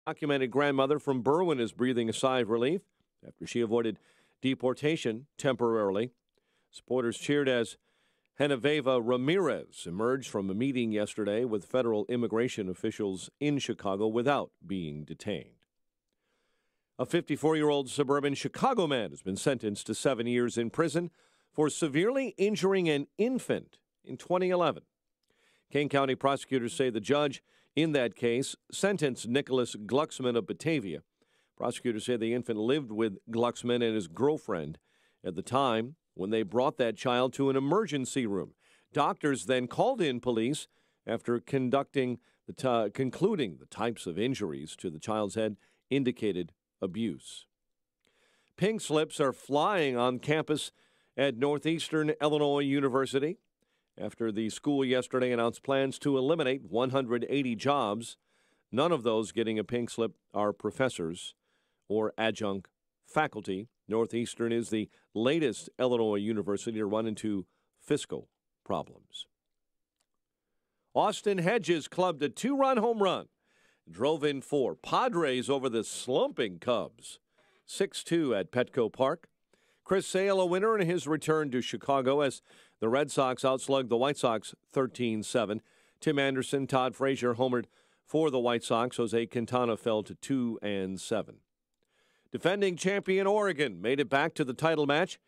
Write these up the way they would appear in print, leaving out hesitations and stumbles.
Documented grandmother from Berwyn is breathing a sigh of relief after she avoided deportation temporarily. Supporters cheered as Genevieve Ramirez emerged from a meeting yesterday with federal immigration officials in Chicago without being detained. A 54-year-old suburban Chicago man has been sentenced to 7 years in prison for severely injuring an infant in 2011. Kane County prosecutors say the judge in that case sentenced Nicholas Glucksman of Batavia. Prosecutors say the infant lived with Glucksman and his girlfriend at the time when they brought that child to an emergency room. Doctors then called in police after concluding the types of injuries to the child's head indicated abuse. Pink slips are flying on campus at Northeastern Illinois University after the school yesterday announced plans to eliminate 180 jobs. None of those getting a pink slip are professors or adjunct faculty. Northeastern is the latest Illinois university to run into fiscal problems. Austin Hedges clubbed a 2-run home run, drove in 4 Padres over the slumping Cubs, 6-2 at Petco Park. Chris Sale a winner in his return to Chicago as the Red Sox outslugged the White Sox 13-7. Tim Anderson, Todd Frazier homered for the White Sox. Jose Quintana fell to 2-7. Defending champion Oregon made it back to the title match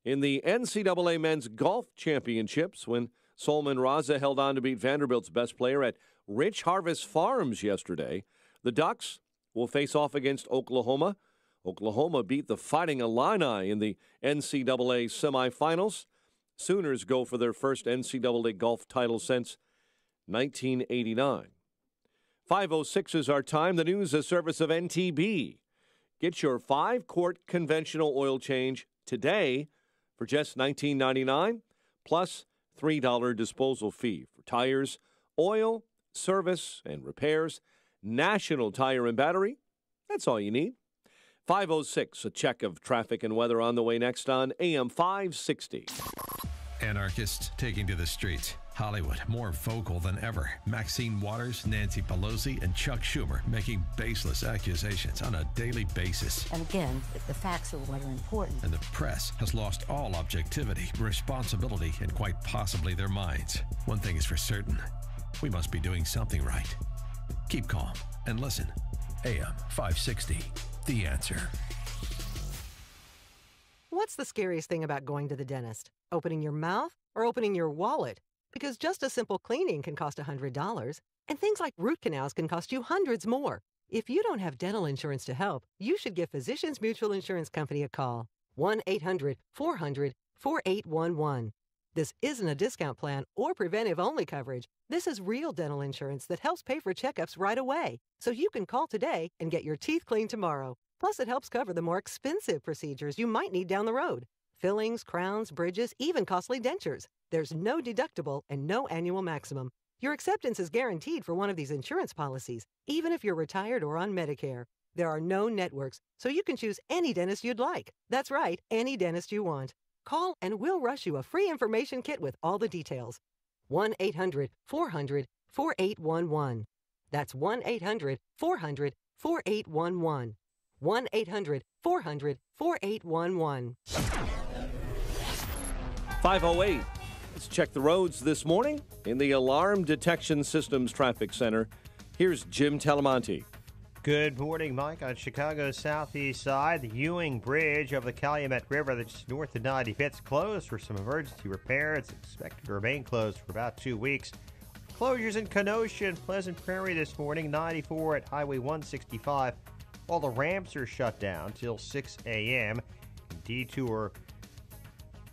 in the NCAA Men's Golf Championships when Solomon Raza held on to beat Vanderbilt's best player at Rich Harvest Farms yesterday. The Ducks will face off against Oklahoma. Oklahoma beat the Fighting Illini in the NCAA semifinals. Sooners go for their first NCAA golf title since 1989. 5:06 is our time. The news, a service of NTB. Get your 5-quart conventional oil change today for just $19.99 plus $3 disposal fee for tires, oil, service, and repairs. National Tire and Battery. That's all you need. 5:06, a check of traffic and weather on the way next on AM 560. Anarchists taking to the streets. Hollywood more vocal than ever. Maxine Waters, Nancy Pelosi, and Chuck Schumer making baseless accusations on a daily basis. And again, the facts are what are important. And the press has lost all objectivity, responsibility, and quite possibly their minds. One thing is for certain. We must be doing something right. Keep calm and listen. AM 560, The Answer. What's the scariest thing about going to the dentist? Opening your mouth or opening your wallet? Because just a simple cleaning can cost $100, and things like root canals can cost you hundreds more. If you don't have dental insurance to help, you should give Physicians Mutual Insurance Company a call. 1-800-400-4811. This isn't a discount plan or preventive-only coverage. This is real dental insurance that helps pay for checkups right away, so you can call today and get your teeth cleaned tomorrow. Plus, it helps cover the more expensive procedures you might need down the road. Fillings, crowns, bridges, even costly dentures. There's no deductible and no annual maximum. Your acceptance is guaranteed for one of these insurance policies, even if you're retired or on Medicare. There are no networks, so you can choose any dentist you'd like. That's right, any dentist you want. Call and we'll rush you a free information kit with all the details. 1-800-400-4811. That's 1-800-400-4811. 1-800-400-4811. 5:08. Let's check the roads this morning in the Alarm Detection Systems Traffic Center. Here's Jim Talamonte. Good morning, Mike. On Chicago's southeast side, the Ewing Bridge over the Calumet River that's north of 95th is closed for some emergency repair. It's expected to remain closed for about 2 weeks. Closures in Kenosha and Pleasant Prairie this morning, 94 at Highway 165. All the ramps are shut down till 6 a.m. Detour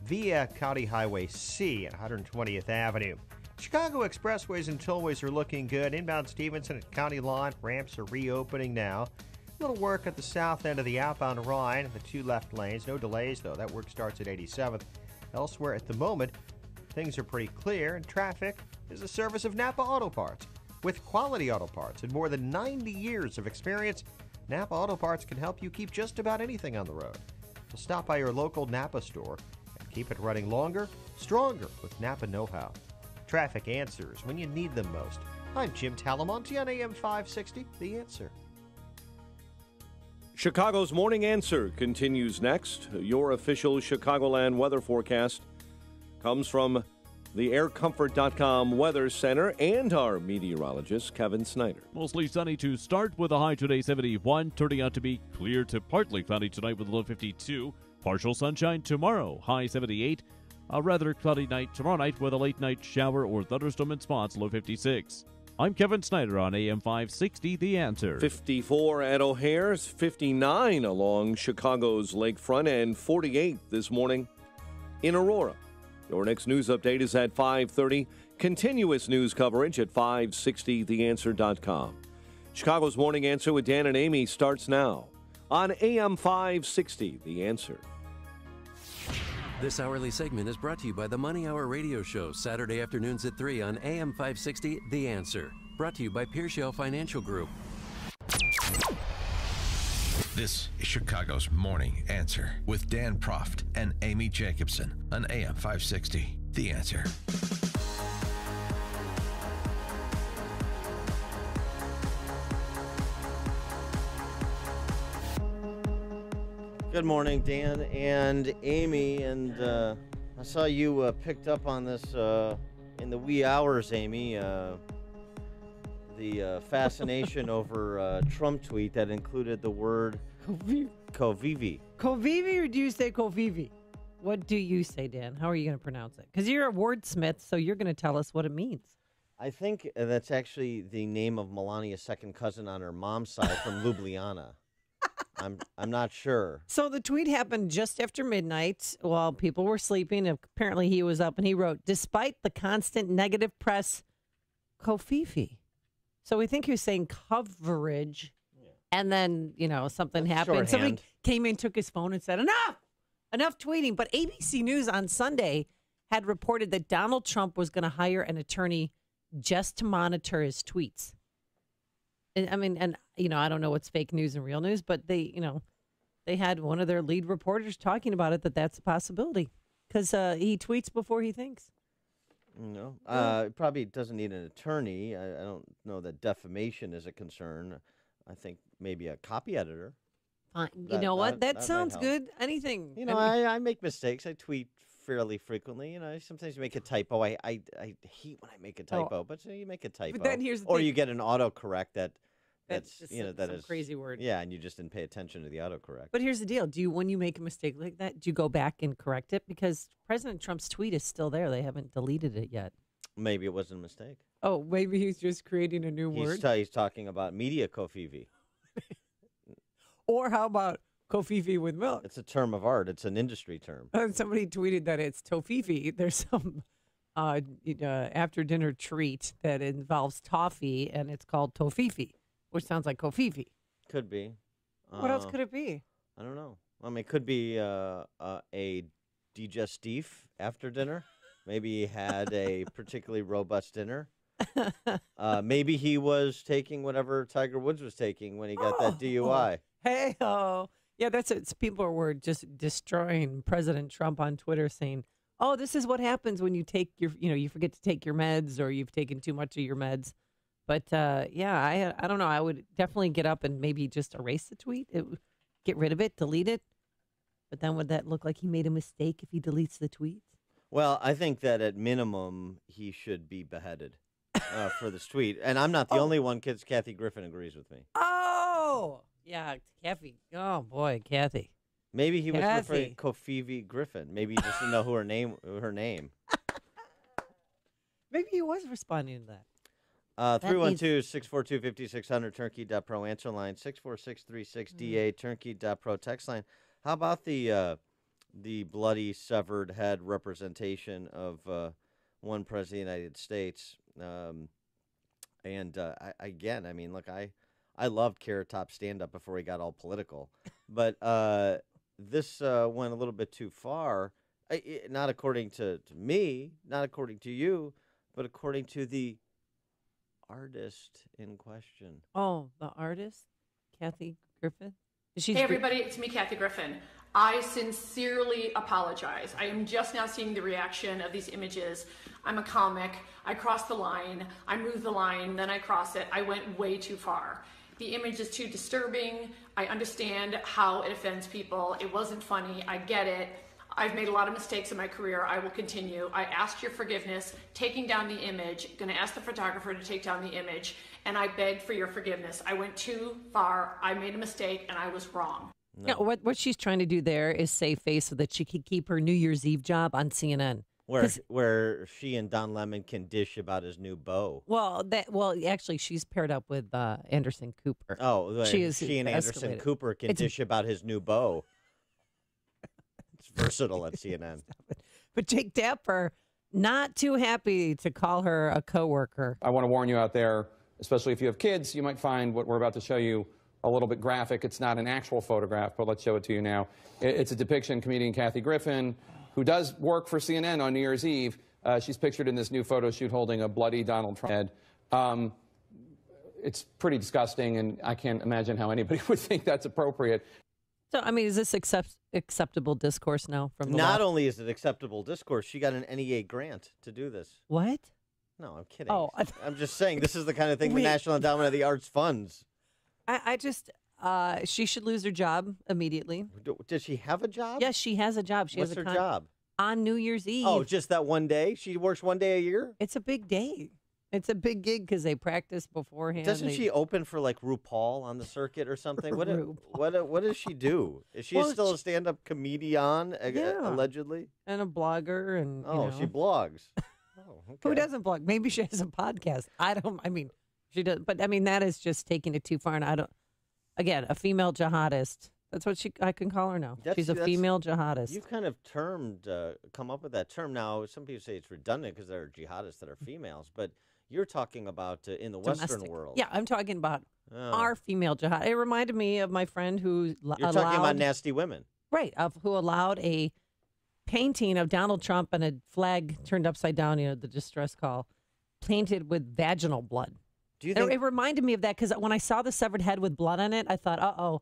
via County Highway C at 120th Avenue. Chicago expressways and tollways are looking good. Inbound Stevenson at County Line, ramps are reopening now. Little work at the south end of the outbound Rhine, the 2 left lanes. No delays, though. That work starts at 87th. Elsewhere at the moment, things are pretty clear, and traffic is a service of Napa Auto Parts. With quality auto parts and more than 90 years of experience, Napa Auto Parts can help you keep just about anything on the road. So stop by your local Napa store and keep it running longer, stronger with Napa know-how. Traffic answers when you need them most. I'm Jim Talamonte on AM 560, The Answer. Chicago's Morning Answer continues next. Your official Chicagoland weather forecast comes from the aircomfort.com Weather Center and our meteorologist, Kevin Snyder. Mostly sunny to start with a high today 71, turning out to be clear to partly cloudy tonight with a low 52. Partial sunshine tomorrow, high 78. A rather cloudy night tomorrow night with a late night shower or thunderstorm in spots, low 56. I'm Kevin Snyder on AM 560, The Answer. 54 at O'Hare, 59 along Chicago's lakefront, and 48 this morning in Aurora. Your next news update is at 5:30. Continuous news coverage at 560theanswer.com. Chicago's Morning Answer with Dan and Amy starts now on AM 560, The Answer. This hourly segment is brought to you by the Money Hour radio show, Saturday afternoons at 3 on AM 560, The Answer. Brought to you by Pearshell Financial Group. This is Chicago's Morning Answer with Dan Proft and Amy Jacobson on AM 560, The Answer. Good morning, Dan and Amy, and I saw you picked up on this in the wee hours, Amy, the fascination over a Trump tweet that included the word Covivi. Covivi, or do you say Covivi? What do you say, Dan? How are you going to pronounce it? Because you're a wordsmith, so you're going to tell us what it means. I think that's actually the name of Melania's second cousin on her mom's side from Ljubljana. I'm not sure. So the tweet happened just after midnight while people were sleeping. Apparently he was up and he wrote, despite the constant negative press, Kofifi. So we think he was saying coverage. Yeah. And then, something happened. Shorthand. Somebody came in, took his phone and said, enough tweeting. But ABC News on Sunday had reported that Donald Trump was going to hire an attorney just to monitor his tweets. I don't know what's fake news and real news, but they had one of their lead reporters talking about it, that's a possibility because he tweets before he thinks. No, probably doesn't need an attorney. I don't know that defamation is a concern. I think maybe a copy editor. Fine. That sounds good. Anything. I make mistakes. I tweet fairly frequently. Sometimes you make a typo. I hate when I make a typo, but you make a typo. But then here's the or thing. you get an autocorrect that's that is crazy word. Yeah, and you just didn't pay attention to the autocorrect. But here's the deal. When you make a mistake like that, do you go back and correct it? Because President Trump's tweet is still there. They haven't deleted it yet. Maybe it wasn't a mistake. Oh, maybe he's just creating a new word? He's talking about media Kofivi. Or how about Kofifi with milk? It's a term of art. It's an industry term. Somebody tweeted that it's tofifi. There's some after-dinner treat that involves toffee, and it's called tofifi, which sounds like Kofifi. Could be. What else could it be? I don't know. It could be a digestif after dinner. Maybe he had a particularly robust dinor. Maybe he was taking whatever Tiger Woods was taking when he got that DUI. Hey-ho. Yeah, that's it. People were just destroying President Trump on Twitter saying, oh, this is what happens when you take you forget to take your meds or you've taken too much of your meds. But, I don't know. I would definitely get up and maybe just erase the tweet, get rid of it, delete it. But then would that look like he made a mistake if he deletes the tweet? Well, I think that at minimum he should be beheaded for this tweet. And I'm not the only one. Kathy Griffin agrees with me. Oh, yeah, Kathy. Oh, boy, Kathy. Maybe he was referring to Kofivi Griffin. Maybe he just didn't know her name. Maybe he was responding to that. 312-642-5600, turnkey.pro answer line, 64636DA, turnkey.pro text line. How about the bloody severed head representation of one president of the United States? I loved Carrot Top stand-up before he got all political. But this went a little bit too far, not according to me, not according to you, but according to the artist in question. Oh, the artist? Kathy Griffin? Hey, everybody, it's me, Kathy Griffin. I sincerely apologize. I am just now seeing the reaction of these images. I'm a comic. I crossed the line. I moved the line. Then I crossed it. I went way too far. The image is too disturbing. I understand how it offends people. It wasn't funny. I get it. I've made a lot of mistakes in my career. I will continue. I asked your forgiveness, taking down the image, going to ask the photographer to take down the image, and I begged for your forgiveness. I went too far. I made a mistake, and I was wrong. No. Yeah, what she's trying to do there is save face so that she could keep her New Year's Eve job on CNN. Where she and Don Lemon can dish about his new beau. Well, actually, she's paired up with Anderson Cooper. Oh, she and escalated. Anderson Cooper can dish about his new beau. It's versatile at CNN. But Jake Tapper, not too happy to call her a coworker. I want to warn you out there, especially if you have kids, you might find what we're about to show you a little bit graphic. It's not an actual photograph, but let's show it to you now. It's a depiction of comedian Kathy Griffin, who does work for CNN on New Year's Eve. She's pictured in this new photo shoot holding a bloody Donald Trump head. It's pretty disgusting, and I can't imagine how anybody would think that's appropriate. So, I mean, is this acceptable discourse now from the Not left? only is it acceptable discourse, she got an NEA grant to do this. What? No, I'm kidding. Oh, I'm just saying this is the kind of thing the National Endowment of the Arts funds. I just, she should lose her job immediately. Does she have a job? Yes, she has a job. What's her job? On New Year's Eve. Oh, just that one day? She works one day a year? It's a big day. It's a big gig because they practice beforehand. Doesn't she open for like RuPaul on the circuit or something? What does she do? Is she still a stand-up comedian, allegedly? And a blogger. And she blogs. Oh, okay. Who doesn't blog? Maybe she has a podcast. She does. But I mean, that is just taking it too far. And again, a female jihadist. That's what I can call her now. She's a female jihadist. You've kind of come up with that term. Now, some people say it's redundant because there are jihadists that are females, but you're talking about in the Western world. Yeah, I'm talking about our female jihad. It reminded me of my friend who You're talking about nasty women. Right, who allowed a painting of Donald Trump and a flag turned upside down, the distress call, painted with vaginal blood. Do you think... It reminded me of that because when I saw the severed head with blood on it, I thought, uh-oh,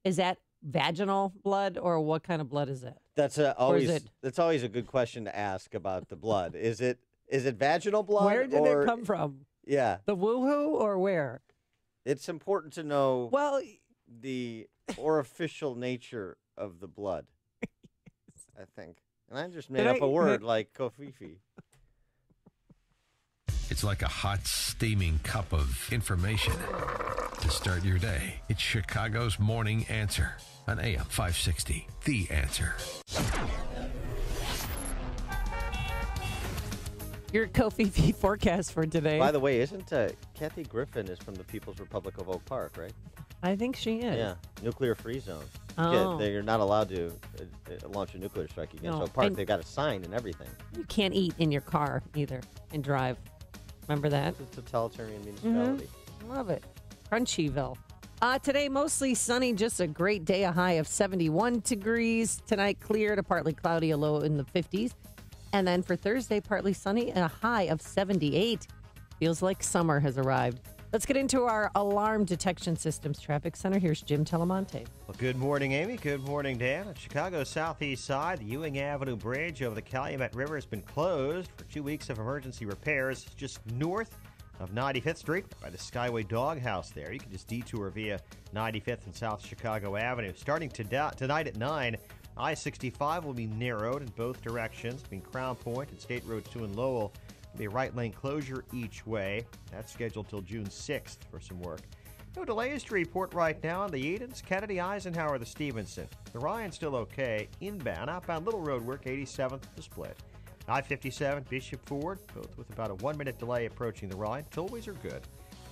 is that vaginal blood or what kind of blood is it? That's always a good question to ask about the blood. Is it vaginal blood? Where did it come from? Yeah. The woohoo or where? It's important to know the orificial nature of the blood, I think. And I just made up a word like kofifi. It's like a hot, steaming cup of information to start your day. It's Chicago's Morning Answer on AM 560. The Answer. Your Kofi forecast for today. By the way, isn't Kathy Griffin is from the People's Republic of Oak Park, right? I think she is. Yeah, nuclear-free zone. Oh. They're not allowed to launch a nuclear strike against Oak Park. They've got a sign and everything. You can't eat in your car either and drive. Remember that? It's a totalitarian municipality. Mm-hmm. Love it. Crunchyville. Today, mostly sunny, just a great day, a high of 71 degrees. Tonight, clear to partly cloudy, a low in the 50s. And then for Thursday, partly sunny, and a high of 78. Feels like summer has arrived. Let's get into our alarm detection systems traffic center. Here's Jim Telemonte. Well, good morning, Amy. Good morning, Dan. At Chicago's southeast side, the Ewing Avenue Bridge over the Calumet River has been closed for 2 weeks of emergency repairs just north of 95th Street by the Skyway Doghouse there. You can just detour via 95th and South Chicago Avenue. Starting tonight at 9, I-65 will be narrowed in both directions between Crown Point and State Road 2 in Lowell. There'll be a right lane closure each way. That's scheduled till June 6th for some work. No delays to report right now on the Edens, Kennedy, Eisenhower, the Stevenson. The Ryan's still okay. Inbound, outbound Little Road work, 87th, the split. I-57, Bishop Ford, both with about a 1-minute delay approaching the Ryan. Tollways are good.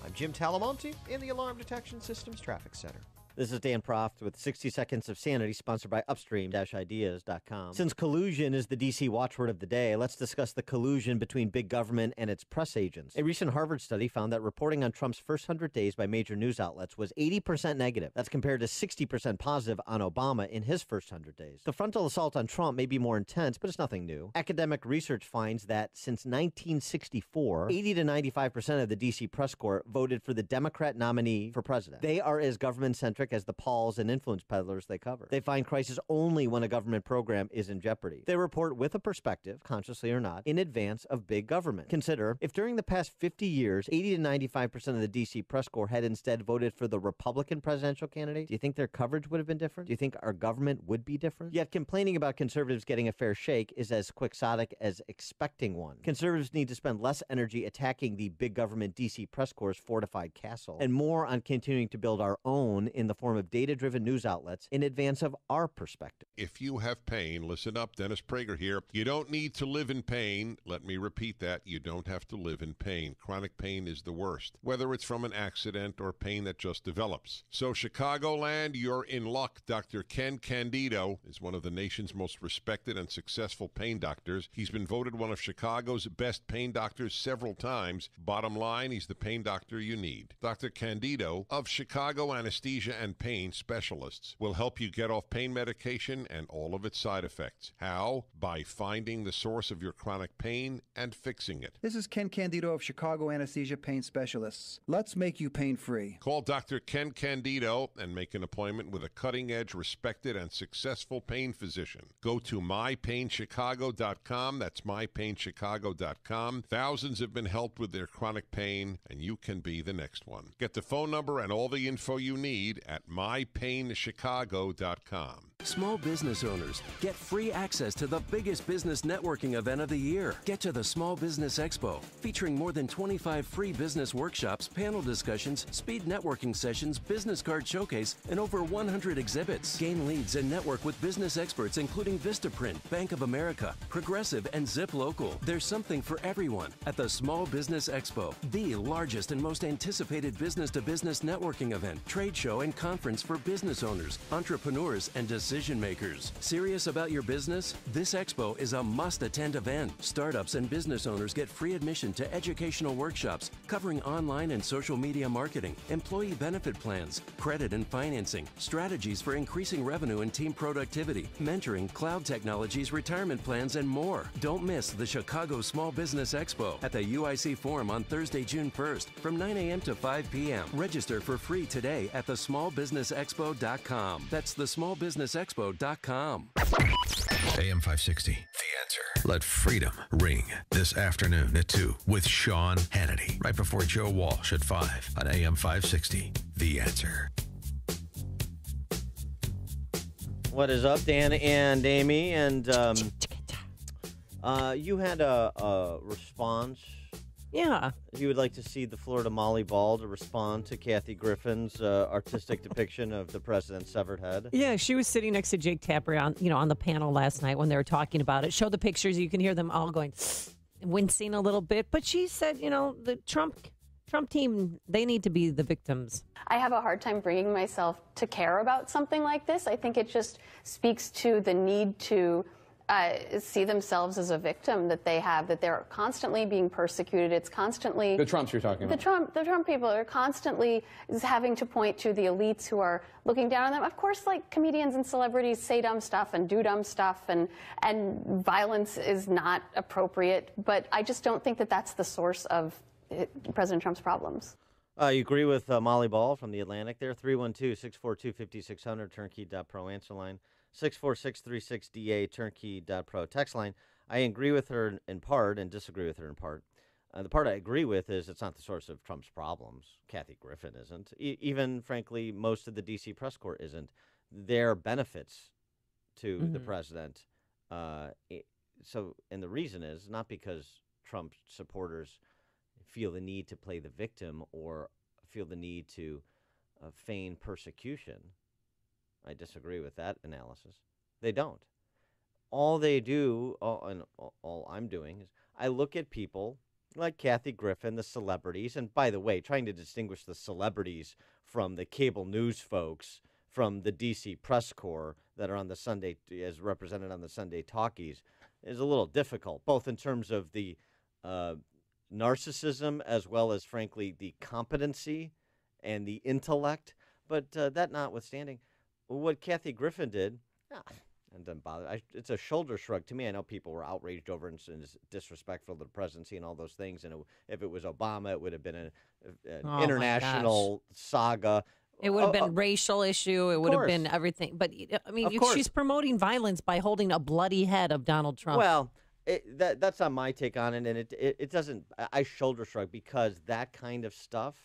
I'm Jim Talamonte in the Alarm Detection Systems Traffic Center. This is Dan Proft with 60 Seconds of Sanity, sponsored by Upstream-Ideas.com. Since collusion is the D.C. watchword of the day, let's discuss the collusion between big government and its press agents. A recent Harvard study found that reporting on Trump's first 100 days by major news outlets was 80% negative. That's compared to 60% positive on Obama in his first 100 days. The frontal assault on Trump may be more intense, but it's nothing new. Academic research finds that since 1964, 80 to 95% of the D.C. press corps voted for the Democrat nominee for president. They are as government-centric rhetoric as the Pauls and influence peddlers they cover. They find crisis only when a government program is in jeopardy. They report with a perspective, consciously or not, in advance of big government. Consider, if during the past 50 years, 80 to 95% of the D.C. press corps had instead voted for the Republican presidential candidate, do you think their coverage would have been different? Do you think our government would be different? Yet complaining about conservatives getting a fair shake is as quixotic as expecting one. Conservatives need to spend less energy attacking the big government D.C. press corps' fortified castle and more on continuing to build our own in the form of data-driven news outlets in advance of our perspective. If you have pain, listen up. Dennis Prager here. You don't need to live in pain. Let me repeat that. You don't have to live in pain. Chronic pain is the worst, whether it's from an accident or pain that just develops. So Chicagoland, you're in luck. Dr. Ken Candido is one of the nation's most respected and successful pain doctors. He's been voted one of Chicago's best pain doctors several times. Bottom line, he's the pain doctor you need. Dr. Candido of Chicago Anesthesia and Pain Specialists will help you get off pain medication and all of its side effects. How? By finding the source of your chronic pain and fixing it. This is Ken Candido of Chicago Anesthesia Pain Specialists. Let's make you pain-free. Call Dr. Ken Candido and make an appointment with a cutting-edge, respected, and successful pain physician. Go to mypainchicago.com. That's mypainchicago.com. Thousands have been helped with their chronic pain, and you can be the next one. Get the phone number and all the info you need at mypainchicago.com. Small business owners get free access to the biggest business networking event of the year. Get to the Small Business Expo, featuring more than 25 free business workshops, panel discussions, speed networking sessions, business card showcase, and over 100 exhibits. Gain leads and network with business experts including Vistaprint, Bank of America, Progressive, and Zip Local. There's something for everyone at the Small Business Expo, the largest and most anticipated business-to-business networking event, trade show, and conference for business owners, entrepreneurs, and decision makers. Serious about your business? This expo is a must-attend event. Startups and business owners get free admission to educational workshops covering online and social media marketing, employee benefit plans, credit and financing, strategies for increasing revenue and team productivity, mentoring, cloud technologies, retirement plans, and more. Don't miss the Chicago Small Business Expo at the UIC Forum on Thursday, June 1st from 9 a.m. to 5 p.m. Register for free today at thesmallbusinessexpo.com. That's thesmallbusinessexpo.com. AM 560, The Answer. Let freedom ring this afternoon at 2 with Sean Hannity. Right before Joe Walsh at 5 on AM 560, The Answer. What is up, Dan and Amy? And you had a response. Yeah. You would like to see the Florida Molly Ball to respond to Kathy Griffin's artistic depiction of the president's severed head. Yeah, she was sitting next to Jake Tapper on the panel last night when they were talking about it. Show the pictures. You can hear them all going, wincing a little bit. But she said, the Trump team, they need to be the victims. I have a hard time bringing myself to care about something like this. I think it just speaks to the need to see themselves as a victim that they have, that they're constantly being persecuted. It's constantly... The Trumps you're talking about. The Trump people are constantly having to point to the elites who are looking down on them. Of course, like, comedians and celebrities say dumb stuff and do dumb stuff, and violence is not appropriate, but I just don't think that that's the source of President Trump's problems. You agree with Molly Ball from The Atlantic there? 312-642-5600, turnkey.pro answer line. 64636DA, turnkey.pro text line. I agree with her in part and disagree with her in part. The part I agree with is it's not the source of Trump's problems. Kathy Griffin isn't. Even, frankly, most of the D.C. press corps isn't. They're benefits to the president. And the reason is not because Trump supporters feel the need to play the victim or feel the need to feign persecution. I disagree with that analysis. They don't. All they do, and all I'm doing, is I look at people like Kathy Griffin, the celebrities, and by the way, trying to distinguish the celebrities from the cable news folks, from the D.C. press corps that are on the Sunday, as represented on the Sunday talkies, is a little difficult, both in terms of the narcissism as well as, frankly, the competency and the intellect. But that notwithstanding, what Kathy Griffin did, and doesn't bother. It's a shoulder shrug to me. I know people were outraged over and disrespectful to the presidency and all those things. And if it was Obama, it would have been an international saga. It would have been racial issue. It would have been everything. But, I mean, she's promoting violence by holding a bloody head of Donald Trump. Well, that's not my take on it, and it doesn't. I shoulder shrug because that kind of stuff.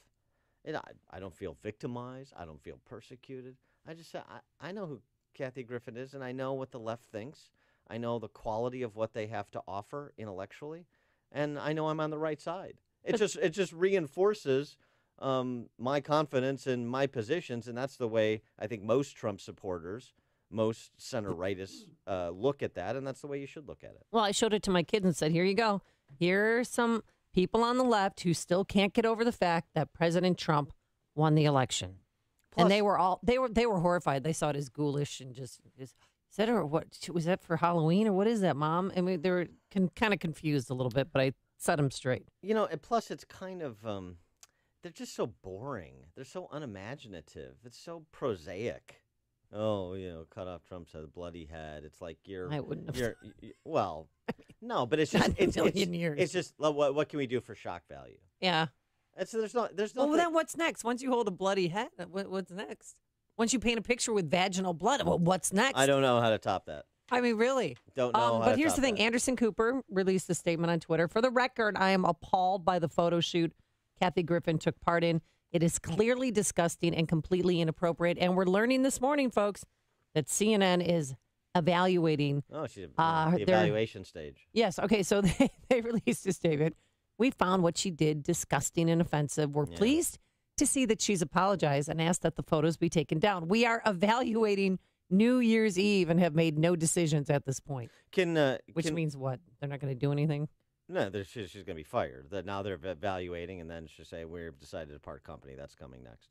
I don't feel victimized. I don't feel persecuted. I just say I know who Kathy Griffin is, and I know what the left thinks. I know the quality of what they have to offer intellectually, and I know I'm on the right side. It just reinforces my confidence in my positions, and that's the way I think most Trump supporters, most center-rightists look at that, and that's the way you should look at it. Well, I showed it to my kids and said, here you go. Here are some people on the left who still can't get over the fact that President Trump won the election. Plus, and they were horrified. They saw it as ghoulish and just is that or what was that for Halloween or what is that, Mom? I mean, they were kind of confused a little bit, but I set them straight. You know, and plus it's kind of they're just so boring. They're so unimaginative. It's so prosaic. Oh, cut off Trump's bloody head. It's like I wouldn't have. Well, no, but it's just it's years. It's just what can we do for shock value? Yeah. And so there's no. Well, then what's next? Once you hold a bloody head, what's next? Once you paint a picture with vaginal blood, what's next? I don't know how to top that. I mean, really. Don't know. But here's the thing: Anderson Cooper released a statement on Twitter. For the record, I am appalled by the photo shoot Kathy Griffin took part in. It is clearly disgusting and completely inappropriate. And we're learning this morning, folks, that CNN is evaluating. Oh, she's the evaluation stage. Yes. Okay. So they released a statement. We found what she did disgusting and offensive. We're pleased to see that she's apologized and asked that the photos be taken down. We are evaluating New Year's Eve and have made no decisions at this point. Which means what? They're not going to do anything? No, she's going to be fired. Now they're evaluating, and then she'll say, we've decided to part company. That's coming next.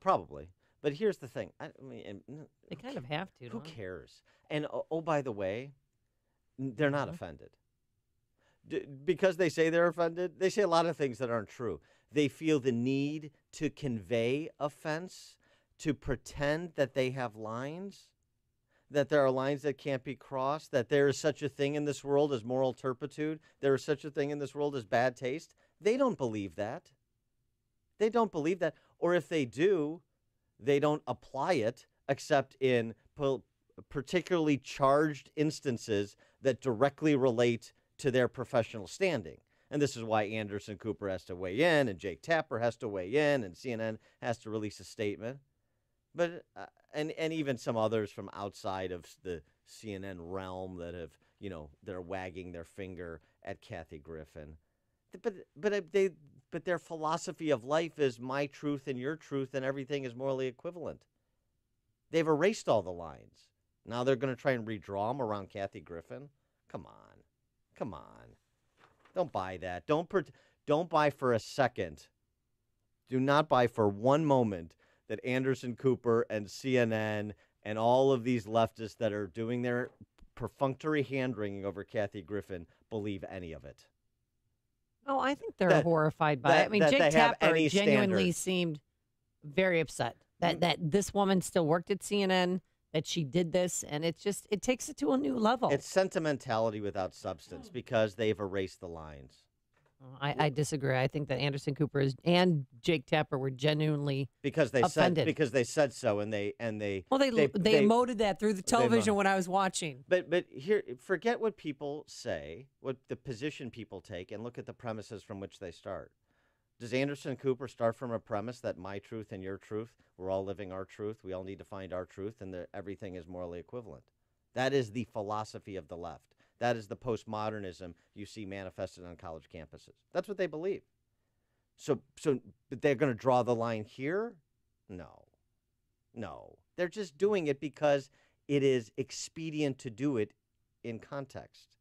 Probably. But here's the thing. They kind of have to. Who cares? And, by the way, they're not offended. Because they say they're offended, they say a lot of things that aren't true. They feel the need to convey offense, to pretend that they have lines, that there are lines that can't be crossed, that there is such a thing in this world as moral turpitude, there is such a thing in this world as bad taste. They don't believe that. They don't believe that. Or if they do, they don't apply it except in particularly charged instances that directly relate to their professional standing. And this is why Anderson Cooper has to weigh in, and Jake Tapper has to weigh in, and CNN has to release a statement. But and even some others from outside of the CNN realm that have, they're wagging their finger at Kathy Griffin. But their philosophy of life is my truth and your truth, and everything is morally equivalent. They've erased all the lines. Now they're going to try and redraw them around Kathy Griffin. Come on. Don't buy that. Don't buy for a second. Do not buy for one moment that Anderson Cooper and CNN and all of these leftists that are doing their perfunctory hand-wringing over Kathy Griffin believe any of it. Oh, I think they're horrified by it. I mean, Jake Tapper genuinely seemed very upset that this woman still worked at CNN, that she did this, and it takes it to a new level. It's sentimentality without substance because they've erased the lines. I disagree. I think that Anderson Cooper and Jake Tapper were genuinely offended. Because they said so, and they emoted that through the television when I was watching. But here, forget what people say, what the position people take, and look at the premises from which they start. Does Anderson Cooper start from a premise that my truth and your truth, we're all living our truth, we all need to find our truth, and that everything is morally equivalent? That is the philosophy of the left. That is the postmodernism you see manifested on college campuses. That's what they believe. So but they're going to draw the line here? No. They're just doing it because it is expedient to do it in context.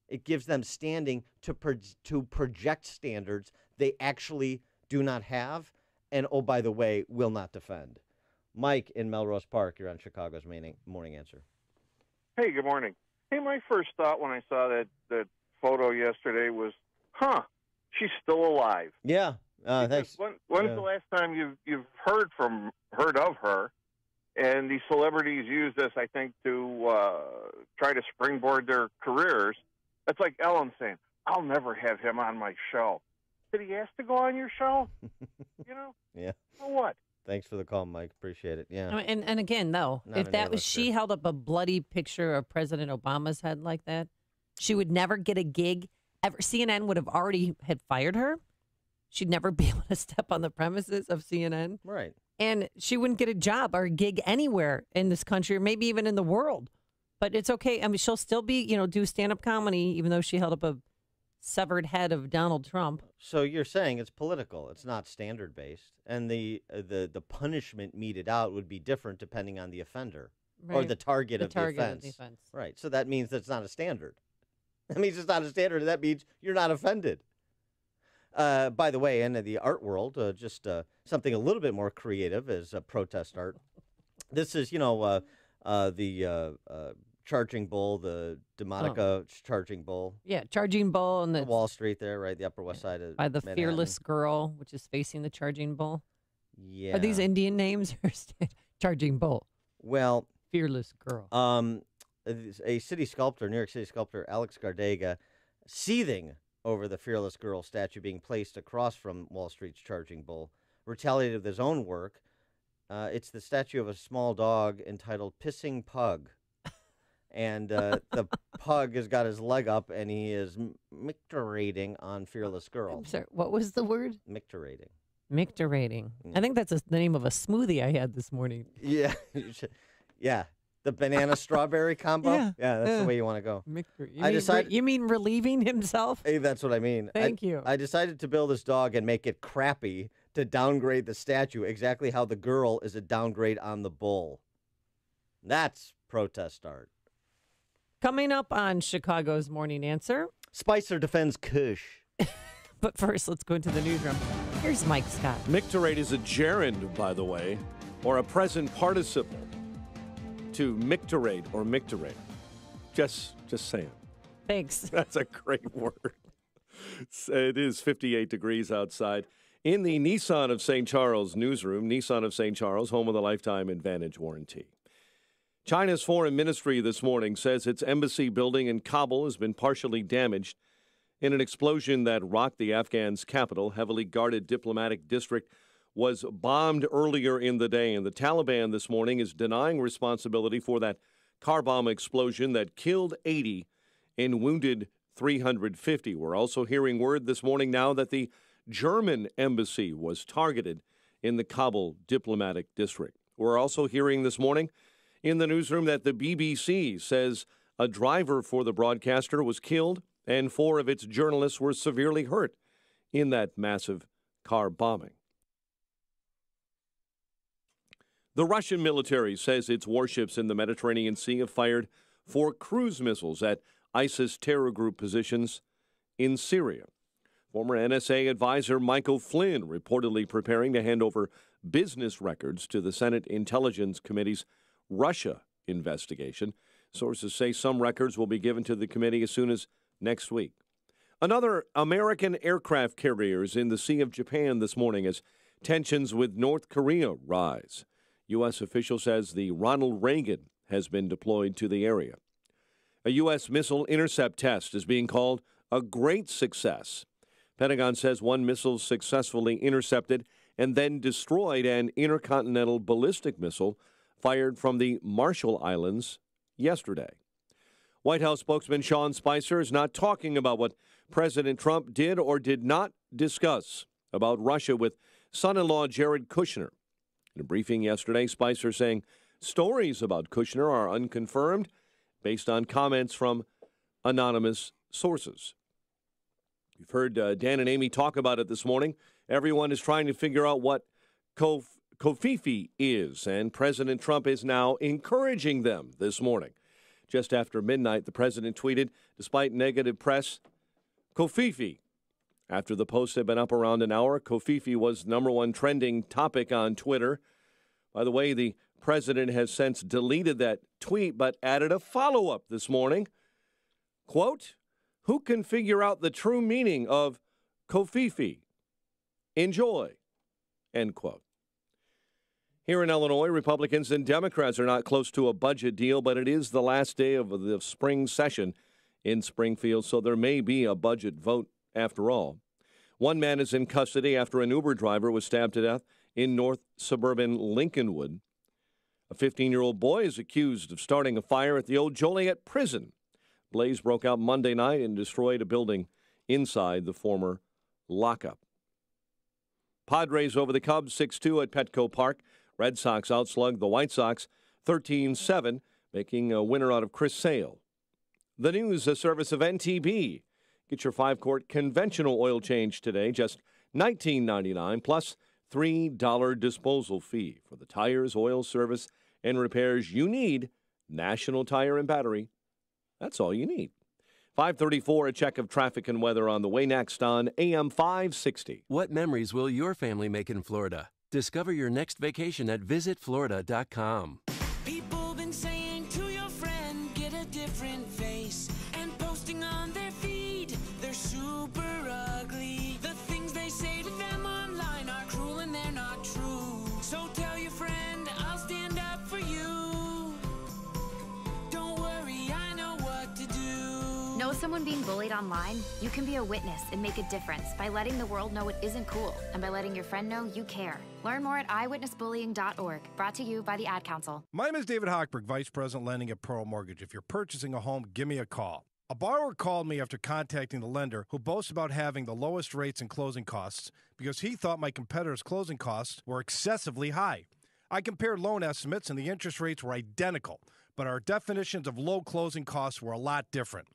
It gives them standing to project standards they actually do not have and, oh, by the way, will not defend. Mike in Melrose Park, you're on Chicago's Morning Answer. Hey, good morning. Hey, my first thought when I saw that photo yesterday was, she's still alive. Yeah, thanks. When's the last time you've heard of her? And these celebrities use this, I think, to try to springboard their careers. It's like Ellen saying, "I'll never have him on my show." Did he ask to go on your show? Yeah. For what? Thanks for the call, Mike. Appreciate it. Yeah. And again, though, Not if any that of was us she held up a bloody picture of President Obama's head like that, she would never get a gig. CNN would have already had fired her. She'd never be able to step on the premises of CNN. Right. And she wouldn't get a job or a gig anywhere in this country or maybe even in the world. But it's okay. I mean, she'll still be, do stand-up comedy, even though she held up a severed head of Donald Trump. So you're saying it's political. It's not standard-based. And the punishment meted out would be different depending on the offender or the target of the offense. Right. So that means that's not a standard. That means it's not a standard. That means you're not offended. By the way, in the art world, just something a little bit more creative is protest art. This is, the charging bull, the Demonica charging bull. Yeah, charging bull. And Wall Street there, right? The Upper West Side of by the Manhattan. Fearless Girl, which is facing the charging bull. Yeah. Are these Indian names or charging bull? Well. Fearless Girl. A city sculptor, New York City sculptor, Alex Gardega, seething over the Fearless Girl statue being placed across from Wall Street's charging bull, retaliated with his own work. It's the statue of a small dog entitled Pissing Pug. And the pug has got his leg up, and he is micturating on Fearless Girl. I'm sorry, what was the word? Micturating. Micturating. I think that's the name of a smoothie I had this morning. Yeah. Yeah. The banana strawberry combo? Yeah, that's the way you want to go. You mean relieving himself? Hey, that's what I mean. Thank you. I decided to build this dog and make it crappy to downgrade the statue, exactly how the girl is a downgrade on the bull. That's protest art. Coming up on Chicago's Morning Answer. Spicer defends Kush. But first, let's go into the newsroom. Here's Mike Scott. Micturate is a gerund, by the way, or a present participle. To micturate or micturate. Just saying. Thanks. That's a great word. It is 58 degrees outside. In the Nissan of St. Charles newsroom, Nissan of St. Charles, home of the Lifetime Advantage warranty. China's foreign ministry this morning says its embassy building in Kabul has been partially damaged in an explosion that rocked the Afghan's capital. Heavily guarded diplomatic district was bombed earlier in the day, and the Taliban this morning is denying responsibility for that car bomb explosion that killed 80 and wounded 350. We're also hearing word this morning now that the German embassy was targeted in the Kabul diplomatic district. We're also hearing this morning in the newsroom that the BBC says a driver for the broadcaster was killed and 4 of its journalists were severely hurt in that massive car bombing. The Russian military says its warships in the Mediterranean Sea have fired 4 cruise missiles at ISIS terror group positions in Syria. Former NSA advisor Michael Flynn reportedly preparing to hand over business records to the Senate Intelligence Committee's Russia investigation. Sources say some records will be given to the committee as soon as next week. Another American aircraft carriers in the Sea of Japan this morning as tensions with North Korea rise. U.S. official says the Ronald Reagan has been deployed to the area. A U.S. missile intercept test is being called a great success. Pentagon says 1 missile successfully intercepted and then destroyed an intercontinental ballistic missile fired from the Marshall Islands yesterday. White House spokesman Sean Spicer is not talking about what President Trump did or did not discuss about Russia with son-in-law Jared Kushner. In a briefing yesterday, Spicer saying stories about Kushner are unconfirmed based on comments from anonymous sources. You've heard Dan and Amy talk about it this morning. Everyone is trying to figure out what Kofifi is, and President Trump is now encouraging them this morning. Just after midnight, the president tweeted, despite negative press, Kofifi. After the post had been up around an hour, Kofifi was #1 trending topic on Twitter. By the way, the president has since deleted that tweet, but added a follow-up this morning. Quote, who can figure out the true meaning of Kofifi? Enjoy, end quote. Here in Illinois, Republicans and Democrats are not close to a budget deal, but it is the last day of the spring session in Springfield, so there may be a budget vote after all. One man is in custody after an Uber driver was stabbed to death in north suburban Lincolnwood. A 15-year-old boy is accused of starting a fire at the old Joliet prison. Blaze broke out Monday night and destroyed a building inside the former lockup. Padres over the Cubs 6-2 at Petco Park. Red Sox outslugged the White Sox 13-7, making a winner out of Chris Sale. The news, a service of NTB. Get your 5-quart conventional oil change today, just $19.99 plus $3 disposal fee for the tires, oil service, and repairs you need. National Tire and Battery. That's all you need. 5:34, a check of traffic and weather on the way next on AM 560. What memories will your family make in Florida? Discover your next vacation at visitflorida.com. People been saying to your friend, get a different face, and posting on their feed, they're super ugly. The things they say to them online are cruel and they're not true. So tell your friend, I'll stand up for you. Don't worry, I know what to do. Know someone being bullied online? You can be a witness and make a difference by letting the world know it isn't cool and by letting your friend know you care. Learn more at eyewitnessbullying.org. Brought to you by the Ad Council. My name is David Hochberg, Vice President Lending at Pearl Mortgage. If you're purchasing a home, give me a call. A borrower called me after contacting the lender who boasts about having the lowest rates and closing costs because he thought my competitors' closing costs were excessively high. I compared loan estimates and the interest rates were identical, but our definitions of low closing costs were a lot different.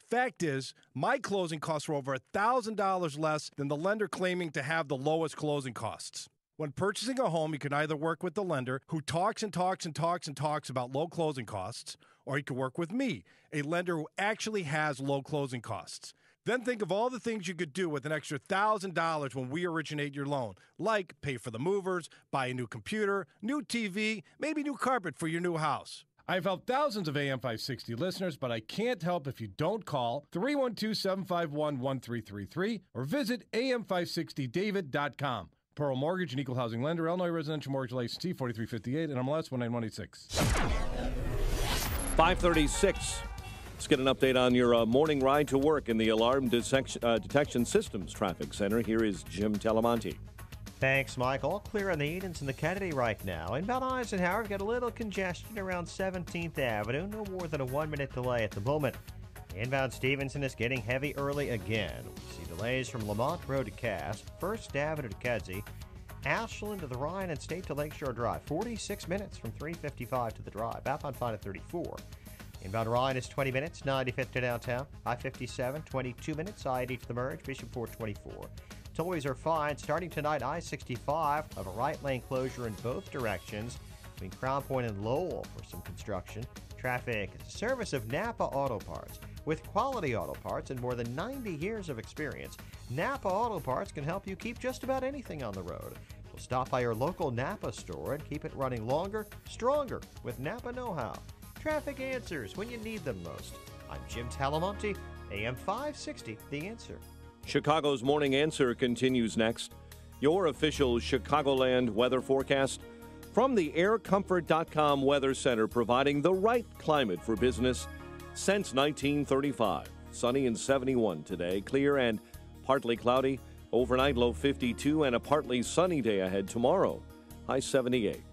Fact is, my closing costs were over $1,000 less than the lender claiming to have the lowest closing costs. When purchasing a home, you can either work with the lender, who talks and talks and talks and talks about low closing costs, or you can work with me, a lender who actually has low closing costs. Then think of all the things you could do with an extra $1,000 when we originate your loan, like pay for the movers, buy a new computer, new TV, maybe new carpet for your new house. I've helped thousands of AM 560 listeners, but I can't help if you don't call 312-751-1333 or visit am560david.com. Pearl Mortgage, an equal housing lender, Illinois Residential Mortgage License 4358, and MLS 19186. 5:36. Let's get an update on your morning ride to work in the Alarm Detection Systems Traffic Center. Here is Jim Talamonte. Thanks, Mike. All clear on the Edens and the Kennedy right now. Inbound Eisenhower, we've got a little congestion around 17th Avenue. No more than a 1-minute delay at the moment. Inbound Stevenson is getting heavy early again. We see delays from Lamont Road to Cass, 1st Avenue to Kedzie, Ashland to the Ryan and State to Lakeshore Drive. 46 minutes from 355 to the drive. Outbound fine at 34. Inbound Ryan is 20 minutes, 95th to downtown. I-57, 22 minutes, I-80 to the merge, Bishopport 24. Tollways are fine. Starting tonight, I-65 of a right lane closure in both directions between Crown Point and Lowell for some construction. Traffic is a service of Napa Auto Parts. With quality auto parts and more than 90 years of experience, Napa Auto Parts can help you keep just about anything on the road. We'll stop by your local Napa store and keep it running longer, stronger with Napa know-how. Traffic answers when you need them most. I'm Jim Talamonte, AM 560, The Answer. Chicago's Morning Answer continues next. Your official Chicagoland weather forecast from the aircomfort.com Weather Center, providing the right climate for business since 1935. Sunny and 71 today, clear and partly cloudy. Overnight low 52 and a partly sunny day ahead tomorrow. High 78.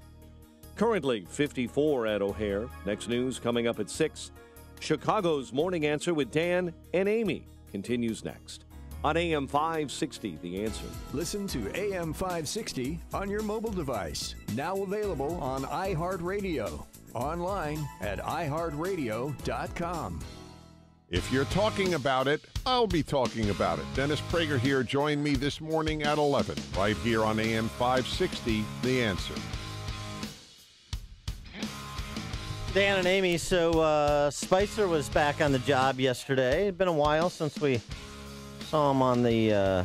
Currently 54 at O'Hare. Next news coming up at 6. Chicago's Morning Answer with Dan and Amy continues next on AM 560, The Answer. Listen to AM 560 on your mobile device. Now available on iHeartRadio. Online at iHeartRadio.com. If you're talking about it, I'll be talking about it. Dennis Prager here. Join me this morning at 11, right here on AM 560, The Answer. Dan and Amy, so Spicer was back on the job yesterday. It's been a while since we saw him on the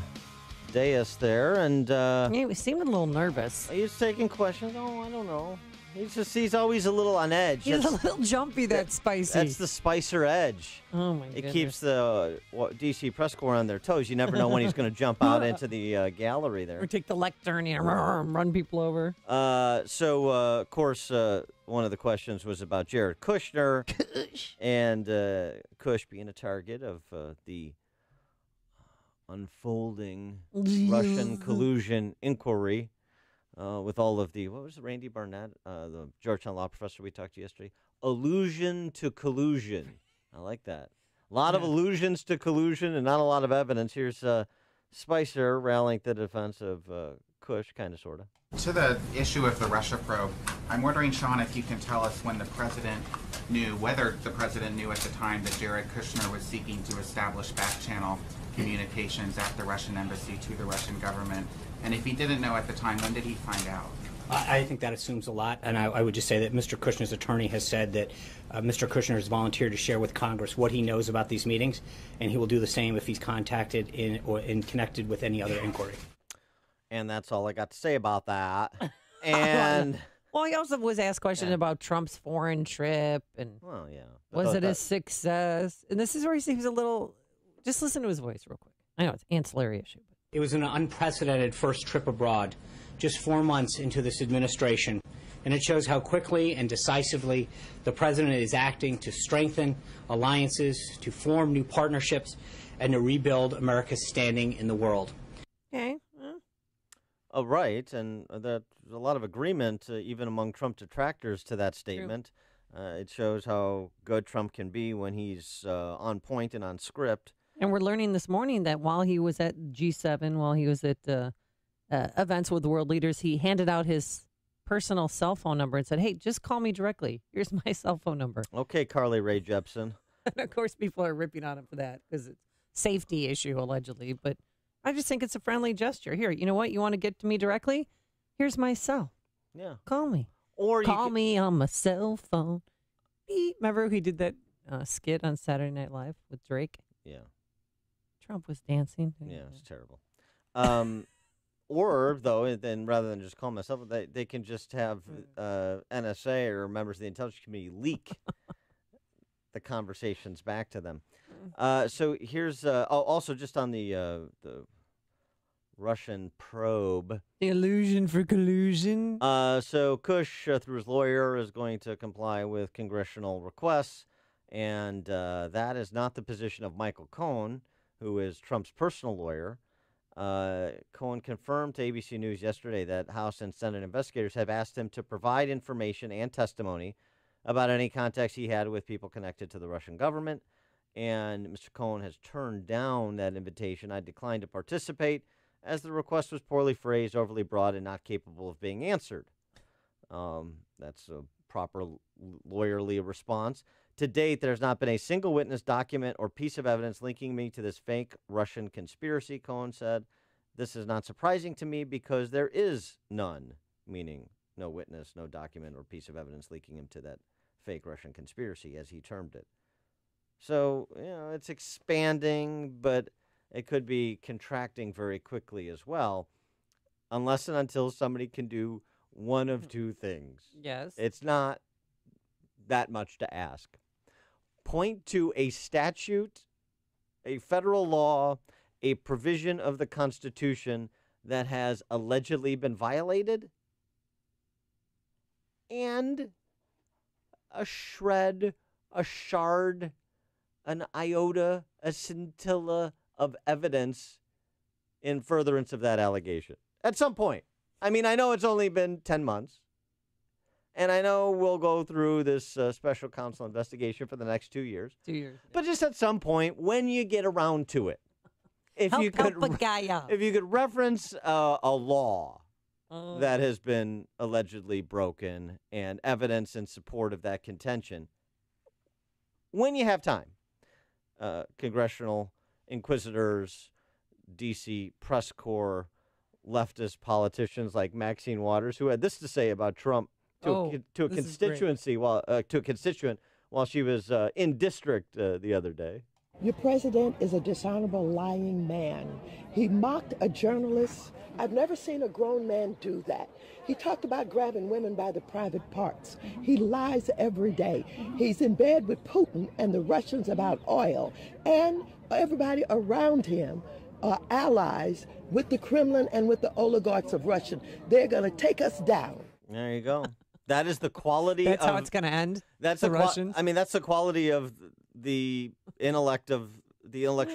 dais there, and he seemed a little nervous. He was taking questions. Oh, I don't know. He's always a little on edge. He's a little jumpy, that Spicy. That's the Spicer edge. Oh, my goodness. It keeps the DC press corps on their toes. You never know when he's going to jump out into the gallery there. Or take the lectern and run people over. Of course, one of the questions was about Jared Kushner. And Kush being a target of the unfolding Russian collusion inquiry with all of the, what was it, Randy Barnett, the Georgetown law professor we talked to yesterday? Allusion to collusion. I like that. A lot of allusions to collusion and not a lot of evidence. Here's Spicer rallying the defense of Kush, kind of, sort of. To the issue of the Russia probe, I'm wondering, Sean, if you can tell us when the president knew, whether the president knew at the time that Jared Kushner was seeking to establish back-channel communications at the Russian embassy to the Russian government. And if he didn't know at the time, when did he find out? I think that assumes a lot, and I would just say that Mr. Kushner's attorney has said that Mr. Kushner has volunteered to share with Congress what he knows about these meetings, and he will do the same if he's contacted or connected with any other inquiry. And that's all I got to say about that. And well, he also was asked questions about Trump's foreign trip, and was it a success? And this is where he seems a little. Just listen to his voice real quick. I know it's an ancillary issue. It was an unprecedented first trip abroad, just 4 months into this administration, and it shows how quickly and decisively the president is acting to strengthen alliances, to form new partnerships, and to rebuild America's standing in the world. Okay. Oh, right, and there's a lot of agreement, even among Trump detractors, to that statement. It shows how good Trump can be when he's on point and on script. And we're learning this morning that while he was at G7, while he was at events with world leaders, he handed out his personal cell phone number and said, hey, just call me directly. Here's my cell phone number. Okay, Carly Rae Jepsen. And, of course, people are ripping on him for that because it's a safety issue, allegedly. But I just think it's a friendly gesture. Here, you know what? You want to get to me directly? Here's my cell. Yeah. Call me. Or call me on my cell phone. Beep. Remember he did that skit on Saturday Night Live with Drake? Yeah. Trump was dancing. Yeah, it's terrible. Or, though, then rather than just call myself, they can just have NSA or members of the intelligence community leak the conversations back to them. So here's also just on the Russian probe. The illusion for collusion. So Kush, through his lawyer, is going to comply with congressional requests, and that is not the position of Michael Cohen, who is Trump's personal lawyer. Cohen confirmed to ABC News yesterday that House and Senate investigators have asked him to provide information and testimony about any contacts he had with people connected to the Russian government. And Mr. Cohen has turned down that invitation. I declined to participate as the request was poorly phrased, overly broad, and not capable of being answered. That's a proper lawyerly response. To date, there's not been a single witness, document, or piece of evidence linking me to this fake Russian conspiracy, Cohen said. This is not surprising to me because there is none, meaning no witness, no document, or piece of evidence linking him to that fake Russian conspiracy, as he termed it. So, it's expanding, but it could be contracting very quickly as well, unless and until somebody can do one of two things. Yes. It's not that much to ask. Point to a statute, a federal law, a provision of the Constitution that has allegedly been violated, and a shred, a shard, an iota, a scintilla of evidence in furtherance of that allegation. At some point. I mean, I know it's only been 10 months. And I know we'll go through this special counsel investigation for the next 2 years. 2 years. But just at some point, when you get around to it, if you could reference a law that has been allegedly broken and evidence in support of that contention, when you have time, congressional inquisitors, D.C. press corps, leftist politicians like Maxine Waters, who had this to say about Trump to a constituency to a constituent while she was in district the other day. Your president is a dishonorable, lying man. He mocked a journalist. I've never seen a grown man do that. He talked about grabbing women by the private parts. He lies every day. He's in bed with Putin and the Russians about oil. And everybody around him are allies with the Kremlin and with the oligarchs of Russia. They're going to take us down. There you go. That is the quality That's how it's going to end? That's the Russians? I mean, that's the quality of the intellectual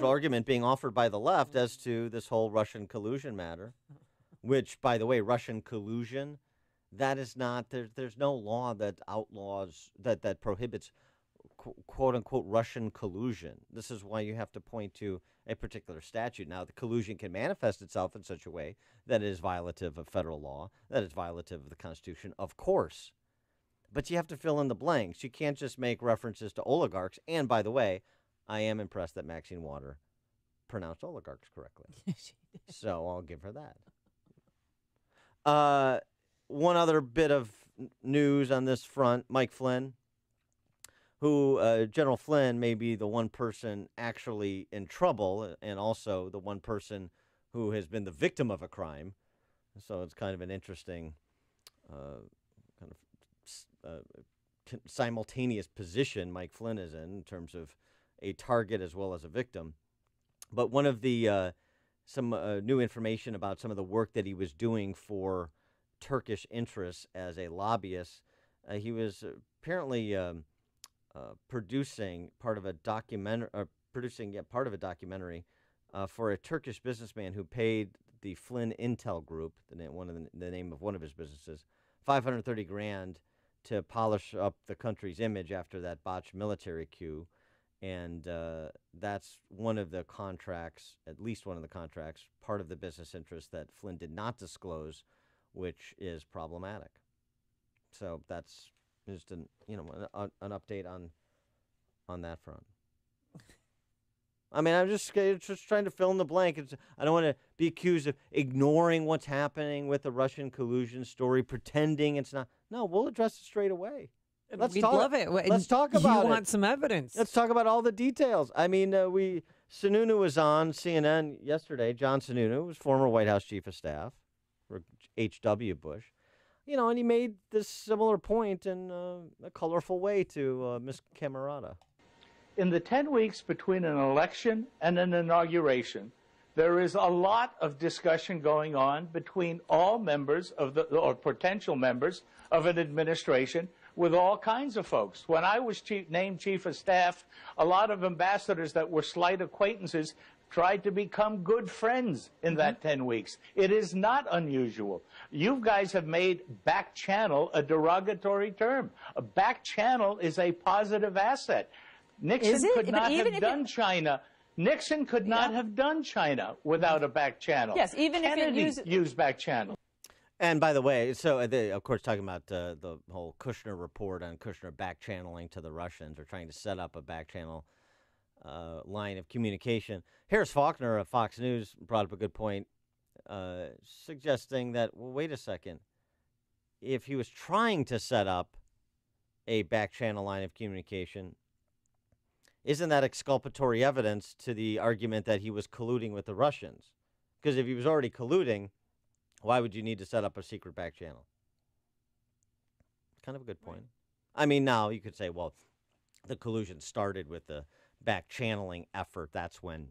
argument being offered by the left as to this whole Russian collusion matter. which, by the way, Russian collusion, that is not, there's no law that outlaws, that prohibits quote-unquote Russian collusion. This is why you have to point to a particular statute. Now, the collusion can manifest itself in such a way that it is violative of federal law, that it's violative of the Constitution, of course. But you have to fill in the blanks. You can't just make references to oligarchs. And, by the way, I am impressed that Maxine Waters pronounced oligarchs correctly. So I'll give her that. One other bit of news on this front, Mike Flynn, who General Flynn may be the one person actually in trouble and also the one person who has been the victim of a crime. So it's kind of an interesting simultaneous position Mike Flynn is in terms of a target as well as a victim. But one of the some new information about some of the work that he was doing for Turkish interests as a lobbyist, he was apparently producing part of a documentary, for a Turkish businessman who paid the Flynn Intel Group, the name of one of his businesses, $530,000 to polish up the country's image after that botched military coup, and that's one of the contracts, at least one of the contracts, part of the business interest that Flynn did not disclose, which is problematic. So that's just an update on that front. I mean, I'm just trying to fill in the blank. I don't want to be accused of ignoring what's happening with the Russian collusion story, pretending it's not. No, we'll address it straight away. We'd love it. Let's talk about it. You want some evidence. Let's talk about all the details. I mean, Sununu was on CNN yesterday. John Sununu was former White House chief of staff for H.W. Bush. And he made this similar point in a colorful way to Ms. Camerata. In the 10 weeks between an election and an inauguration, there is a lot of discussion going on between all members of or potential members of an administration with all kinds of folks. When I was named chief of staff, a lot of ambassadors that were slight acquaintances tried to become good friends in that 10 weeks. It is not unusual. You guys have made backchannel a derogatory term. A backchannel is a positive asset. Nixon could not have done China. Nixon could not have done China without a backchannel. Yes, even Kennedy if it used backchannel. And by the way, so they, of course, talking about the whole Kushner report on Kushner backchanneling to the Russians or trying to set up a backchannel line of communication. Harris Faulkner of Fox News brought up a good point, suggesting that, well, wait a second. If he was trying to set up a backchannel line of communication, isn't that exculpatory evidence to the argument that he was colluding with the Russians? Because if he was already colluding, why would you need to set up a secret back channel? Kind of a good point. I mean, now you could say, well, the collusion started with the back channeling effort. That's when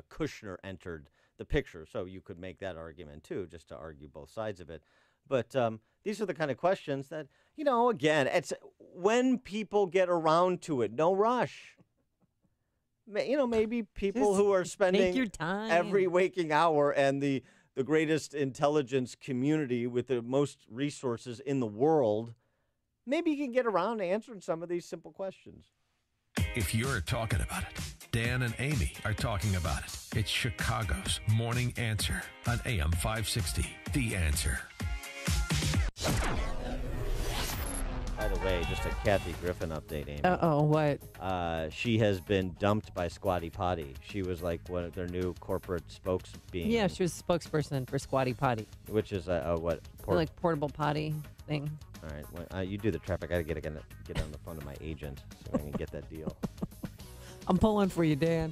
Kushner entered the picture. So you could make that argument, too, just to argue both sides of it. But these are the kind of questions that, again, it's when people get around to it, no rush. Maybe people Just who are spending take your time. every waking hour and the greatest intelligence community with the most resources in the world, maybe you can get around to answering some of these simple questions. If you're talking about it, Dan and Amy are talking about it. It's Chicago's Morning Answer on AM 560. The Answer. By the way, just a Kathy Griffin update, Amy. Uh-oh, what? She has been dumped by Squatty Potty. She was like one of their new corporate spokesbeing. Yeah, she was a spokesperson for Squatty Potty. Which is what? Like portable potty thing. All right, well, you do the traffic. I got to get on the phone to my agent so I can get that deal. I'm pulling for you, Dan.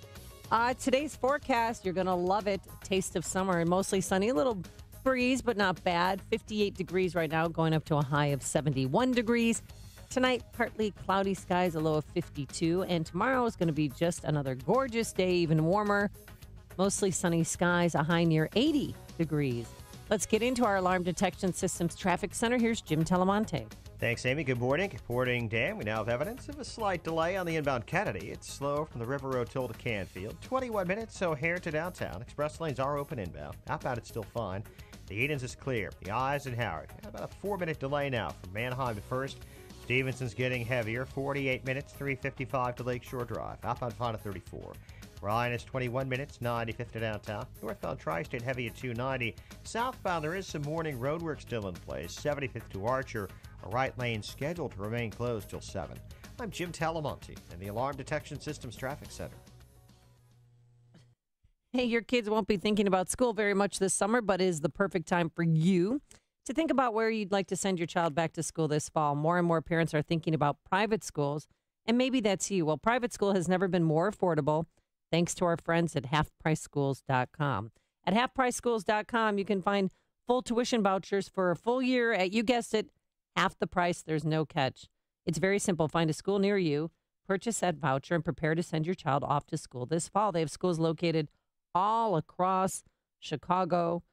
Today's forecast, you're going to love it. Taste of summer and mostly sunny. A little breeze, but not bad. 58 degrees right now, going up to a high of 71 degrees. Tonight, partly cloudy skies, a low of 52. And tomorrow is going to be just another gorgeous day, even warmer. Mostly sunny skies, a high near 80 degrees. Let's get into our Alarm Detection Systems Traffic Center. Here's Jim Telemonte. Thanks, Amy. Good morning. Good morning, Dan. We now have evidence of a slight delay on the inbound Kennedy. It's slow from the River Road toll to Canfield. 21 minutes, O'Hare to downtown. Express lanes are open inbound. Outbound, it's still fine. The Edens is clear. The Eisenhower, about a 4-minute delay now from Manheim to First. Stevenson's getting heavier, 48 minutes, 3:55 to Lakeshore Drive. Outbound fine at 34. Ryan is 21 minutes, 95th to downtown. Northbound Tri-State heavy at 290. Southbound, there is some morning roadwork still in place. 75th to Archer. A right lane scheduled to remain closed till 7. I'm Jim Talamonte in the Alarm Detection Systems Traffic Center. Hey, your kids won't be thinking about school very much this summer, but it is the perfect time for you to think about where you'd like to send your child back to school this fall. More and more parents are thinking about private schools, and maybe that's you. Well, private school has never been more affordable, thanks to our friends at halfpriceschools.com. At halfpriceschools.com, you can find full tuition vouchers for a full year at, you guessed it, half the price. There's no catch. It's very simple. Find a school near you, purchase that voucher, and prepare to send your child off to school this fall. They have schools located all across Chicago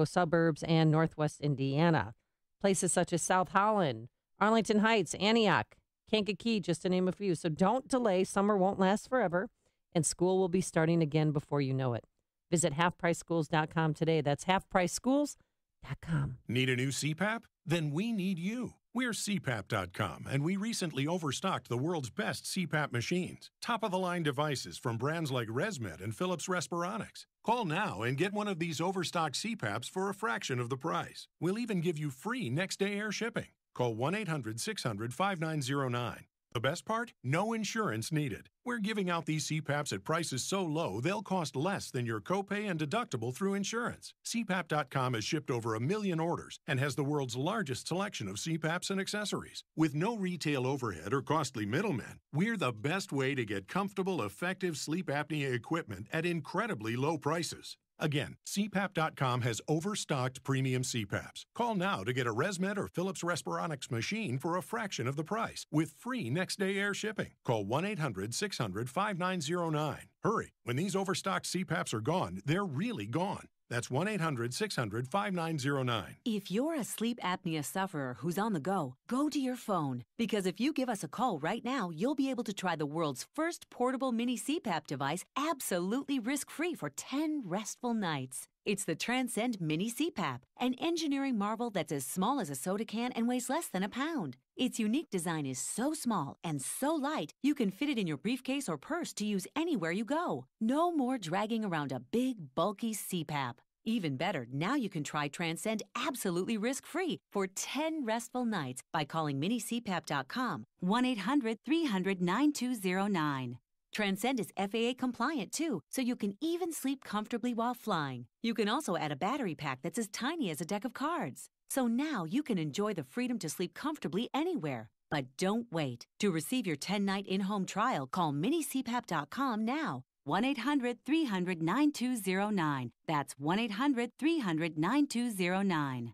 suburbs, and Northwest Indiana. Places such as South Holland, Arlington Heights, Antioch, Kankakee, just to name a few. So don't delay. Summer won't last forever, and school will be starting again before you know it. Visit halfpriceschools.com today. That's halfpriceschools.com. Need a new CPAP? Then we need you. We're CPAP.com, and we recently overstocked the world's best CPAP machines. Top-of-the-line devices from brands like ResMed and Philips Respironics. Call now and get one of these overstocked CPAPs for a fraction of the price. We'll even give you free next-day air shipping. Call 1-800-600-5909. The best part? No insurance needed. We're giving out these CPAPs at prices so low, they'll cost less than your copay and deductible through insurance. CPAP.com has shipped over 1 million orders and has the world's largest selection of CPAPs and accessories. With no retail overhead or costly middlemen, we're the best way to get comfortable, effective sleep apnea equipment at incredibly low prices. Again, CPAP.com has overstocked premium CPAPs. Call now to get a ResMed or Philips Respironics machine for a fraction of the price with free next-day air shipping. Call 1-800-600-5909. Hurry. When these overstocked CPAPs are gone, they're really gone. That's 1-800-600-5909. If you're a sleep apnea sufferer who's on the go to your phone. Because if you give us a call right now, you'll be able to try the world's first portable mini CPAP device absolutely risk-free for 10 restful nights. It's the Transcend Mini CPAP, an engineering marvel that's as small as a soda can and weighs less than a pound. Its unique design is so small and so light, you can fit it in your briefcase or purse to use anywhere you go. No more dragging around a big, bulky CPAP. Even better, now you can try Transcend absolutely risk-free for 10 restful nights by calling minicpap.com, 1-800-300-9209. Transcend is FAA compliant too, so you can even sleep comfortably while flying. You can also add a battery pack that's as tiny as a deck of cards. So now you can enjoy the freedom to sleep comfortably anywhere. But don't wait. To receive your 10-night in-home trial, call minicpap.com now. 1-800-300-9209. That's 1-800-300-9209.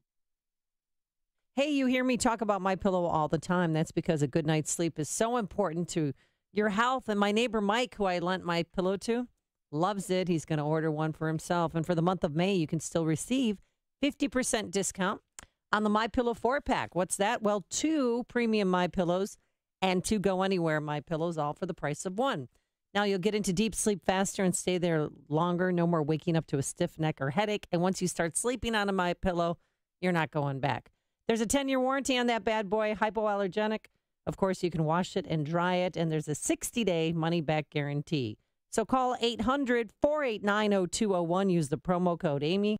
Hey, you hear me talk about MyPillow all the time. That's because a good night's sleep is so important to your health. And my neighbor Mike, who I lent my pillow to, loves it. He's going to order one for himself. And for the month of May, you can still receive 50% discount on the MyPillow 4-pack. What's that? Well, 2 premium MyPillows and 2 Go Anywhere MyPillows, all for the price of 1. Now you'll get into deep sleep faster and stay there longer. No more waking up to a stiff neck or headache. And once you start sleeping on a MyPillow, you're not going back. There's a 10-year warranty on that bad boy, hypoallergenic. Of course, you can wash it and dry it, and there's a 60-day money-back guarantee. So call 800-489-0201. Use the promo code Amy,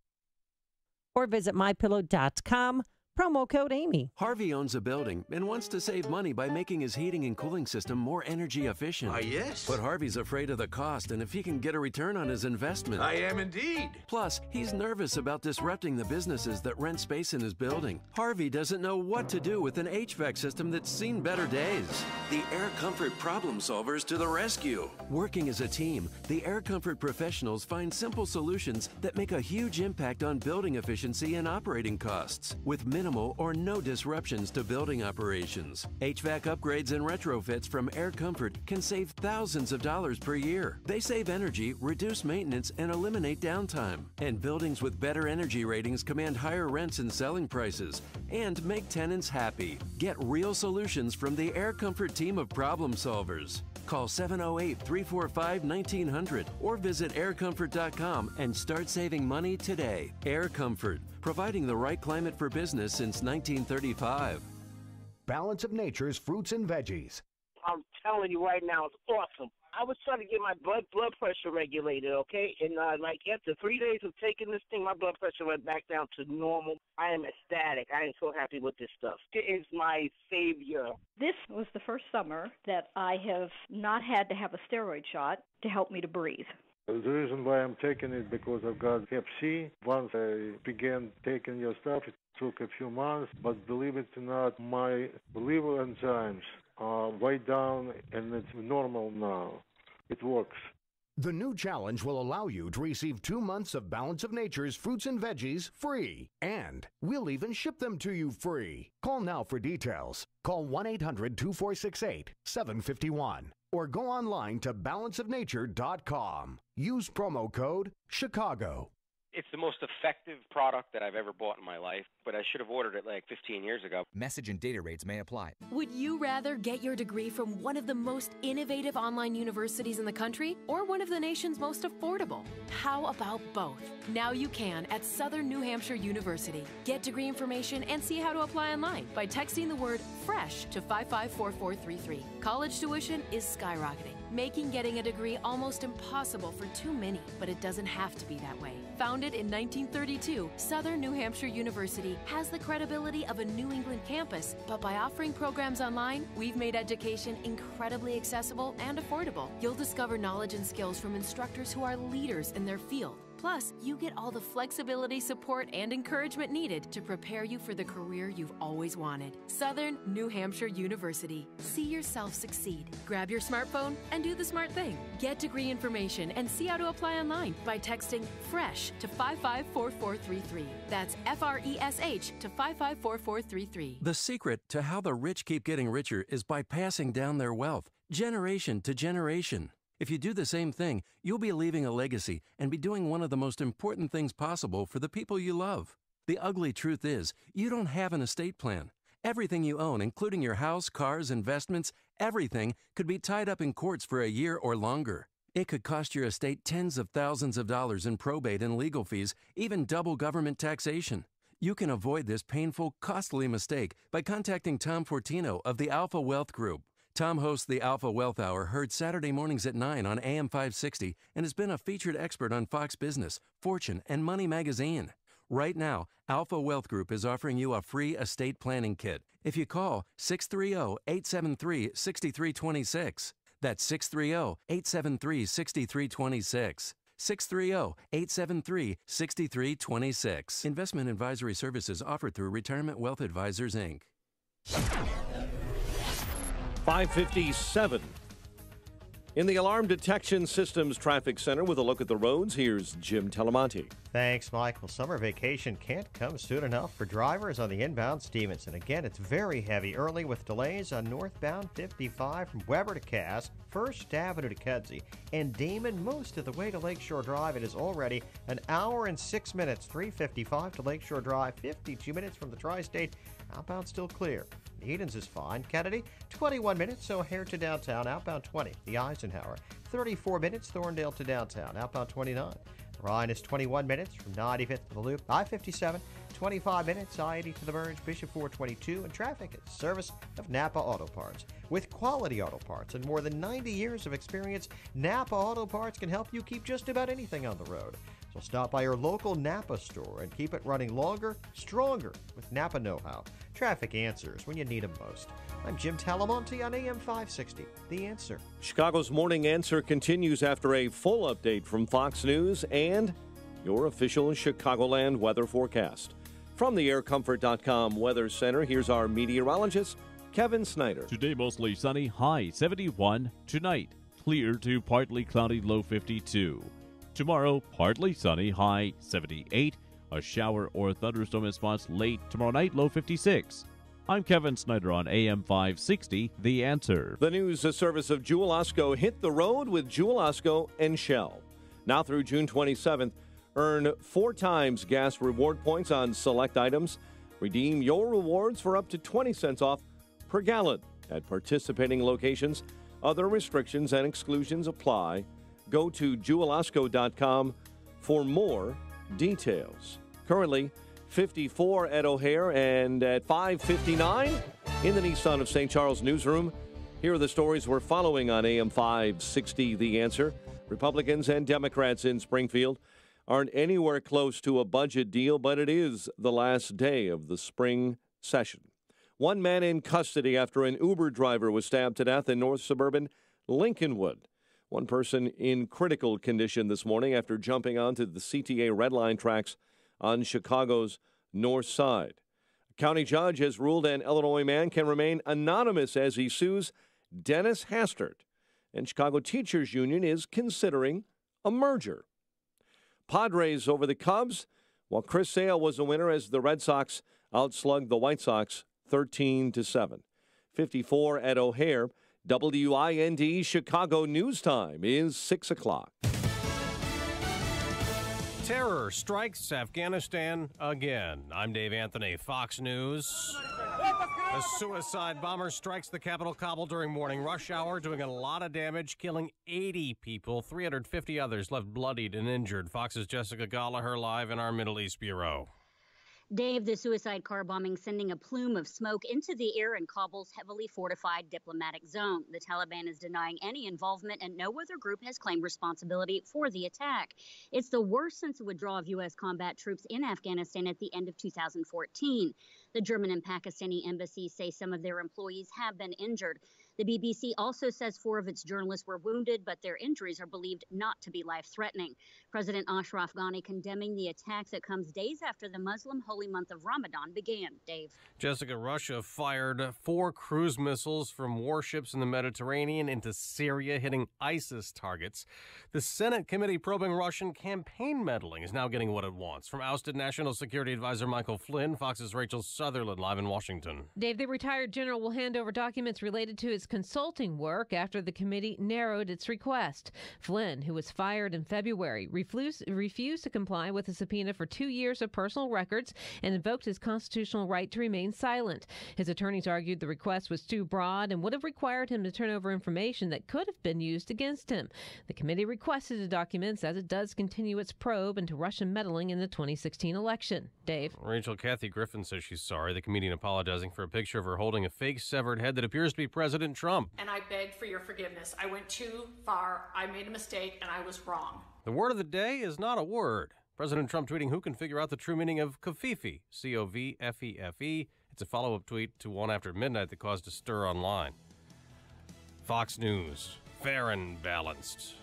or visit mypillow.com. Promo code Amy. Harvey owns a building and wants to save money by making his heating and cooling system more energy efficient. Yes. But Harvey's afraid of the cost and if he can get a return on his investment. I am indeed. Plus, he's nervous about disrupting the businesses that rent space in his building. Harvey doesn't know what to do with an HVAC system that's seen better days. The Air Comfort problem solvers to the rescue. Working as a team, the Air Comfort professionals find simple solutions that make a huge impact on building efficiency and operating costs with minimal or no disruptions to building operations. HVAC upgrades and retrofits from Air Comfort can save thousands of dollars per year. They save energy, reduce maintenance, and eliminate downtime. And buildings with better energy ratings command higher rents and selling prices and make tenants happy. Get real solutions from the Air Comfort team of problem solvers. Call 708-345-1900 or visit aircomfort.com and start saving money today. Air Comfort, providing the right climate for business since 1935. Balance of Nature's fruits and veggies. I'm telling you right now, it's awesome. I was trying to get my blood pressure regulated, okay? And like after 3 days of taking this thing, my blood pressure went back down to normal. I am ecstatic. I am so happy with this stuff. It is my savior. This was the first summer that I have not had to have a steroid shot to help me to breathe. The reason why I'm taking it because I've got Hep C. Once I began taking your stuff, it took a few months, but believe it or not, my liver enzymes are way down and it's normal now. It works. The new challenge will allow you to receive 2 months of Balance of Nature's fruits and veggies free. And we'll even ship them to you free. Call now for details. Call 1-800-246-8751 or go online to balanceofnature.com. Use promo code Chicago. It's the most effective product that I've ever bought in my life, but I should have ordered it like 15 years ago. Message and data rates may apply. Would you rather get your degree from one of the most innovative online universities in the country or one of the nation's most affordable? How about both? Now you can at Southern New Hampshire University. Get degree information and see how to apply online by texting the word FRESH to 554433. College tuition is skyrocketing, making getting a degree almost impossible for too many, but it doesn't have to be that way. Founded in 1932, Southern New Hampshire University has the credibility of a New England campus, but by offering programs online, we've made education incredibly accessible and affordable. You'll discover knowledge and skills from instructors who are leaders in their field. Plus, you get all the flexibility, support, and encouragement needed to prepare you for the career you've always wanted. Southern New Hampshire University. See yourself succeed. Grab your smartphone and do the smart thing. Get degree information and see how to apply online by texting FRESH to 554433. That's FRESH to 554433. The secret to how the rich keep getting richer is by passing down their wealth, generation to generation. If you do the same thing, you'll be leaving a legacy and be doing one of the most important things possible for the people you love. The ugly truth is, you don't have an estate plan. Everything you own, including your house, cars, investments, everything could be tied up in courts for a year or longer. It could cost your estate tens of thousands of dollars in probate and legal fees, even double government taxation. You can avoid this painful, costly mistake by contacting Tom Fortino of the Alpha Wealth Group. Tom hosts the Alpha Wealth Hour, heard Saturday mornings at 9 on AM 560, and has been a featured expert on Fox Business, Fortune, and Money Magazine. Right now, Alpha Wealth Group is offering you a free estate planning kit if you call 630-873-6326. That's 630-873-6326. 630-873-6326. Investment advisory services offered through Retirement Wealth Advisors, Inc. 5:57. In the Alarm Detection Systems Traffic Center with a look at the roads, here's Jim Telemonte. Thanks, Michael. Summer vacation can't come soon enough for drivers on the inbound Stevenson. Again, it's very heavy early with delays on northbound 55 from Weber to Cass, First Avenue to Kedzie, and Damon most of the way to Lakeshore Drive. It is already an hour and 6 minutes, 3:55 to Lakeshore Drive, 52 minutes from the Tri-State. Outbound still clear. Edens is fine. Kennedy, 21 minutes, O'Hare to downtown, outbound 20. The Eisenhower, 34 minutes, Thorndale to downtown, outbound 29. Ryan is 21 minutes from 95th to the Loop. I-57, 25 minutes, I-80 to the Verge, Bishop 422, and traffic at the service of Napa Auto Parts. With quality auto parts and more than 90 years of experience, Napa Auto Parts can help you keep just about anything on the road. So stop by your local Napa store and keep it running longer, stronger with Napa know-how. Traffic answers when you need them most. I'm Jim Talamonte on AM 560, The Answer. Chicago's Morning Answer continues after a full update from Fox News and your official Chicagoland weather forecast. From the aircomfort.com Weather Center, here's our meteorologist, Kevin Snyder. Today, mostly sunny, high 71. Tonight, clear to partly cloudy, low 52. Tomorrow, partly sunny, high 78. A shower or thunderstorm in spots late tomorrow night, low 56. I'm Kevin Snyder on AM 560, The Answer. The news service of Jewel Osco hit the road with Jewel Osco and Shell. Now through June 27th, earn 4 times gas reward points on select items. Redeem your rewards for up to 20 cents off per gallon at participating locations. Other restrictions and exclusions apply. Go to jewelosco.com for more details. Currently, 54 at O'Hare, and at 5:59 in the Nissan of St. Charles newsroom. Here are the stories we're following on AM 560, The Answer. Republicans and Democrats in Springfield aren't anywhere close to a budget deal, but it is the last day of the spring session. One man in custody after an Uber driver was stabbed to death in north suburban Lincolnwood. One person in critical condition this morning after jumping onto the CTA Red Line tracks on Chicago's north side. A county judge has ruled an Illinois man can remain anonymous as he sues Dennis Hastert, and Chicago Teachers Union is considering a merger. Padres over the Cubs, while Chris Sale was the winner as the Red Sox outslugged the White Sox 13-7. 54 at O'Hare. WIND Chicago News Time is 6 o'clock. Terror strikes Afghanistan again. I'm Dave Anthony, Fox News. A suicide bomber strikes the capital Kabul during morning rush hour, doing a lot of damage, killing 80 people, 350 others left bloodied and injured. Fox's Jessica Gallagher live in our Middle East Bureau. Dave, the suicide car bombing sending a plume of smoke into the air in Kabul's heavily fortified diplomatic zone. The Taliban is denying any involvement, and no other group has claimed responsibility for the attack. It's the worst since the withdrawal of U.S. combat troops in Afghanistan at the end of 2014. The German and Pakistani embassies say some of their employees have been injured. The BBC also says 4 of its journalists were wounded, but their injuries are believed not to be life-threatening. President Ashraf Ghani condemning the attacks that comes days after the Muslim holy month of Ramadan began. Dave. Jessica, Russia fired 4 cruise missiles from warships in the Mediterranean into Syria, hitting ISIS targets. The Senate committee probing Russian campaign meddling is now getting what it wants. From ousted National Security Advisor Michael Flynn, Fox's Rachel Sutherland live in Washington. Dave, the retired general will hand over documents related to his consulting work after the committee narrowed its request. Flynn, who was fired in February, refused to comply with a subpoena for 2 years of personal records and invoked his constitutional right to remain silent. His attorneys argued the request was too broad and would have required him to turn over information that could have been used against him. The committee requested the documents as it does continue its probe into Russian meddling in the 2016 election. Dave. Rachel, Kathy Griffin says she's sorry. The comedian apologizing for a picture of her holding a fake severed head that appears to be President Trump. And I beg for your forgiveness. I went too far. I made a mistake, and I was wrong. The word of the day is not a word. President Trump tweeting, who can figure out the true meaning of Covfefe, C-O-V-F-E-F-E. It's a follow-up tweet to one after midnight that caused a stir online. Fox News, fair and balanced.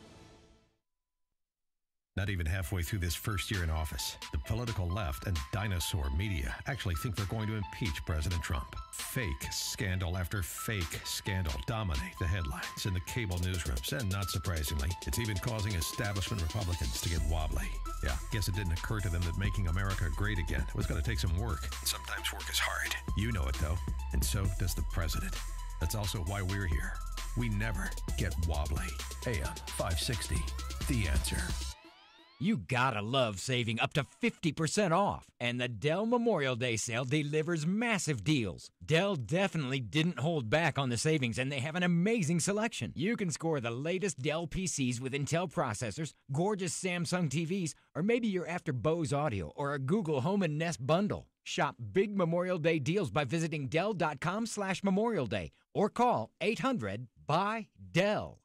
Not even halfway through this first year in office, the political left and dinosaur media actually think they're going to impeach President Trump. Fake scandal after fake scandal dominate the headlines in the cable newsrooms, and not surprisingly, it's even causing establishment Republicans to get wobbly. Yeah, guess it didn't occur to them that making America great again was going to take some work. Sometimes work is hard. You know it, though, and so does the president. That's also why we're here. We never get wobbly. AM 560, The Answer. You gotta love saving up to 50% off, and the Dell Memorial Day sale delivers massive deals. Dell definitely didn't hold back on the savings, and they have an amazing selection. You can score the latest Dell PCs with Intel processors, gorgeous Samsung TVs, or maybe you're after Bose Audio or a Google Home and Nest bundle. Shop big Memorial Day deals by visiting Dell.com/Memorial Day or call 800-BUY-DELL.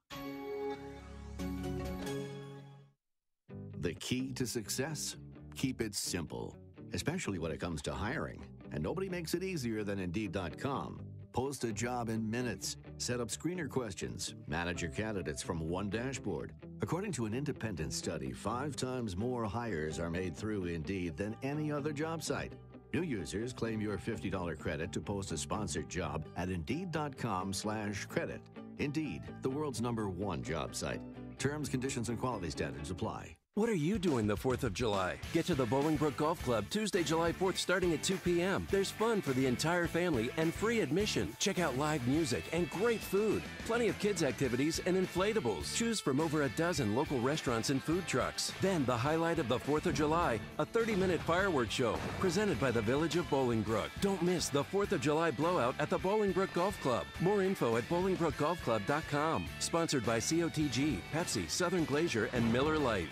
The key to success? Keep it simple, especially when it comes to hiring. And nobody makes it easier than Indeed.com. Post a job in minutes. Set up screener questions. Manage your candidates from one dashboard. According to an independent study, 5 times more hires are made through Indeed than any other job site. New users claim your $50 credit to post a sponsored job at Indeed.com/credit. Indeed, the world's #1 job site. Terms, conditions, and quality standards apply. What are you doing the 4th of July? Get to the Bolingbrook Golf Club Tuesday, July 4th, starting at 2 p.m. There's fun for the entire family and free admission. Check out live music and great food. Plenty of kids' activities and inflatables. Choose from over a dozen local restaurants and food trucks. Then the highlight of the 4th of July, a 30-minute fireworks show presented by the Village of Bolingbrook. Don't miss the 4th of July blowout at the Bolingbrook Golf Club. More info at bolingbrookgolfclub.com. Sponsored by COTG, Pepsi, Southern Glacier, and Miller Lite.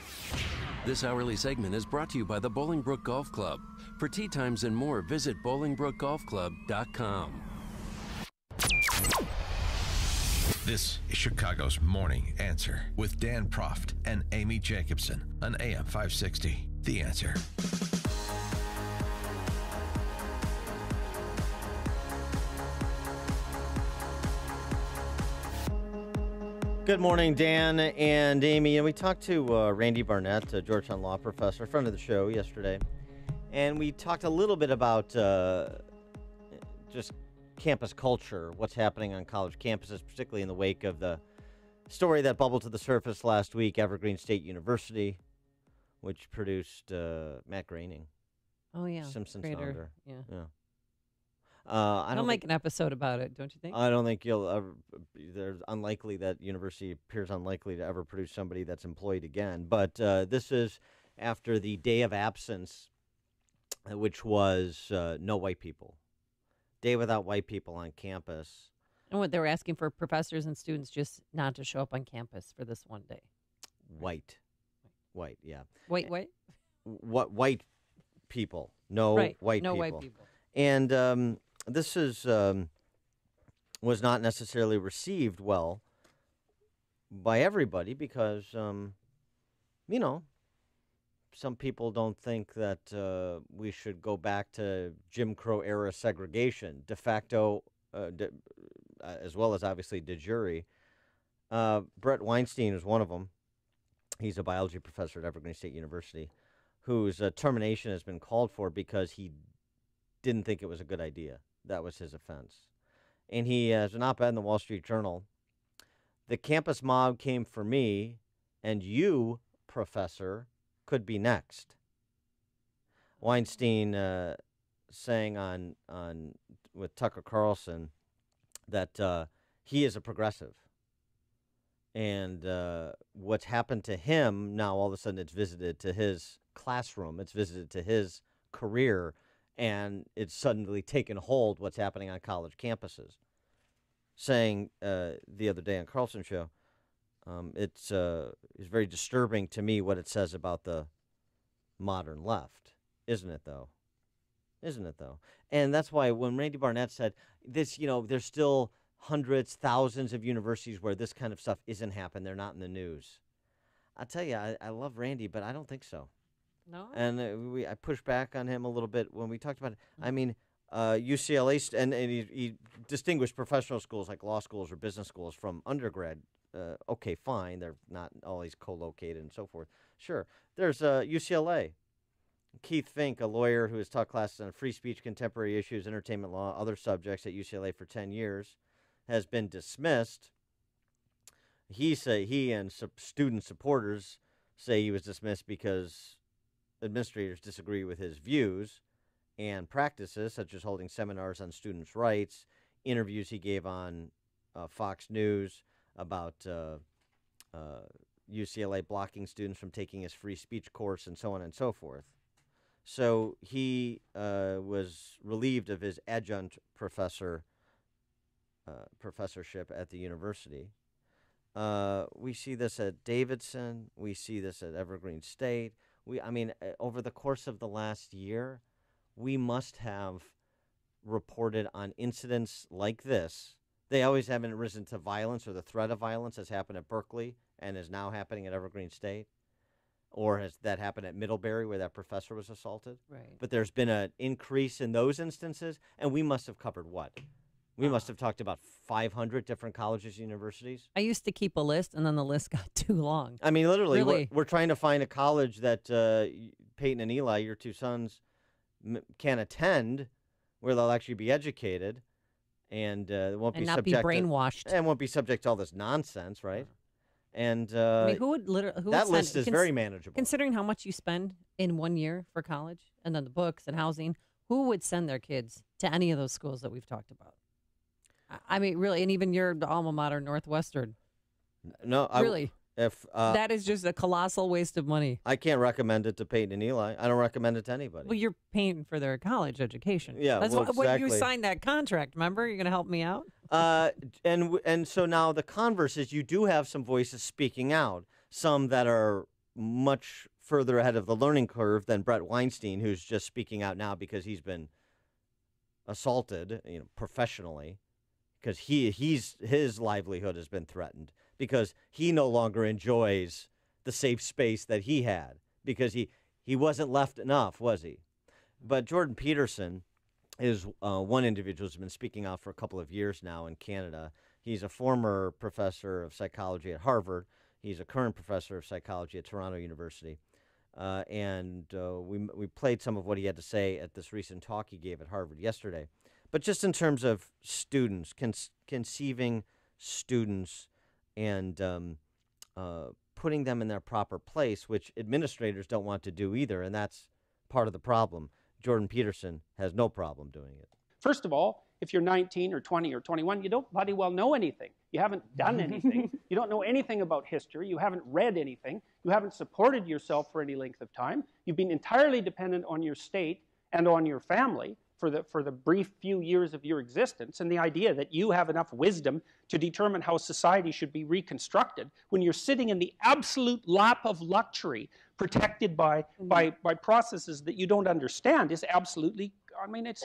This hourly segment is brought to you by the Bolingbrook Golf Club. For tee times and more, visit bolingbrookgolfclub.com. This is Chicago's Morning Answer with Dan Proft and Amy Jacobson on AM 560. The Answer. Good morning, Dan and Amy. And we talked to Randy Barnett, a Georgetown law professor, friend of the show, yesterday. And we talked a little bit about just campus culture, what's happening on college campuses, particularly in the wake of the story that bubbled to the surface last week, Evergreen State University, which produced Matt Groening. Oh, yeah. Simpsons Creator. founder. Yeah. I don't make an episode about it, don't you think? I don't think you'll ever. There's unlikely that university appears unlikely to ever produce somebody that's employed again. But this is after the day of absence, which was no white people. Day without white people on campus. And what they were asking for professors and students just not to show up on campus for this one day. White, yeah. White. What white people? No white no people. white people. And this was not necessarily received well by everybody because, some people don't think that we should go back to Jim Crow era segregation, de facto, as well as obviously de jure. Brett Weinstein is one of them. He's a biology professor at Evergreen State University, whose termination has been called for because he didn't think it was a good idea. That was his offense. And he has an op-ed in the Wall Street Journal. The campus mob came for me, and you, professor, could be next. Weinstein saying on with Tucker Carlson that he is a progressive. And what's happened to him, now all of a sudden it's visited to his classroom, it's visited to his career, and it's suddenly taken hold what's happening on college campuses. Saying the other day on Carlson's show, it's very disturbing to me what it says about the modern left. Isn't it, though? And that's why when Randy Barnett said this, there's still hundreds, thousands of universities where this kind of stuff isn't happening. They're not in the news. I tell you, I love Randy, but I don't think so. No? And I pushed back on him a little bit when we talked about it. I mean, UCLA, and he distinguished professional schools like law schools or business schools from undergrad. Okay, fine. They're not always co-located and so forth. Sure. There's UCLA. Keith Fink, a lawyer who has taught classes on free speech, contemporary issues, entertainment law, other subjects at UCLA for 10 years, has been dismissed. He and student supporters say he was dismissed because administrators disagree with his views and practices, such as holding seminars on students' rights, interviews he gave on Fox News about UCLA blocking students from taking his free speech course, and so on and so forth. So he was relieved of his adjunct professorship at the university. We see this at Davidson. We see this at Evergreen State. Over the course of the last year, we must have reported on incidents like this. They always haven't risen to violence or the threat of violence has happened at Berkeley and is now happening at Evergreen State. Or has that happened at Middlebury where that professor was assaulted? Right. But there's been an increase in those instances, and we must have covered what? We must have talked about 500 different colleges and universities. I used to keep a list, and then the list got too long. I mean, literally, Really? we're trying to find a college that Peyton and Eli, your two sons, can attend, where they'll actually be educated, and won't And be not be subject brainwashed. and won't be subject to all this nonsense, right? And I mean, who would that list is very manageable. Considering how much you spend in 1 year for college and then the books and housing, who would send their kids to any of those schools that we've talked about? I mean, really, and even your alma mater, Northwestern. No, really. If that is just a colossal waste of money. I can't recommend it to Peyton and Eli. I don't recommend it to anybody. Well, you're paying for their college education. Yeah, that's well, when you exactly. signed that contract. Remember, you're going to help me out. And so now the converse is you do have some voices speaking out, some that are much further ahead of the learning curve than Brett Weinstein, who's just speaking out now because he's been assaulted, professionally, because his livelihood has been threatened because he no longer enjoys the safe space that he had because he wasn't left enough, was he? But Jordan Peterson is one individual who's been speaking out for a couple of years now in Canada. He's a former professor of psychology at Harvard. He's a current professor of psychology at Toronto University. We played some of what he had to say at this recent talk he gave at Harvard yesterday. But just in terms of students, conceiving students and putting them in their proper place, which administrators don't want to do either, and that's part of the problem. Jordan Peterson has no problem doing it. First of all, if you're 19 or 20 or 21, you don't bloody well know anything. You haven't done anything. You don't know anything about history. You haven't read anything. You haven't supported yourself for any length of time. You've been entirely dependent on your state and on your family for the brief few years of your existence, and the idea that you have enough wisdom to determine how society should be reconstructed when you're sitting in the absolute lap of luxury protected by processes that you don't understand is absolutely, I mean, it's...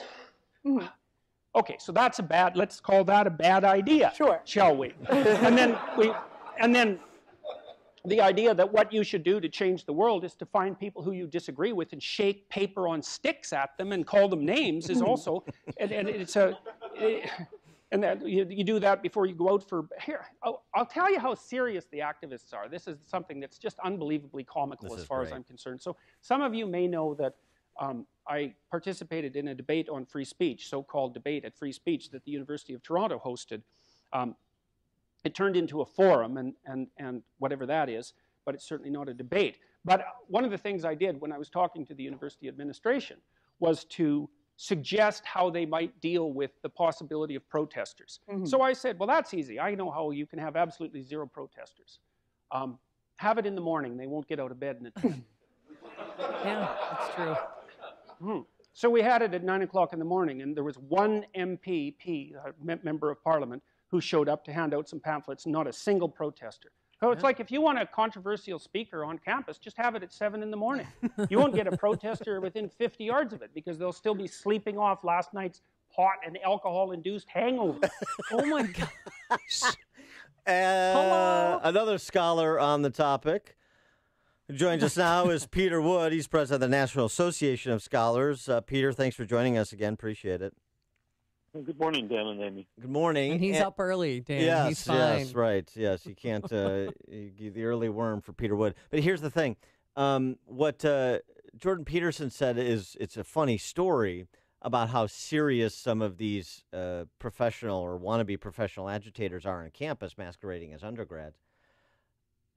Okay, so that's let's call that a bad idea, sure, shall we? and then the idea that what you should do to change the world is to find people who you disagree with and shake paper on sticks at them and call them names is also, and that you do that before you go out for, here, I'll tell you how serious the activists are. This is something that's just unbelievably comical as far as I'm concerned. So some of you may know that I participated in a debate on free speech, so-called debate at free speech that the University of Toronto hosted. It turned into a forum and whatever that is, but it's certainly not a debate. But one of the things I did when I was talking to the university administration was to suggest how they might deal with the possibility of protesters. So I said, well, that's easy. I know how you can have absolutely zero protesters. Have it in the morning. They won't get out of bed in the time. Yeah, that's true. So we had it at 9 o'clock in the morning, and there was one MPP, a member of parliament, who showed up to hand out some pamphlets, not a single protester. So it's like if you want a controversial speaker on campus, just have it at 7 in the morning. You won't get a protester within 50 yards of it because they'll still be sleeping off last night's pot and alcohol-induced hangover. Oh, my gosh. Hello. Another scholar on the topic who joins us now is Peter Wood. He's president of the National Association of Scholars. Peter, thanks for joining us again. Appreciate it. Good morning, Dan and Amy. Good morning. And he's up early, Dan. Yes, he's fine. Yes, right. Yes, you can't the early worm for Peter Wood. But here's the thing. What Jordan Peterson said is it's a funny story about how serious some of these professional or wannabe professional agitators are on campus masquerading as undergrads.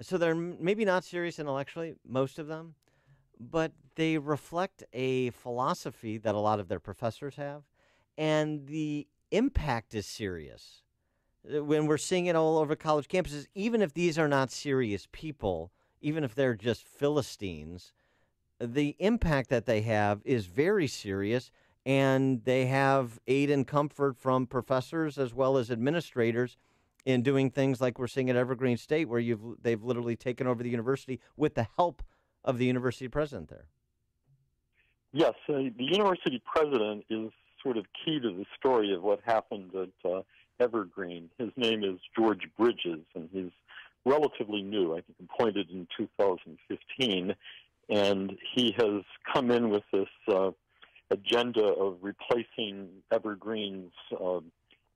So they're maybe not serious intellectually, most of them, but they reflect a philosophy that a lot of their professors have. And the impact is serious. When we're seeing it all over college campuses, even if these are not serious people, even if they're just Philistines, the impact that they have is very serious, and they have aid and comfort from professors as well as administrators in doing things like we're seeing at Evergreen State, where they've literally taken over the university with the help of the university president there. Yes, the university president is sort of key to the story of what happened at Evergreen. His name is George Bridges, and he's relatively new. I think appointed in 2015, and he has come in with this agenda of replacing Evergreen's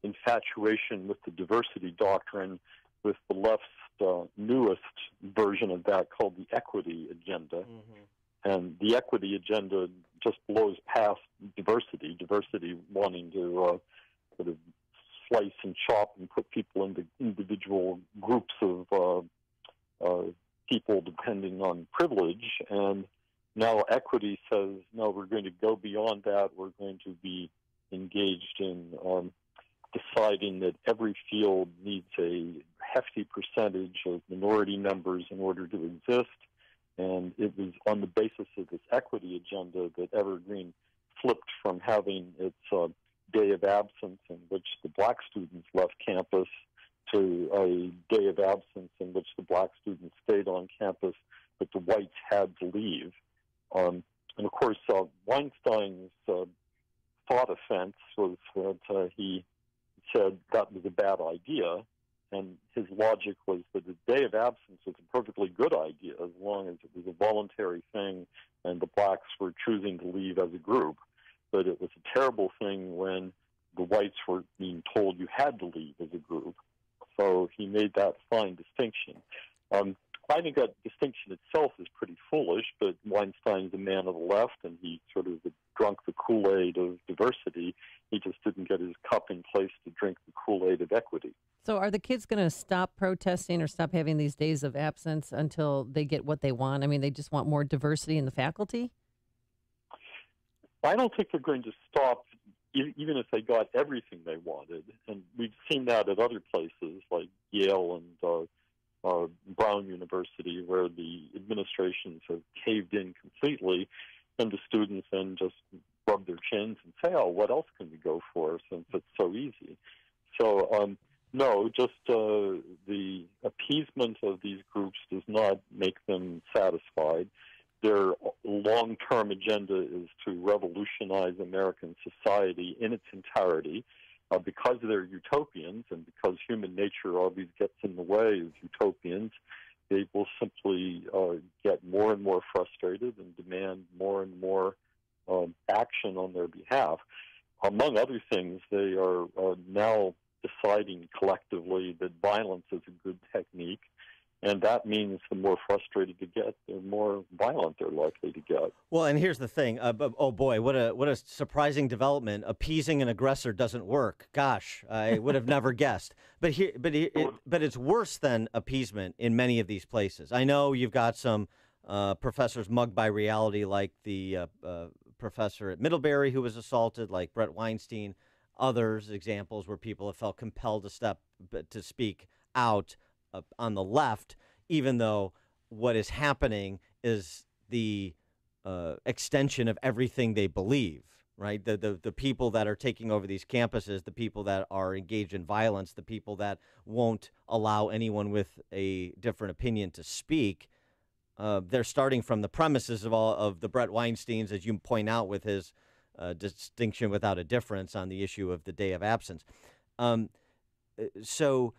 infatuation with the diversity doctrine with the left's newest version of that called the equity agenda. Mm-hmm. And the equity agenda just blows past diversity wanting to sort of slice and chop and put people into individual groups of depending on privilege. And now equity says, no, we're going to go beyond that. We're going to be engaged in deciding that every field needs a hefty percentage of minority members in order to exist. And it was on the basis of this equity agenda that Evergreen flipped from having its day of absence in which the black students left campus to a day of absence in which the black students stayed on campus, but the whites had to leave. And of course, Weinstein's thought offense was that he said that was a bad idea, and his logic was that the day of absence was a perfectly good idea as long as it was a voluntary thing and the blacks were choosing to leave as a group. But it was a terrible thing when the whites were being told you had to leave as a group. So he made that fine distinction. I think that distinction itself is pretty foolish, but Weinstein's a man of the left, and he sort of drunk the Kool-Aid of diversity. He just didn't get his cup in place to drink the Kool-Aid of equity. So are the kids going to stop protesting or stop having these days of absence until they get what they want? I mean, they just want more diversity in the faculty? I don't think they're going to stop even if they got everything they wanted. And we've seen that at other places like Yale and Brown University, where the administrations have caved in completely, and the students then just rub their chins and say, oh, what else can we go for since it's so easy? So, no, just the appeasement of these groups does not make them satisfied. Their long-term agenda is to revolutionize American society in its entirety. Because they're utopians and because human nature always gets in the way of utopians, they will simply get more and more frustrated and demand more and more action on their behalf. Among other things, they are now deciding collectively that violence is a good technique, and that means the more frustrated they get, the more violent they're likely to get. Well, and here's the thing. Oh, boy, what a surprising development. Appeasing an aggressor doesn't work. Gosh, I would have never guessed. But it's worse than appeasement in many of these places. I know you've got some professors mugged by reality, like the professor at Middlebury who was assaulted, like Brett Weinstein. Others, examples where people have felt compelled to speak out on the left, even though what is happening is the extension of everything they believe, right? The people that are taking over these campuses, the people that are engaged in violence, the people that won't allow anyone with a different opinion to speak, they're starting from the premises of the Brett Weinsteins, as you point out, with his distinction without a difference on the issue of the day of absence. So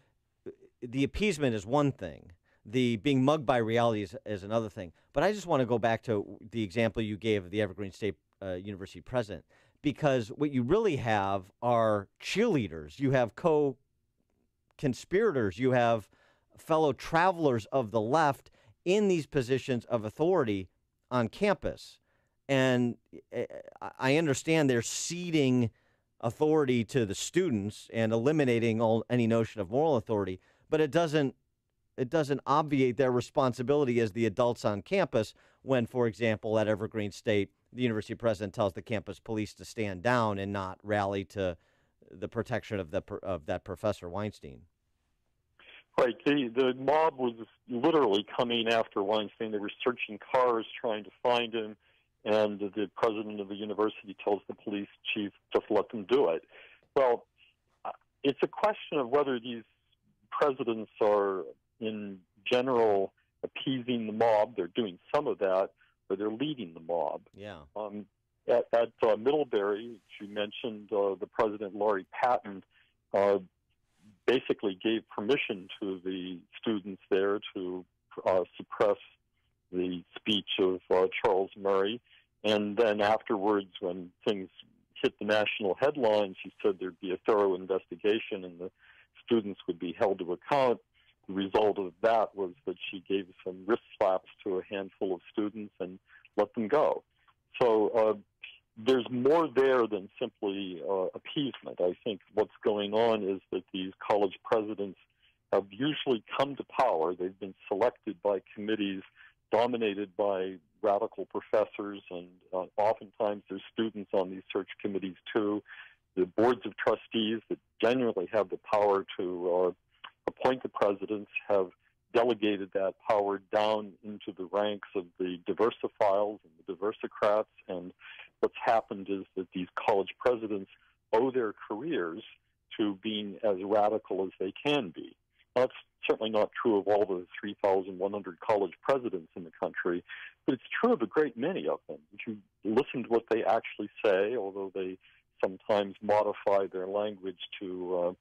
the appeasement is one thing. The being mugged by reality is another thing. But I just want to go back to the example you gave of the Evergreen State University president, because what you really have are cheerleaders. You have co-conspirators. You have fellow travelers of the left in these positions of authority on campus. And I understand they're ceding authority to the students and eliminating any notion of moral authority, but it doesn't obviate their responsibility as the adults on campus when, for example, at Evergreen State, the university president tells the campus police to stand down and not rally to the protection of that Professor Weinstein. Right. The mob was literally coming after Weinstein. They were searching cars trying to find him, and the president of the university tells the police chief, just let them do it. Well, it's a question of whether these presidents are in general appeasing the mob. They're doing some of that, but they're leading the mob. Yeah. At Middlebury, which you mentioned, the president, Laurie Patton, basically gave permission to the students there to suppress the speech of Charles Murray. And then afterwards, when things hit the national headlines, he said there'd be a thorough investigation and the students would be held to account. The result of that was that she gave some wrist slaps to a handful of students and let them go. So there's more there than simply appeasement. I think what's going on is that these college presidents have usually come to power. They've been selected by committees dominated by radical professors, and oftentimes there's students on these search committees too. The boards of trustees that genuinely have the power to appoint the presidents have delegated that power down into the ranks of the diversiphiles and the diversicrats, and what's happened is that these college presidents owe their careers to being as radical as they can be. That's certainly not true of all the 3,100 college presidents in the country, but it's true of a great many of them. If you listen to what they actually say, although they sometimes modify their language to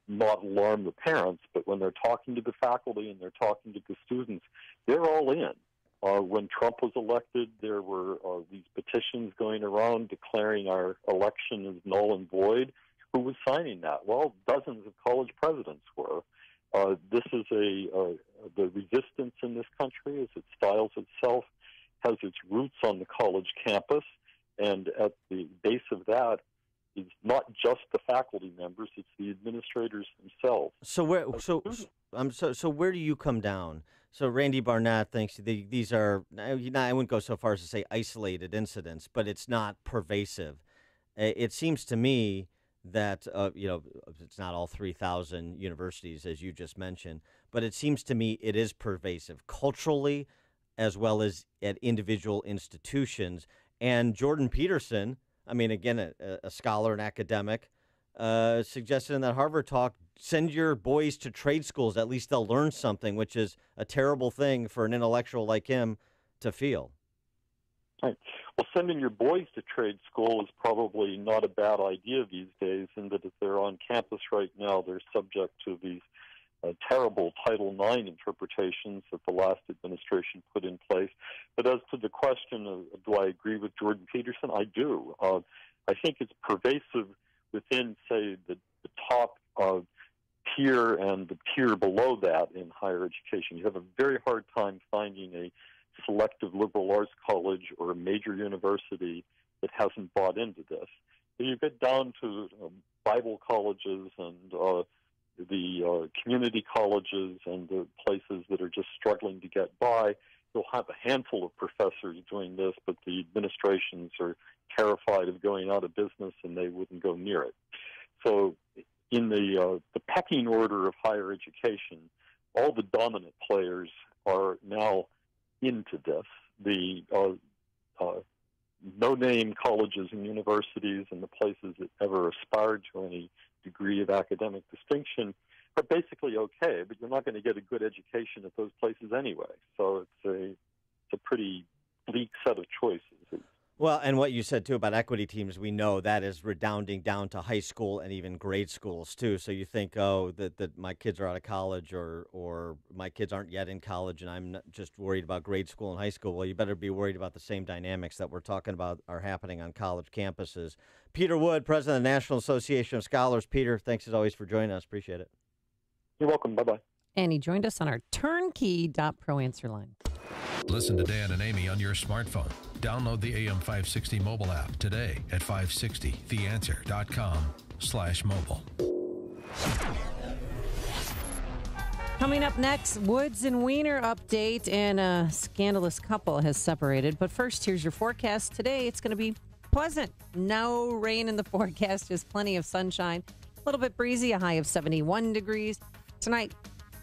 not alarm the parents, but when they're talking to the faculty and they're talking to the students, they're all in. When Trump was elected, there were these petitions going around declaring our election as null and void. Who was signing that? Well, dozens of college presidents were. This is the resistance in this country, as it styles itself, has its roots on the college campus, and at the base of that is not just the faculty members; it's the administrators themselves. So where do you come down? So Randy Barnett thinks these are, I wouldn't go so far as to say isolated incidents, but it's not pervasive. It seems to me that, it's not all 3,000 universities, as you just mentioned, but it seems to me it is pervasive culturally as well as at individual institutions. And Jordan Peterson, I mean, again, a scholar and academic, suggested in that Harvard talk, send your boys to trade schools. At least they'll learn something, which is a terrible thing for an intellectual like him to feel. Right. Well, sending your boys to trade school is probably not a bad idea these days, in that if they're on campus right now, they're subject to these terrible Title IX interpretations that the last administration put in place. But as to the question of do I agree with Jordan Peterson, I do. I think it's pervasive within, say, the top tier and the tier below that in higher education. You have a very hard time finding a selective liberal arts college or a major university that hasn't bought into this. When you get down to Bible colleges and the community colleges and the places that are just struggling to get by, you'll have a handful of professors doing this, but the administrations are terrified of going out of business and they wouldn't go near it. So in the pecking order of higher education, all the dominant players are now into this. The no-name colleges and universities and the places that ever aspired to any degree of academic distinction are basically okay, but you're not going to get a good education at those places anyway. So it's a pretty bleak set of choices. Well, and what you said, too, about equity teams, we know that is redounding down to high school and even grade schools, too. So you think, that my kids are out of college or my kids aren't yet in college and I'm not just worried about grade school and high school. Well, you better be worried about the same dynamics that we're talking about are happening on college campuses. Peter Wood, president of the National Association of Scholars. Peter, thanks as always for joining us. Appreciate it. You're welcome. Bye-bye. And he joined us on our turnkey.pro answer line. Listen to Dan and Amy on your smartphone. Download the AM 560 mobile app today at 560theanswer.com/mobile. Coming up next, Woods and Wiener update, and a scandalous couple has separated. But first, here's your forecast. Today, it's going to be pleasant. No rain in the forecast, just plenty of sunshine. A little bit breezy, a high of 71 degrees. Tonight,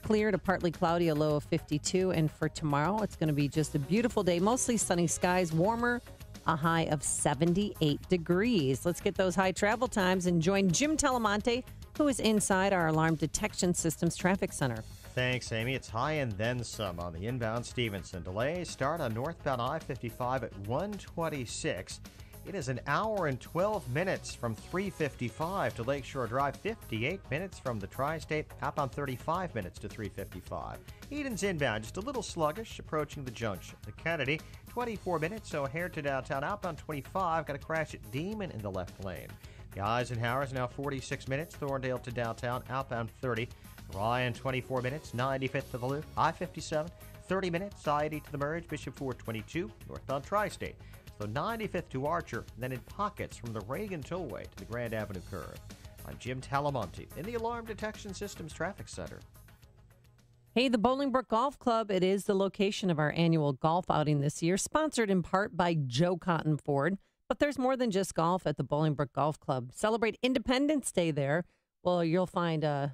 clear to partly cloudy, a low of 52. And for tomorrow, it's going to be just a beautiful day. Mostly sunny skies, warmer, a high of 78 degrees. Let's get those high travel times and join Jim Telemonte, who is inside our Alarm Detection Systems Traffic Center. Thanks, Amy. It's high and then some on the inbound Stevenson. Delays start on northbound I-55 at 126. It is an hour and 12 minutes from 355 to Lakeshore Drive, 58 minutes from the Tri-State, outbound 35 minutes to 355. Eden's inbound, just a little sluggish, approaching the junction. The Kennedy, 24 minutes, O'Hare to downtown, outbound 25, got a crash at Demon in the left lane. The Eisenhower is now 46 minutes, Thorndale to downtown, outbound 30. Ryan, 24 minutes, 95th to the loop, I-57, 30 minutes, I-80 to the merge, Bishop Ford 22, northbound Tri-State. So 95th to Archer, then in pockets from the Reagan Tollway to the Grand Avenue curve. I'm Jim Talamonte in the Alarm Detection Systems Traffic Center. Hey, the Bolingbrook Golf Club, it is the location of our annual golf outing this year, sponsored in part by Joe Cotton Ford. But there's more than just golf at the Bolingbrook Golf Club. Celebrate Independence Day there. Well, you'll find the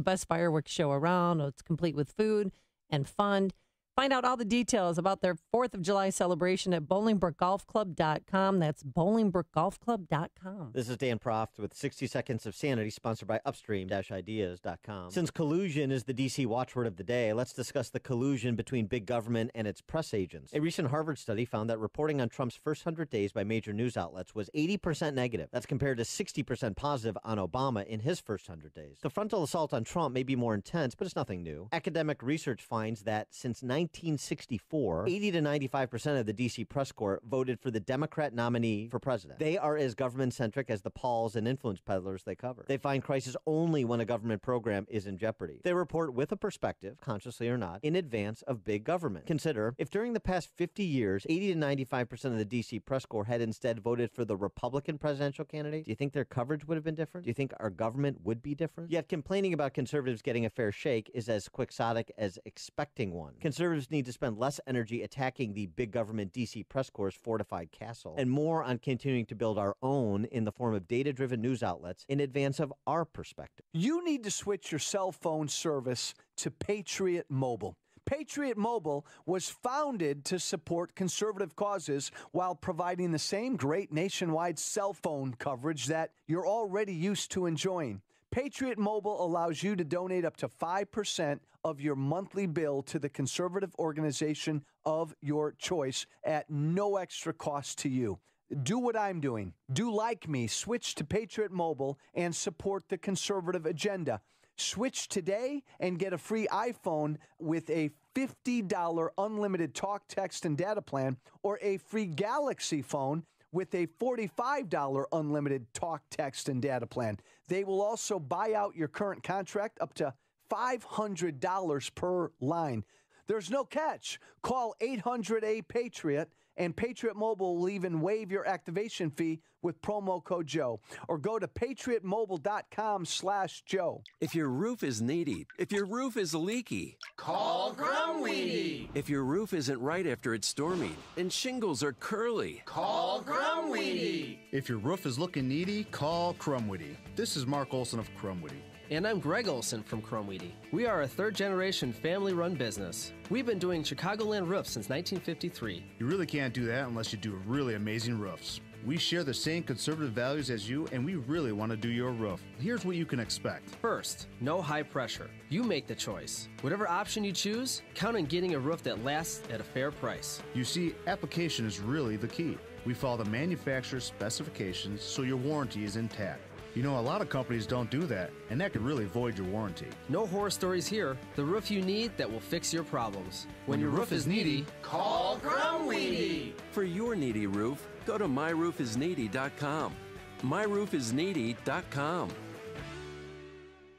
best fireworks show around. It's complete with food and fun. Find out all the details about their 4th of July celebration at BolingbrookGolfClub.com. That's BolingbrookGolfClub.com. This is Dan Proft with 60 Seconds of Sanity, sponsored by Upstream-Ideas.com. Since collusion is the D.C. watchword of the day, let's discuss the collusion between big government and its press agents. A recent Harvard study found that reporting on Trump's first 100 days by major news outlets was 80% negative. That's compared to 60% positive on Obama in his first 100 days. The frontal assault on Trump may be more intense, but it's nothing new. Academic research finds that since 1964, 80 to 95% of the D.C. press corps voted for the Democrat nominee for president. They are as government-centric as the Pauls and influence peddlers they cover. They find crisis only when a government program is in jeopardy. They report with a perspective, consciously or not, in advance of big government. Consider, if during the past 50 years, 80 to 95% of the D.C. press corps had instead voted for the Republican presidential candidate, do you think their coverage would have been different? Do you think our government would be different? Yet complaining about conservatives getting a fair shake is as quixotic as expecting one. Conservatives need to spend less energy attacking the big government D.C. press corps' fortified castle and more on continuing to build our own in the form of data-driven news outlets in advance of our perspective. You need to switch your cell phone service to Patriot Mobile. Patriot Mobile was founded to support conservative causes while providing the same great nationwide cell phone coverage that you're already used to enjoying. Patriot Mobile allows you to donate up to 5% of your monthly bill to the conservative organization of your choice at no extra cost to you. Do what I'm doing. Do like me. Switch to Patriot Mobile and support the conservative agenda. Switch today and get a free iPhone with a $50 unlimited talk, text, and data plan, or a free Galaxy phone with a $45 unlimited talk, text, and data plan. They will also buy out your current contract up to $500 per line. There's no catch. Call 800-A-PATRIOT, and Patriot Mobile will even waive your activation fee with promo code Joe. Or go to patriotmobile.com/Joe. If your roof is needy, if your roof is leaky, call Grumweedy. If your roof isn't right after it's stormy and shingles are curly, call Grumweedy. If your roof is looking needy, call Crumweedy. This is Mark Olson of Crumweedy. And I'm Greg Olson from Crumweedy. We are a third-generation family-run business. We've been doing Chicagoland roofs since 1953. You really can't do that unless you do really amazing roofs. We share the same conservative values as you, and we really want to do your roof. Here's what you can expect. First, no high pressure. You make the choice. Whatever option you choose, count on getting a roof that lasts at a fair price. You see, application is really the key. We follow the manufacturer's specifications so your warranty is intact. You know, a lot of companies don't do that, and that could really void your warranty. No horror stories here. The roof you need that will fix your problems. When your roof is needy, call Grumweedy. For your needy roof, go to myroofisneedy.com. myroofisneedy.com.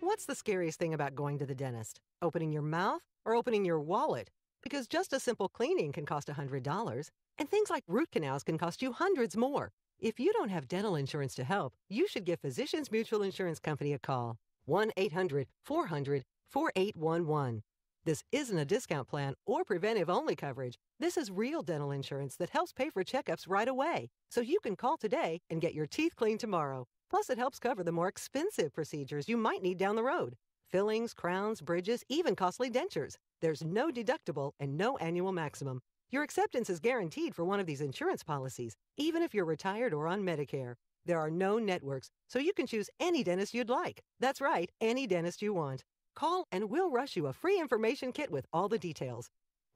What's the scariest thing about going to the dentist? Opening your mouth or opening your wallet? Because just a simple cleaning can cost $100, and things like root canals can cost you hundreds more. If you don't have dental insurance to help, you should give Physicians Mutual Insurance Company a call. 1-800-400-4811. This isn't a discount plan or preventive-only coverage. This is real dental insurance that helps pay for checkups right away. So you can call today and get your teeth cleaned tomorrow. Plus, it helps cover the more expensive procedures you might need down the road. Fillings, crowns, bridges, even costly dentures. There's no deductible and no annual maximum. Your acceptance is guaranteed for one of these insurance policies, even if you're retired or on Medicare. There are no networks, so you can choose any dentist you'd like. That's right, any dentist you want. Call and we'll rush you a free information kit with all the details.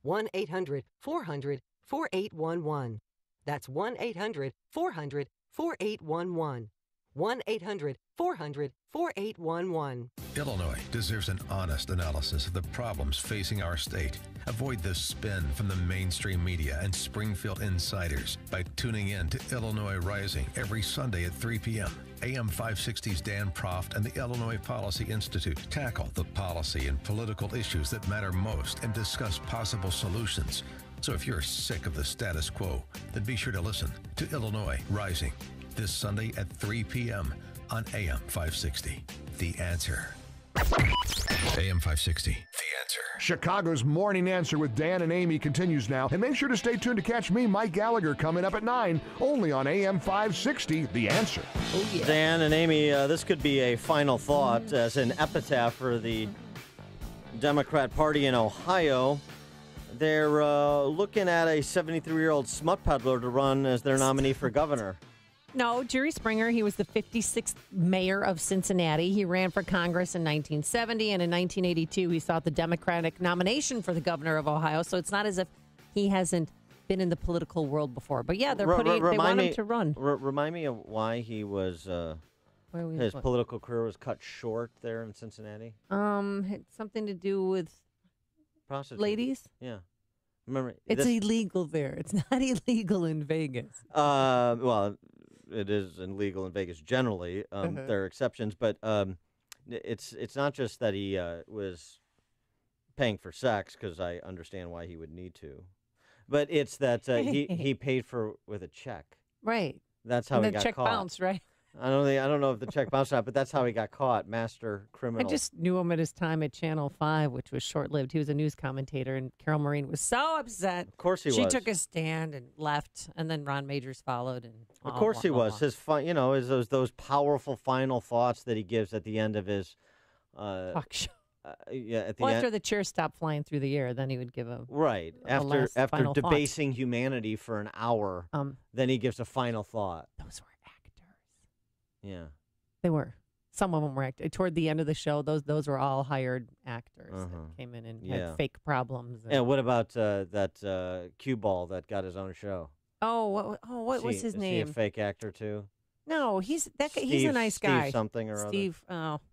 1-800-400-4811. That's 1-800-400-4811. 1-800-400-4811. Illinois deserves an honest analysis of the problems facing our state. Avoid the spin from the mainstream media and Springfield insiders by tuning in to Illinois Rising every Sunday at 3 p.m. AM 560's Dan Proft and the Illinois Policy Institute tackle the policy and political issues that matter most and discuss possible solutions. So if you're sick of the status quo, then be sure to listen to Illinois Rising this Sunday at 3 p.m. on AM 560. The Answer. AM 560. The Answer. Answer. Chicago's Morning Answer with Dan and Amy continues now. And make sure to stay tuned to catch me, Mike Gallagher, coming up at 9, only on AM 560, The Answer. Oh, yeah. Dan and Amy, this could be a final thought as an epitaph for the Democrat Party in Ohio. They're looking at a 73-year-old smut peddler to run as their nominee for governor. No, Jerry Springer, he was the 56th mayor of Cincinnati. He ran for Congress in 1970, and in 1982, he sought the Democratic nomination for the governor of Ohio. So it's not as if he hasn't been in the political world before. But yeah, they want him to run. Remind me of why he was, his political career was cut short there in Cincinnati. Had something to do with prostitutes. Ladies? Yeah. Remember, it's illegal there. It's not illegal in Vegas. Well, it is illegal in Vegas generally. There are exceptions, but it's not just that he was paying for sex, because I understand why he would need to, but it's that he paid for with a check. Right. That's how he got caught. The check bounced, right? I don't know if the check bounced out, but that's how he got caught. Master criminal. I just knew him at his time at Channel 5, which was short-lived. He was a news commentator, and Carol Maureen was so upset. Of course he was. She took a stand and left, and then Ron Majors followed. And of course he was. His those powerful final thoughts that he gives at the end of his talk show. After the chair stopped flying through the air, then he would give a after debasing humanity for an hour. Then he gives a final thought. Those were Yeah, they were. Some of them were toward the end of the show. Those were all hired actors that came in and had fake problems. And what about that cue ball that got his own show? What was his name? Is he a fake actor too? No, he's a nice guy. Steve something or other. Steve something.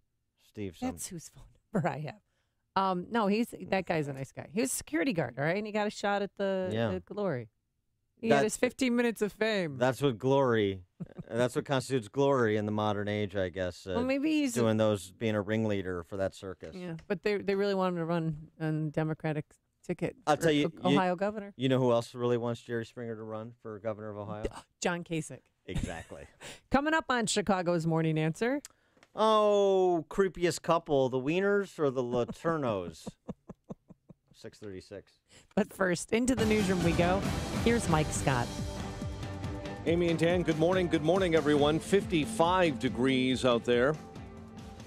That's whose phone number I have. No, that guy's a nice guy. He was a security guard, all right, and he got a shot at the Glory. He had his 15 minutes of fame. That's what constitutes glory in the modern age, I guess. Well, maybe he's being a ringleader for that circus. Yeah, but they really want him to run on Democratic ticket. I'll tell you, Ohio governor. You know who else really wants Jerry Springer to run for governor of Ohio? John Kasich. Exactly. Coming up on Chicago's Morning Answer. Oh, creepiest couple, the Wieners or the Laternos? 636. But first, into the newsroom we go. Here's Mike Scott. Amy and Dan, good morning. Good morning, everyone. 55 degrees out there.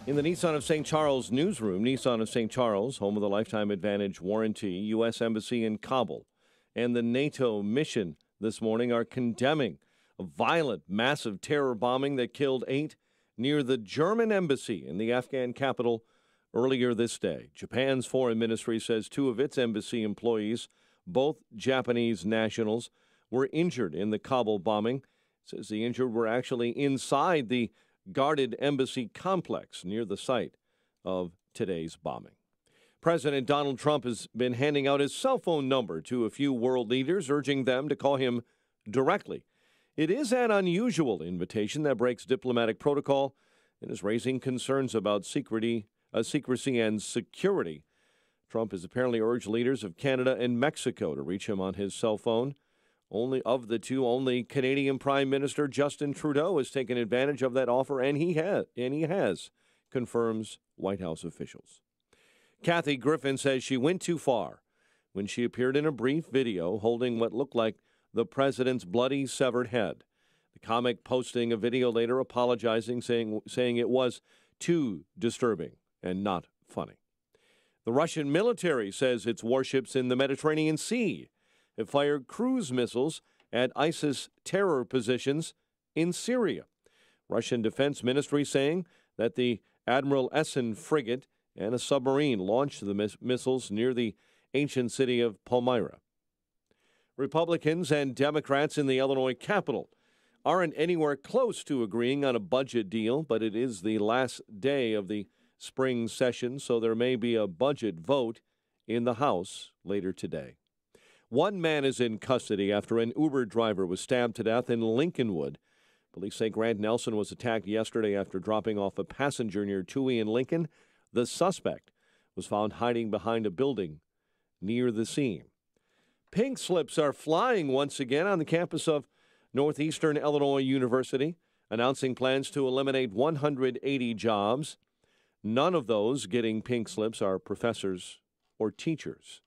In the Nissan of St. Charles newsroom, Nissan of St. Charles, home of the Lifetime Advantage warranty, U.S. Embassy in Kabul, and the NATO mission this morning are condemning a violent, massive terror bombing that killed 8 near the German embassy in the Afghan capital earlier this day. Japan's foreign ministry says 2 of its embassy employees, both Japanese nationals, were injured in the Kabul bombing. It says the injured were actually inside the guarded embassy complex near the site of today's bombing. President Donald Trump has been handing out his cell phone number to a few world leaders, urging them to call him directly. It is an unusual invitation that breaks diplomatic protocol and is raising concerns about secrecy and security. Trump has apparently urged leaders of Canada and Mexico to reach him on his cell phone. Only of the two, only Canadian Prime Minister Justin Trudeau has taken advantage of that offer, and he has, confirms White House officials. Kathy Griffin says she went too far when she appeared in a brief video holding what looked like the president's bloody severed head. The comic posting a video later apologizing, saying it was too disturbing and not funny. The Russian military says its warships in the Mediterranean Sea have fired cruise missiles at ISIS terror positions in Syria. Russian Defense Ministry saying that the Admiral Essen frigate and a submarine launched the missiles near the ancient city of Palmyra. Republicans and Democrats in the Illinois Capitol aren't anywhere close to agreeing on a budget deal, but it is the last day of the spring session, so there may be a budget vote in the House later today. One man is in custody after an Uber driver was stabbed to death in Lincolnwood. Police say Grant Nelson was attacked yesterday after dropping off a passenger near Toohey and Lincoln. The suspect was found hiding behind a building near the scene. Pink slips are flying once again on the campus of Northeastern Illinois University, announcing plans to eliminate 180 jobs. None of those getting pink slips are professors or teachers.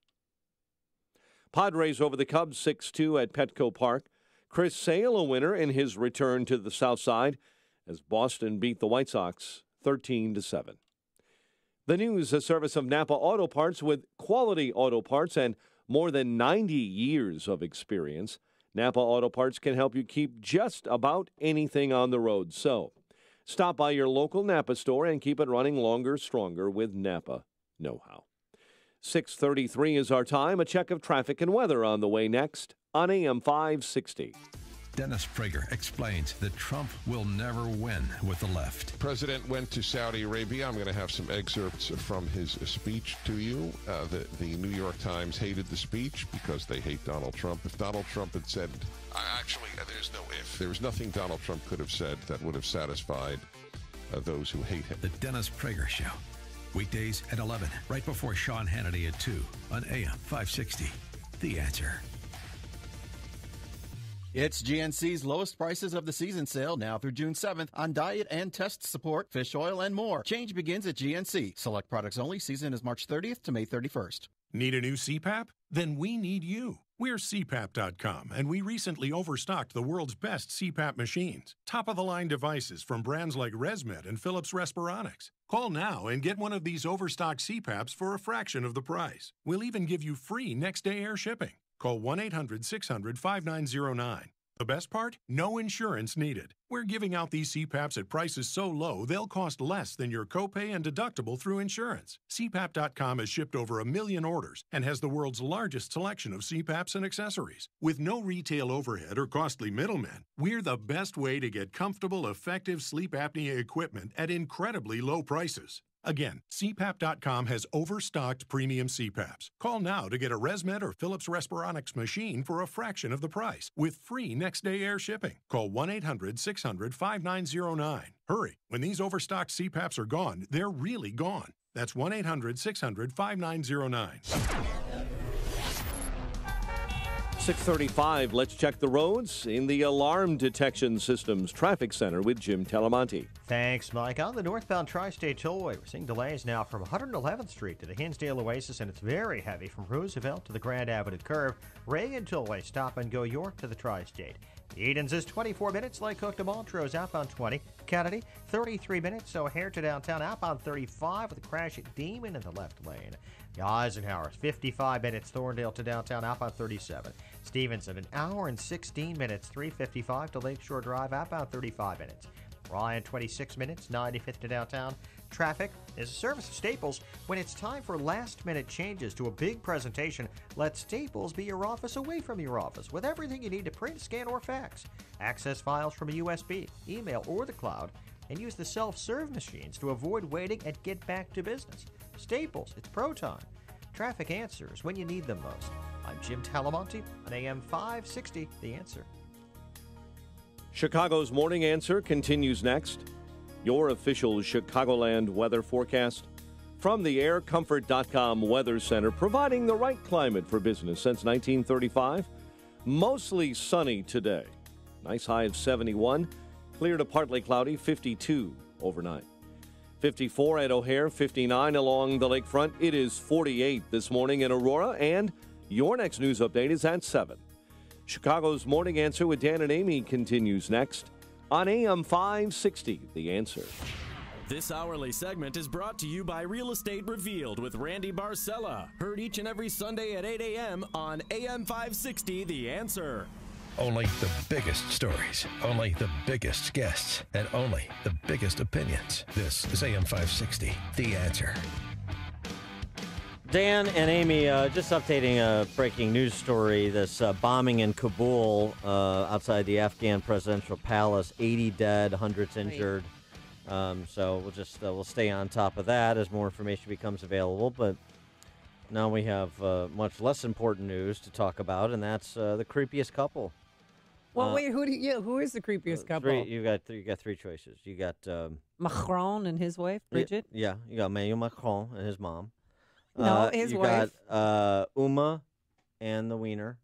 Padres over the Cubs 6-2 at Petco Park. Chris Sale a winner in his return to the South Side as Boston beat the White Sox 13-7. The news, a service of Napa Auto Parts with quality auto parts and more than 90 years of experience. Napa Auto Parts can help you keep just about anything on the road. So, stop by your local Napa store and keep it running longer, stronger with Napa know-how. 6:33 is our time. A check of traffic and weather on the way next on AM 560. Dennis Prager explains that Trump will never win with the left. President went to Saudi Arabia. I'm going to have some excerpts from his speech to you. The New York Times hated the speech because they hate Donald Trump. If Donald Trump had said, actually, there's no if. There was nothing Donald Trump could have said that would have satisfied those who hate him. The Dennis Prager Show. Weekdays at 11, right before Sean Hannity at 2 on AM 560. The Answer. It's GNC's lowest prices of the season sale now through June 7th on diet and test support, fish oil, and more. Change begins at GNC. Select products only. Season is March 30th to May 31st. Need a new CPAP? Then we need you. We're CPAP.com, and we recently overstocked the world's best CPAP machines. Top-of-the-line devices from brands like ResMed and Philips Respironics. Call now and get one of these overstocked CPAPs for a fraction of the price. We'll even give you free next-day air shipping. Call 1-800-600-5909. The best part? No insurance needed. We're giving out these CPAPs at prices so low, they'll cost less than your copay and deductible through insurance. CPAP.com has shipped over 1 million orders and has the world's largest selection of CPAPs and accessories. With no retail overhead or costly middlemen, we're the best way to get comfortable, effective sleep apnea equipment at incredibly low prices. Again, CPAP.com has overstocked premium CPAPs. Call now to get a ResMed or Philips Respironics machine for a fraction of the price with free next-day air shipping. Call 1-800-600-5909. Hurry. When these overstocked CPAPs are gone, they're really gone. That's 1-800-600-5909. 6:35, let's check the roads in the Alarm Detection Systems Traffic Center with Jim Talamonte. Thanks, Mike. On the northbound Tri-State Tollway, we're seeing delays now from 111th Street to the Hinsdale Oasis, and it's very heavy from Roosevelt to the Grand Avenue Curve. Reagan Tollway, stop and go York to the Tri-State. Edens is 24 minutes, Lake Hook to Montrose, outbound 20. Kennedy, 33 minutes, O'Hare to downtown, outbound 35 with a crash at Demon in the left lane. Eisenhower's 55 minutes, Thorndale to downtown, outbound 37. Stevenson, an hour and 16 minutes, 355 to Lakeshore Drive, outbound 35 minutes. Ryan, 26 minutes, 95th to downtown. Traffic is a service of Staples. When it's time for last-minute changes to a big presentation, let Staples be your office away from your office with everything you need to print, scan, or fax. Access files from a USB, email, or the cloud, and use the self-serve machines to avoid waiting and get back to business. Staples, it's pro time. Traffic answers when you need them most. I'm Jim Talamonte on AM 560, The Answer. Chicago's Morning Answer continues next. Your official Chicagoland weather forecast from the aircomfort.com Weather Center, providing the right climate for business since 1935. Mostly sunny today. Nice high of 71. Clear to partly cloudy, 52 overnight. 54 at O'Hare, 59 along the lakefront. It is 48 this morning in Aurora, and your next news update is at 7. Chicago's Morning Answer with Dan and Amy continues next on AM 560, The Answer. This hourly segment is brought to you by Real Estate Revealed with Randy Barcella. Heard each and every Sunday at 8 a.m. on AM 560, The Answer. Only the biggest stories, only the biggest guests, and only the biggest opinions. This is AM 560, The Answer. Dan and Amy, just updating a breaking news story. This bombing in Kabul outside the Afghan presidential palace, 80 dead, hundreds injured. So we'll stay on top of that as more information becomes available. But now we have much less important news to talk about, and that's the creepiest couple. Well, wait, who is the creepiest couple? You got three choices. You got Macron and his wife, Bridget. Yeah, you got Emmanuel Macron and his mom. No, his wife. You got Uma and the wiener,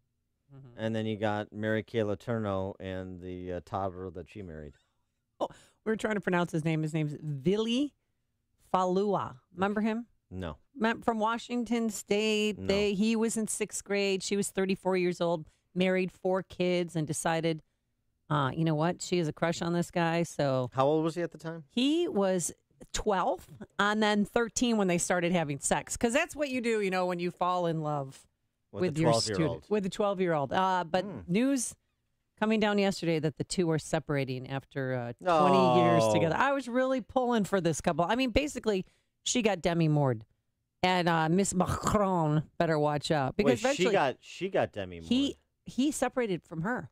and then you got Mary Kay Letourneau and the toddler that she married. Oh, we were trying to pronounce his name. His name's Vili Falua. Remember him? No. From Washington State. No. He was in 6th grade. She was 34 years old, married, 4 kids, and decided, you know what? She has a crush on this guy. So how old was he at the time? He was 12 and then 13 when they started having sex. Because that's what you do, when you fall in love with your student. With the 12-year-old. But news coming down yesterday that the two are separating after 20 years together. I was really pulling for this couple. I mean, basically, she got Demi Moore. And Miss Macron better watch out. Because eventually she got Demi Moore. He separated from her.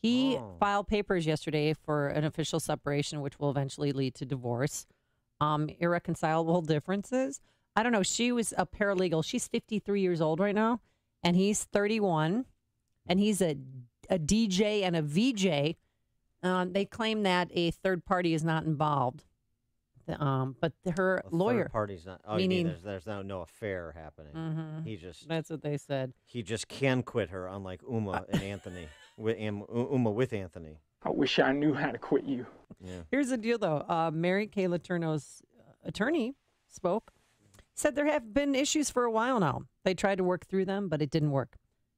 He filed papers yesterday for an official separation, which will eventually lead to divorce. Irreconcilable differences. I don't know. She was a paralegal. She's 53 years old right now, and he's 31, and he's a DJ and a VJ. They claim that a third party is not involved. But her lawyer, third party's not. Oh, meaning you mean there's no affair happening. Mm-hmm. That's what they said. He just can quit her, unlike Uma and Anthony. Uma with Anthony. I wish I knew how to quit you. Yeah. Here's the deal, though. Mary Kay Letourneau's attorney spoke. Said there have been issues for a while now. They tried to work through them, but it didn't work.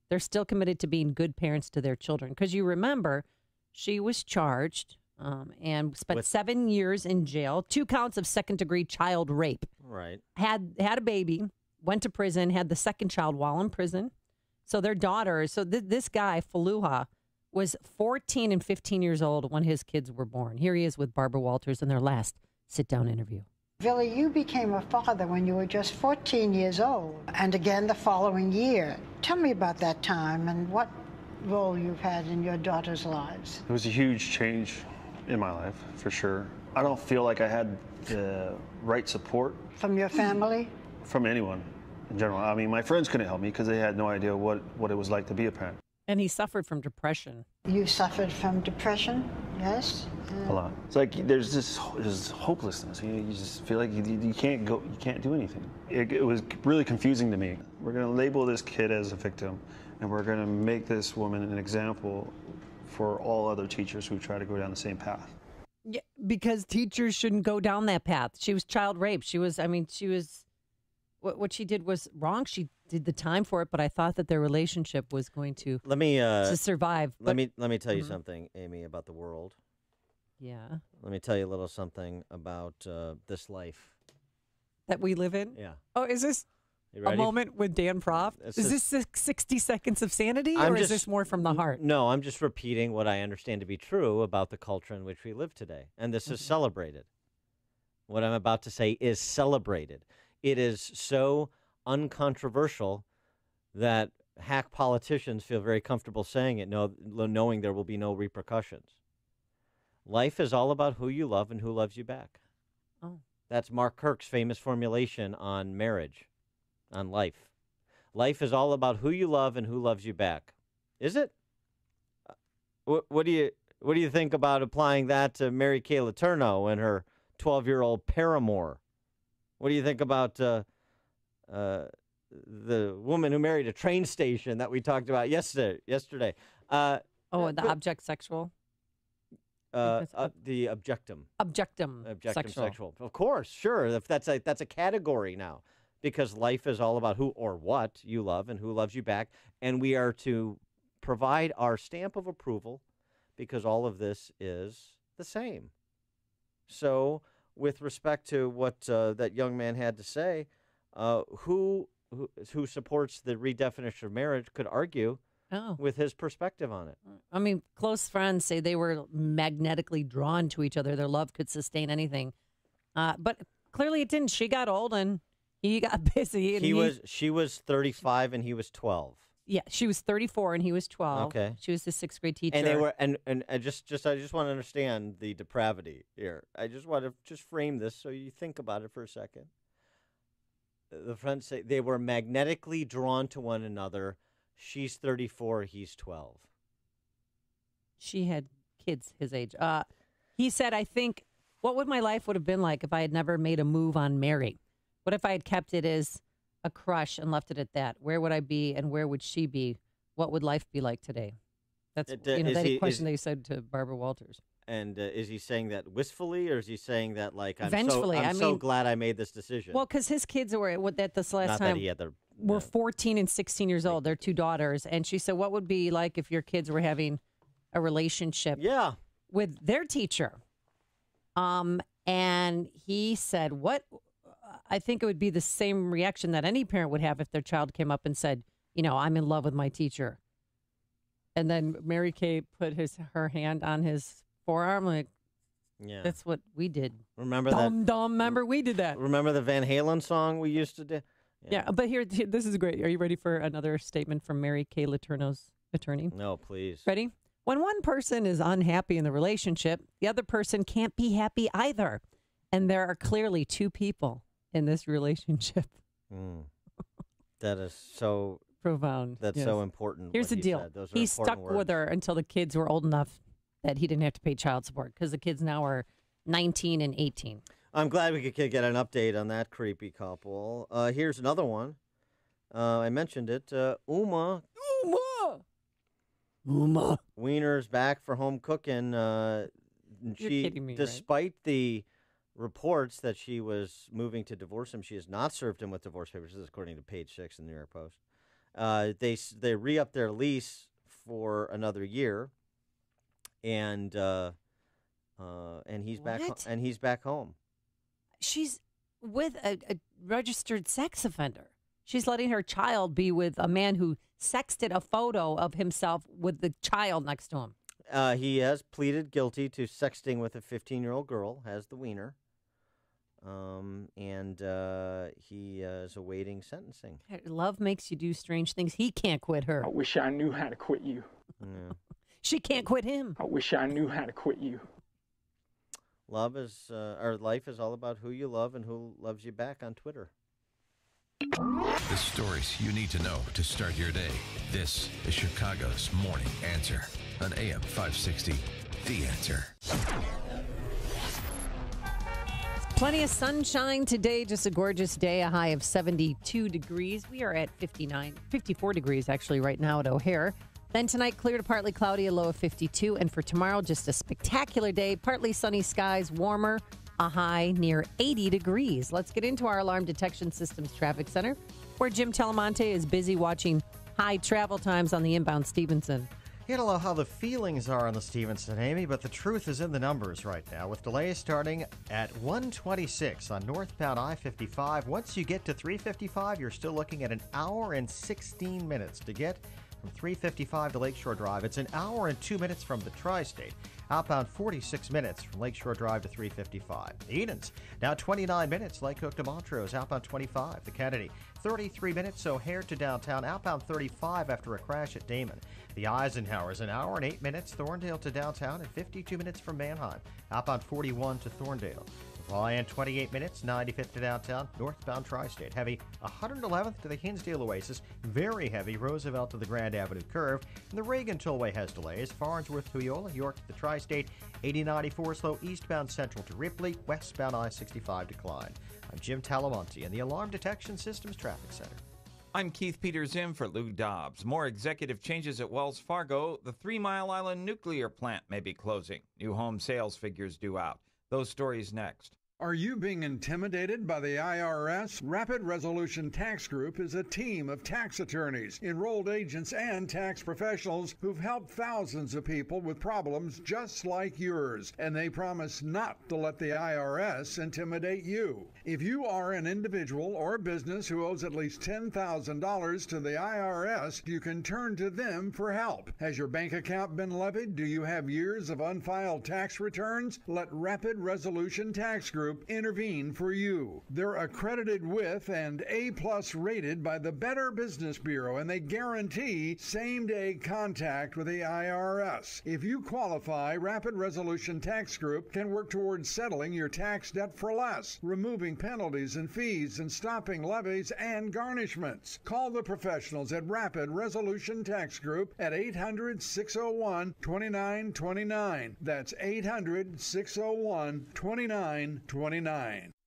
They're still committed to being good parents to their children. Because you remember, she was charged and spent 7 years in jail, 2 counts of second-degree child rape. Right. Had a baby, went to prison, had the second child while in prison. So their daughter, this guy, Faluha, was 14 and 15 years old when his kids were born. Here he is with Barbara Walters in their last sit-down interview. Billy, you became a father when you were just 14 years old, and again the following year. Tell me about that time and what role you've had in your daughters' lives. It was a huge change in my life, for sure. I don't feel like I had the right support. From your family? From anyone in general. I mean, my friends couldn't help me because they had no idea what it was like to be a parent. And he suffered from depression. You suffered from depression, yes? A lot. It's like there's this hopelessness. You just feel like you can't do anything. It was really confusing to me. We're going to label this kid as a victim, and we're going to make this woman an example for all other teachers who try to go down the same path. Yeah, because teachers shouldn't go down that path. She was child raped. What she did was wrong. She did the time for it, but I thought that their relationship was going to survive. Let me tell you something, Amy, about the world. Yeah. Let me tell you a little something about this life that we live in. Yeah. Oh, is this a moment with Dan Proft? Is this 60 seconds of sanity, or is this more from the heart? No, I'm just repeating what I understand to be true about the culture in which we live today, and this is celebrated. What I'm about to say is celebrated. It is so uncontroversial that hack politicians feel very comfortable saying it, knowing there will be no repercussions. Life is all about who you love and who loves you back. Oh. That's Mark Kirk's famous formulation on marriage, on life. Life is all about who you love and who loves you back. Is it? What do you think about applying that to Mary Kay Letourneau and her 12-year-old paramour? What do you think about the woman who married a train station that we talked about yesterday? The object sexual? The objectum. Objectum sexual. Of course, sure. If that's a category now, because life is all about who or what you love and who loves you back, and we are to provide our stamp of approval because all of this is the same. So, with respect to what that young man had to say, who supports the redefinition of marriage could argue with his perspective on it. I mean, close friends say they were magnetically drawn to each other. Their love could sustain anything. But clearly it didn't. She got old and he got busy. And she was 35 and he was 12. Yeah, she was 34 and he was 12. Okay. She was the 6th grade teacher. And they were and I just want to understand the depravity here. I just want to frame this so you think about it for a second. The friends say they were magnetically drawn to one another. She's 34, he's 12. She had kids his age. He said, I think, what would my life would have been like if I had never made a move on Mary? What if I had kept it as a crush and left it at that? Where would I be and where would she be? What would life be like today? That's that question they said to Barbara Walters. And is he saying that wistfully, or is he saying that like Vengefully? I'm so glad I made this decision? Well, because his kids were at this last Not time that he had the, were 14 and 16 years old. They're two daughters, and she said, "What would be like if your kids were having a relationship with their teacher?" And he said, "What? I think it would be the same reaction that any parent would have if their child came up and said, you know, I'm in love with my teacher." And then Mary Kay put her hand on his forearm, like, that's what we did. Remember Remember we did that. Remember the Van Halen song we used to do? Yeah, but here, this is great. Are you ready for another statement from Mary Kay Letourneau's attorney? No, please. Ready? When one person is unhappy in the relationship, the other person can't be happy either. And there are clearly two people in this relationship. That is so profound. That's so important. Here's the deal. He stuck with her until the kids were old enough that he didn't have to pay child support, because the kids now are 19 and 18. I'm glad we could get an update on that creepy couple. Here's another one. I mentioned it. Uma Wiener's back for home cooking. You're kidding me, despite the reports that she was moving to divorce him, she has not served him with divorce papers. This is according to page 6 in the New York Post. They re-upped their lease for another year, and he's back. And he's back home. She's with a registered sex offender. She's letting her child be with a man who sexted a photo of himself with the child next to him. He has pleaded guilty to sexting with a 15-year-old girl, has the wiener, and he is awaiting sentencing. Love makes you do strange things. He can't quit her. I wish I knew how to quit you. Yeah. She can't quit him. I wish I knew how to quit you. Love is, or life is all about who you love and who loves you back on Twitter. The stories you need to know to start your day. This is Chicago's Morning Answer on AM 560, The Answer. Plenty of sunshine today, just a gorgeous day, a high of 72 degrees. We are at 54 degrees actually right now at O'Hare. Then tonight, clear to partly cloudy, a low of 52. And for tomorrow, just a spectacular day, partly sunny skies, warmer, a high near 80 degrees. Let's get into our Alarm Detection Systems Traffic Center, where Jim Telemonte is busy watching high travel times on the inbound Stevenson. You don't know how the feelings are on the Stevenson, Amy, but the truth is in the numbers right now, with delays starting at 126 on northbound I-55. Once you get to 355, you're still looking at an hour and 16 minutes to get from 355 to Lakeshore Drive. It's an hour and 2 minutes from the Tri-State. Outbound 46 minutes from Lakeshore Drive to 355. Edens, now 29 minutes. Lake Hook to Montrose, outbound 25. The Kennedy, 33 minutes. O'Hare to downtown, outbound 35 after a crash at Damon. The Eisenhower is an hour and 8 minutes. Thorndale to downtown, and 52 minutes from Manheim, outbound 41 to Thorndale. Ryan, 28 minutes, 95th to downtown, northbound Tri-State. Heavy, 111th to the Hinsdale Oasis. Very heavy, Roosevelt to the Grand Avenue Curve. And the Reagan Tollway has delays. Farnsworth to Eola, York to the Tri-State. 8094 slow eastbound Central to Ripley. Westbound I-65 decline. I'm Jim Talamonte in the Alarm Detection Systems Traffic Center. I'm Keith Peters in for Lou Dobbs. More executive changes at Wells Fargo. The 3 Mile Island nuclear plant may be closing. New home sales figures due out. Those stories next. Are you being intimidated by the IRS? Rapid Resolution Tax Group is a team of tax attorneys, enrolled agents, and tax professionals who've helped thousands of people with problems just like yours, and they promise not to let the IRS intimidate you. If you are an individual or business who owes at least $10,000 to the IRS, you can turn to them for help. Has your bank account been levied? Do you have years of unfiled tax returns? Let Rapid Resolution Tax Group intervene for you. They're accredited with and A+ rated by the Better Business Bureau, and they guarantee same-day contact with the IRS. If you qualify, Rapid Resolution Tax Group can work towards settling your tax debt for less, removing penalties and fees, and stopping levies and garnishments. Call the professionals at Rapid Resolution Tax Group at 800-601-2929. That's 800-601-2929.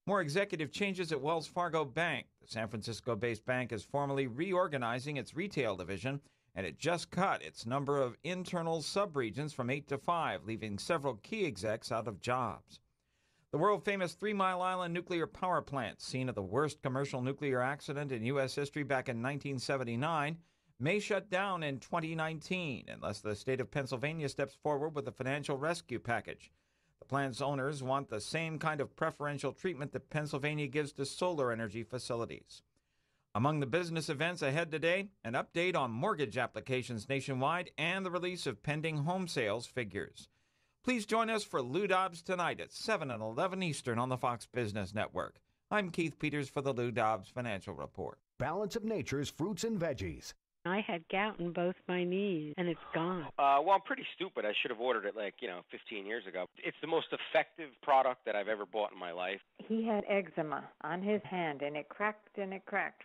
More executive changes at Wells Fargo Bank. The San Francisco-based bank is formally reorganizing its retail division. and it just cut its number of internal subregions from 8 to 5, leaving several key execs out of jobs. The world-famous 3 Mile Island nuclear power plant, scene of the worst commercial nuclear accident in U.S. history back in 1979, may shut down in 2019 unless the state of Pennsylvania steps forward with a financial rescue package. The plant's owners want the same kind of preferential treatment that Pennsylvania gives to solar energy facilities. Among the business events ahead today, an update on mortgage applications nationwide and the release of pending home sales figures. Please join us for Lou Dobbs tonight at 7 and 11 Eastern on the Fox Business Network. I'm Keith Peters for the Lou Dobbs Financial Report. Balance of Nature's fruits and veggies. I had gout in both my knees, and it's gone. Well, I'm pretty stupid. I should have ordered it 15 years ago. It's the most effective product that I've ever bought in my life. He had eczema on his hand, and it cracked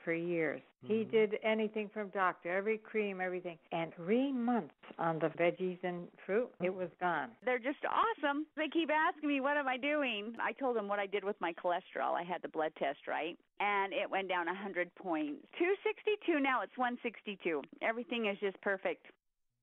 for years. He did anything from doctor, every cream, everything. And 3 months on the veggies and fruit, it was gone. They're just awesome. They keep asking me, what am I doing? I told them what I did with my cholesterol. I had the blood test, right? And it went down 100 points. 262, now it's 162. Everything is just perfect.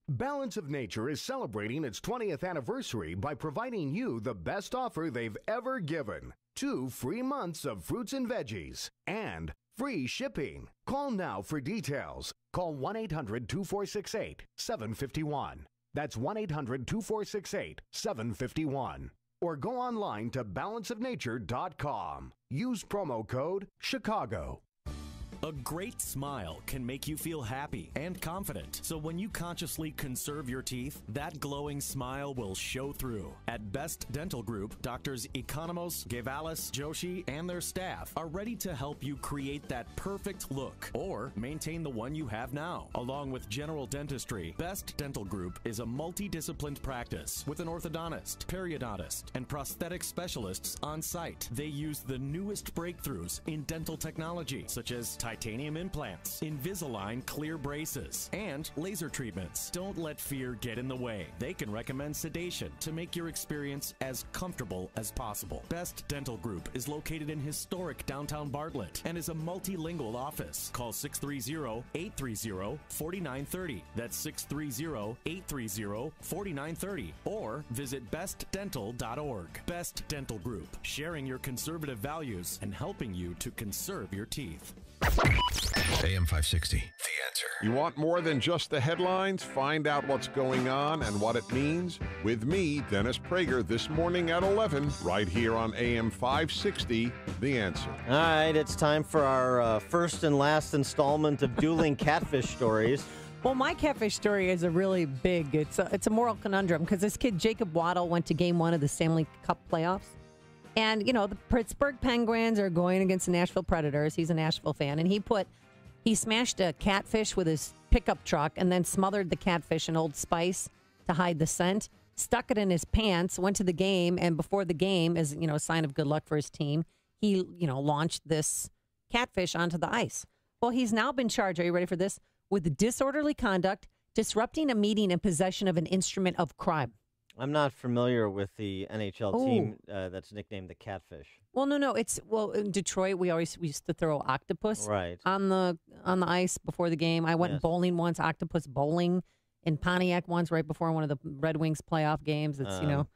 Balance of Nature is celebrating its 20th anniversary by providing you the best offer they've ever given. 2 free months of fruits and veggies and free shipping. Call now for details. Call 1-800-2468-751. That's 1-800-2468-751. Or go online to balanceofnature.com. Use promo code Chicago. A great smile can make you feel happy and confident. So when you consciously conserve your teeth, that glowing smile will show through. At Best Dental Group, Doctors Economos, Gevalis, Joshi, and their staff are ready to help you create that perfect look or maintain the one you have now. Along with general dentistry, Best Dental Group is a multidisciplined practice with an orthodontist, periodontist, and prosthetic specialists on site. They use the newest breakthroughs in dental technology, such as titanium implants, Invisalign clear braces, and laser treatments. Don't let fear get in the way. They can recommend sedation to make your experience as comfortable as possible. Best Dental Group is located in historic downtown Bartlett and is a multilingual office. Call 630-830-4930. That's 630-830-4930. Or visit bestdental.org. Best Dental Group, sharing your conservative values and helping you to conserve your teeth. AM 560, The Answer. You want more than just the headlines? Find out what's going on and what it means with me, Dennis Prager, this morning at 11, right here on AM 560, The Answer. All right, it's time for our first and last installment of dueling catfish stories. Well, my catfish story is a really big, it's a moral conundrum because this kid, Jacob Waddle, went to game 1 of the Stanley Cup playoffs. And, the Pittsburgh Penguins are going against the Nashville Predators. He's a Nashville fan. And he smashed a catfish with his pickup truck and then smothered the catfish in Old Spice to hide the scent, stuck it in his pants, went to the game, and before the game, as, a sign of good luck for his team, he, launched this catfish onto the ice. Well, he's now been charged, are you ready for this, with disorderly conduct, disrupting a meeting, and possession of an instrument of crime. I'm not familiar with the NHL team that's nicknamed the Catfish. Well, no. In Detroit, we used to throw octopus on the ice before the game. I went bowling once, octopus bowling in Pontiac once right before one of the Red Wings playoff games. It's to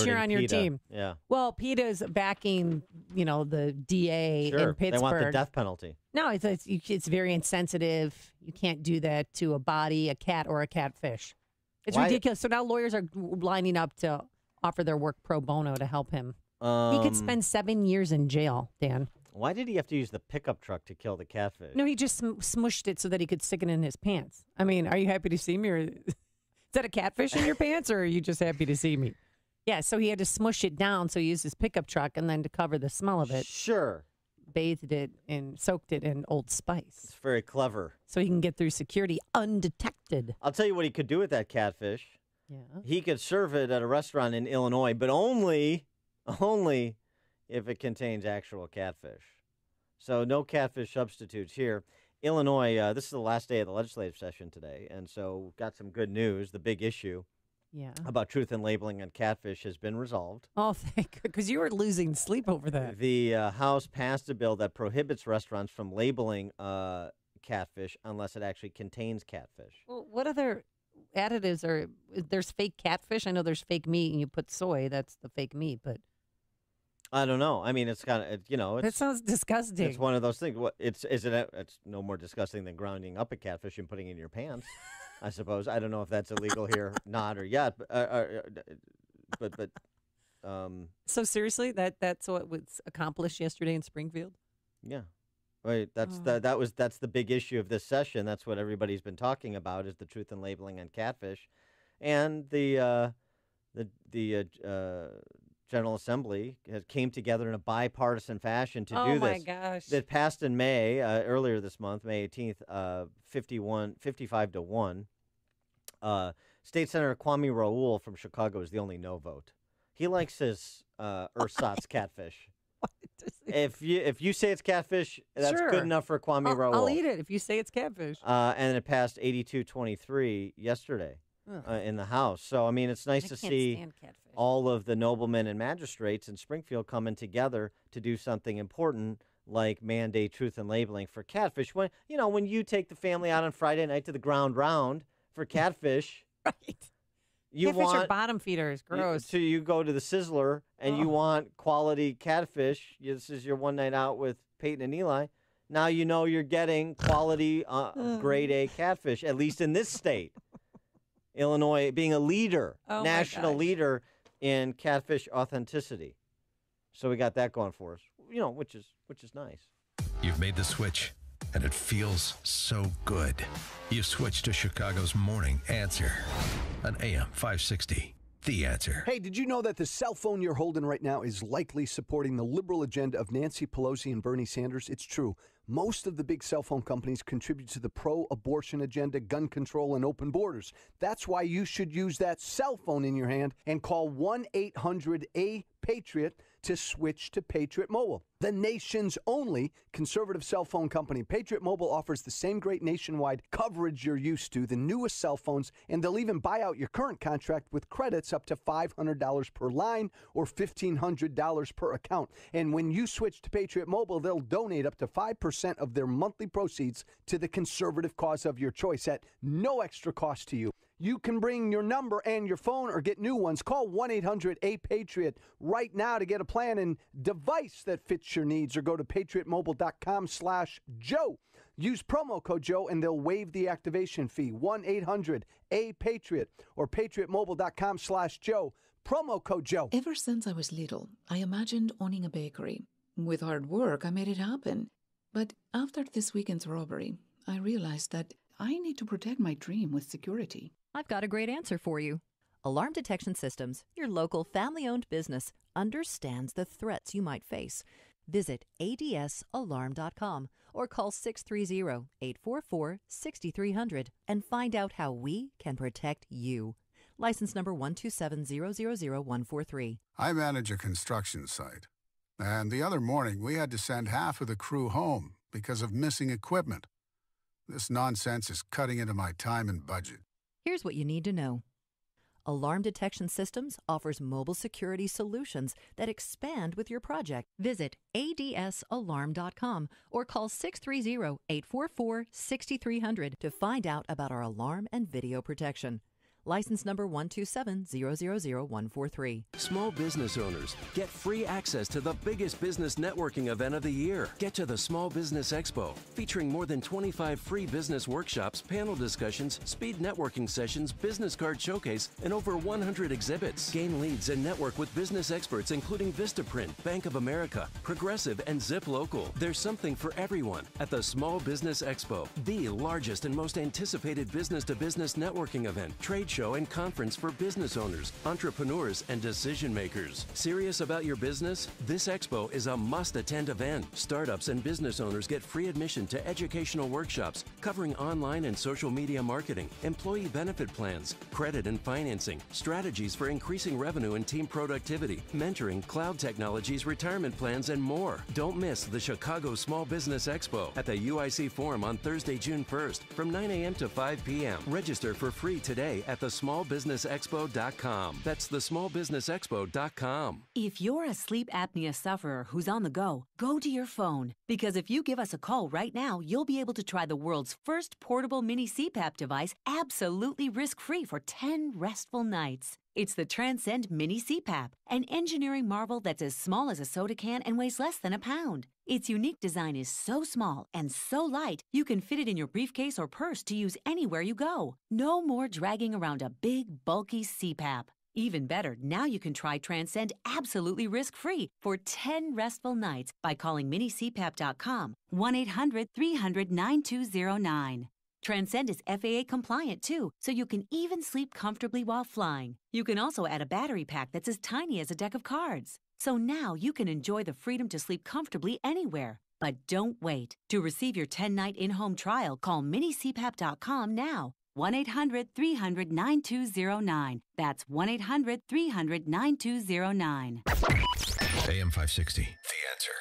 cheer on your team. Yeah. Well, PETA's backing the DA in Pittsburgh. They want the death penalty. No, it's very insensitive. You can't do that to a body, a cat, or a catfish. It's ridiculous. So now lawyers are lining up to offer their work pro bono to help him. He could spend 7 years in jail, Dan. Why did he have to use the pickup truck to kill the catfish? No, he just smushed it so that he could stick it in his pants. I mean, are you happy to see me? Or is that a catfish in your pants, or are you just happy to see me? Yeah, so he had to smush it down, so he used his pickup truck, and then to cover the smell of it. Sure. Bathed it and soaked it in Old Spice. It's very clever. So he can get through security undetected. I'll tell you what he could do with that catfish. Yeah. He could serve it at a restaurant in Illinois, but only if it contains actual catfish. So no catfish substitutes here. Illinois, this is the last day of the legislative session today, and so we've got some good news. The big issue about truth in labeling on catfish has been resolved. Oh, thank God, because you were losing sleep over that. The House passed a bill that prohibits restaurants from labeling catfish unless it actually contains catfish. Well, what other additives are there's fake catfish? I know there's fake meat, and you put soy. That's the fake meat, but I don't know. I mean, it's kind of that sounds disgusting. It's one of those things. It's no more disgusting than grounding up a catfish and putting it in your pants. I suppose. I don't know if that's illegal here, not or yet, but. So seriously, that's what was accomplished yesterday in Springfield? Yeah. Right. That's the big issue of this session. That's what everybody's been talking about is the truth in labeling on catfish. And the General Assembly came together in a bipartisan fashion to do this. Oh my gosh. That passed in May, earlier this month, May 18th, 55-1. State Senator Kwame Raoul from Chicago is the only no vote. He likes his ersatz catfish. If you say it's catfish, that's Sure. good enough for Kwame Raoul. I'll eat it if you say it's catfish. And it passed 82-23 yesterday in the House. So, I mean, it's nice to see all of the noblemen and magistrates in Springfield coming together to do something important like mandate truth in labeling for catfish. When you take the family out on Friday night to the ground round for catfish, right? Catfish are bottom feeders. Gross. So you go to the Sizzler and you want quality catfish. This is your one night out with Peyton and Eli. Now you know you're getting quality grade A catfish, at least in this state. Illinois being a leader, national leader in catfish authenticity. So we got that going for us, which is nice. You've made the switch, and it feels so good. You've switched to Chicago's Morning Answer on AM 560. The Answer. Hey, did you know that the cell phone you're holding right now is likely supporting the liberal agenda of Nancy Pelosi and Bernie Sanders? It's true. Most of the big cell phone companies contribute to the pro-abortion agenda, gun control, and open borders. That's why you should use that cell phone in your hand and call 1-800-A-PATRIOT to switch to Patriot Mobile, the nation's only conservative cell phone company. Patriot Mobile offers the same great nationwide coverage you're used to, the newest cell phones, and they'll even buy out your current contract with credits up to $500 per line or $1,500 per account. And when you switch to Patriot Mobile, they'll donate up to 5% of their monthly proceeds to the conservative cause of your choice at no extra cost to you. You can bring your number and your phone or get new ones. Call 1-800-A-PATRIOT right now to get a plan and device that fits your needs, or go to patriotmobile.com/Joe. Use promo code Joe and they'll waive the activation fee. 1-800-A-PATRIOT or patriotmobile.com/Joe. Promo code Joe. Ever since I was little, I imagined owning a bakery. With hard work, I made it happen. But after this weekend's robbery, I realized that I need to protect my dream with security. I've got a great answer for you. Alarm Detection Systems, your local family-owned business, understands the threats you might face. Visit adsalarm.com or call 630-844-6300 and find out how we can protect you. License number 127000143. I manage a construction site, and the other morning we had to send half of the crew home because of missing equipment. This nonsense is cutting into my time and budget. Here's what you need to know. Alarm Detection Systems offers mobile security solutions that expand with your project. Visit adsalarm.com or call 630-844-6300 to find out about our alarm and video protection. License number 127000143. Small business owners, get free access to the biggest business networking event of the year. Get to the Small Business Expo, featuring more than 25 free business workshops, panel discussions, speed networking sessions, business card showcase, and over 100 exhibits. Gain leads and network with business experts including Vistaprint, Bank of America, Progressive, and Zip Local. There's something for everyone at the Small Business Expo, the largest and most anticipated business-to-business networking event, trade show, and conference for business owners, entrepreneurs, and decision makers. Serious about your business? This expo is a must-attend event. Startups and business owners get free admission to educational workshops covering online and social media marketing, employee benefit plans, credit and financing, strategies for increasing revenue and team productivity, mentoring, cloud technologies, retirement plans, and more. Don't miss the Chicago Small Business Expo at the UIC Forum on Thursday, June 1st from 9 a.m. to 5 p.m. Register for free today at thesmallbusinessexpo.com. That's thesmallbusinessexpo.com. If you're a sleep apnea sufferer who's on the go to your phone. Because if you give us a call right now, you'll be able to try the world's first portable mini CPAP device absolutely risk-free for 10 restful nights. It's the Transcend Mini CPAP, an engineering marvel that's as small as a soda can and weighs less than a pound. Its unique design is so small and so light, you can fit it in your briefcase or purse to use anywhere you go. No more dragging around a big, bulky CPAP. Even better, now you can try Transcend absolutely risk-free for 10 restful nights by calling minicpap.com, 1-800-300-9209. Transcend is FAA compliant too, so you can even sleep comfortably while flying. You can also add a battery pack that's as tiny as a deck of cards. So now you can enjoy the freedom to sleep comfortably anywhere. But don't wait. To receive your 10-night in-home trial, call minicpap.com now. 1-800-300-9209. That's 1-800-300-9209. AM 560, The Answer.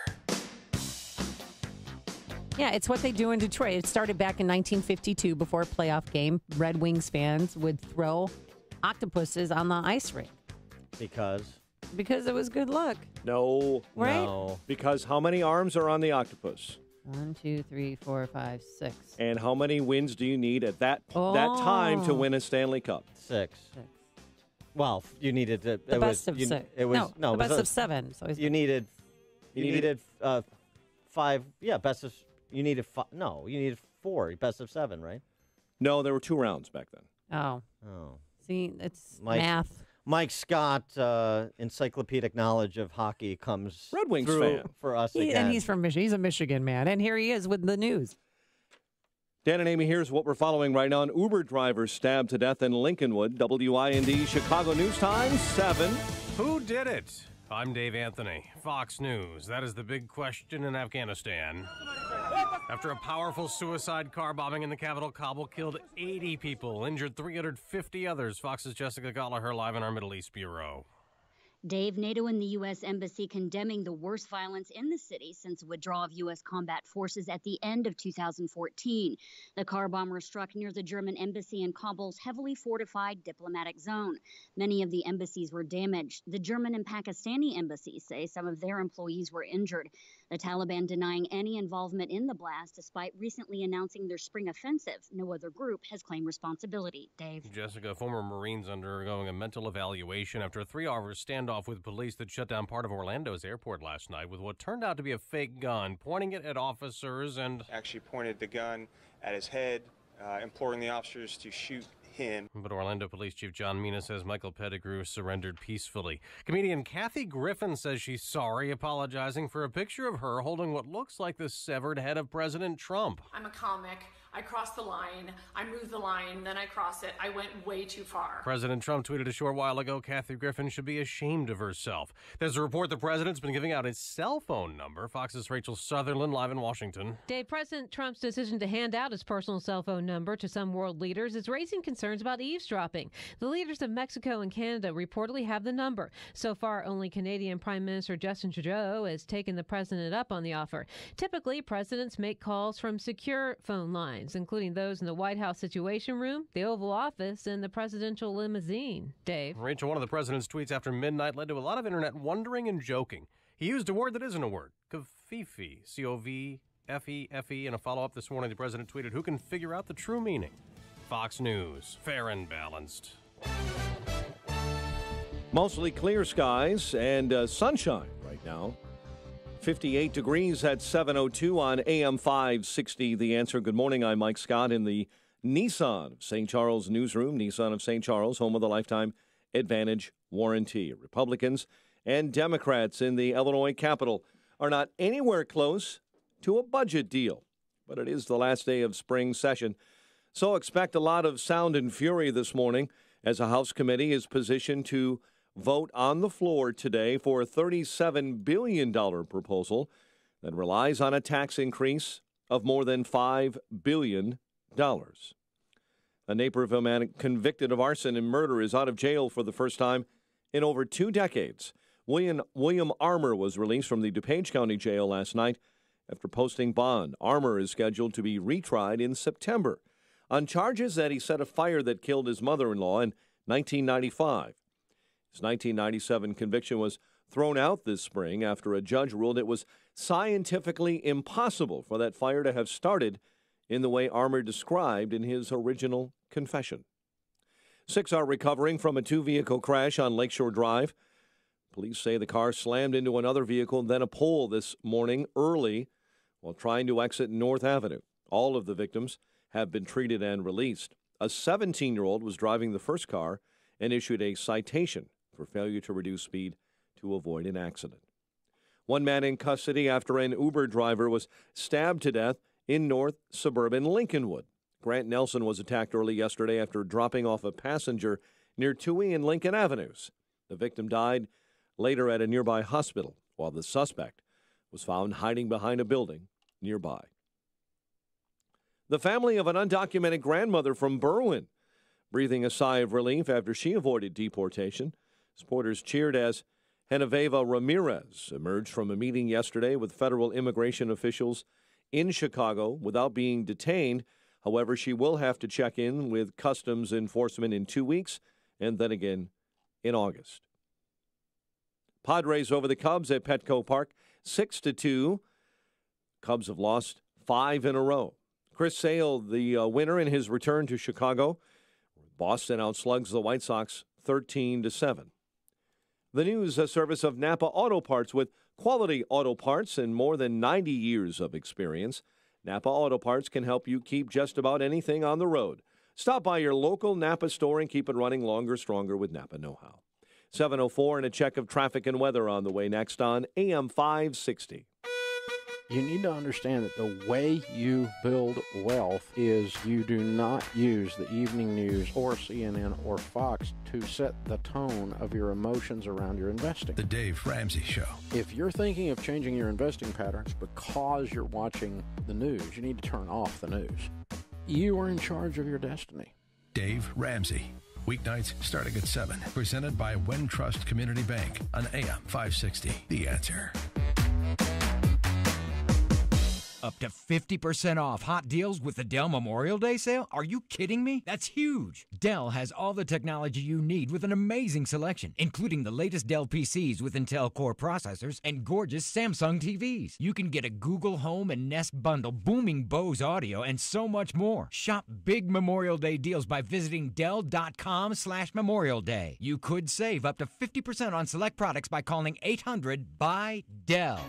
Yeah, it's what they do in Detroit. It started back in 1952 before a playoff game. Red Wings fans would throw octopuses on the ice rink. Because it was good luck. No. Right? No. Because how many arms are on the octopus? 1, 2, 3, 4, 5, 6. And how many wins do you need at that time to win a Stanley Cup? 6. Well, you needed to. The best of 6. It was the best of 7. So you needed 5. Yeah, best of. You needed 5. No, you needed 4. Best of 7, right? No, there were 2 rounds back then. Oh. Oh. See, it's math. Mike Scott, encyclopedic knowledge of hockey comes Red Wings through fan for us again. And he's from Michigan. He's a Michigan man. And here he is with the news. Dan and Amy, here's what we're following right now. An Uber driver stabbed to death in Lincolnwood. WIND Chicago News Time, 7. Who did it? I'm Dave Anthony, Fox News. That is the big question in Afghanistan. After a powerful suicide car bombing in the capital, Kabul killed 80 people, injured 350 others. Fox's Jessica Gallagher live in our Middle East Bureau. Dave, NATO and the U.S. Embassy condemning the worst violence in the city since the withdrawal of U.S. combat forces at the end of 2014. The car bomber struck near the German embassy in Kabul's heavily fortified diplomatic zone. Many of the embassies were damaged. The German and Pakistani embassies say some of their employees were injured. The Taliban denying any involvement in the blast despite recently announcing their spring offensive. No other group has claimed responsibility. Dave. Jessica, former Marines undergoing a mental evaluation after a 3-hour standoff with police that shut down part of Orlando's airport last night with what turned out to be a fake gun, pointing it at officers and actually pointed the gun at his head, imploring the officers to shoot him. But Orlando Police Chief John Mina says Michael Pettigrew surrendered peacefully. Comedian Kathy Griffin says she's sorry, apologizing for a picture of her holding what looks like the severed head of President Trump. I'm a comic. I crossed the line. I moved the line. Then I crossed it. I went way too far. President Trump tweeted a short while ago, Kathy Griffin should be ashamed of herself. There's a report the president's been giving out his cell phone number. Fox's Rachel Sutherland live in Washington. Dave, President Trump's decision to hand out his personal cell phone number to some world leaders is raising concerns about eavesdropping. The leaders of Mexico and Canada reportedly have the number. So far, only Canadian Prime Minister Justin Trudeau has taken the president up on the offer. Typically, presidents make calls from secure phone lines, including those in the White House Situation Room, the Oval Office, and the presidential limousine. Dave. Rachel, one of the president's tweets after midnight led to a lot of internet wondering and joking. He used a word that isn't a word, Covfefe, C-O-V-F-E-F-E. In a follow-up this morning, the president tweeted, "Who can figure out the true meaning?" Fox News, fair and balanced. Mostly clear skies and sunshine right now. 58 degrees at 7:02 on AM 560. The Answer. Good morning. I'm Mike Scott in the Nissan of St. Charles newsroom. Nissan of St. Charles, home of the Lifetime Advantage warranty. Republicans and Democrats in the Illinois Capitol are not anywhere close to a budget deal, but it is the last day of spring session. So expect a lot of sound and fury this morning as a House committee is positioned to vote on the floor today for a $37 billion proposal that relies on a tax increase of more than $5 billion. A Naperville man convicted of arson and murder is out of jail for the first time in over 2 decades. William Armour was released from the DuPage County Jail last night after posting bond. Armour is scheduled to be retried in September. on charges that he set a fire that killed his mother-in-law in 1995. His 1997 conviction was thrown out this spring after a judge ruled it was scientifically impossible for that fire to have started in the way Armour described in his original confession. 6 are recovering from a 2-vehicle crash on Lakeshore Drive. Police say the car slammed into another vehicle and then a pole this morning early while trying to exit North Avenue. All of the victims have been treated and released. A 17-year-old was driving the first car and issued a citation for failure to reduce speed to avoid an accident. 1 man in custody after an Uber driver was stabbed to death in North suburban Lincolnwood. Grant Nelson was attacked early yesterday after dropping off a passenger near Toohey and Lincoln Avenues. The victim died later at a nearby hospital, while the suspect was found hiding behind a building nearby. The family of an undocumented grandmother from Berwyn breathing a sigh of relief after she avoided deportation. Supporters cheered as Genoveva Ramirez emerged from a meeting yesterday with federal immigration officials in Chicago without being detained. However, she will have to check in with Customs Enforcement in 2 weeks and then again in August. Padres over the Cubs at Petco Park, 6-2. Cubs have lost 5 in a row. Chris Sale, the winner in his return to Chicago. Boston outslugs the White Sox 13-7. The news service of Napa Auto Parts with quality auto parts and more than 90 years of experience. Napa Auto Parts can help you keep just about anything on the road. Stop by your local Napa store and keep it running longer, stronger with Napa know-how. 7:04 and a check of traffic and weather on the way next on AM 560. You need to understand that the way you build wealth is you do not use the evening news or CNN or Fox to set the tone of your emotions around your investing. The Dave Ramsey Show. If you're thinking of changing your investing patterns because you're watching the news, you need to turn off the news. You are in charge of your destiny. Dave Ramsey. Weeknights starting at 7. Presented by Wintrust Community Bank on AM 560. The Answer. Up to 50% off hot deals with the Dell Memorial Day sale? Are you kidding me? That's huge. Dell has all the technology you need with an amazing selection, including the latest Dell PCs with Intel Core processors and gorgeous Samsung TVs. You can get a Google Home and Nest bundle, booming Bose audio, and so much more. Shop big Memorial Day deals by visiting Dell.com/Memorial Day. You could save up to 50% on select products by calling 800-BUY-DELL.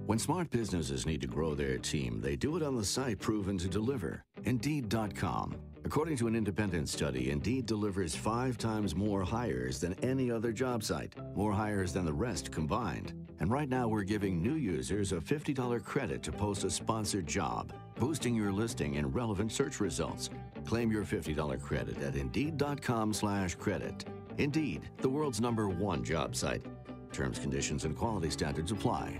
When smart businesses need to grow their team, they do it on the site proven to deliver, Indeed.com. According to an independent study, Indeed delivers 5 times more hires than any other job site, more hires than the rest combined. And right now we're giving new users a $50 credit to post a sponsored job, boosting your listing and relevant search results. Claim your $50 credit at Indeed.com/credit. Indeed, the world's #1 job site. Terms, conditions, and quality standards apply.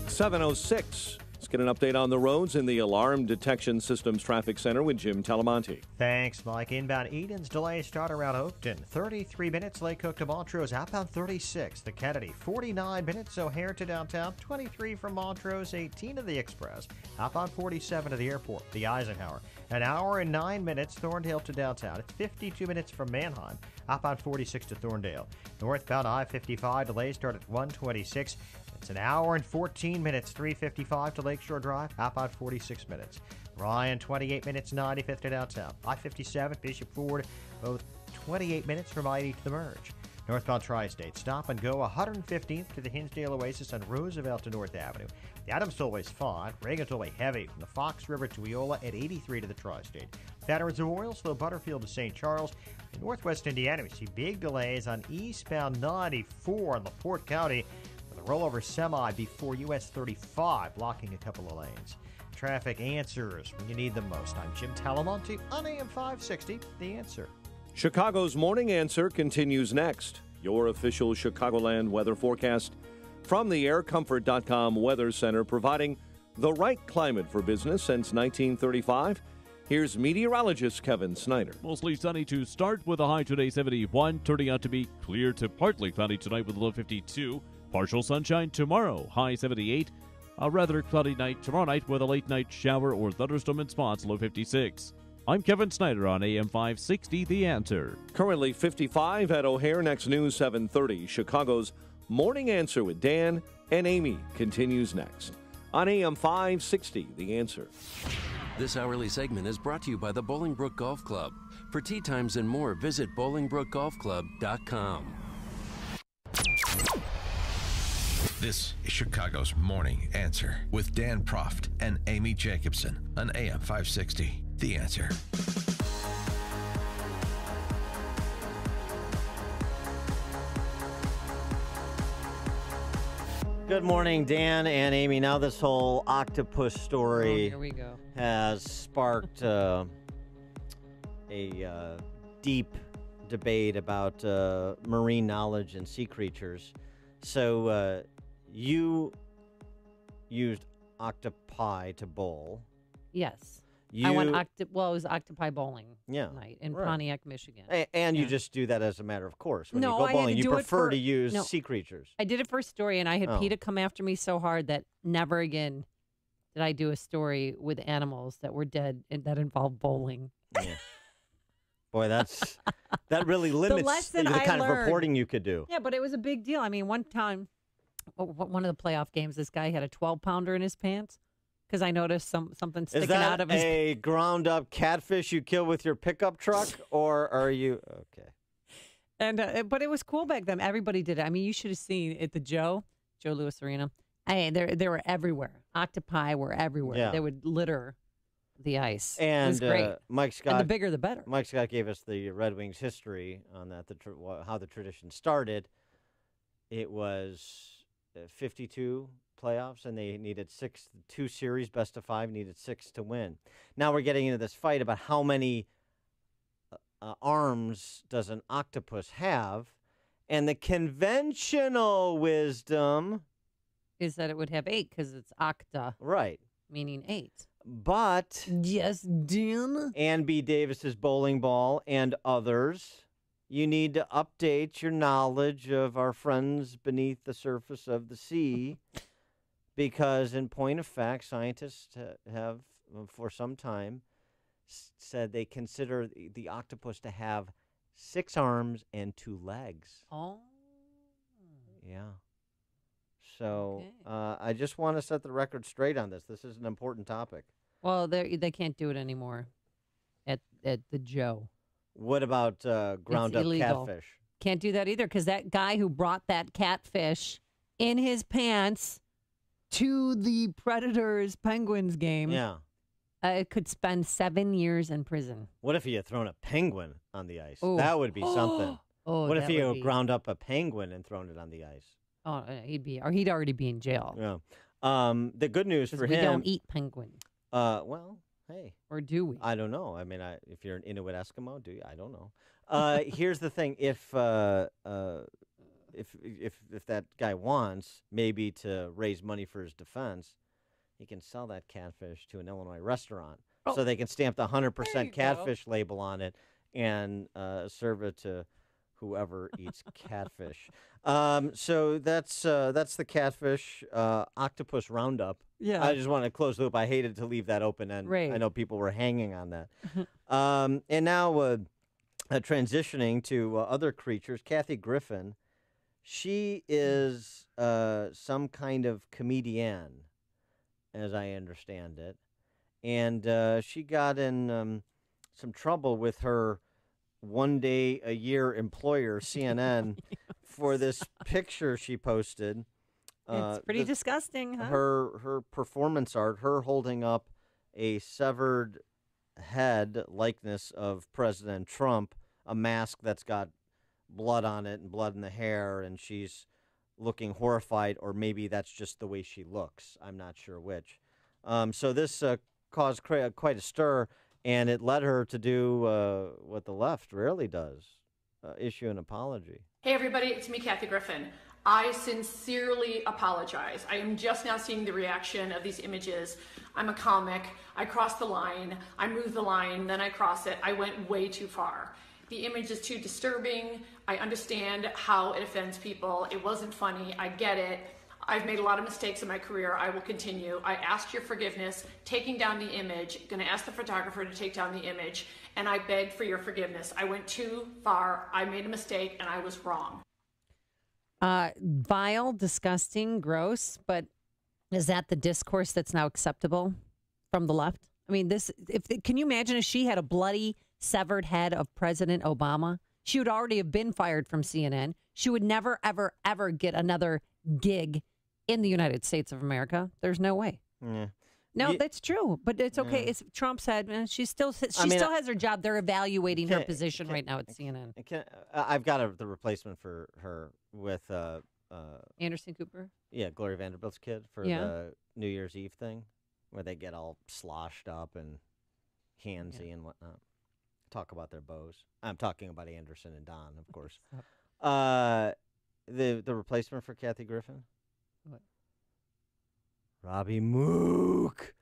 7:06. Let's get an update on the roads in the Alarm Detection Systems Traffic Center with Jim Talamonte. Thanks, Mike. Inbound Eden's delays start around Oakton. 33 minutes, Lake Cook to Montrose. Outbound 36, the Kennedy. 49 minutes, O'Hare to downtown. 23 from Montrose. 18 to the Express. Outbound 47 to the airport. The Eisenhower. An hour and 9 minutes, Thorndale to downtown. It's 52 minutes from Manheim. Outbound 46 to Thorndale. Northbound I-55 delays start at 126. It's an hour and 14 minutes, 355 to Lakeshore Drive. Outbound 46 minutes. Ryan, 28 minutes, 95th to downtown. I-57, Bishop Ford, both 28 minutes from I-80 to the merge. Northbound Tri-State, stop and go 115th to the Hinsdale Oasis on Roosevelt to North Avenue. The Adams Tollway's fine. Reagan Tollway heavy from the Fox River to Eola at 83 to the Tri-State. Veterans Memorial, slow Butterfield to St. Charles. In Northwest Indiana, we see big delays on eastbound 94 in LaPorte County with a rollover semi before US 35, blocking a couple of lanes. Traffic answers when you need them most. I'm Jim Talamonte on AM 560, The Answer. Chicago's Morning Answer continues next. Your official Chicagoland weather forecast from the aircomfort.com Weather Center, providing the right climate for business since 1935. Here's meteorologist Kevin Snyder. Mostly sunny to start with a high today 71, turning out to be clear to partly cloudy tonight with a low 52. Partial sunshine tomorrow, high 78. A rather cloudy night tomorrow night with a late night shower or thunderstorm in spots, low 56. I'm Kevin Snyder on AM 560, The Answer. Currently 55 at O'Hare. Next news 7:30. Chicago's Morning Answer with Dan and Amy continues next on AM 560, The Answer. This hourly segment is brought to you by the Bolingbrook Golf Club. For tee times and more, visit BolingbrookGolfClub.com. This is Chicago's Morning Answer with Dan Proft and Amy Jacobson on AM 560. The Answer. Good morning, Dan and Amy. Now this whole octopus story here we go. has sparked a deep debate about marine knowledge and sea creatures. So you used octopi to bowl. Yes. I went it was octopi bowling night in Pontiac, Michigan. And you just do that as a matter of course. When you go I had bowling, to you do it prefer for- to use no, sea creatures. I did it for a story, and I had PETA come after me so hard that never again did I do a story with animals that were dead and that involved bowling. Yeah. Boy, that really limits the kind of reporting you could do. Yeah, but it was a big deal. I mean, one time, one of the playoff games, this guy had a 12-pounder in his pants because I noticed something sticking out of his. Is that a ground-up catfish you kill with your pickup truck, or are you okay? And but it was cool back then. Everybody did it. I mean, you should have seen at the Joe Louis Arena. They were everywhere. Octopi were everywhere. Yeah. They would litter the ice. And it was great. Mike Scott, and the bigger the better. Mike Scott gave us the Red Wings history on that, how the tradition started. It was 52 playoffs, and they needed 2 series, best of 5, needed 6 to win. Now we're getting into this fight about how many arms does an octopus have, and the conventional wisdom is that it would have 8 because it's octa, right? Meaning 8. But yes, Dan, Ann B. Davis's bowling ball and others, you need to update your knowledge of our friends beneath the surface of the sea, because in point of fact, scientists have for some time said they consider the octopus to have 6 arms and 2 legs. Oh, yeah. So I just want to set the record straight on this. This is an important topic. Well, they can't do it anymore at the Joe. What about ground up catfish? Can't do that either because that guy who brought that catfish in his pants to the Predators Penguins game, could spend 7 years in prison. What if he had thrown a penguin on the ice? Ooh. That would be something. What if he had be... ground up a penguin and thrown it on the ice? Oh, he'd already be in jail. Yeah. The good news for him. We don't eat penguin. Well, hey. Or do we? I don't know. I mean, if you're an Inuit Eskimo, do you? I don't know. Here's the thing: if that guy wants maybe to raise money for his defense, he can sell that catfish to an Illinois restaurant, so they can stamp the 100% catfish label on it and serve it to whoever eats catfish. So that's the catfish octopus roundup. Yeah. I just want to close the loop. I hated to leave that open, and right. I know people were hanging on that. And now transitioning to other creatures, Kathy Griffin, she is some kind of comedian, as I understand it. And she got in some trouble with her one-day-a-year employer, CNN, for this picture she posted. It's pretty disgusting, huh? Her performance art, her holding up a severed head likeness of President Trump, a mask that's got blood on it and blood in the hair, and she's looking horrified, or maybe that's just the way she looks. I'm not sure which. So this caused quite a stir, and it led her to do what the left rarely does, issue an apology. Hey everybody, it's me, Kathy Griffin. I sincerely apologize. I am just now seeing the reaction of these images. I'm a comic. I crossed the line. I moved the line, then I cross it. I went way too far. The image is too disturbing. I understand how it offends people. It wasn't funny. I get it. I've made a lot of mistakes in my career. I will continue. I asked your forgiveness, taking down the image, going to ask the photographer to take down the image, and I begged for your forgiveness. I went too far. I made a mistake, and I was wrong. Vile, disgusting, gross, but is that the discourse that's now acceptable from the left? I mean, can you imagine if she had a bloody, severed head of President Obama? She would already have been fired from CNN. She would never, ever, ever get another gig in the United States of America. There's no way. Yeah. No, that's true, but it's okay. It's Trump said she still has her job. They're evaluating her position right now at CNN. I've got the replacement for her with Anderson Cooper. Yeah, Gloria Vanderbilt's kid for the New Year's Eve thing, where they get all sloshed up and handsy and whatnot. Talk about their bows. I'm talking about Anderson and Don, of course. The replacement for Kathy Griffin. What? Robbie Mook.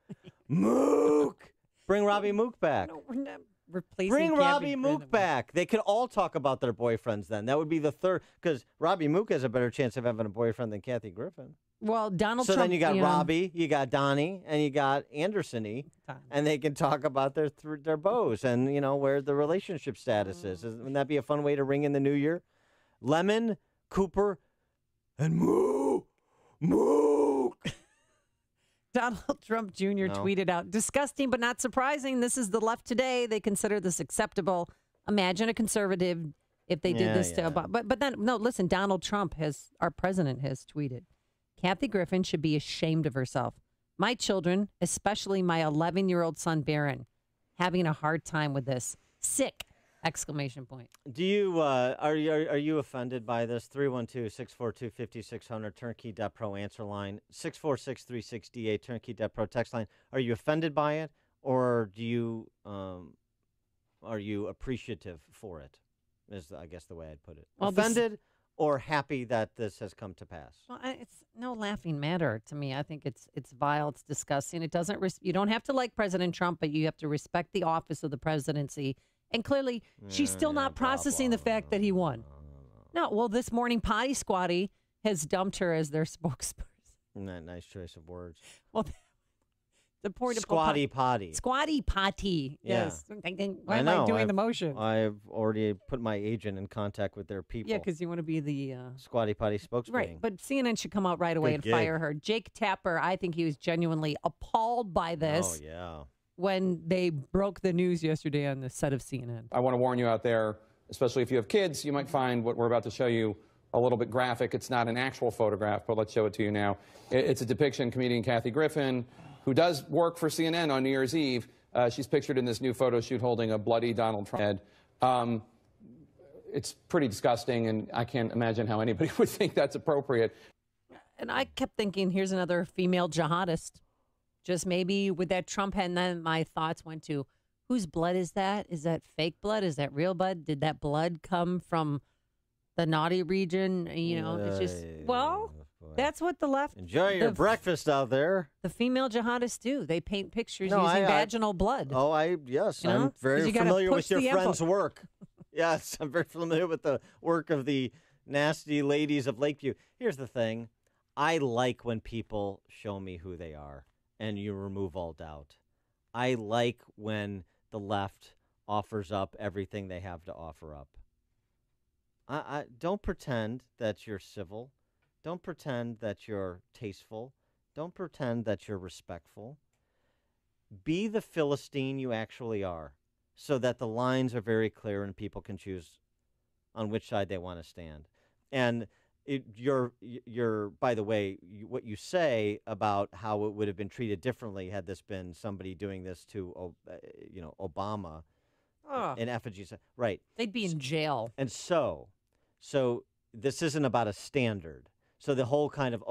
Mook. Bring Robbie Mook back. No, we're not replacing. Bring Kathy Robbie Griffin. Mook back. They could all talk about their boyfriends then. That would be the third, because Robbie Mook has a better chance of having a boyfriend than Kathy Griffin. Well, Donald So Trump. then you got Robbie, you got Donnie, and you got Anderson-y, and they can talk about their beaux and, where the relationship status is. Wouldn't that be a fun way to ring in the new year? Lemon, Cooper, and Mook. Donald Trump Jr. tweeted out, disgusting but not surprising. This is the left today. They consider this acceptable. Imagine a conservative if they did this to Obama. But then, no, listen, Donald Trump our president has tweeted, Kathy Griffin should be ashamed of herself. My children, especially my 11-year-old son, Barron, having a hard time with this. Sick! Exclamation point. Do you are you offended by this? 312-642-5600 turnkey.pro answer line, 646-36DA turnkey.pro text line. Are you offended by it, or do you are you appreciative for it? Is I guess the way I'd put it. Well, offended or happy that this has come to pass? Well, it's no laughing matter to me. I think it's vile. It's disgusting. It doesn't. You don't have to like President Trump, but you have to respect the office of the presidency. And clearly, she's still not processing the fact that he won. No, well, this morning, Potty Squatty has dumped her as their spokesperson. Nice choice of words. Well, the point Squatty Potty. Squatty Potty. Yeah. Yes. Why am I doing the motion? I've already put my agent in contact with their people. Yeah, because you want to be the Squatty Potty spokesperson. Right, but CNN should come out right away and fire her. Jake Tapper, I think he was genuinely appalled by this. Oh, yeah. When they broke the news yesterday on the set of CNN. I want to warn you out there, especially if you have kids, you might find what we're about to show you a little bit graphic. It's not an actual photograph, but let's show it to you now. It's a depiction of comedian Kathy Griffin, who does work for CNN on New Year's Eve. She's pictured in this new photo shoot holding a bloody Donald Trump head. It's pretty disgusting, and I can't imagine how anybody would think that's appropriate. And I kept thinking, here's another female jihadist. Just maybe with that Trump head, and then my thoughts went to, whose blood is that? Is that fake blood? Is that real blood? Did that blood come from the naughty region? It's just, that's what the left... Enjoy your breakfast out there. The female jihadists do. They paint pictures using vaginal blood. Yes. I'm very familiar with your friend's work. Yes, I'm very familiar with the work of the nasty ladies of Lakeview. Here's the thing. I like when people show me who they are. And you remove all doubt. I like when the left offers up everything they have to offer up. I don't pretend that you're civil. Don't pretend that you're tasteful. Don't pretend that you're respectful. Be the Philistine you actually are, so that the lines are very clear and people can choose on which side they want to stand. And you're by the way, what you say about how it would have been treated differently had this been somebody doing this to, Obama in effigy, right? They'd be in jail. And so this isn't about a standard. So the whole kind of,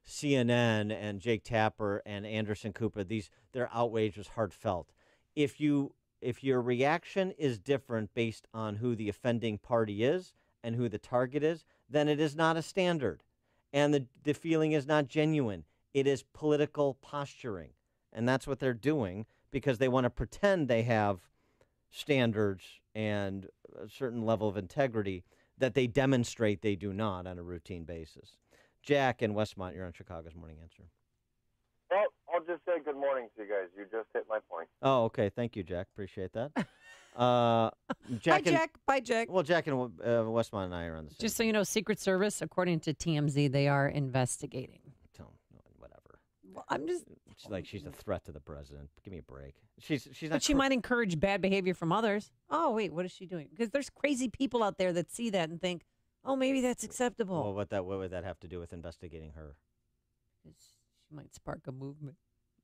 CNN and Jake Tapper and Anderson Cooper, their outrage was heartfelt. If your reaction is different based on who the offending party is and who the target is, then it is not a standard. And the feeling is not genuine. It is political posturing. And that's what they're doing because they want to pretend they have standards and a certain level of integrity that they demonstrate they do not on a routine basis. Jack in Westmont, you're on Chicago's Morning Answer. Well, I'll just say good morning to you guys. You just hit my point. Oh, okay. Thank you, Jack. Appreciate that. Hi, Jack. Bye, Jack. Well, Jack and Westmont and I are on the same. Just so you know, Secret Service, according to TMZ, they are investigating. Whatever. Well, I'm just. She's a threat to the president. Give me a break. She's not. But she might encourage bad behavior from others. Oh, wait, what is she doing? Because there's crazy people out there that see that and think, oh, maybe that's acceptable. Well, what would that have to do with investigating her? She might spark a movement.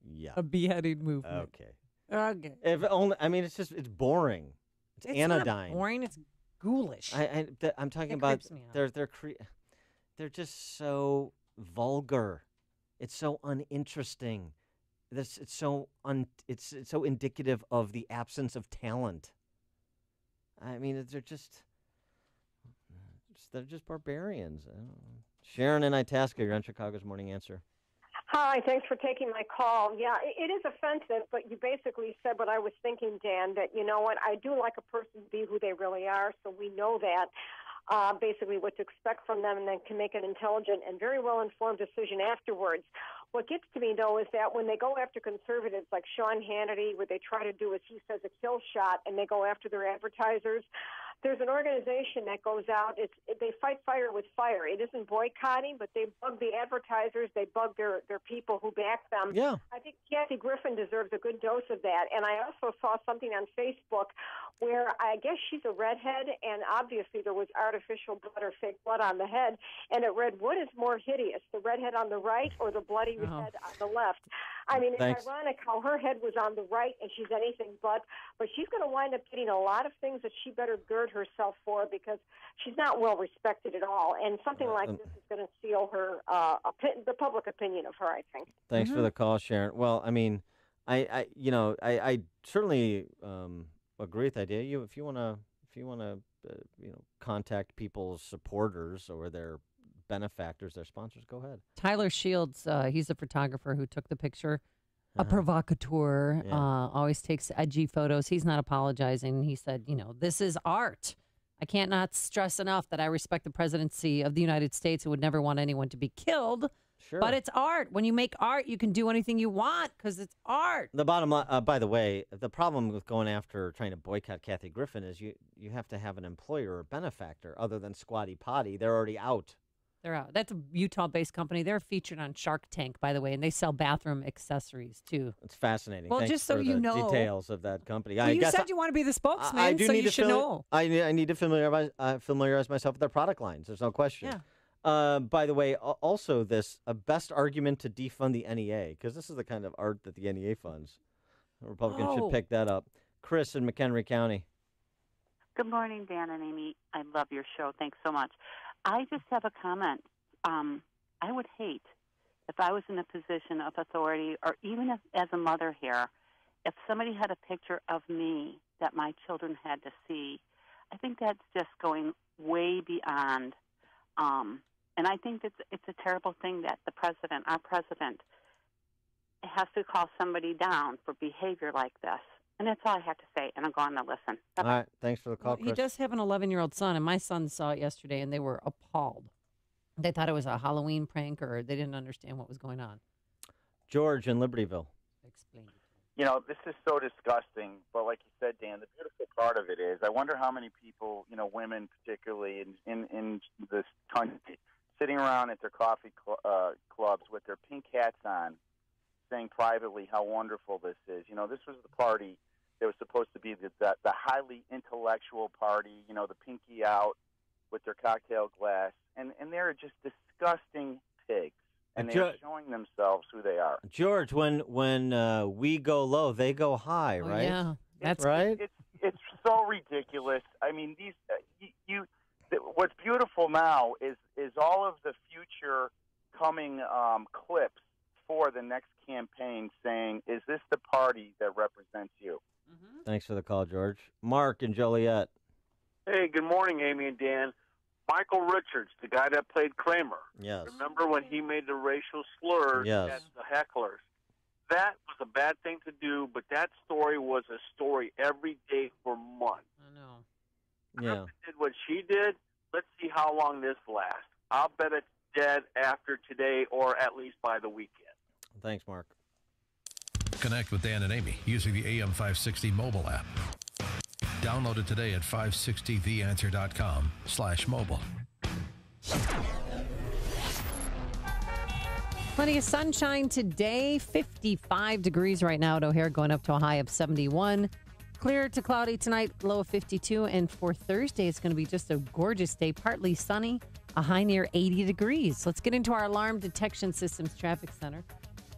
Yeah. A beheading movement. Okay. If only. I mean, it's boring. It's anodyne. Not boring. It's ghoulish. I'm talking about. They're just so vulgar. It's so uninteresting. It's so indicative of the absence of talent. I mean, they're just barbarians. Sharon in Itasca, you're on Chicago's Morning Answer. Hi, thanks for taking my call. Yeah, it is offensive, but you basically said what I was thinking, Dan, that, you know what, I do like a person to be who they really are, so we know that. Basically what to expect from them, and then can make an intelligent and very well-informed decision afterwards. What gets to me, though, is that when they go after conservatives like Sean Hannity, what they try to do is, he says, a kill shot, and they go after their advertisers. There's an organization that goes out. They fight fire with fire. It isn't boycotting, but they bug the advertisers. They bug their people who back them. Yeah. I think Kathy Griffin deserves a good dose of that. And I also saw something on Facebook where I guess she's a redhead, and obviously there was artificial blood or fake blood on the head, and it read, what is more hideous, the redhead on the right or the bloody head on the left? I mean, it's ironic how her head was on the right and she's anything but she's going to wind up getting a lot of things that she better gird herself for, because she's not well respected at all, and something like this is going to seal her the public opinion of her, I think. Thanks for the call, Sharon. Well, I mean, I certainly agree with the idea. If you want to contact people's supporters or their benefactors, their sponsors, go ahead. Tyler Shields, he's a photographer who took the picture. A provocateur, always takes edgy photos. He's not apologizing. He said, this is art. I can't not stress enough that I respect the presidency of the United States and would never want anyone to be killed. Sure. But it's art. When you make art, you can do anything you want because it's art. The bottom line, by the way, the problem with going after trying to boycott Kathy Griffin is you have to have an employer or benefactor other than Squatty Potty. They're already out. They're out. That's a Utah-based company. They're featured on Shark Tank, by the way, and they sell bathroom accessorize, too. It's fascinating. Well, Thanks just so for you the know. details of that company. Well, you said you want to be the spokesman, so you should know. I need to familiarize myself with their product lines. There's no question. Yeah. By the way, also a best argument to defund the NEA, because this is the kind of art that the NEA funds. Republicans should pick that up. Chris in McHenry County. Good morning, Dan and Amy. I love your show. Thanks so much. I just have a comment. I would hate if I was in a position of authority, or even as a mother here, if somebody had a picture of me that my children had to see. I think that's just going way beyond. And I think it's a terrible thing that our president, has to call somebody down for behavior like this. And that's all I have to say, and I'm going to listen. Bye-bye. All right, thanks for the call, Chris. He does have an 11-year-old son, and my son saw it yesterday, and they were appalled. They thought it was a Halloween prank, or they didn't understand what was going on. George in Libertyville. Explain. This is so disgusting, but like you said, Dan, the beautiful part of it is I wonder how many people, women particularly in this country, sitting around at their coffee clubs with their pink hats on, saying privately how wonderful this is. This was the party that was supposed to be the highly intellectual party, the pinky out with their cocktail glass, and they're just disgusting pigs. And they're showing themselves who they are. George, when we go low, they go high, right? Yeah, that's right. It's so ridiculous. I mean, what's beautiful now is all of the future coming clips for the next campaign saying, "Is this the party that represents you?" Mm-hmm. Thanks for the call, George. Mark in Joliet. Hey, good morning, Amy and Dan. Michael Richards, the guy that played Kramer. Yes. Remember when he made the racial slurs at the hecklers? That was a bad thing to do, but that story was a story every day for months. Oh. Yeah. Did what she did. Let's see how long this lasts. I'll bet it's dead after today or at least by the weekend. Thanks, Mark. Connect with Dan and Amy using the AM 560 mobile app. Download it today at 560theanswer.com/mobile. Plenty of sunshine today. 55 degrees right now at O'Hare, going up to a high of 71. Clear to cloudy tonight, low of 52. And for Thursday, it's going to be just a gorgeous day. Partly sunny, a high near 80 degrees. Let's get into our Alarm Detection Systems Traffic Center.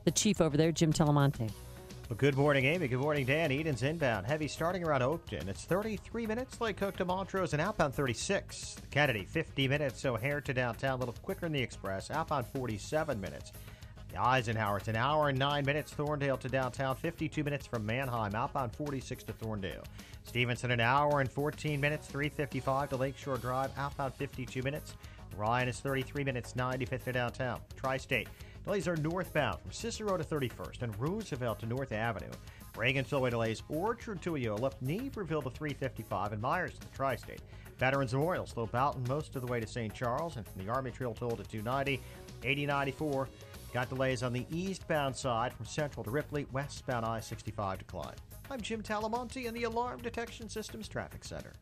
The chief over there, Jim Telemonte. Well, good morning, Amy. Good morning, Dan. Eden's inbound. Heavy starting around Oakton. It's 33 minutes. Lake Cook to Montrose and outbound 36. The Kennedy, 50 minutes. O'Hare to downtown, a little quicker in the Express. Outbound 47 minutes. The Eisenhower, it's an hour and 9 minutes. Thorndale to downtown, 52 minutes from Manheim. Outbound 46 to Thorndale. Stevenson, an hour and 14 minutes. 3:55 to Lakeshore Drive. Outbound 52 minutes. Ryan is 33 minutes. 95th to downtown. Tri-State. Delays are northbound from Cicero to 31st and Roosevelt to North Avenue. Reagan Tollway delays Orchard to Eola, Naperville to 3:55, and Myers to the Tri-State. Veterans Memorial slow Boughton most of the way to St. Charles, and from the Army Trail toll to 290. 8094 got delays on the eastbound side from Central to Ripley, westbound I-65 decline. I'm Jim Talamonte in the Alarm Detection Systems Traffic Center.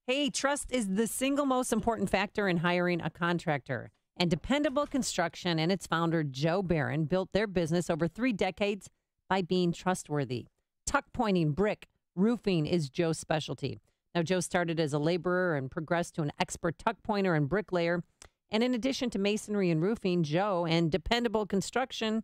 Hey, trust is the single most important factor in hiring a contractor. And Dependable Construction and its founder, Joe Barron, built their business over 3 decades by being trustworthy. Tuck pointing, brick, roofing is Joe's specialty. Now, Joe started as a laborer and progressed to an expert tuck pointer and bricklayer. And in addition to masonry and roofing, Joe and Dependable Construction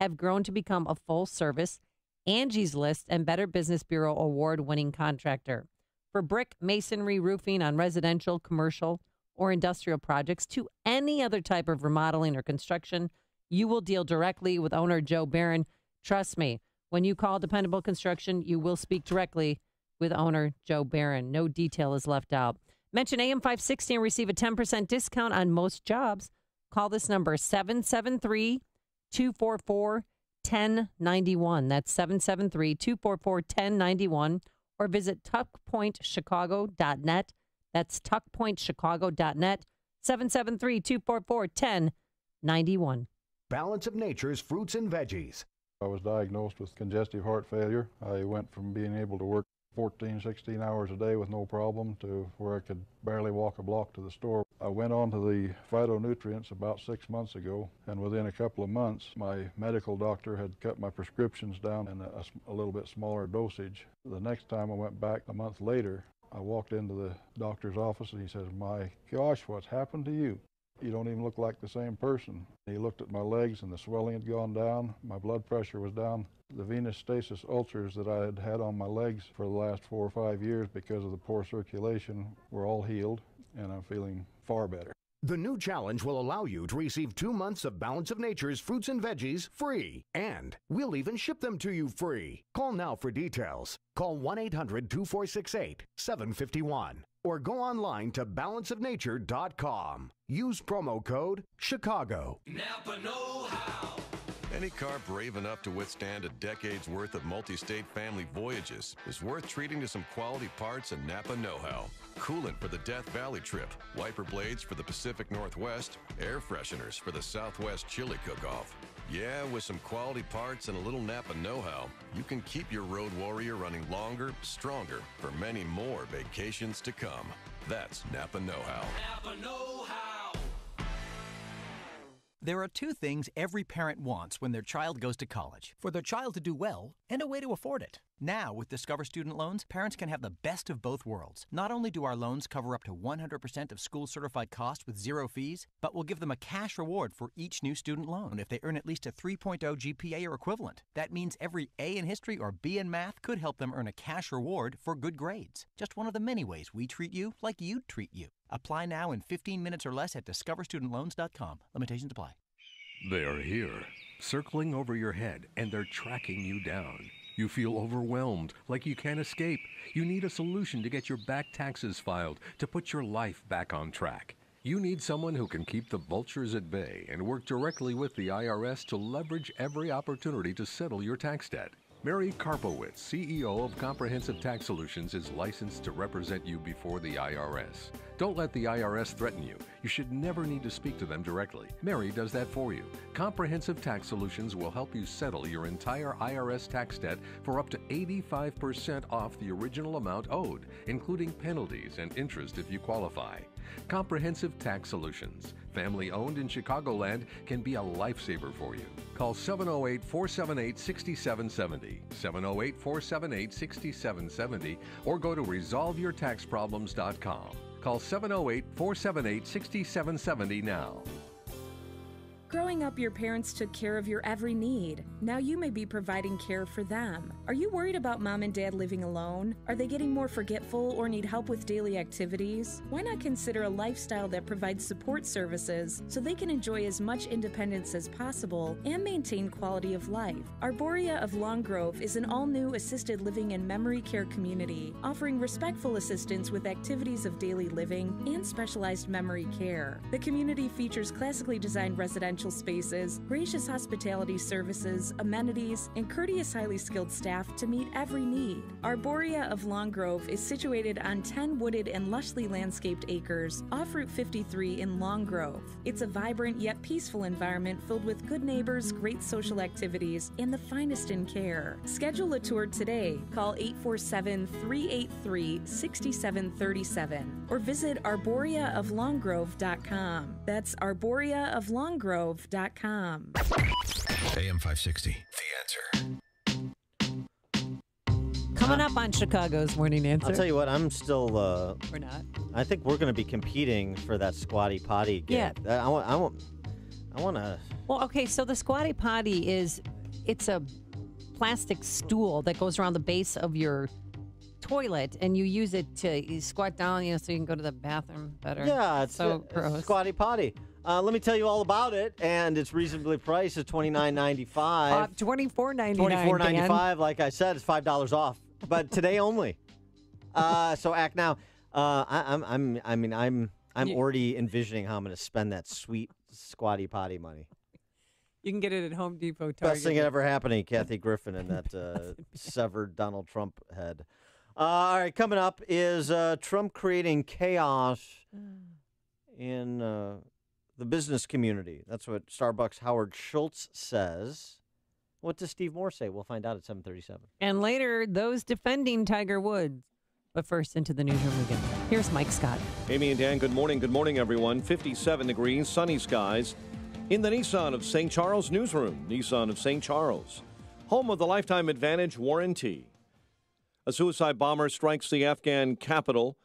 have grown to become a full-service Angie's List and Better Business Bureau award-winning contractor. For brick, masonry, roofing on residential, commercial, or industrial projects to any other type of remodeling or construction, you will deal directly with owner Joe Barron. Trust me, when you call Dependable Construction, you will speak directly with owner Joe Barron. No detail is left out. Mention AM 560 and receive a 10% discount on most jobs. Call this number, 773-244-1091. That's 773-244-1091. Or visit tuckpointchicago.net. That's tuckpointchicago.net, 773-244-1091. Balance of Nature's fruits and veggies. I was diagnosed with congestive heart failure. I went from being able to work 14, 16 hours a day with no problem to where I could barely walk a block to the store. I went on to the phytonutrients about 6 months ago, and within a couple of months, my medical doctor had cut my prescriptions down in a little bit smaller dosage. The next time I went back a month later, I walked into the doctor's office and he says, "My gosh, what's happened to you? You don't even look like the same person." He looked at my legs and the swelling had gone down. My blood pressure was down. The venous stasis ulcers that I had had on my legs for the last 4 or 5 years because of the poor circulation were all healed, and I'm feeling far better. The new challenge will allow you to receive 2 months of Balance of Nature's fruits and veggies free. And we'll even ship them to you free. Call now for details. Call 1-800-246-8751 or go online to balanceofnature.com. Use promo code Chicago. Napa know-how. Any car brave enough to withstand a decade's worth of multi-state family voyages is worth treating to some quality parts and Napa know-how. Coolant for the Death Valley trip, wiper blades for the Pacific Northwest, air fresheners for the Southwest chili cook-off. Yeah, with some quality parts and a little Napa know-how, you can keep your road warrior running longer, stronger, for many more vacations to come. That's Napa know-how. Napa know-how. There are 2 things every parent wants when their child goes to college: for their child to do well and a way to afford it. Now, with Discover Student Loans, parents can have the best of both worlds. Not only do our loans cover up to 100% of school-certified costs with 0 fees, but we'll give them a cash reward for each new student loan if they earn at least a 3.0 GPA or equivalent. That means every A in history or B in math could help them earn a cash reward for good grades. Just one of the many ways we treat you like you'd treat you. Apply now in 15 minutes or less at discoverstudentloans.com. Limitations apply. They are here, circling over your head, and they're tracking you down. You feel overwhelmed, like you can't escape. You need a solution to get your back taxes filed, to put your life back on track. You need someone who can keep the vultures at bay and work directly with the IRS to leverage every opportunity to settle your tax debt. Mary Karpowitz, CEO of Comprehensive Tax Solutions, is licensed to represent you before the IRS. Don't let the IRS threaten you. You should never need to speak to them directly. Mary does that for you. Comprehensive Tax Solutions will help you settle your entire IRS tax debt for up to 85% off the original amount owed, including penalties and interest if you qualify. Comprehensive Tax Solutions, family owned in Chicagoland, can be a lifesaver for you. Call 708-478-6770, 708-478-6770, or go to resolveyourtaxproblems.com. Call 708-478-6770 now. Growing up, your parents took care of your every need. Now you may be providing care for them. Are you worried about mom and dad living alone? Are they getting more forgetful or need help with daily activities? Why not consider a lifestyle that provides support services so they can enjoy as much independence as possible and maintain quality of life? Arborea of Long Grove is an all-new assisted living and memory care community, offering respectful assistance with activities of daily living and specialized memory care. The community features classically designed residential spaces, gracious hospitality services, amenities, and courteous, highly skilled staff to meet every need. Arborea of Long Grove is situated on 10 wooded and lushly landscaped acres off Route 53 in Long Grove. It's a vibrant yet peaceful environment filled with good neighbors, great social activities, and the finest in care. Schedule a tour today. Call 847-383-6737 or visit arboreaoflonggrove.com. That's arboreaoflonggrove.com. AM 560, The Answer. Coming up on Chicago's Morning Answer. I'll tell you what, I'm still... We're not. I think we're going to be competing for that squatty potty gig. Yeah. I want to... Well, okay, so the squatty potty it's a plastic stool that goes around the base of your toilet, and you use it to squat down, so you can go to the bathroom better. Yeah, it's so gross. Squatty potty. Let me tell you all about it, and it's reasonably priced at $29.95. $24.99. $24.95. Like I said, it's $5 off, but today only. So act now. I'm already envisioning how I'm going to spend that sweet squatty potty money. You can get it at Home Depot, Target. Best thing ever happening, Kathy Griffin and that severed Donald Trump head. All right, coming up is Trump creating chaos in the business community. That's what Starbucks' Howard Schultz says. What does Steve Moore say? We'll find out at 7:37. And later, those defending Tiger Woods. But first, into the newsroom again. Here's Mike Scott. Amy and Dan, good morning. Good morning, everyone. 57 degrees, sunny skies in the Nissan of St. Charles newsroom. Nissan of St. Charles, home of the Lifetime Advantage warranty. A suicide bomber strikes the Afghan capital,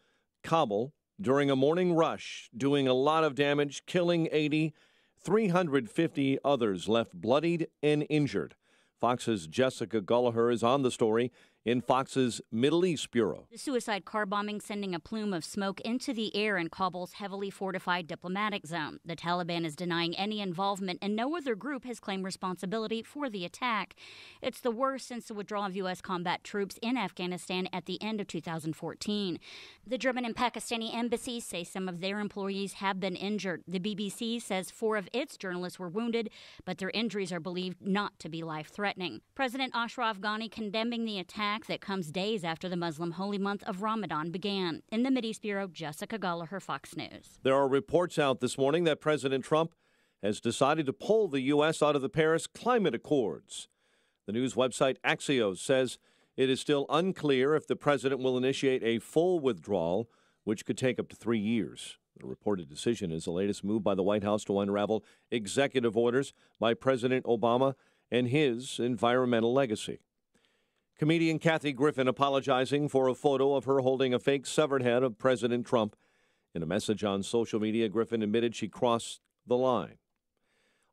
Kabul, during a morning rush, doing a lot of damage, killing 80, 350 others left bloodied and injured. Fox's Jessica Gulliher is on the story in Fox's Middle East Bureau. The suicide car bombing sending a plume of smoke into the air in Kabul's heavily fortified diplomatic zone. The Taliban is denying any involvement, and no other group has claimed responsibility for the attack. It's the worst since the withdrawal of U.S. combat troops in Afghanistan at the end of 2014. The German and Pakistani embassies say some of their employees have been injured. The BBC says 4 of its journalists were wounded, but their injuries are believed not to be life-threatening. President Ashraf Ghani condemning the attack that comes days after the Muslim holy month of Ramadan began. In the Mideast Bureau, Jessica Gulliher, Fox News. There are reports out this morning that President Trump has decided to pull the U.S. out of the Paris Climate Accords. The news website Axios says it is still unclear if the president will initiate a full withdrawal, which could take up to 3 years. The reported decision is the latest move by the White House to unravel executive orders by President Obama and his environmental legacy. Comedian Kathy Griffin apologizing for a photo of her holding a fake severed head of President Trump. In a message on social media, Griffin admitted she crossed the line.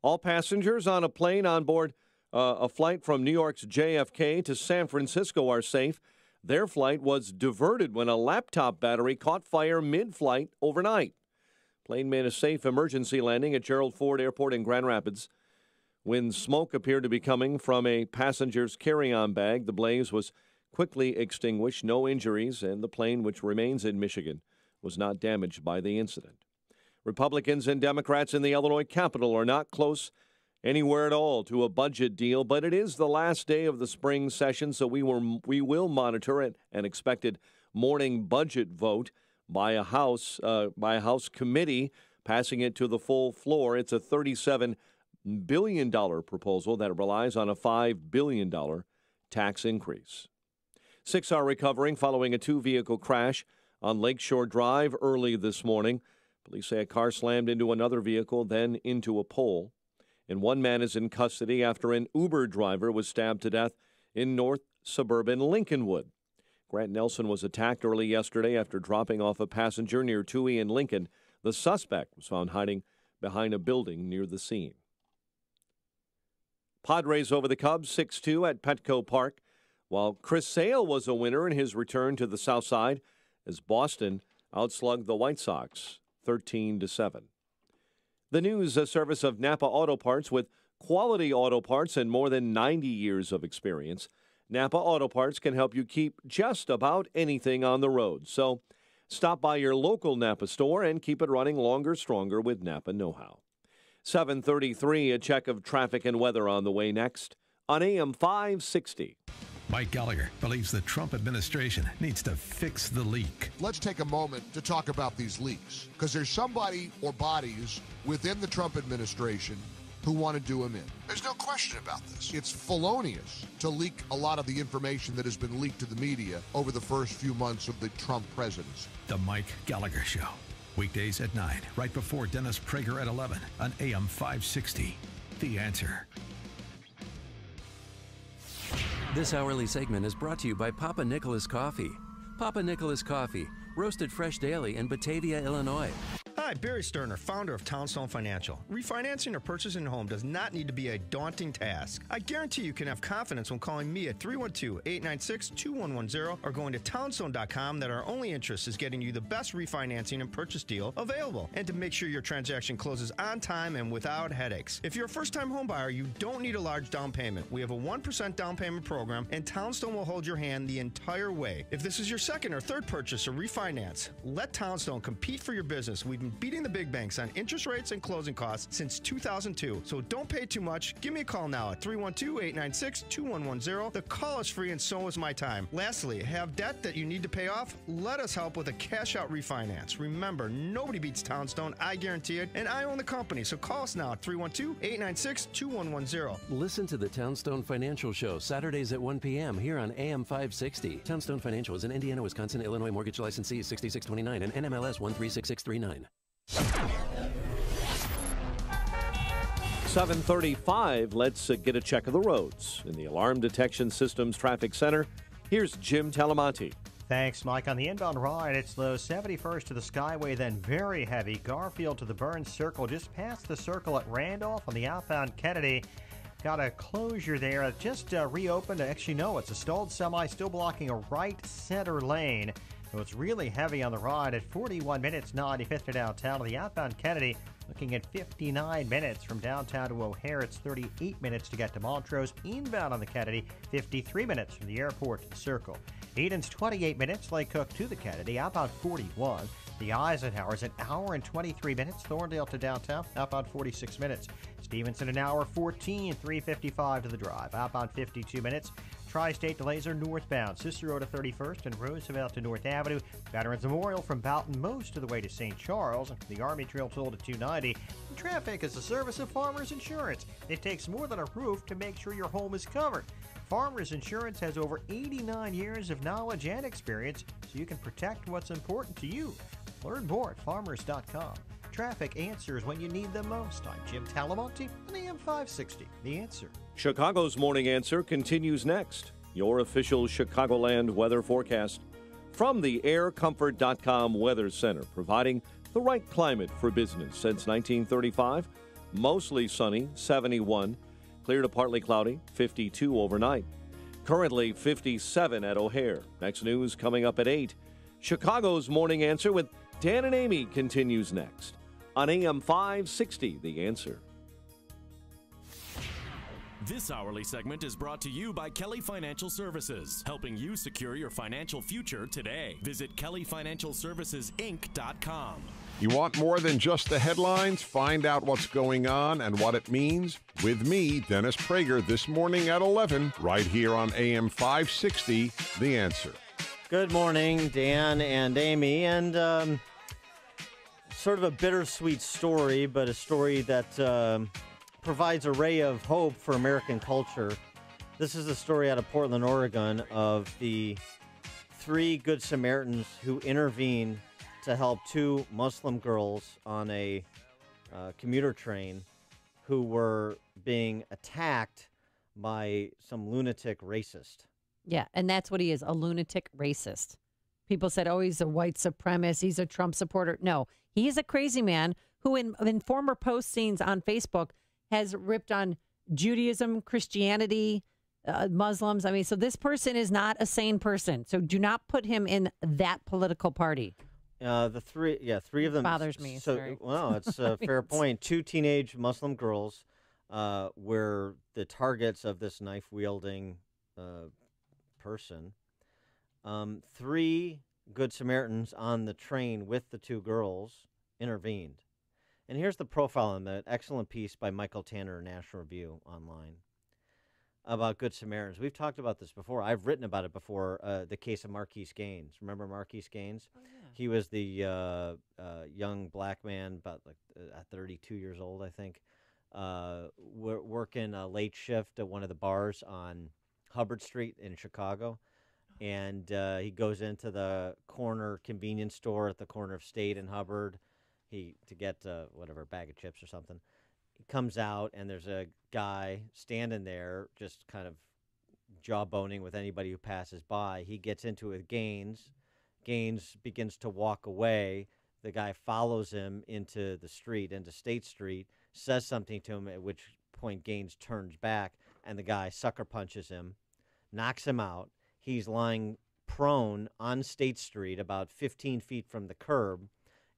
All passengers on a plane on board a flight from New York's JFK to San Francisco are safe. Their flight was diverted when a laptop battery caught fire mid-flight overnight. Plane made a safe emergency landing at Gerald Ford Airport in Grand Rapids. When smoke appeared to be coming from a passenger's carry-on bag, the blaze was quickly extinguished. No injuries, and the plane, which remains in Michigan, was not damaged by the incident. Republicans and Democrats in the Illinois Capitol are not close anywhere at all to a budget deal, but it is the last day of the spring session, so we will monitor it, an expected morning budget vote by a House committee, passing it to the full floor. It's a $37 billion proposal that relies on a $5 billion tax increase. 6 are recovering following a 2-vehicle crash on Lakeshore Drive early this morning. Police say a car slammed into another vehicle, then into a pole. And 1 man is in custody after an Uber driver was stabbed to death in north suburban Lincolnwood. Grant Nelson was attacked early yesterday after dropping off a passenger near Toohey and Lincoln. The suspect was found hiding behind a building near the scene. Padres over the Cubs 6-2 at Petco Park, while Chris Sale was a winner in his return to the South Side as Boston outslugged the White Sox 13-7. The news service of Napa Auto Parts, with quality auto parts and more than 90 years of experience. Napa Auto Parts can help you keep just about anything on the road. So stop by your local Napa store and keep it running longer, stronger with Napa know-how. 7:33, a check of traffic and weather on the way next on AM 560. Mike Gallagher believes the Trump administration needs to fix the leak. Let's take a moment to talk about these leaks, because there's somebody or bodies within the Trump administration who want to do him in. There's no question about this. It's felonious to leak a lot of the information that has been leaked to the media over the first few months of the Trump presidency. The Mike Gallagher Show. Weekdays at 9, right before Dennis Prager at 11 on AM 560. The Answer. This hourly segment is brought to you by Papa Nicholas Coffee. Papa Nicholas Coffee, roasted fresh daily in Batavia, Illinois. Hi, Barry Sterner, founder of Townstone Financial. Refinancing or purchasing a home does not need to be a daunting task. I guarantee you can have confidence when calling me at 312-896-2110 or going to townstone.com that our only interest is getting you the best refinancing and purchase deal available, and to make sure your transaction closes on time and without headaches. If you're a first-time home buyer, you don't need a large down payment. We have a 1% down payment program, and Townstone will hold your hand the entire way. If this is your second or third purchase or refinance, let Townstone compete for your business. We've been beating the big banks on interest rates and closing costs since 2002. So don't pay too much. Give me a call now at 312-896-2110. The call is free and so is my time. Lastly, have debt that you need to pay off? Let us help with a cash-out refinance. Remember, nobody beats Townstone. I guarantee it. And I own the company. So call us now at 312-896-2110. Listen to the Townstone Financial Show Saturdays at 1 p.m. here on AM 560. Townstone Financial is an Indiana, Wisconsin, Illinois mortgage licensee 6629 and NMLS 136639. 7:35, let's get a check of the roads. In the Alarm Detection Systems Traffic Center, here's Jim Talamonte. Thanks, Mike. On the inbound ride, it's slow 71st to the Skyway, then very heavy. Garfield to the Burns Circle, just past the circle at Randolph on the outbound Kennedy. Got a closure there. It just reopened. Actually, no, it's a stalled semi still blocking a right center lane. So it's really heavy on the ride at 41 minutes, 95th to downtown. The outbound Kennedy looking at 59 minutes from downtown to O'Hare. It's 38 minutes to get to Montrose. Inbound on the Kennedy, 53 minutes from the airport to the Circle. Eden's 28 minutes, Lake Cook to the Kennedy, outbound 41. The Eisenhower's an hour and 23 minutes. Thorndale to downtown, outbound 46 minutes. Stevenson an hour 14, 3:55 to the drive, outbound 52 minutes. Tri-State delays are northbound, Cicero to 31st and Roosevelt to North Avenue. Veterans Memorial from Boughton most of the way to St. Charles. The Army Trail toll to 290. And traffic is a service of Farmers Insurance. It takes more than a roof to make sure your home is covered. Farmers Insurance has over 89 years of knowledge and experience, so you can protect what's important to you. Learn more at farmers.com. Traffic answers when you need them most. I'm Jim Talamonte on AM 560. The Answer. Chicago's Morning Answer continues next. Your official Chicagoland weather forecast from the aircomfort.com Weather Center, providing the right climate for business since 1935. Mostly sunny, 71. Clear to partly cloudy, 52 overnight. Currently 57 at O'Hare. Next news coming up at 8. Chicago's Morning Answer with Dan and Amy continues next on AM 560, The Answer. This hourly segment is brought to you by Kelly Financial Services, helping you secure your financial future today. Visit kellyfinancialservicesinc.com. You want more than just the headlines? Find out what's going on and what it means with me, Dennis Prager, this morning at 11, right here on AM 560, The Answer. Good morning, Dan and Amy. And sort of a bittersweet story, but a story that provides a ray of hope for American culture. This is a story out of Portland, Oregon, of the 3 Good Samaritans who intervened to help 2 Muslim girls on a commuter train who were being attacked by some lunatic racist. Yeah, and that's what he is, a lunatic racist. People said, oh, he's a white supremacist, he's a Trump supporter. No, he is a crazy man who in former postings on Facebook has ripped on Judaism, Christianity, Muslims. I mean, so this person is not a sane person. So do not put him in that political party. The 3 of them bothers me. So, sorry. well, it's a fair point. 2 teenage Muslim girls were the targets of this knife-wielding person. 3 Good Samaritans on the train with the 2 girls intervened. And here's the profile on that excellent piece by Michael Tanner, National Review Online, about Good Samaritans. We've talked about this before. I've written about it before, the case of Marquise Gaines. Remember Marquise Gaines? Oh, yeah. He was the young black man, about 32 years old, I think, working a late shift at one of the bars on Hubbard Street in Chicago. And he goes into the corner convenience store at the corner of State and Hubbard to get whatever, a bag of chips or something. He comes out, and there's a guy standing there just kind of jawboning with anybody who passes by. He gets into it with Gaines. Gaines begins to walk away. The guy follows him into the street, into State Street, says something to him, at which point Gaines turns back, and the guy sucker punches him, knocks him out. He's lying prone on State Street about 15 feet from the curb.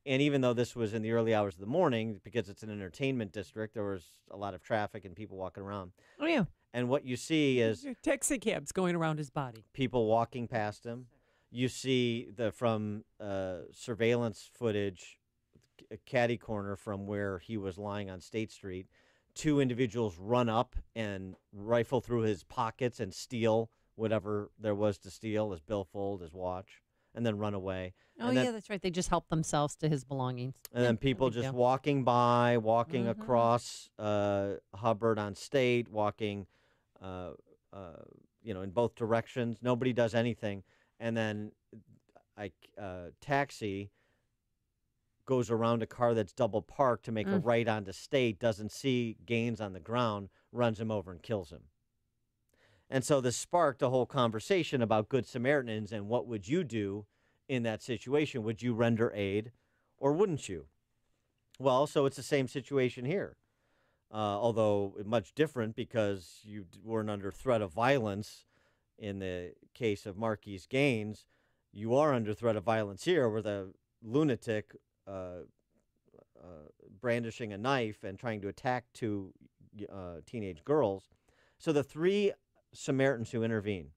And even though this was in the early hours of the morning, because it's an entertainment district, there was a lot of traffic and people walking around. Oh, yeah. And what you see is taxi cabs going around his body. People walking past him. You see from surveillance footage, a caddy corner from where he was lying on State Street, 2 individuals run up and rifle through his pockets and steal whatever there was to steal, his billfold, his watch, and then run away. Oh, and that's right. They just help themselves to his belongings. And then people just walking by, walking across Hubbard on State, walking, in both directions. Nobody does anything. And then taxi goes around a car that's double parked to make a right onto State, doesn't see Gaines on the ground, runs him over and kills him. And so this sparked a whole conversation about Good Samaritans and what would you do in that situation? Would you render aid or wouldn't you? Well, so it's the same situation here, although much different because you weren't under threat of violence in the case of Marquise Gaines. You are under threat of violence here with a lunatic brandishing a knife and trying to attack 2 teenage girls. So the 3 Samaritans who intervene.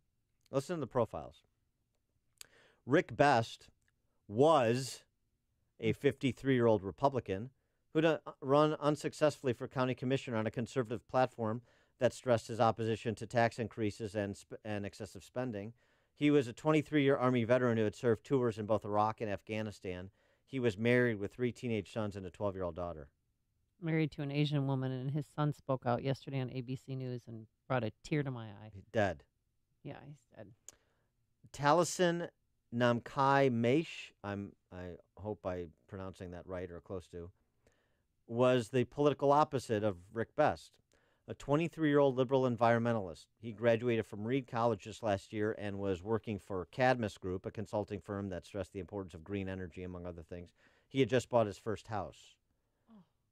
Listen to the profiles. Rick Best was a 53-year-old Republican who'd run unsuccessfully for county commissioner on a conservative platform that stressed his opposition to tax increases and excessive spending. He was a 23-year Army veteran who had served tours in both Iraq and Afghanistan. He was married with 3 teenage sons and a 12-year-old daughter. Married to an Asian woman, and his son spoke out yesterday on ABC News and brought a tear to my eye. He's dead. Yeah, he's dead. Taliesin Namkai Maish, I hope I'm pronouncing that right or close to, was the political opposite of Rick Best, a 23-year-old liberal environmentalist. He graduated from Reed College just last year and was working for Cadmus Group, a consulting firm that stressed the importance of green energy, among other things. He had just bought his first house.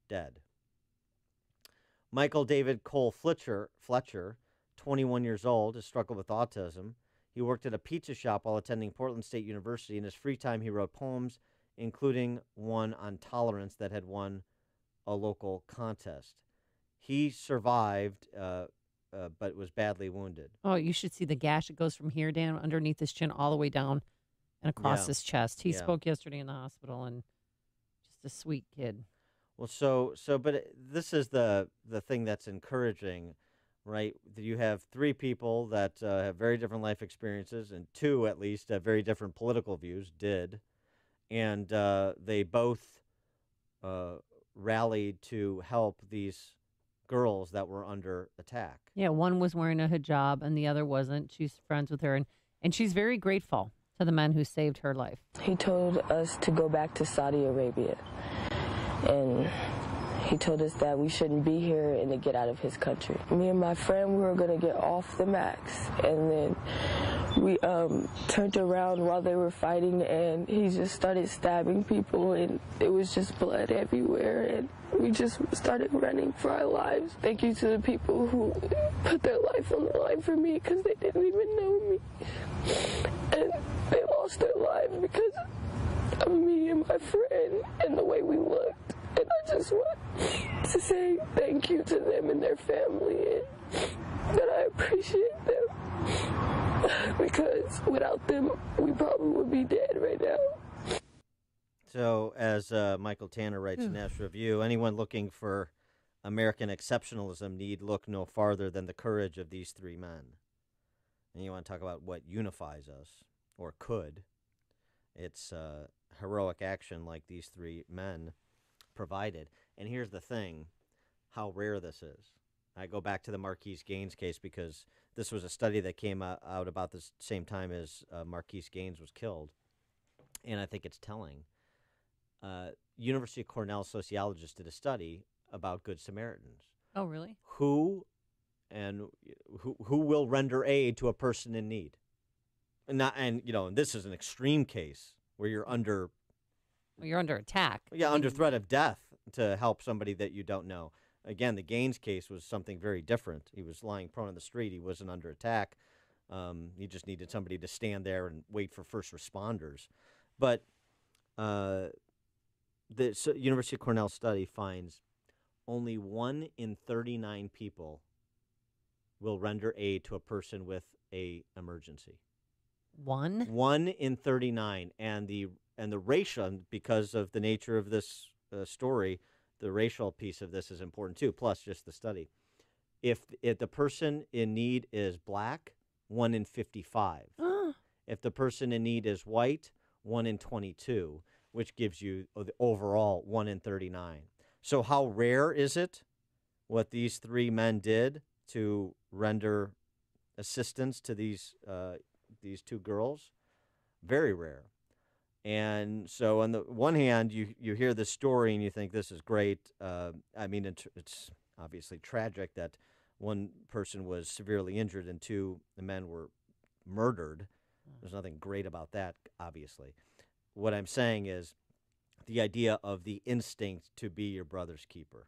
Dead. Michael David Cole Fletcher, 21 years old, has struggled with autism. He worked at a pizza shop while attending Portland State University. In his free time, he wrote poems, including one on tolerance that had won a local contest. He survived, but was badly wounded. Oh, you should see the gash. It goes from here, Dan, underneath his chin, all the way down and across his chest. He spoke yesterday in the hospital, and just a sweet kid. Well, but this is the thing that's encouraging, right? You have three people that have very different life experiences, and two, at least, have very different political views, and they both rallied to help these girls that were under attack. Yeah, one was wearing a hijab and the other wasn't. She's friends with her, and she's very grateful to the men who saved her life. He told us to go back to Saudi Arabia, and he told us that we shouldn't be here and to get out of his country. Me and my friend, we were going to get off the Max, and then we turned around while they were fighting, and he just started stabbing people, and it was just blood everywhere, and we just started running for our lives. Thank you to the people who put their life on the line for me, because they didn't even know me, and they lost their lives because of me and my friend and the way we looked. And I just want to say thank you to them and their family, and that I appreciate them, because without them, we probably would be dead right now. So, as Michael Tanner writes in National Review, anyone looking for American exceptionalism need look no farther than the courage of these three men. And you want to talk about what unifies us, or could. It's heroic action like these three men provided. And here's the thing, how rare this is. I go back to the Marquise Gaines case because this was a study that came out about the same time as Marquise Gaines was killed. And I think it's telling. University of Cornell sociologists did a study about Good Samaritans. Oh, really? Who will render aid to a person in need? And this is an extreme case where you're under attack. Yeah, under threat of death to help somebody that you don't know. Again, the Gaines case was something very different. He was lying prone on the street. He wasn't under attack. He just needed somebody to stand there and wait for first responders. But the University of Cornell study finds only 1 in 39 people will render aid to a person with a emergency. 1? 1 in 39, and the racial, because of the nature of this story, the racial piece of this is important too, plus just the study. If the person in need is black, 1 in 55. If the person in need is white, 1 in 22, which gives you the overall 1 in 39. So how rare is it what these three men did to render assistance to these two girls? Very rare. And so on the one hand, you hear this story and you think this is great. I mean, it's obviously tragic that one person was severely injured and two men were murdered. There's nothing great about that, obviously. What I'm saying is the idea of the instinct to be your brother's keeper.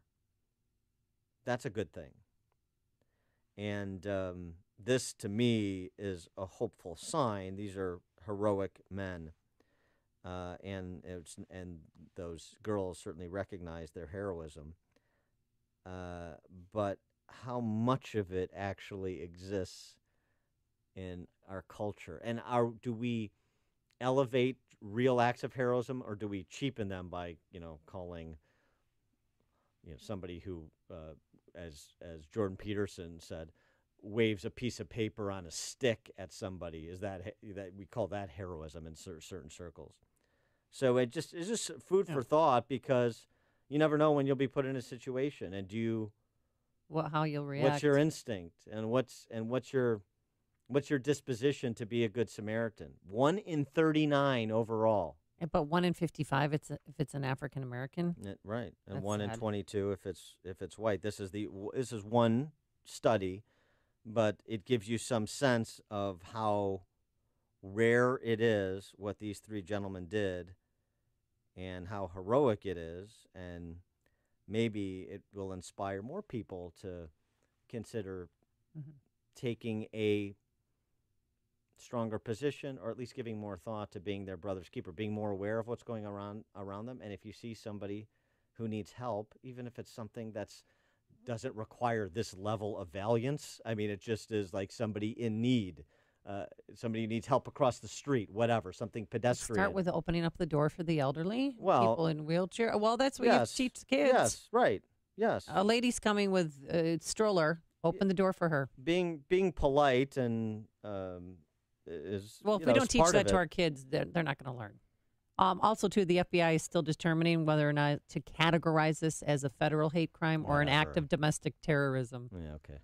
That's a good thing. And this, to me, is a hopeful sign. These are heroic men. And those girls certainly recognize their heroism. But how much of it actually exists in our culture? And do we elevate real acts of heroism, or do we cheapen them by, calling, somebody who, as Jordan Peterson said, waves a piece of paper on a stick at somebody? Is that we call that heroism in certain circles? So it's just food for thought, because you never know when you'll be put in a situation, and how you'll react. What's your instinct, and what's your disposition to be a good Samaritan? 1 in 39 overall. But 1 in 55 if it's an African American. Right, and That's 1 in sad. 22 if it's white. This is one study, but it gives you some sense of how rare it is what these three gentlemen did, and how heroic it is, and maybe it will inspire more people to consider taking a stronger position, or at least giving more thought to being their brother's keeper, being more aware of what's going around them. And if you see somebody who needs help, even if it's something that's doesn't require this level of valiance, I mean, it just is like somebody in need somebody who needs help across the street, whatever, something pedestrian. Start with opening up the door for the elderly, Well, people in wheelchair. Well, that's what you have to teach the kids. Yes, right. Yes. A lady's coming with a stroller. Open the door for her. Being polite and is Well, if we don't teach that to our kids, they're not going to learn. Also, too, the FBI is still determining whether or not to categorize this as a federal hate crime or an act of domestic terrorism. Yeah, okay.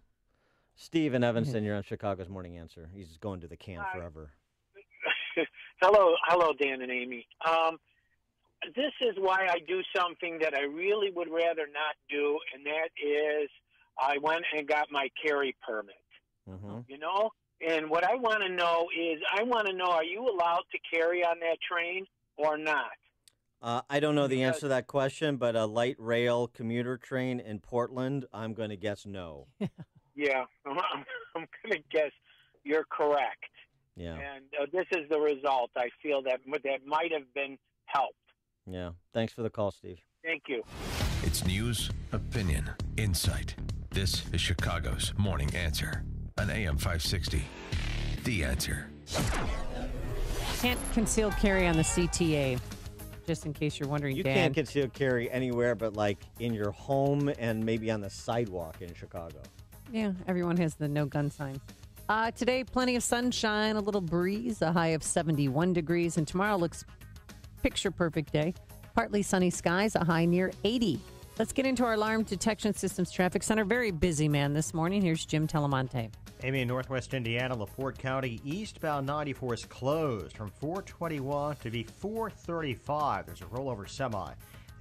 Steve in Evanston, you're on Chicago's Morning Answer. He's going to the can forever. Hello, Dan and Amy. This is why I do something that I really would rather not do, and that is I went and got my carry permit. You know? And what I want to know is, are you allowed to carry on that train or not? I don't know the answer to that question, but a light rail commuter train in Portland, I'm going to guess no. Yeah, I'm going to guess you're correct. Yeah. And this is the result. I feel that might have been helped. Yeah. Thanks for the call, Steve. Thank you. It's news, opinion, insight. This is Chicago's Morning Answer on AM 560. The Answer. Can't conceal carry on the CTA, just in case you're wondering, You Dan. can't conceal carry anywhere but like in your home and maybe on the sidewalk in Chicago. Yeah, everyone has the no gun sign. Today, plenty of sunshine, a little breeze, a high of 71 degrees, and tomorrow looks picture-perfect day. Partly sunny skies, a high near 80. Let's get into our Alarm Detection Systems Traffic Center. Very busy, man, this morning. Here's Jim Telemonte. Amy, in northwest Indiana, LaPorte County, eastbound 94 is closed from 421 to be 435. There's a rollover semi.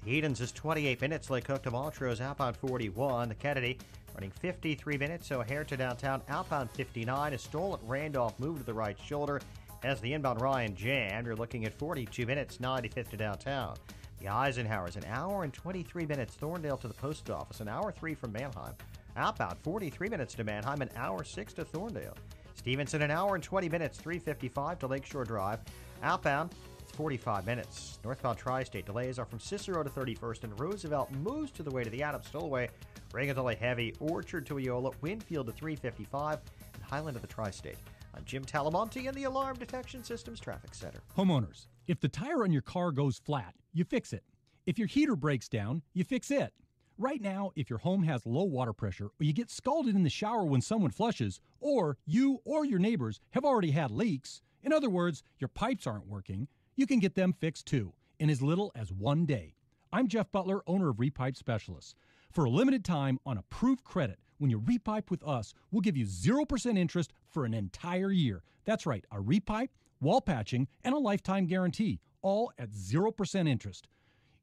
The Edens is 28 minutes. Lake Cook to Montrose, outbound 41. The Kennedy running 53 minutes. O'Hare to downtown, outbound 59. A Stoll at Randolph moved to the right shoulder as the inbound Ryan jammed. You're looking at 42 minutes, 95th to downtown. The Eisenhower's an hour and 23 minutes. Thorndale to the post office, an hour 3 from Manheim. Outbound 43 minutes to Manheim, an hour 6 to Thorndale. Stevenson, an hour and 20 minutes, 3:55 to Lakeshore Drive. Outbound, it's 45 minutes. Northbound Tri-State delays are from Cicero to 31st, and Roosevelt moves to the way to the Adams Stowaway. Reagan delay heavy. Orchard to Eola, Winfield to 3:55, and Highland to the Tri-State. I'm Jim Talamonte in the Alarm Detection Systems Traffic Center. Homeowners, if the tire on your car goes flat, you fix it. If your heater breaks down, you fix it. Right now, if your home has low water pressure, or you get scalded in the shower when someone flushes, or you or your neighbors have already had leaks, in other words, your pipes aren't working, you can get them fixed too, in as little as 1 day. I'm Jeff Butler, owner of Repipe Specialists. For a limited time on approved credit, when you repipe with us, we'll give you 0% interest for an entire year. That's right, a repipe, wall patching, and a lifetime guarantee, all at 0% interest.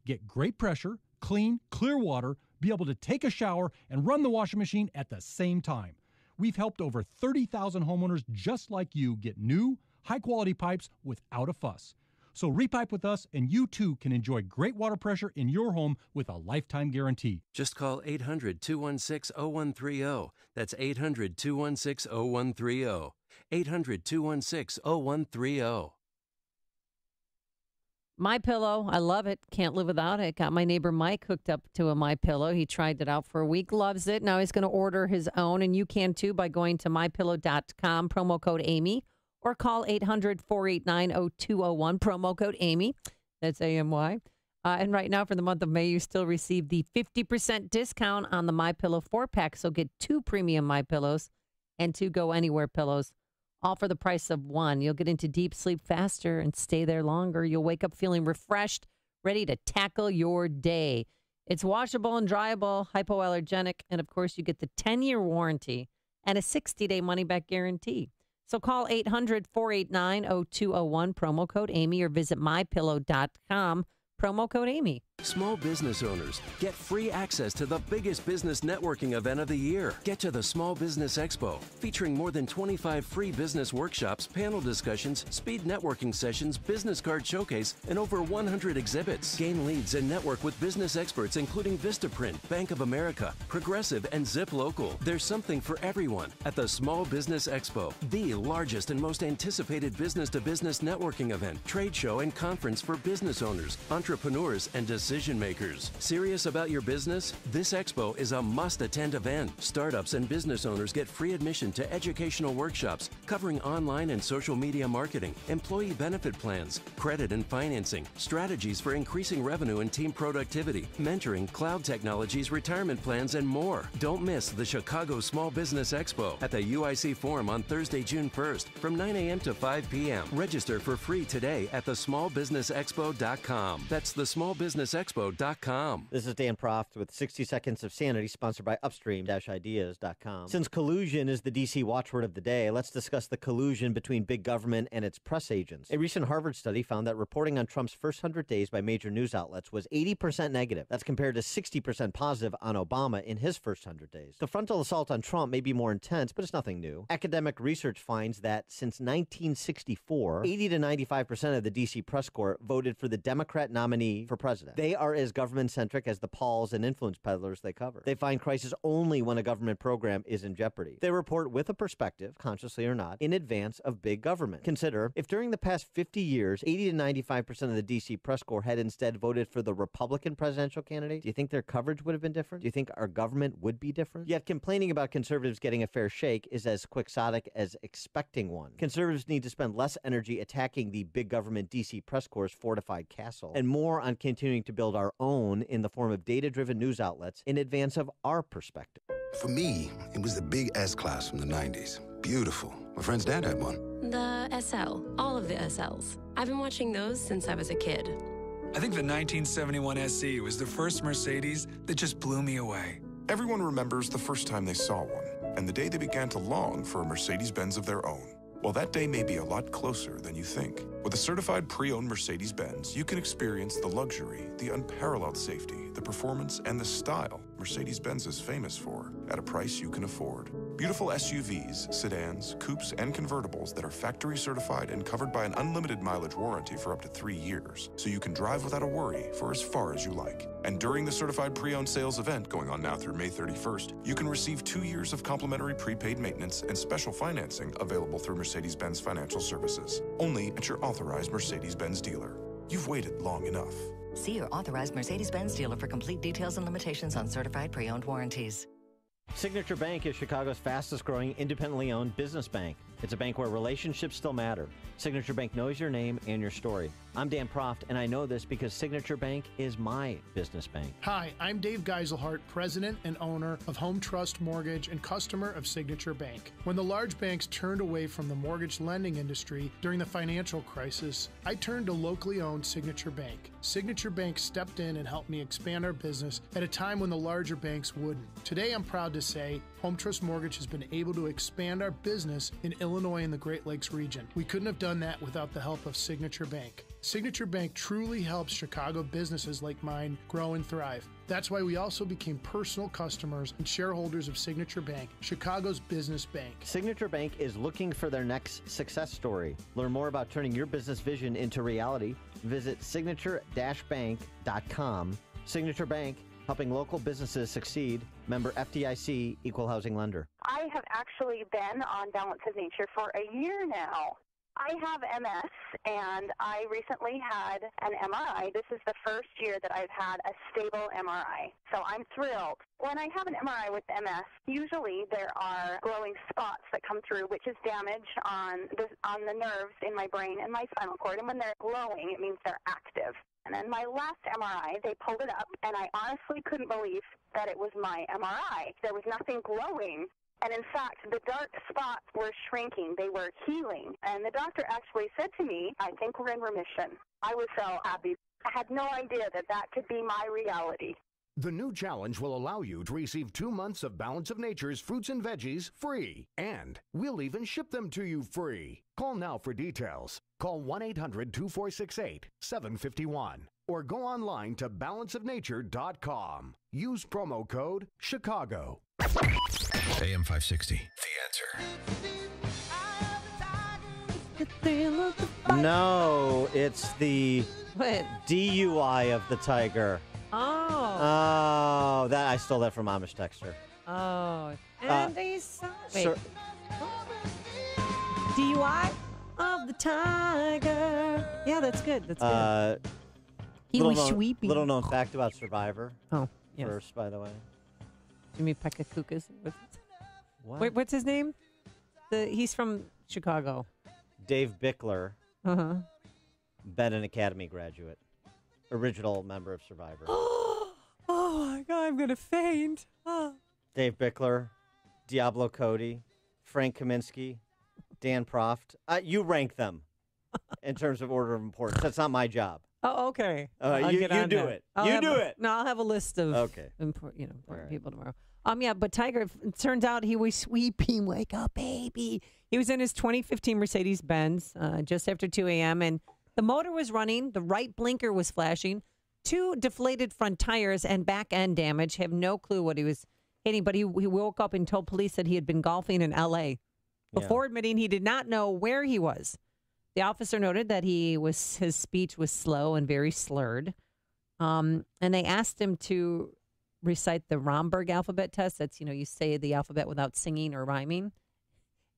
Get great pressure, clean, clear water, be able to take a shower, and run the washing machine at the same time. We've helped over 30,000 homeowners just like you get new, high-quality pipes without a fuss. So repipe with us, and you too can enjoy great water pressure in your home with a lifetime guarantee. Just call 800-216-0130. That's 800-216-0130. 800-216-0130. MyPillow, I love it. Can't live without it. Got my neighbor Mike hooked up to a MyPillow. He tried it out for a week, loves it. Now he's going to order his own, and you can too by going to mypillow.com, promo code Amy, or call 800-489-0201, promo code Amy. That's AMY. And right now for the month of May, you still receive the 50% discount on the MyPillow 4-pack. So get 2 premium MyPillows and 2 Go Anywhere pillows, all for the price of 1. You'll get into deep sleep faster and stay there longer. You'll wake up feeling refreshed, ready to tackle your day. It's washable and dryable, hypoallergenic, and of course you get the 10-year warranty and a 60-day money-back guarantee. So call 800-489-0201, promo code Amy, or visit mypillow.com, promo code Amy. Small business owners, get free access to the biggest business networking event of the year. Get to the Small Business Expo, featuring more than 25 free business workshops, panel discussions, speed networking sessions, business card showcase, and over 100 exhibits. Gain leads and network with business experts including Vistaprint, Bank of America, Progressive, and Zip Local. There's something for everyone at the Small Business Expo, the largest and most anticipated business-to-business networking event, trade show, and conference for business owners, entrepreneurs, and decision makers. Serious about your business? This Expo is a must-attend event. Startups and business owners get free admission to educational workshops covering online and social media marketing, employee benefit plans, credit and financing, strategies for increasing revenue and team productivity, mentoring, cloud technologies, retirement plans, and more. Don't miss the Chicago Small Business Expo at the UIC Forum on Thursday, June 1st from 9 a.m. to 5 p.m. Register for free today at thesmallbusinessexpo.com. That's thesmallbusinessexpo.com. This is Dan Proft with 60 Seconds of Sanity, sponsored by upstream-ideas.com. Since collusion is the D.C. watchword of the day, let's discuss the collusion between big government and its press agents. A recent Harvard study found that reporting on Trump's first 100 days by major news outlets was 80% negative. That's compared to 60% positive on Obama in his first 100 days. The frontal assault on Trump may be more intense, but it's nothing new. Academic research finds that since 1964, 80 to 95% of the D.C. press corps voted for the Democrat nominee for president. They are as government-centric as the Pauls and influence peddlers they cover. They find crisis only when a government program is in jeopardy. They report with a perspective, consciously or not, in advance of big government. Consider, if during the past 50 years, 80 to 95% of the D.C. press corps had instead voted for the Republican presidential candidate, do you think their coverage would have been different? Do you think our government would be different? Yet complaining about conservatives getting a fair shake is as quixotic as expecting one. Conservatives need to spend less energy attacking the big government D.C. press corps' fortified castle and more on continuing to build our own in the form of data-driven news outlets in advance of our perspective. For me, it was the big S-Class from the 90s. Beautiful. My friend's dad had one. The SL. All of the SLs. I've been watching those since I was a kid. I think the 1971 SE was the first Mercedes that just blew me away. Everyone remembers the first time they saw one, and the day they began to long for a Mercedes-Benz of their own. Well, that day may be a lot closer than you think. With a certified pre-owned Mercedes-Benz, you can experience the luxury, the unparalleled safety, the performance, and the style Mercedes-Benz is famous for at a price you can afford. Beautiful SUVs, sedans, coupes, and convertibles that are factory certified and covered by an unlimited mileage warranty for up to 3 years, so you can drive without a worry for as far as you like. And during the certified pre-owned sales event going on now through May 31st, you can receive 2 years of complimentary prepaid maintenance and special financing available through Mercedes-Benz Financial Services, only at your authorized Mercedes-Benz dealer. You've waited long enough. See your authorized Mercedes-Benz dealer for complete details and limitations on certified pre-owned warranties. Signature Bank is Chicago's fastest-growing independently owned business bank. It's a bank where relationships still matter. Signature Bank knows your name and your story. I'm Dan Proft, and I know this because Signature Bank is my business bank. Hi, I'm Dave Geiselhart, president and owner of Home Trust Mortgage and customer of Signature Bank. When the large banks turned away from the mortgage lending industry during the financial crisis, I turned to locally owned Signature Bank. Signature Bank stepped in and helped me expand our business at a time when the larger banks wouldn't. Today, I'm proud to say Home Trust Mortgage has been able to expand our business in Illinois and the Great Lakes region. We couldn't have done that without the help of Signature Bank. Signature Bank truly helps Chicago businesses like mine grow and thrive. That's why we also became personal customers and shareholders of Signature Bank, Chicago's business bank. Signature Bank is looking for their next success story. Learn more about turning your business vision into reality. Visit signature-bank.com. Signature Bank, helping local businesses succeed. Member FDIC, Equal Housing Lender. I have actually been on Balance of Nature for a year now. I have MS, and I recently had an MRI. This is the first year that I've had a stable MRI, so I'm thrilled. When I have an MRI with MS, usually there are glowing spots that come through, which is damage on the nerves in my brain and my spinal cord, and when they're glowing, it means they're active. And then my last MRI, they pulled it up, and I honestly couldn't believe that it was my MRI. There was nothing glowing. And in fact, the dark spots were shrinking. They were healing. And the doctor actually said to me, I think we're in remission. I was so happy. I had no idea that that could be my reality. The new challenge will allow you to receive 2 months of Balance of Nature's fruits and veggies free. And we'll even ship them to you free. Call now for details. Call 1-800-246-8751 or go online to balanceofnature.com. Use promo code Chicago. AM 560, The Answer. No, it's the DUI of the tiger. Oh, that I stole that from Amish Texter. Oh, and DUI of the tiger. Yeah, that's good. That's good. He was sweeping. Little known fact about Survivor. Oh, yes. First, by the way. Jimmy Pekakukas. What? Wait, what's his name? He's from Chicago. Dave Bickler. Uh-huh. Been an Academy graduate. Original member of Survivor. Oh my God, I'm going to faint. Oh. Dave Bickler, Diablo Cody, Frank Kaminsky, Dan Proft. You rank them in terms of order of importance. That's not my job. Oh, okay. You do it. You do it. No, I'll have a list of important people tomorrow. Yeah, but Tiger, it turns out he was sweeping. Wake up, baby. He was in his 2015 Mercedes-Benz just after 2 a.m., and the motor was running. The right blinker was flashing. 2 deflated front tires and back end damage. Have no clue what he was hitting, but he woke up and told police that he had been golfing in L.A. before admitting he did not know where he was. The officer noted that his speech was slow and very slurred, and they asked him to recite the Romberg alphabet test. That's, you say the alphabet without singing or rhyming.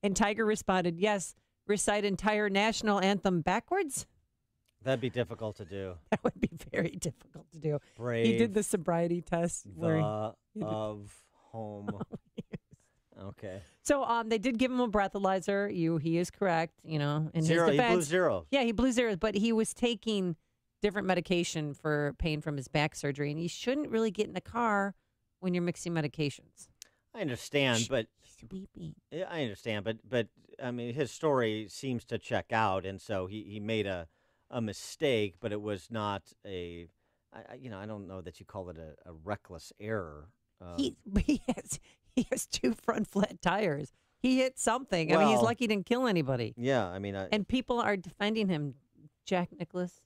And Tiger responded, yes, recite entire national anthem backwards. That'd be difficult to do. That would be very difficult to do. Brave. He did the sobriety test. Of home. Okay. So they did give him a breathalyzer. He is correct, in his Zero. defense. He blew zeros. Yeah, he blew zeros, but he was taking different medication for pain from his back surgery, and you shouldn't really get in the car when you're mixing medications. I understand, but sweeping. Yeah, I understand, but I mean, his story seems to check out, and so he made a mistake, but it was not I don't know that you call it a reckless error. He has 2 front flat tires. He hit something. I mean, he's lucky he didn't kill anybody. Yeah, I mean, and people are defending him. Jack Nicklaus,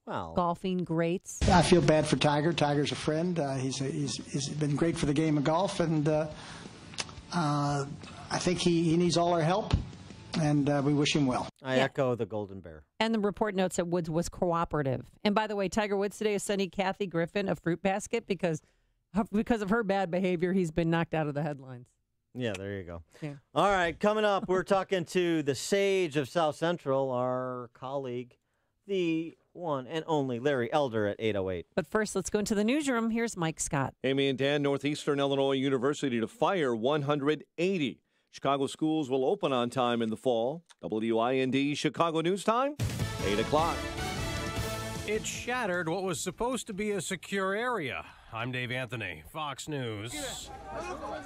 golfing greats. I feel bad for Tiger. Tiger's a friend. He's been great for the game of golf, and I think he needs all our help, and we wish him well. I echo the Golden Bear. And the report notes that Woods was cooperative. And by the way, Tiger Woods today is sending Kathy Griffin a fruit basket because of her bad behavior. He's been knocked out of the headlines. Yeah, there you go. Yeah. All right, coming up, we're talking to the sage of South Central, our colleague, the one and only Larry Elder at 8:08. But first, let's go into the newsroom. Here's Mike Scott. Amy and Dan, Northeastern Illinois University to fire 180. Chicago schools will open on time in the fall. WIND Chicago News Time, 8 o'clock. It shattered what was supposed to be a secure area. I'm Dave Anthony, Fox News.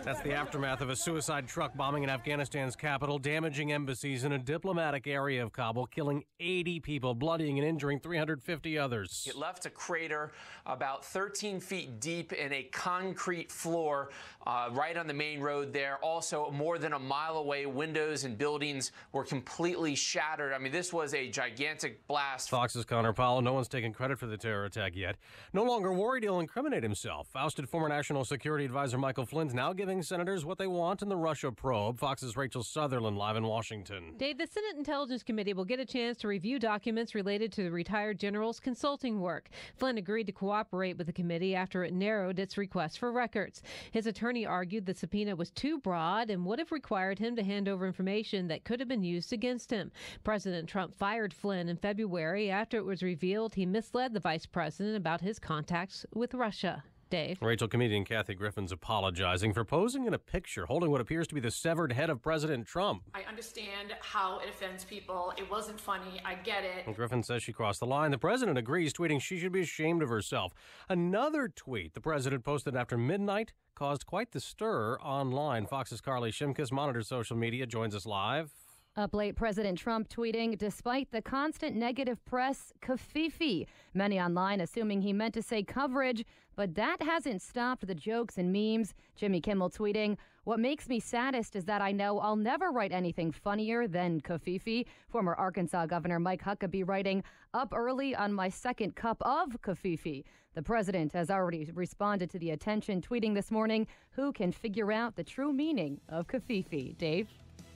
That's the aftermath of a suicide truck bombing in Afghanistan's capital, damaging embassies in a diplomatic area of Kabul, killing 80 people, bloodying and injuring 350 others. It left a crater about 13 feet deep in a concrete floor right on the main road there. Also, more than a mile away, windows and buildings were completely shattered. I mean, this was a gigantic blast. Fox's Connor Powell, no one's taken credit for the terror attack yet. No longer worried he'll incriminate himself. Ousted former National Security Advisor Michael Flynn's now giving senators what they want in the Russia probe. Fox's Rachel Sutherland live in Washington. Dave, the Senate Intelligence Committee will get a chance to review documents related to the retired general's consulting work. Flynn agreed to cooperate with the committee after it narrowed its request for records. His attorney argued the subpoena was too broad and would have required him to hand over information that could have been used against him. President Trump fired Flynn in February after it was revealed he misled the vice president about his contacts with Russia. Dave. Rachel, comedian Kathy Griffin's apologizing for posing in a picture holding what appears to be the severed head of President Trump. I understand how it offends people. It wasn't funny. I get it. And Griffin says she crossed the line. The president agrees, tweeting she should be ashamed of herself. Another tweet the president posted after midnight caused quite the stir online. Fox's Carly Shimkus monitors social media, joins us live. Up late, President Trump tweeting, despite the constant negative press, kafifi. Many online assuming he meant to say coverage, but that hasn't stopped the jokes and memes. Jimmy Kimmel tweeting, what makes me saddest is that I know I'll never write anything funnier than kafifi. Former Arkansas Governor Mike Huckabee writing, up early on my second cup of kafifi. The president has already responded to the attention, tweeting this morning, who can figure out the true meaning of kafifi? Dave?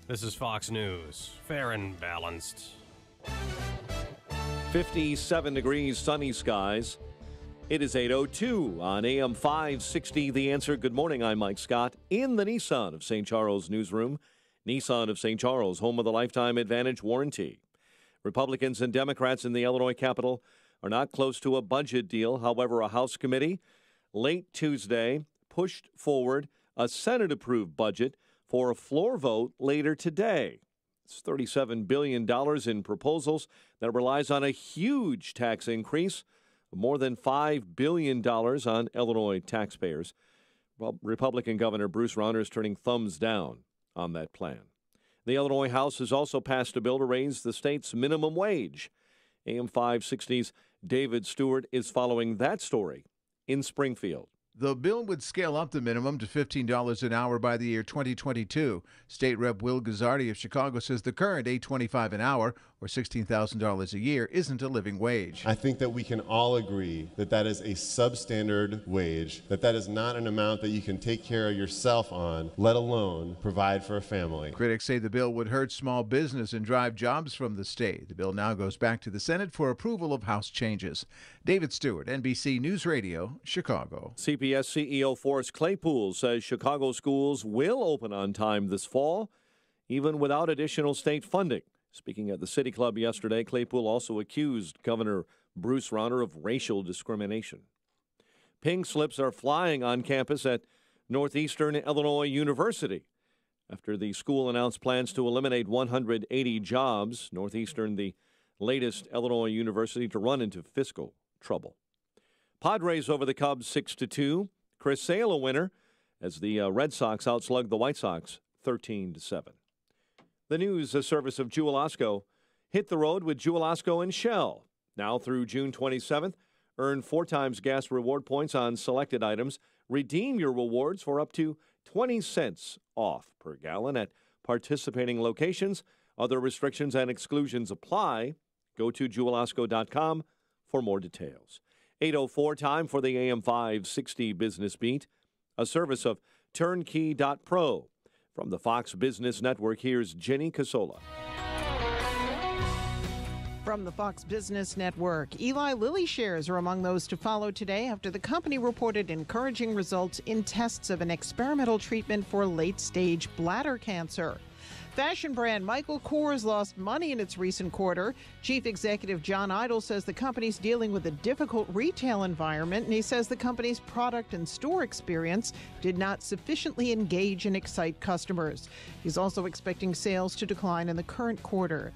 This is Fox News. Fair and balanced. 57 degrees, sunny skies. It is 8:02 on AM 560. The Answer. Good morning. I'm Mike Scott in the Nissan of St. Charles newsroom. Nissan of St. Charles, home of the Lifetime Advantage warranty. Republicans and Democrats in the Illinois Capitol are not close to a budget deal. However, a House committee late Tuesday pushed forward a Senate-approved budget for a floor vote later today. It's $37 billion in proposals that relies on a huge tax increase, more than $5 billion on Illinois taxpayers. Well, Republican Governor Bruce Rauner is turning thumbs down on that plan. The Illinois House has also passed a bill to raise the state's minimum wage. AM 560's David Stewart is following that story in Springfield. The bill would scale up the minimum to $15 an hour by the year 2022. State Rep Will Guzzardi of Chicago says the current $8.25 an hour, or $16,000 a year, isn't a living wage. I think that we can all agree that that is a substandard wage, that is not an amount that you can take care of yourself on, let alone provide for a family. Critics say the bill would hurt small business and drive jobs from the state. The bill now goes back to the Senate for approval of House changes. David Stewart, NBC News Radio, Chicago. CPS CEO Forrest Claypool says Chicago schools will open on time this fall, even without additional state funding. Speaking at the City Club yesterday, Claypool also accused Governor Bruce Rauner of racial discrimination. Pink slips are flying on campus at Northeastern Illinois University. After the school announced plans to eliminate 180 jobs, Northeastern, the latest Illinois university to run into fiscal trouble. Padres over the Cubs 6-2. Chris Sale a winner as the Red Sox outslugged the White Sox 13-7. The news, a service of Jewel Osco. Hit the road with Jewel Osco and Shell. Now through June 27th, earn 4 times gas reward points on selected items. Redeem your rewards for up to 20 cents off per gallon at participating locations. Other restrictions and exclusions apply. Go to jewelosco.com for more details. 8:04 time for the AM 560 Business Beat, a service of turnkey.pro. From the Fox Business Network, here's Jenny Casola. From the Fox Business Network, Eli Lilly shares are among those to follow today after the company reported encouraging results in tests of an experimental treatment for late-stage bladder cancer. Fashion brand Michael Kors lost money in its recent quarter. Chief Executive John Idle says the company's dealing with a difficult retail environment, and he says the company's product and store experience did not sufficiently engage and excite customers. He's also expecting sales to decline in the current quarter.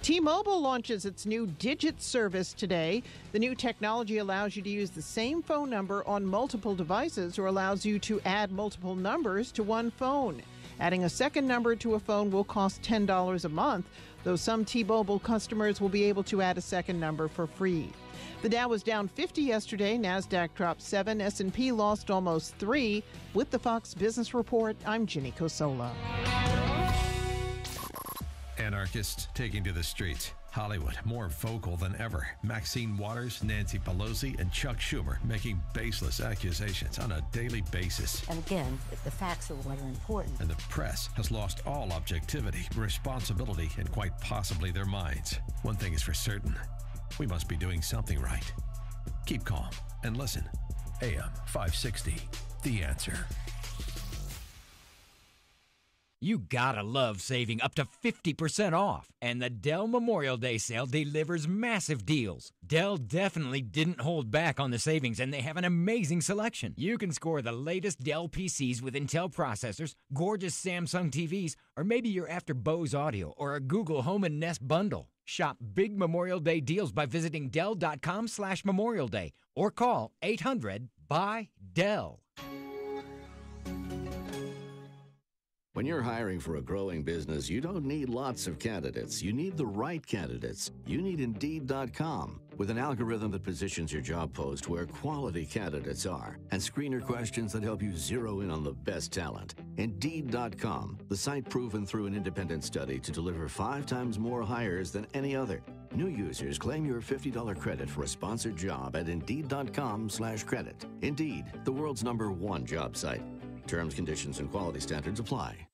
T-Mobile launches its new Digit service today. The new technology allows you to use the same phone number on multiple devices or allows you to add multiple numbers to one phone. Adding a second number to a phone will cost $10 a month, though some T-Mobile customers will be able to add a second number for free. The Dow was down 50 yesterday. NASDAQ dropped 7. S&P lost almost 3. With the Fox Business Report, I'm Ginny Cosola. Anarchists taking to the streets. Hollywood more vocal than ever. Maxine Waters, Nancy Pelosi, and Chuck Schumer making baseless accusations on a daily basis. And again, the facts are what are important. And the press has lost all objectivity, responsibility, and quite possibly their minds. One thing is for certain. We must be doing something right. Keep calm and listen. AM 560, The Answer. You gotta love saving up to 50% off. And the Dell Memorial Day sale delivers massive deals. Dell definitely didn't hold back on the savings, and they have an amazing selection. You can score the latest Dell PCs with Intel processors, gorgeous Samsung TVs, or maybe you're after Bose Audio or a Google Home and Nest bundle. Shop big Memorial Day deals by visiting Dell.com/Memorial Day or call 800-BUY-DELL. When you're hiring for a growing business, you don't need lots of candidates. You need the right candidates. You need Indeed.com. With an algorithm that positions your job post where quality candidates are and screener questions that help you zero in on the best talent. Indeed.com, the site proven through an independent study to deliver 5 times more hires than any other. New users claim your $50 credit for a sponsored job at Indeed.com/credit. Indeed, the world's #1 job site. Terms, conditions, and quality standards apply.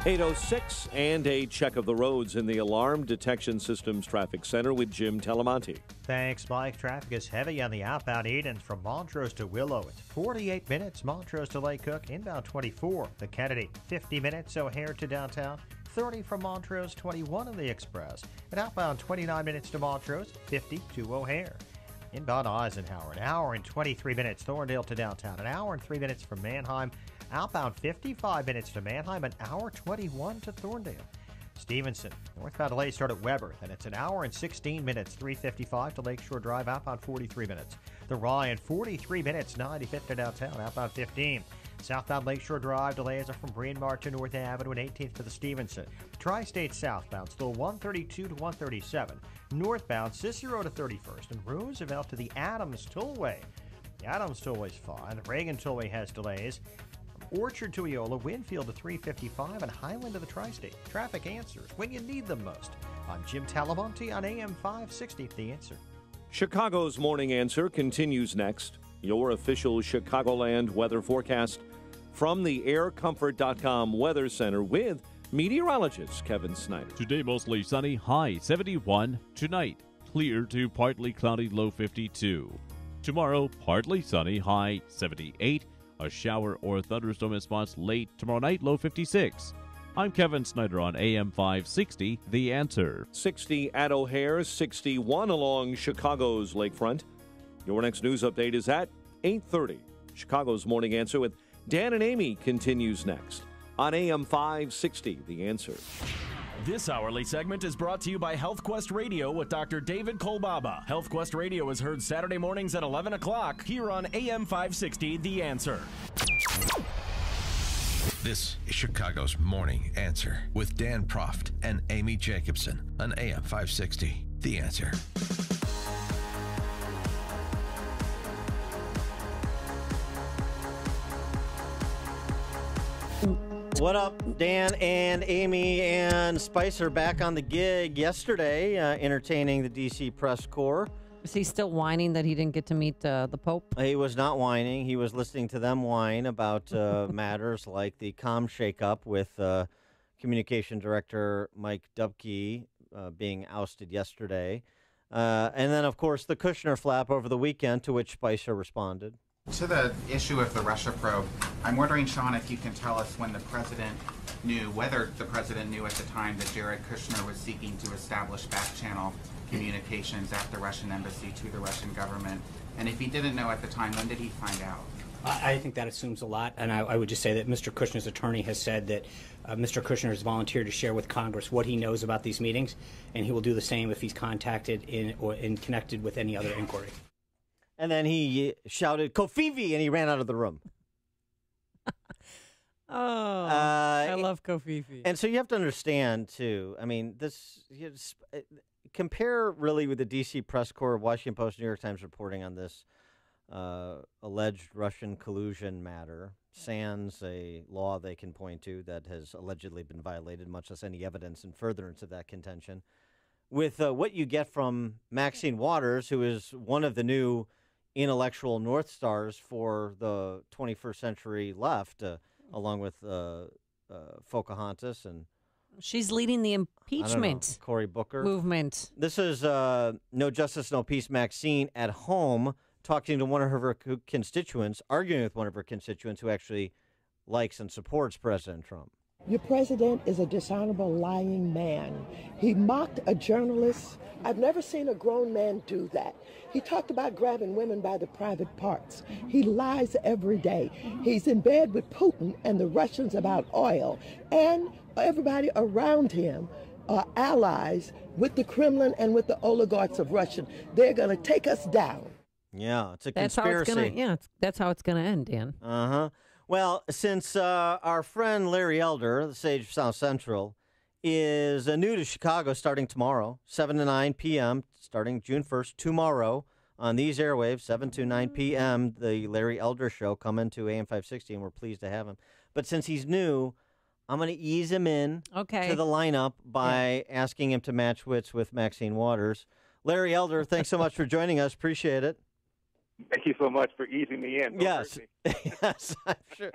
8:06 and a check of the roads in the Alarm Detection Systems Traffic Center with Jim Telemonte. Thanks, Mike. Traffic is heavy on the outbound Edens from Montrose to Willow. It's 48 minutes. Montrose to Lake Cook, inbound 24. The Kennedy, 50 minutes. O'Hare to downtown, 30 from Montrose, 21 on the Express. And outbound 29 minutes to Montrose, 50 to O'Hare. Inbound Eisenhower, an hour and 23 minutes, Thorndale to downtown. An hour and 3 minutes from Manheim. Outbound 55 minutes to Manheim, an hour 21 to Thorndale. Stevenson, northbound delays start at Weber, then it's an hour and 16 minutes, 355 to Lakeshore Drive, outbound 43 minutes. The Ryan, 43 minutes, 95th to downtown, outbound 15. Southbound Lakeshore Drive delays are from Bryn Mawr to North Avenue and 18th to the Stevenson. Tri-State southbound still 132 to 137. Northbound Cicero to 31st and Roosevelt to the Adams Tollway. The Adams Tollway's fine. The Reagan Tollway has delays. Orchard to Eola, Winfield to 355, and Highland to the Tri-State. Traffic answers when you need them most. I'm Jim Talamonte on AM 560, The Answer. Chicago's Morning Answer continues next. Your official Chicagoland weather forecast from the aircomfort.com Weather Center with meteorologist Kevin Snyder. Today mostly sunny, high 71. Tonight, clear to partly cloudy, low 52. Tomorrow, partly sunny, high 78. A shower or thunderstorm in spots late tomorrow night, low 56. I'm Kevin Snyder on AM 560, The Answer. 60 at O'Hare, 61 along Chicago's lakefront. Your next news update is at 8:30. Chicago's Morning Answer with Dan and Amy continues next on AM 560, The Answer. This hourly segment is brought to you by HealthQuest Radio with Dr. David Kolbaba. HealthQuest Radio is heard Saturday mornings at 11 o'clock here on AM 560, The Answer. This is Chicago's Morning Answer with Dan Proft and Amy Jacobson on AM 560, The Answer. What up, Dan and Amy and Spicer back on the gig yesterday, entertaining the D.C. press corps. Is he still whining that he didn't get to meet the Pope? He was not whining. He was listening to them whine about matters like the comm shakeup with Communication Director Mike Dubke being ousted yesterday. And then, of course, the Kushner flap over the weekend, to which Spicer responded. To the issue of the Russia probe, I'm wondering, Sean, if you can tell us when the president knew, whether the president knew at the time that Jared Kushner was seeking to establish backchannel communications at the Russian embassy to the Russian government. And if he didn't know at the time, when did he find out? I think that assumes a lot, and I would just say that Mr. Kushner's attorney has said that Mr. Kushner has volunteered to share with Congress what he knows about these meetings, and he will do the same if he's contacted or connected with any other inquiry. And then he shouted, Kofivi, and he ran out of the room. I love Kofifi. And so you have to understand, too, I mean, compare really with the D.C. press corps, Washington Post, New York Times reporting on this alleged Russian collusion matter, sans a law they can point to that has allegedly been violated, much less any evidence in furtherance of that contention, with what you get from Maxine Waters, who is one of the new intellectual North Stars for the 21st century left, along with Pocahontas. And she's leading the impeachment Cory Booker movement. This is No Justice, No Peace Maxine at home talking to one of her constituents, arguing with one of her constituents who actually likes and supports President Trump. Your president is a dishonorable, lying man. He mocked a journalist. I've never seen a grown man do that. He talked about grabbing women by the private parts. He lies every day. He's in bed with Putin and the Russians about oil. And everybody around him are allies with the Kremlin and with the oligarchs of Russia. They're going to take us down. Yeah, it's a conspiracy. That's how it's going to end, Dan. Uh-huh. Well, since our friend Larry Elder, the sage of South Central, is new to Chicago starting tomorrow, 7 to 9 p.m., starting June 1st, tomorrow, on these airwaves, 7 to 9 p.m., the Larry Elder Show coming to AM 560, and we're pleased to have him. But since he's new, I'm going to ease him in to the lineup by asking him to match wits with Maxine Waters. Larry Elder, thanks so much for joining us. Appreciate it. Thank you so much for easing me in. Yes, yes, I'm sure.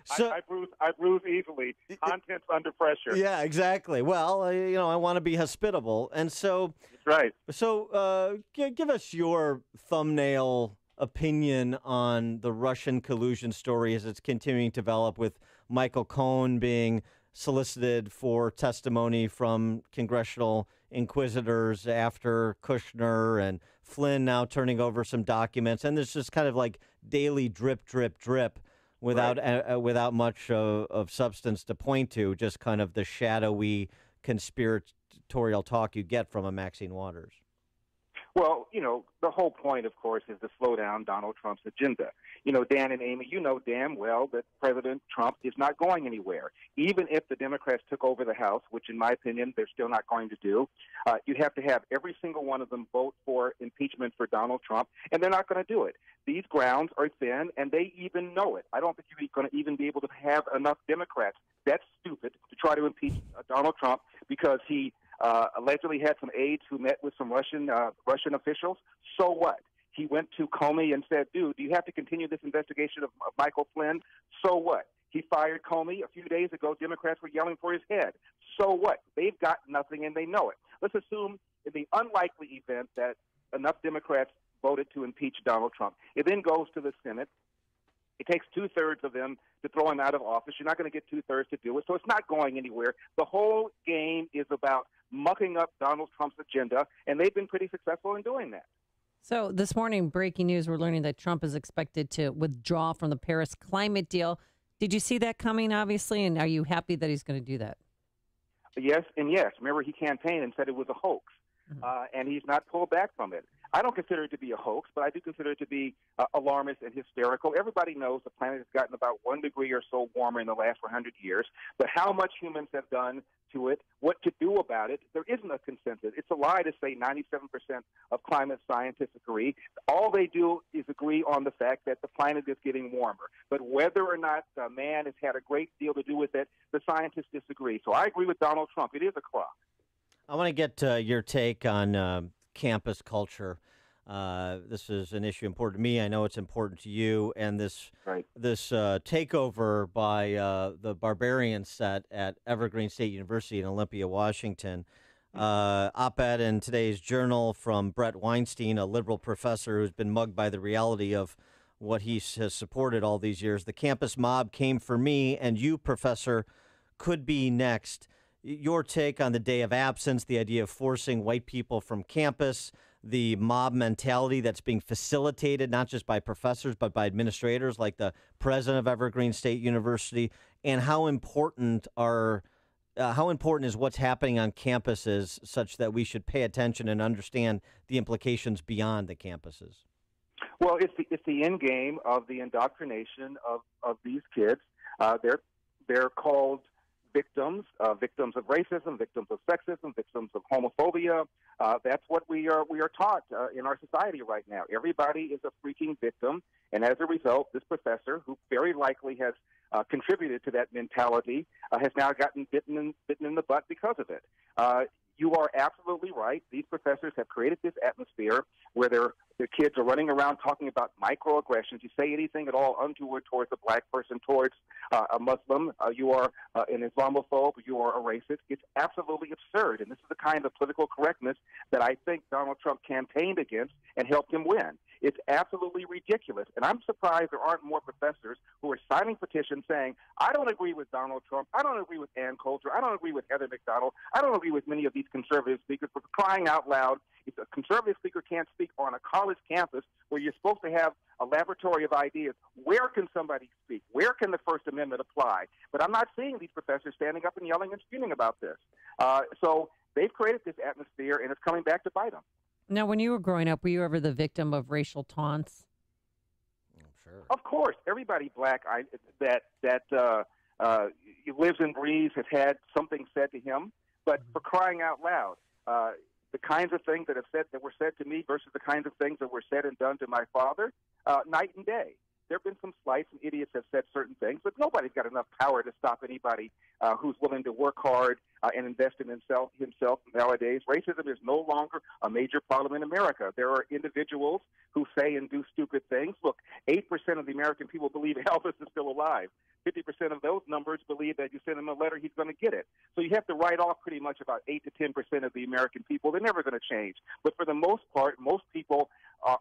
So, I bruise easily. Content's under pressure. Yeah, exactly. Well, I want to be hospitable, and so that's right. So, give us your thumbnail opinion on the Russian collusion story as it's continuing to develop, with Michael Cohen being solicited for testimony from congressional inquisitors after Kushner, and Flynn now turning over some documents. And there's just kind of like daily drip, drip, drip without much of substance to point to, just kind of the shadowy conspiratorial talk you get from a Maxine Waters. Well, the whole point, of course, is to slow down Donald Trump's agenda. Dan and Amy, you know damn well that President Trump is not going anywhere. Even if the Democrats took over the House, which in my opinion they're still not going to do, you'd have to have every single one of them vote for impeachment for Donald Trump, and they're not going to do it. These grounds are thin, and they even know it. I don't think you're going to even be able to have enough Democrats. That's stupid to try to impeach Donald Trump because he allegedly had some aides who met with some Russian officials. So what? He went to Comey and said, dude, do you have to continue this investigation of Michael Flynn? So what? He fired Comey a few days ago. Democrats were yelling for his head. So what? They've got nothing and they know it. Let's assume in the unlikely event that enough Democrats voted to impeach Donald Trump. It then goes to the Senate. It takes 2/3 of them to throw him out of office. You're not going to get 2/3 to do it, so it's not going anywhere. The whole game is about mucking up Donald Trump's agenda, and they've been pretty successful in doing that. So this morning, breaking news, we're learning that Trump is expected to withdraw from the Paris climate deal. Did you see that coming, obviously, and are you happy that he's going to do that? Yes and yes. Remember, he campaigned and said it was a hoax, and he's not pulled back from it. I don't consider it to be a hoax, but I do consider it to be alarmist and hysterical. Everybody knows the planet has gotten about 1 degree or so warmer in the last 100 years, but how much humans have done to it, what to do about it, there isn't a consensus. It's a lie to say 97% of climate scientists agree. All they do is agree on the fact that the planet is getting warmer. But whether or not man has had a great deal to do with it, the scientists disagree. So I agree with Donald Trump. It is a crock. I want to get your take on campus culture. This is an issue important to me. I know it's important to you. And this takeover by the Barbarian set at Evergreen State University in Olympia, Washington. Op-ed in today's Journal from Brett Weinstein, a liberal professor who's been mugged by the reality of what he has supported all these years. The campus mob came for me, and you, Professor, could be next. Your take on the day of absence, the idea of forcing white people from campus, the mob mentality that's being facilitated not just by professors but by administrators like the president of Evergreen State University, and how important is what's happening on campuses such that we should pay attention and understand the implications beyond the campuses. Well, it's the end game of the indoctrination of these kids. They're called victims of racism, victims of sexism, victims of homophobia. That's what we are taught in our society right now. Everybody is a freaking victim, and as a result, this professor, who very likely has contributed to that mentality, has now gotten bitten in the butt because of it. You are absolutely right. These professors have created this atmosphere where their kids are running around talking about microaggressions. You say anything at all untoward towards a black person, towards a Muslim, you are an Islamophobe, you are a racist. It's absolutely absurd, and this is the kind of political correctness that I think Donald Trump campaigned against and helped him win. It's absolutely ridiculous, and I'm surprised there aren't more professors who are signing petitions saying, I don't agree with Donald Trump, I don't agree with Ann Coulter, I don't agree with Heather McDonald, I don't agree with many of these conservative speakers, but crying out loud, if a conservative speaker can't speak on a college campus where you're supposed to have a laboratory of ideas, where can somebody speak? Where can the First Amendment apply? But I'm not seeing these professors standing up and yelling and screaming about this. So they've created this atmosphere, and it's coming back to bite them. Now, when you were growing up, were you ever the victim of racial taunts? Sure. Of course. Everybody black that lives and breathes has had something said to him. But for crying out loud, the kinds of things that were said to me versus the kinds of things that were said and done to my father, night and day. There have been some slights, and idiots have said certain things, but nobody's got enough power to stop anybody who's willing to work hard and invest in himself nowadays. Racism is no longer a major problem in America. There are individuals who say and do stupid things. Look, 8% of the American people believe Elvis is still alive. 50% of those numbers believe that you send him a letter, he's going to get it. So you have to write off pretty much about 8 to 10% of the American people. They're never going to change. But for the most part, most people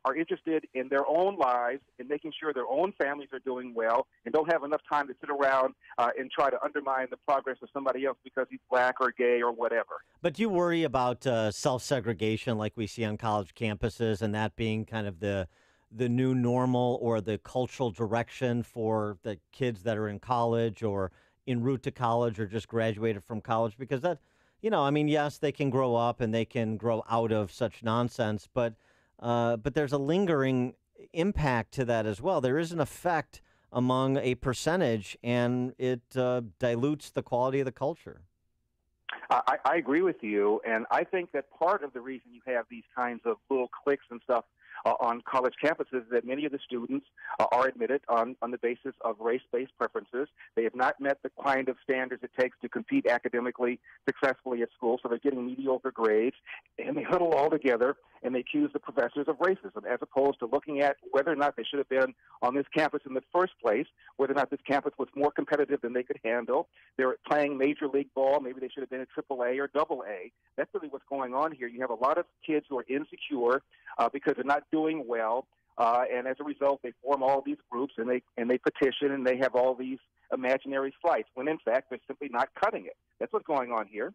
are interested in their own lives and making sure their own families are doing well and don't have enough time to sit around and try to undermine the progress of somebody else because he's black or gay or whatever. But do you worry about self-segregation like we see on college campuses and that being kind of the new normal or the cultural direction for the kids that are in college or en route to college or just graduated from college? Because that, yes, they can grow up and they can grow out of such nonsense, but there's a lingering impact to that as well. There is an effect among a percentage, and it dilutes the quality of the culture. I agree with you, and I think that part of the reason you have these kinds of little cliques and stuff on college campuses that many of the students are admitted on the basis of race-based preferences. They have not met the kind of standards it takes to compete academically successfully at school, so they're getting mediocre grades, and they huddle all together and they accuse the professors of racism, as opposed to looking at whether or not they should have been on this campus in the first place, whether or not this campus was more competitive than they could handle. They're playing Major League Ball. Maybe they should have been at AAA or AA. That's really what's going on here. You have a lot of kids who are insecure because they're not doing well, and as a result, they form all these groups and they petition and they have all these imaginary flights when in fact they're simply not cutting it. That's what's going on here.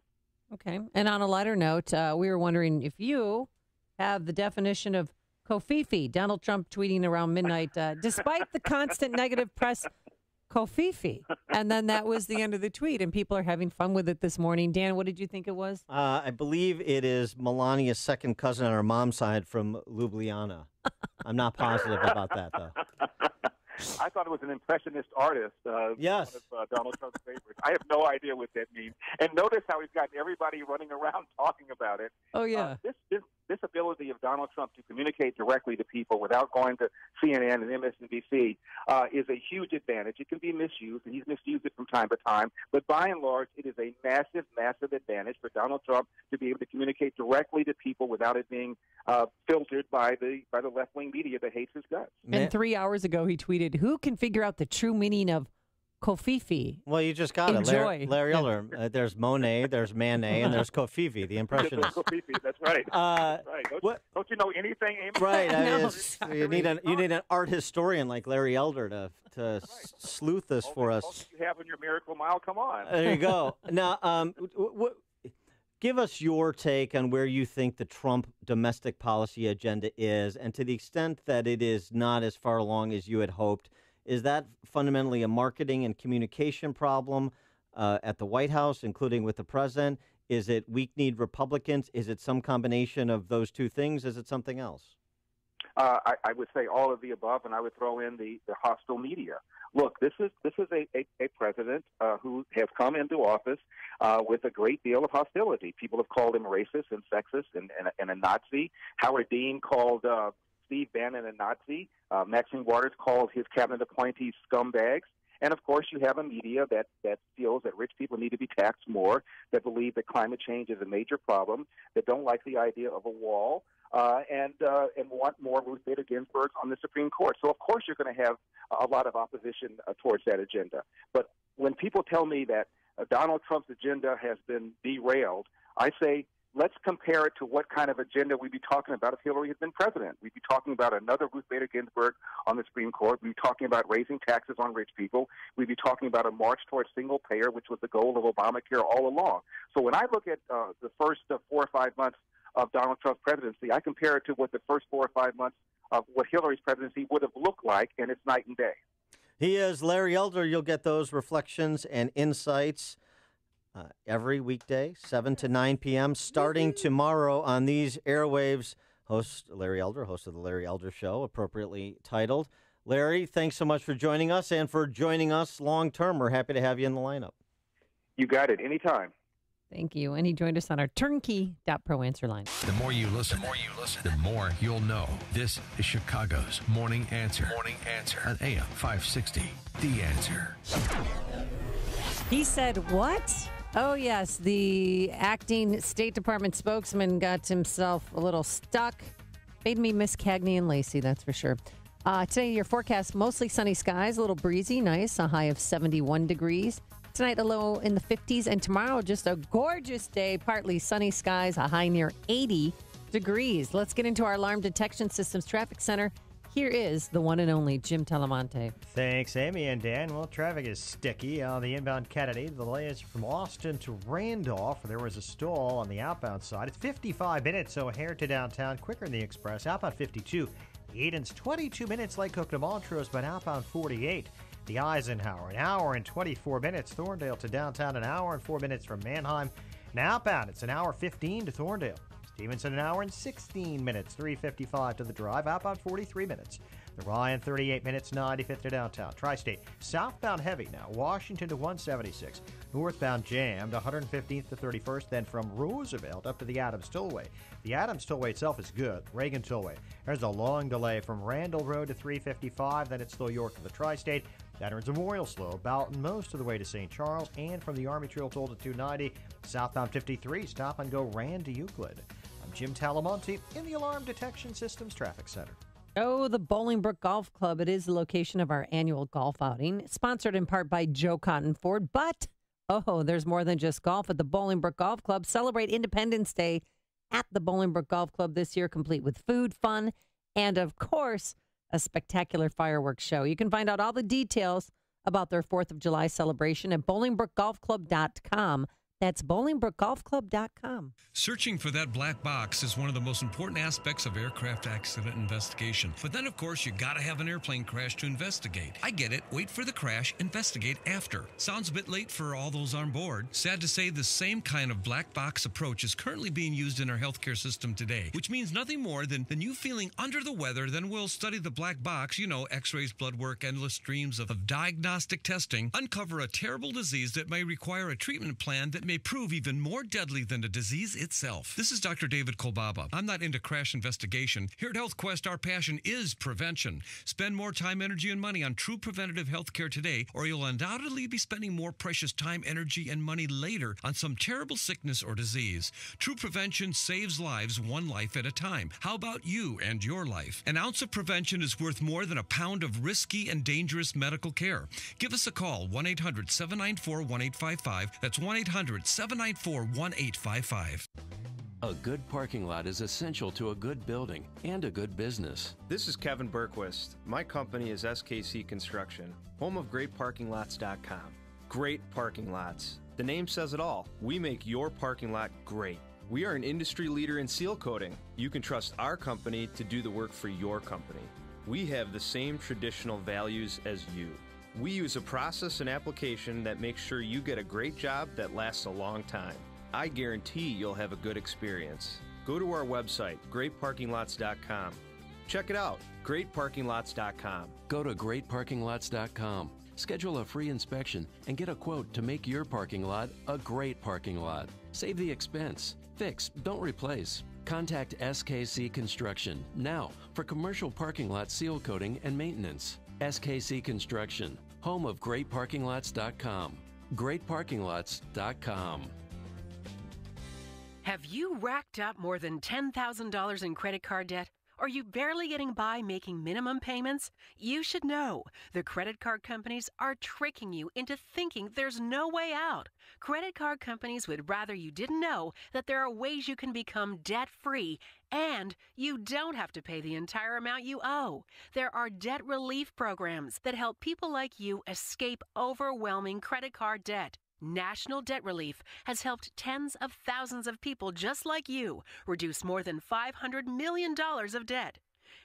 Okay. And on a lighter note, we were wondering if you have the definition of Kofifi. Donald Trump tweeting around midnight, despite the constant negative press, Kofifi. And then that was the end of the tweet, and people are having fun with it this morning. Dan, what did you think it was? I believe it is Melania's second cousin on her mom's side from Ljubljana. I'm not positive about that, though. I thought it was an impressionist artist. Yes. One of Donald Trump's favorites. I have no idea what that means. And notice how he's got everybody running around talking about it. Oh, yeah. This ability of Donald Trump to communicate directly to people without going to CNN and MSNBC is a huge advantage. It can be misused, and he's misused it from time to time. But by and large, it is a massive, massive advantage for Donald Trump to be able to communicate directly to people without it being filtered by the left-wing media that hates his guts. And 3 hours ago, he tweeted, "Who can figure out the true meaning of Kofifi?" Well, you just got Enjoy. it. Larry Elder. There's Monet, there's Manet, and there's Kofifi, the impressionist. Kofifi, that's right. Right. Don't you know anything, Amy? Right. You need an art historian like Larry Elder to sleuth this for us. You have in your Miracle Mile. Come on. There you go. Now, give us your take on where you think the Trump domestic policy agenda is, and to the extent that it is not as far along as you had hoped. Is that fundamentally a marketing and communication problem at the White House, including with the president? Is it weak-kneed Republicans? Is it some combination of those two things? Is it something else? I would say all of the above, and I would throw in the hostile media. Look, this is a president who has come into office with a great deal of hostility. People have called him racist and sexist and a Nazi. Howard Dean called Steve Bannon a Nazi. Maxine Waters called his cabinet appointees scumbags. And, of course, you have a media that feels that rich people need to be taxed more, that believe that climate change is a major problem, that don't like the idea of a wall, and want more Ruth Bader Ginsburg on the Supreme Court. So, of course, you're going to have a lot of opposition towards that agenda. But when people tell me that Donald Trump's agenda has been derailed, I say, let's compare it to what kind of agenda we'd be talking about if Hillary had been president. We'd be talking about another Ruth Bader Ginsburg on the Supreme Court. We'd be talking about raising taxes on rich people. We'd be talking about a march towards single payer, which was the goal of Obamacare all along. So when I look at the first 4 or 5 months of Donald Trump's presidency, I compare it to what the first 4 or 5 months of what Hillary's presidency would have looked like, and it's night and day. He is Larry Elder. You'll get those reflections and insights every weekday, 7 to 9 p.m., starting tomorrow on these airwaves. Host Larry Elder, host of The Larry Elder Show, appropriately titled. Larry, thanks so much for joining us and for joining us long term. We're happy to have you in the lineup. You got it. Anytime. Thank you. And he joined us on our turnkey.pro answer line. The more you listen, the more you'll know. This is Chicago's Morning Answer. On AM 560, The Answer. He said what? Oh, yes. The acting State Department spokesman got himself a little stuck. Made me miss Cagney and Lacey, that's for sure. Today, your forecast, mostly sunny skies, a little breezy, nice, a high of 71 degrees. Tonight, a low in the 50s, and tomorrow, just a gorgeous day, partly sunny skies, a high near 80 degrees. Let's get into our Alarm Detection Systems Traffic Center. Here is the one and only Jim Talamonte. Thanks, Amy and Dan. Well, traffic is sticky on the inbound Kennedy. The delay is from Austin to Randolph. There was a stall on the outbound side. It's 55 minutes, so O'Hare to downtown, quicker in the express. Outbound 52. Eden's 22 minutes, Lake Cook to Montrose, but outbound 48. The Eisenhower, an hour and 24 minutes. Thorndale to downtown, an hour and 4 minutes from Manheim. Now outbound, it's an hour 15 to Thorndale. Stevenson, an hour and 16 minutes, 3:55 to the drive. Outbound 43 minutes. The Ryan, 38 minutes, 95th to downtown. Tri-State, southbound heavy now. Washington to 176. Northbound jammed, 115th to 31st. Then from Roosevelt up to the Adams Tollway. The Adams Tollway itself is good. Reagan Tollway. There's a long delay from Randall Road to 355. Then it's still York to the Tri-State. Veterans Memorial slow, Boughton most of the way to St. Charles. And from the Army Trail toll to 290. Southbound 53, stop and go Rand to Euclid. I'm Jim Talamonte in the Alarm Detection Systems Traffic Center. Oh, the Bolingbrook Golf Club. It is the location of our annual golf outing, sponsored in part by Joe Cotton Ford. But, there's more than just golf at the Bolingbrook Golf Club. Celebrate Independence Day at the Bolingbrook Golf Club this year, complete with food, fun, and, of course, a spectacular fireworks show. You can find out all the details about their 4th of July celebration at BolingbrookGolfClub.com. That's BolingbrookGolfClub.com. Searching for that black box is one of the most important aspects of aircraft accident investigation. But then, of course, you gotta have an airplane crash to investigate. I get it. Wait for the crash, investigate after. Sounds a bit late for all those on board. Sad to say, the same kind of black box approach is currently being used in our healthcare system today, which means nothing more than you feeling under the weather. Then we'll study the black box, x-rays, blood work, endless streams of diagnostic testing, uncover a terrible disease that may require a treatment plan that may prove even more deadly than the disease itself. This is Dr. David Kolbaba. I'm not into crash investigation. Here at HealthQuest, our passion is prevention. Spend more time, energy, and money on true preventative health care today, or you'll undoubtedly be spending more precious time, energy, and money later on some terrible sickness or disease. True prevention saves lives, one life at a time. How about you and your life? An ounce of prevention is worth more than a pound of risky and dangerous medical care. Give us a call, 1-800-794-1855. That's 1-800-794-1855. A good parking lot is essential to a good building and a good business. This is Kevin Berquist. My company is SKC Construction, home of GreatParkingLots.com. Great parking lots. The name says it all. We make your parking lot great. We are an industry leader in seal coating. You can trust our company to do the work for your company. We have the same traditional values as you. We use a process and application that makes sure you get a great job that lasts a long time. I guarantee you'll have a good experience. Go to our website, GreatParkingLots.com. Check it out, GreatParkingLots.com. Go to GreatParkingLots.com. Schedule a free inspection and get a quote to make your parking lot a great parking lot. Save the expense. Fix, don't replace. Contact SKC Construction now for commercial parking lot seal coating and maintenance. SKC Construction, home of GreatParkingLots.com. GreatParkingLots.com. Have you racked up more than $10,000 in credit card debt? Are you barely getting by making minimum payments? You should know the credit card companies are tricking you into thinking there's no way out. Credit card companies would rather you didn't know that there are ways you can become debt-free and you don't have to pay the entire amount you owe. There are debt relief programs that help people like you escape overwhelming credit card debt. National Debt Relief has helped tens of thousands of people just like you reduce more than $500 million of debt.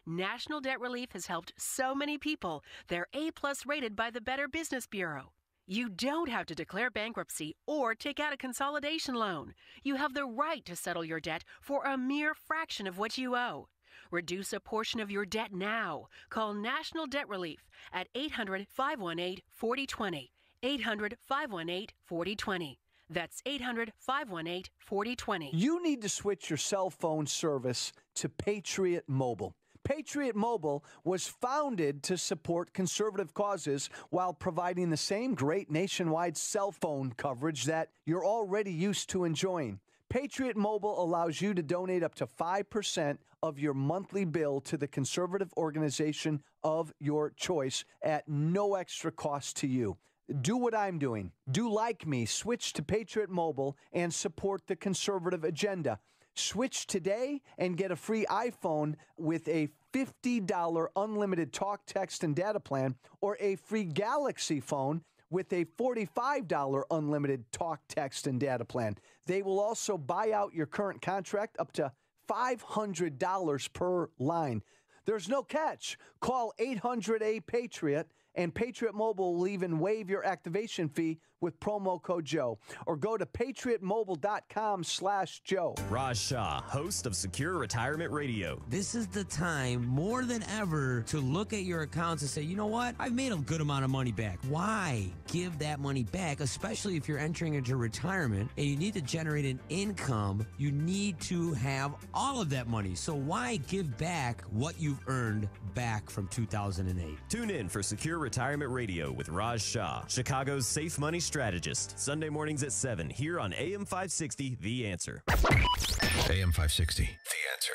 National Debt Relief has helped so many people, they're A-plus rated by the Better Business Bureau. You don't have to declare bankruptcy or take out a consolidation loan. You have the right to settle your debt for a mere fraction of what you owe. Reduce a portion of your debt now. Call National Debt Relief at 800-518-4020. 800-518-4020. That's 800-518-4020. You need to switch your cell phone service to Patriot Mobile. Patriot Mobile was founded to support conservative causes while providing the same great nationwide cell phone coverage that you're already used to enjoying. Patriot Mobile allows you to donate up to 5% of your monthly bill to the conservative organization of your choice at no extra cost to you. Do what I'm doing. Do like me. Switch to Patriot Mobile and support the conservative agenda. Switch today and get a free iPhone with a $50 unlimited talk, text, and data plan, or a free Galaxy phone with a $45 unlimited talk, text, and data plan. They will also buy out your current contract up to $500 per line. There's no catch. Call 800-A-PATRIOT, and Patriot Mobile will even waive your activation fee with promo code Joe. Or go to patriotmobile.com/Joe. Raj Shah, host of Secure Retirement Radio. This is the time more than ever to look at your accounts and say, you know what? I've made a good amount of money back. Why give that money back, especially if you're entering into retirement and you need to generate an income? You need to have all of that money. So why give back what you've earned back from 2008? Tune in for Secure Retirement Radio with Raj Shah, Chicago's safe money strategist. Sunday mornings at 7 here on AM 560, The Answer. AM 560, The Answer.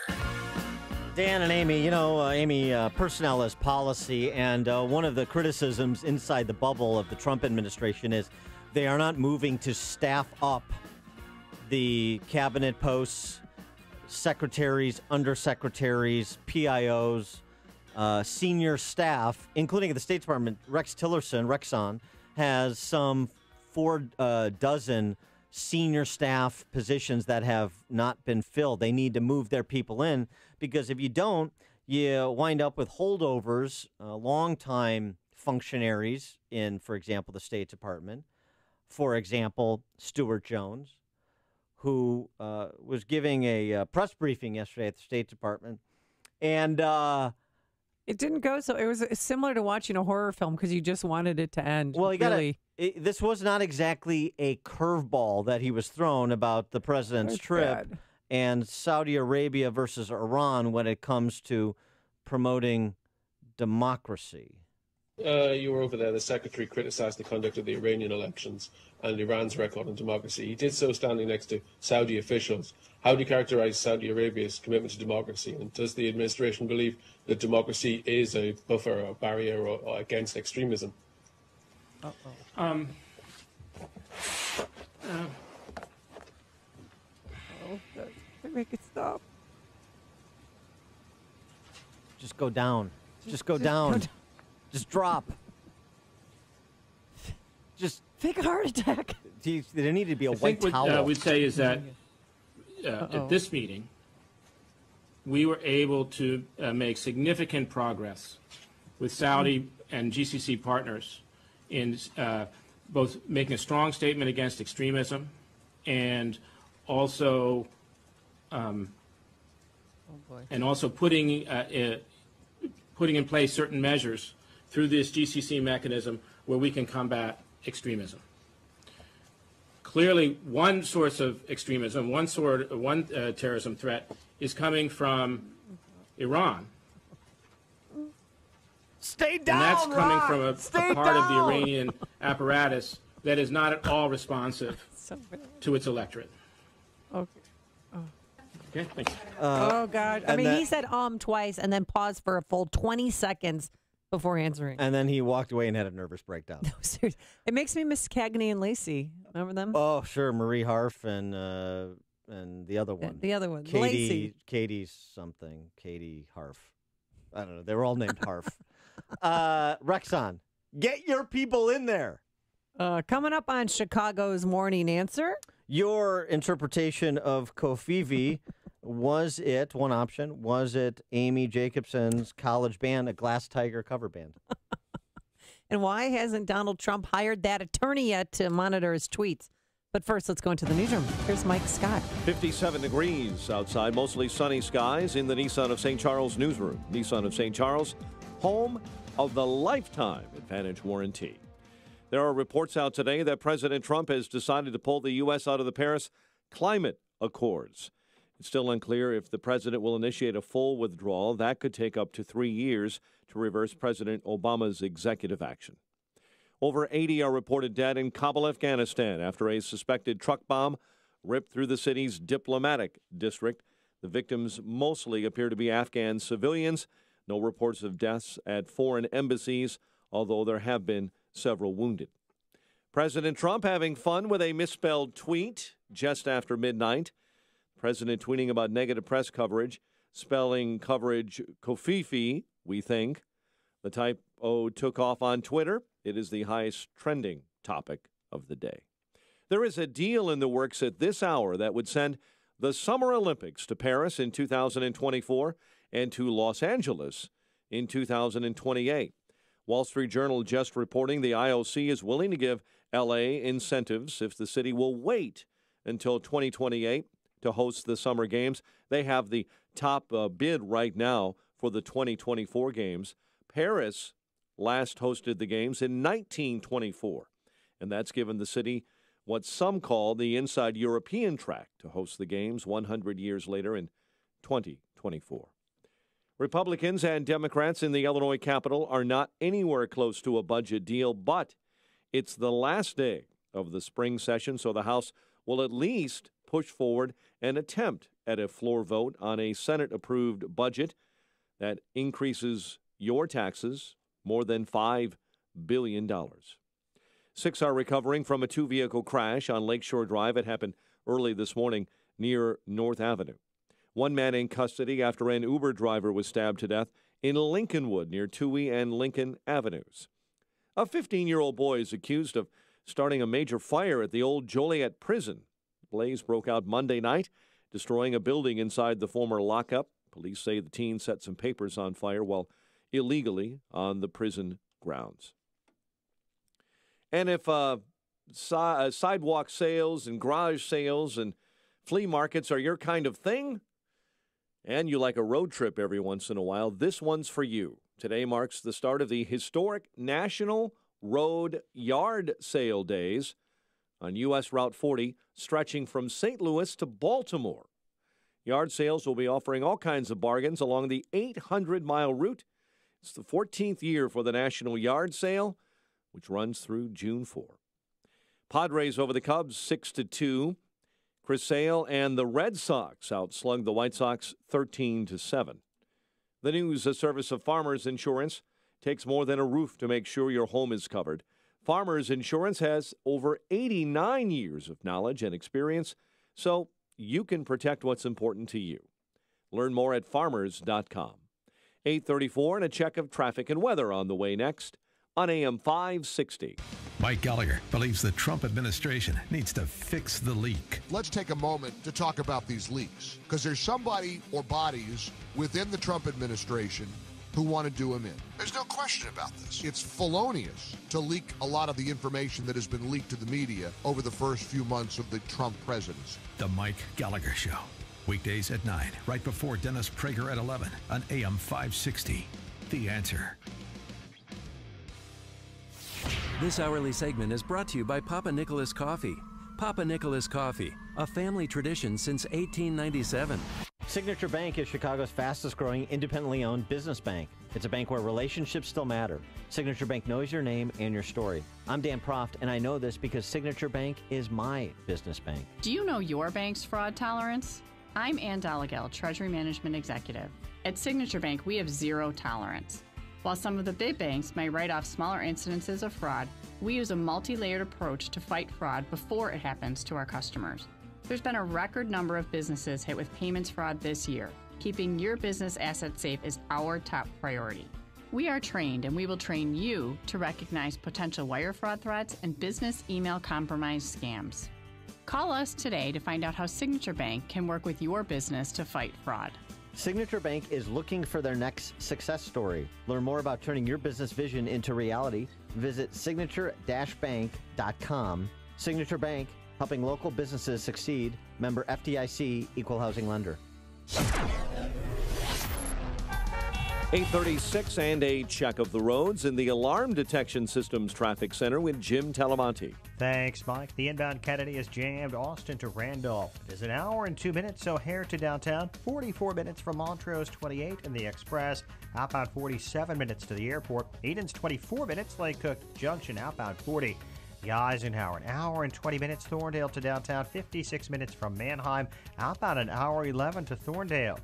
Dan and Amy, Amy, personnel is policy, and one of the criticisms inside the bubble of the Trump administration is they are not moving to staff up the cabinet posts, secretaries, undersecretaries, PIOs, senior staff, including at the State Department. Rex Tillerson has some 4 dozen senior staff positions that have not been filled. They need to move their people in, because if you don't, you wind up with holdovers, longtime functionaries in, for example, the State Department. For example, Stuart Jones, who was giving a press briefing yesterday at the State Department, and it didn't go so. It was similar to watching a horror film because you just wanted it to end. Well, really. This was not exactly a curveball that he was thrown about the president's trip and Saudi Arabia versus Iran when it comes to promoting democracy. You were over there. The secretary criticized the conduct of the Iranian elections and Iran's record on democracy. He did so standing next to Saudi officials. How do you characterize Saudi Arabia's commitment to democracy? And does the administration believe that democracy is a buffer or barrier or against extremism? Make it stop. Just go down. Just go down. Just drop. Just fake a heart attack. There needed to be a white towel. What I would say is that at this meeting, we were able to make significant progress with Saudi and GCC partners in both making a strong statement against extremism and also putting in place certain measures through this GCC mechanism where we can combat extremism. Clearly, one source of extremism, one terrorism threat is coming from Iran. Stay down, and that's coming from a part of the down. Iranian apparatus that is not at all responsive to its electorate. Okay. Okay, thanks. Oh, God. I mean, he said twice and then paused for a full 20 seconds before answering. And then he walked away and had a nervous breakdown. No, seriously. It makes me miss Cagney and Lacey. Remember them? Oh, sure. Marie Harf and the other one. The other one. Katie Harf. I don't know. They were all named Harf. Rexon, get your people in there. Coming up on Chicago's Morning Answer. Your interpretation of Kofivi, was it Amy Jacobson's college band, a Glass Tiger cover band? And why hasn't Donald Trump hired that attorney yet to monitor his tweets? But first, let's go into the newsroom. Here's Mike Scott. 57 degrees outside, mostly sunny skies in the Nissan of St. Charles newsroom. Nissan of St. Charles, home of the Lifetime Advantage warranty. There are reports out today that President Trump has decided to pull the U.S. out of the Paris Climate Accords. It's still unclear if the president will initiate a full withdrawal. That could take up to 3 years to reverse President Obama's executive action. Over 80 are reported dead in Kabul, Afghanistan, after a suspected truck bomb ripped through the city's diplomatic district. The victims mostly appear to be Afghan civilians. No reports of deaths at foreign embassies, although there have been several wounded. President Trump having fun with a misspelled tweet just after midnight. President tweeting about negative press coverage, spelling coverage kofifi, we think. The typo took off on Twitter. It is the highest trending topic of the day. There is a deal in the works at this hour that would send the Summer Olympics to Paris in 2024 and to Los Angeles in 2028. Wall Street Journal just reporting the IOC is willing to give LA incentives if the city will wait until 2028 to host the Summer Games. They have the top bid right now for the 2024 Games. Paris last hosted the Games in 1924, and that's given the city what some call the inside European track to host the Games 100 years later in 2024. Republicans and Democrats in the Illinois Capitol are not anywhere close to a budget deal, but it's the last day of the spring session, so the House will at least push forward an attempt at a floor vote on a Senate-approved budget that increases your taxes more than $5 billion. 6 are recovering from a 2-vehicle crash on Lakeshore Drive. It happened early this morning near North Avenue. 1 man in custody after an Uber driver was stabbed to death in Lincolnwood near Toohey and Lincoln Avenues. A 15-year-old boy is accused of starting a major fire at the old Joliet prison. The blaze broke out Monday night, destroying a building inside the former lockup. Police say the teen set some papers on fire while illegally on the prison grounds. And if sidewalk sales and garage sales and flea markets are your kind of thing, and you like a road trip every once in a while, this one's for you. Today marks the start of the historic National Road Yard Sale Days on U.S. Route 40, stretching from St. Louis to Baltimore. Yard sales will be offering all kinds of bargains along the 800-mile route. It's the 14th year for the National Yard Sale, which runs through June 4. Padres over the Cubs 6-2. Chris Sale and the Red Sox outslugged the White Sox 13-7. The news, a service of Farmers Insurance, takes more than a roof to make sure your home is covered. Farmers Insurance has over 89 years of knowledge and experience, so you can protect what's important to you. Learn more at farmers.com. 8:34 and a check of traffic and weather on the way next on AM 560. Mike Gallagher believes the Trump administration needs to fix the leak. Let's take a moment to talk about these leaks, because there's somebody or bodies within the Trump administration who want to do him in. There's no question about this. It's felonious to leak a lot of the information that has been leaked to the media over the first few months of the Trump presidency. The Mike Gallagher Show. Weekdays at 9, right before Dennis Prager at 11 on AM 560. The Answer. This hourly segment is brought to you by Papa Nicholas Coffee. Papa Nicholas Coffee, a family tradition since 1897. Signature Bank is Chicago's fastest growing independently owned business bank. It's a bank where relationships still matter. Signature Bank knows your name and your story. I'm Dan Proft, and I know this because Signature Bank is my business bank. Do you know your bank's fraud tolerance? I'm Ann Dollagall, Treasury Management Executive. At Signature Bank, we have zero tolerance. While some of the big banks may write off smaller incidences of fraud, we use a multi-layered approach to fight fraud before it happens to our customers. There's been a record number of businesses hit with payments fraud this year. Keeping your business assets safe is our top priority. We are trained, and we will train you to recognize potential wire fraud threats and business email compromise scams. Call us today to find out how Signature Bank can work with your business to fight fraud. Signature Bank is looking for their next success story. Learn more about turning your business vision into reality. Visit signature-bank.com. Signature Bank, helping local businesses succeed. Member FDIC, Equal Housing Lender. 8:36 and a check of the roads in the Alarm Detection Systems Traffic Center with Jim Talamonte. Thanks, Mike. The inbound Kennedy is jammed Austin to Randolph. It is an hour and 2 minutes, O'Hare to downtown. 44 minutes from Montrose, 28 in the Express. Outbound 47 minutes to the airport. Eden's 24 minutes, Lake Cook Junction outbound 40. The Eisenhower, an hour and 20 minutes, Thorndale to downtown. 56 minutes from Mannheim. Outbound an hour 11 to Thorndale.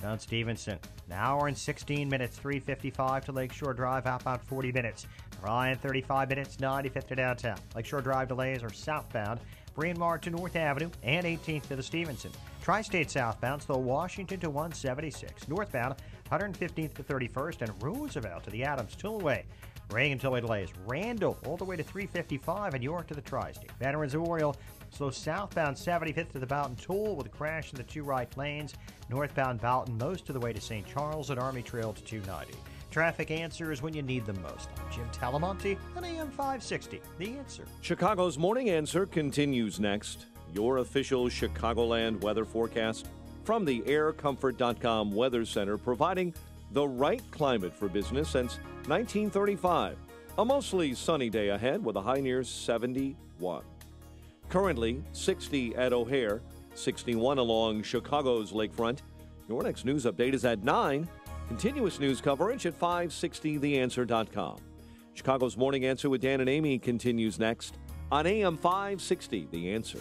Mount Stevenson, an hour and 16 minutes, 355 to Lakeshore Drive, outbound 40 minutes. Ryan, 35 minutes, 95th to downtown. Lakeshore Drive delays are southbound, Bryn Mawr to North Avenue, and 18th to the Stevenson. Tri-State southbound, slow Washington to 176. Northbound, 115th to 31st, and Roosevelt to the Adams Tollway. Reagan Tollway delays Randall all the way to 355 and York to the Tri-State. Veterans Oriole, slow southbound 75th to the Boughton Toll with a crash in the two right lanes. Northbound Boughton most of the way to St. Charles and Army Trail to 290. Traffic answers when you need them most. I'm Jim Talamonte on AM 560. The Answer. Chicago's Morning Answer continues next. Your official Chicagoland weather forecast from the aircomfort.com Weather Center, providing the right climate for business since 1935. A mostly sunny day ahead with a high near 71. Currently 60 at O'Hare, 61 along Chicago's lakefront. Your next news update is at 9. Continuous news coverage at 560theanswer.com. Chicago's Morning Answer with Dan and Amy continues next on AM 560, The Answer.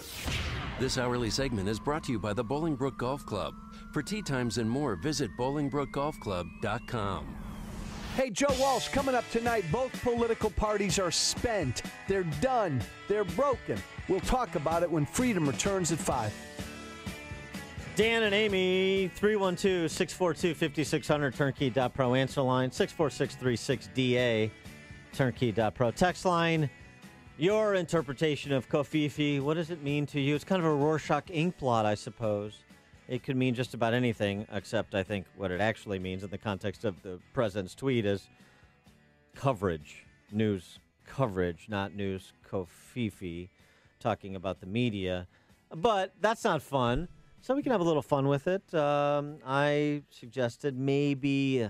This hourly segment is brought to you by the Bolingbrook Golf Club. For tee times and more, visit BolingbrookGolfClub.com. Hey, Joe Walsh, coming up tonight, both political parties are spent. They're done. They're broken. We'll talk about it when Freedom returns at 5. Dan and Amy, 312-642-5600, turnkey.pro answer line, 64636DA, turnkey.pro text line. Your interpretation of Kofifi, what does it mean to you? It's kind of a Rorschach ink blot, I suppose. It could mean just about anything, except I think what it actually means in the context of the president's tweet is coverage, news coverage, not news Kofifi, talking about the media. But that's not fun, so we can have a little fun with it. I suggested maybe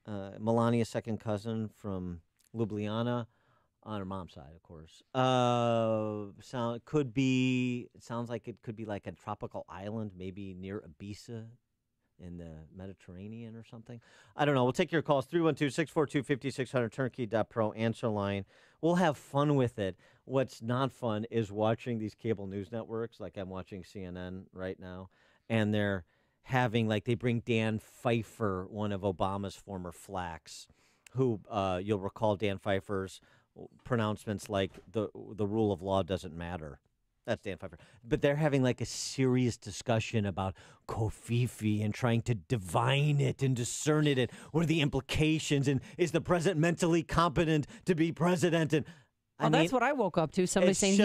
Melania's second cousin from Ljubljana, on her mom's side, of course. It sounds like it could be like a tropical island, maybe near Ibiza in the Mediterranean or something. I don't know. We'll take your calls, 312-642-5600, turnkey.pro answer line. We'll have fun with it. What's not fun is watching these cable news networks, like I'm watching CNN right now, and they're having, like, they bring Dan Pfeiffer, one of Obama's former flacks, who you'll recall Dan Pfeiffer's pronouncements like the rule of law doesn't matter. That's Dan Pfeiffer. But they're having like a serious discussion about Kofifi and trying to divine it and discern it and what are the implications and is the president mentally competent to be president? And that's what I woke up to. Somebody saying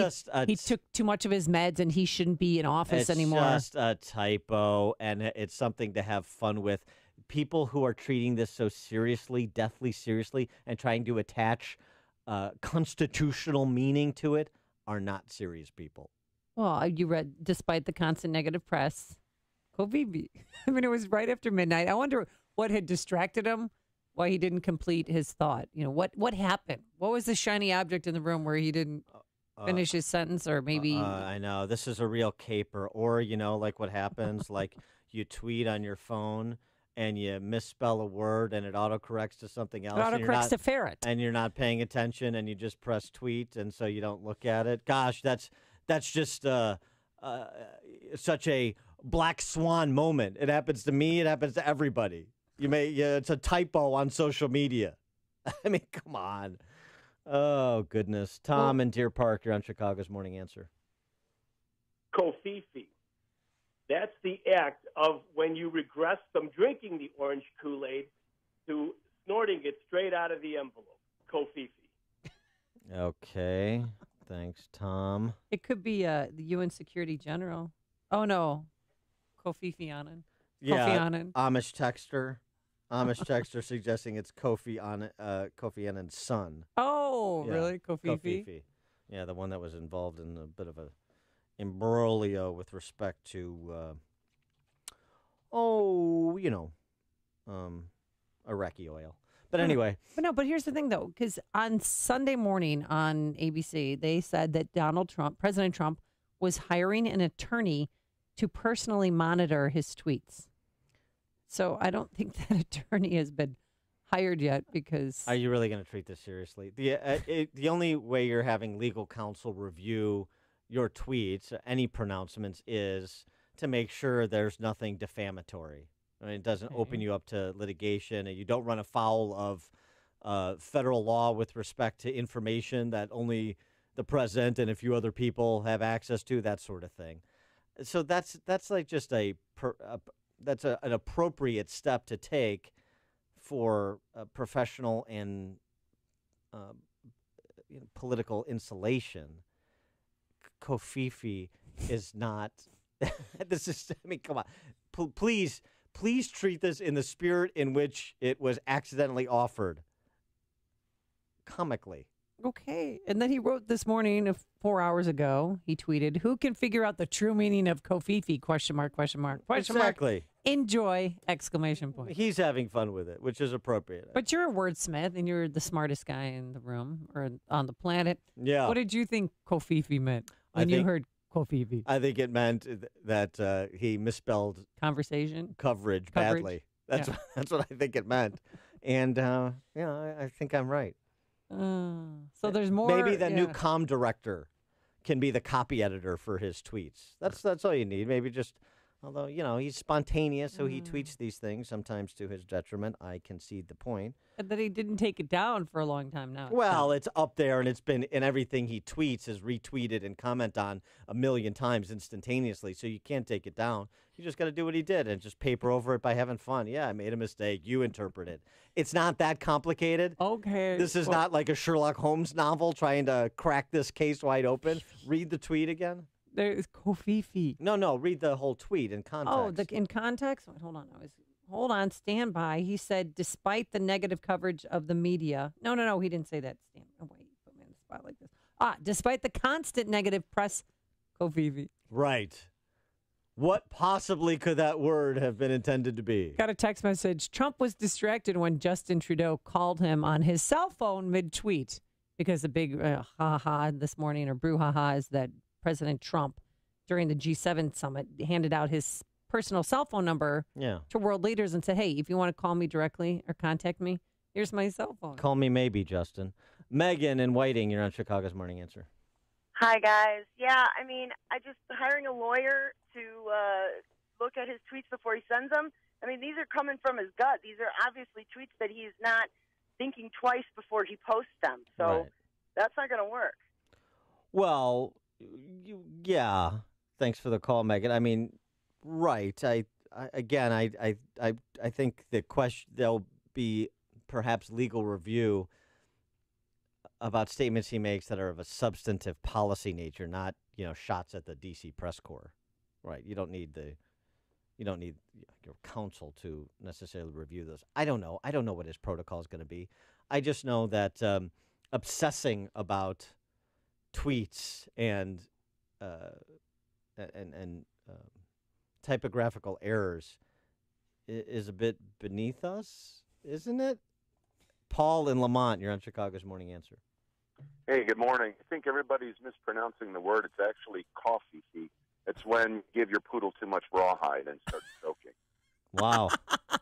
he took too much of his meds and he shouldn't be in office anymore. It's just a typo, and it's something to have fun with. People who are treating this so seriously, deathly seriously, and trying to attach constitutional meaning to it are not serious people. Well, you read, despite the constant negative press, Kofifi. I mean, it was right after midnight. I wonder what had distracted him, why he didn't complete his thought. You know, what happened? What was the shiny object in the room where he didn't finish his sentence, or maybe... I know. This is a real caper. Or, you know, like what happens, like you tweet on your phone and you misspell a word and it autocorrects to something else. It autocorrects to ferret. And you're not paying attention and you just press tweet and so you don't look at it. Gosh, that's just such a black swan moment. It happens to me. It happens to everybody. It's a typo on social media. I mean, come on. Oh, goodness. Tom in Deer Park, you're on Chicago's Morning Answer. Kofifi. That's the act of when you regress from drinking the orange Kool-Aid to snorting it straight out of the envelope. Kofifi. Okay. Thanks, Tom. It could be the UN Security General. Oh, no. Kofifi Annan. Yeah, Kofi Annan. Amish texter suggesting it's Kofi Annan's son. Oh, Yeah, really? Kofifi? Yeah, the one that was involved in a bit of a imbroglio with respect to, Iraqi oil. But anyway. But here's the thing, though, because on Sunday morning on ABC, they said that President Trump, was hiring an attorney to personally monitor his tweets. So I don't think that attorney has been hired yet because... Are you really going to treat this seriously? The only way you're having legal counsel review your tweets, any pronouncements, is to make sure there's nothing defamatory. I mean, it doesn't open you up to litigation, and you don't run afoul of federal law with respect to information that only the president and a few other people have access to, that sort of thing. So that's like just an appropriate step to take for professional and political insulation. Kofifi is not. This is. I mean, come on, please treat this in the spirit in which it was accidentally offered. Comically. Okay. And then he wrote this morning, 4 hours ago, he tweeted, "Who can figure out the true meaning of Kofifi? Question mark, question mark, question mark. Exactly. Enjoy! Exclamation point." He's having fun with it, which is appropriate. But you're a wordsmith, and you're the smartest guy in the room or on the planet. Yeah. What did you think Kofifi meant when you heard Kofifi? I think it meant that he misspelled coverage badly. That's what I think it meant. And, I think I'm right. So there's more. Maybe the new comm director can be the copy editor for his tweets. That's all you need. Maybe just, although, he's spontaneous, so he tweets these things, sometimes to his detriment. I concede the point. And that he didn't take it down for a long time now. Well, it's up there, and and everything he tweets is retweeted and commented on a million times instantaneously, so you can't take it down. You just got to do what he did and just paper over it by having fun. Yeah, I made a mistake. You interpret it. It's not that complicated. Okay. This is not like a Sherlock Holmes novel trying to crack this case wide open. Read the tweet again. There's Kofifi. No, read the whole tweet in context. Oh, in context? Wait, hold on, stand by. He said, despite the negative coverage of the media. No, he didn't say that. Wait, put me in the spot like this. Despite the constant negative press, Kofifi. Right. What possibly could that word have been intended to be? Got a text message. Trump was distracted when Justin Trudeau called him on his cell phone mid-tweet because the big ha-ha this morning, or brouhaha, is that President Trump, during the G7 summit, handed out his personal cell phone number to world leaders and said, hey, if you want to call me directly or contact me, here's my cell phone. Call me maybe, Justin. Megan in Whiting, you're on Chicago's Morning Answer. Hi, guys. Yeah, I mean, hiring a lawyer to look at his tweets before he sends them. I mean, these are coming from his gut. These are obviously tweets that he's not thinking twice before he posts them. So that's not going to work. Well, yeah. Thanks for the call, Megan. I mean, right. I think the question, there'll be perhaps legal review about statements he makes that are of a substantive policy nature, not, shots at the D.C. press corps. Right. You don't need your counsel to necessarily review those. I don't know. I don't know what his protocol is going to be. I just know that obsessing about tweets and typographical errors is a bit beneath us, isn't it? Paul in Lamont, you're on Chicago's Morning Answer. Hey, good morning. I think everybody's mispronouncing the word. It's actually coffee. It's when you give your poodle too much rawhide and start choking. Wow,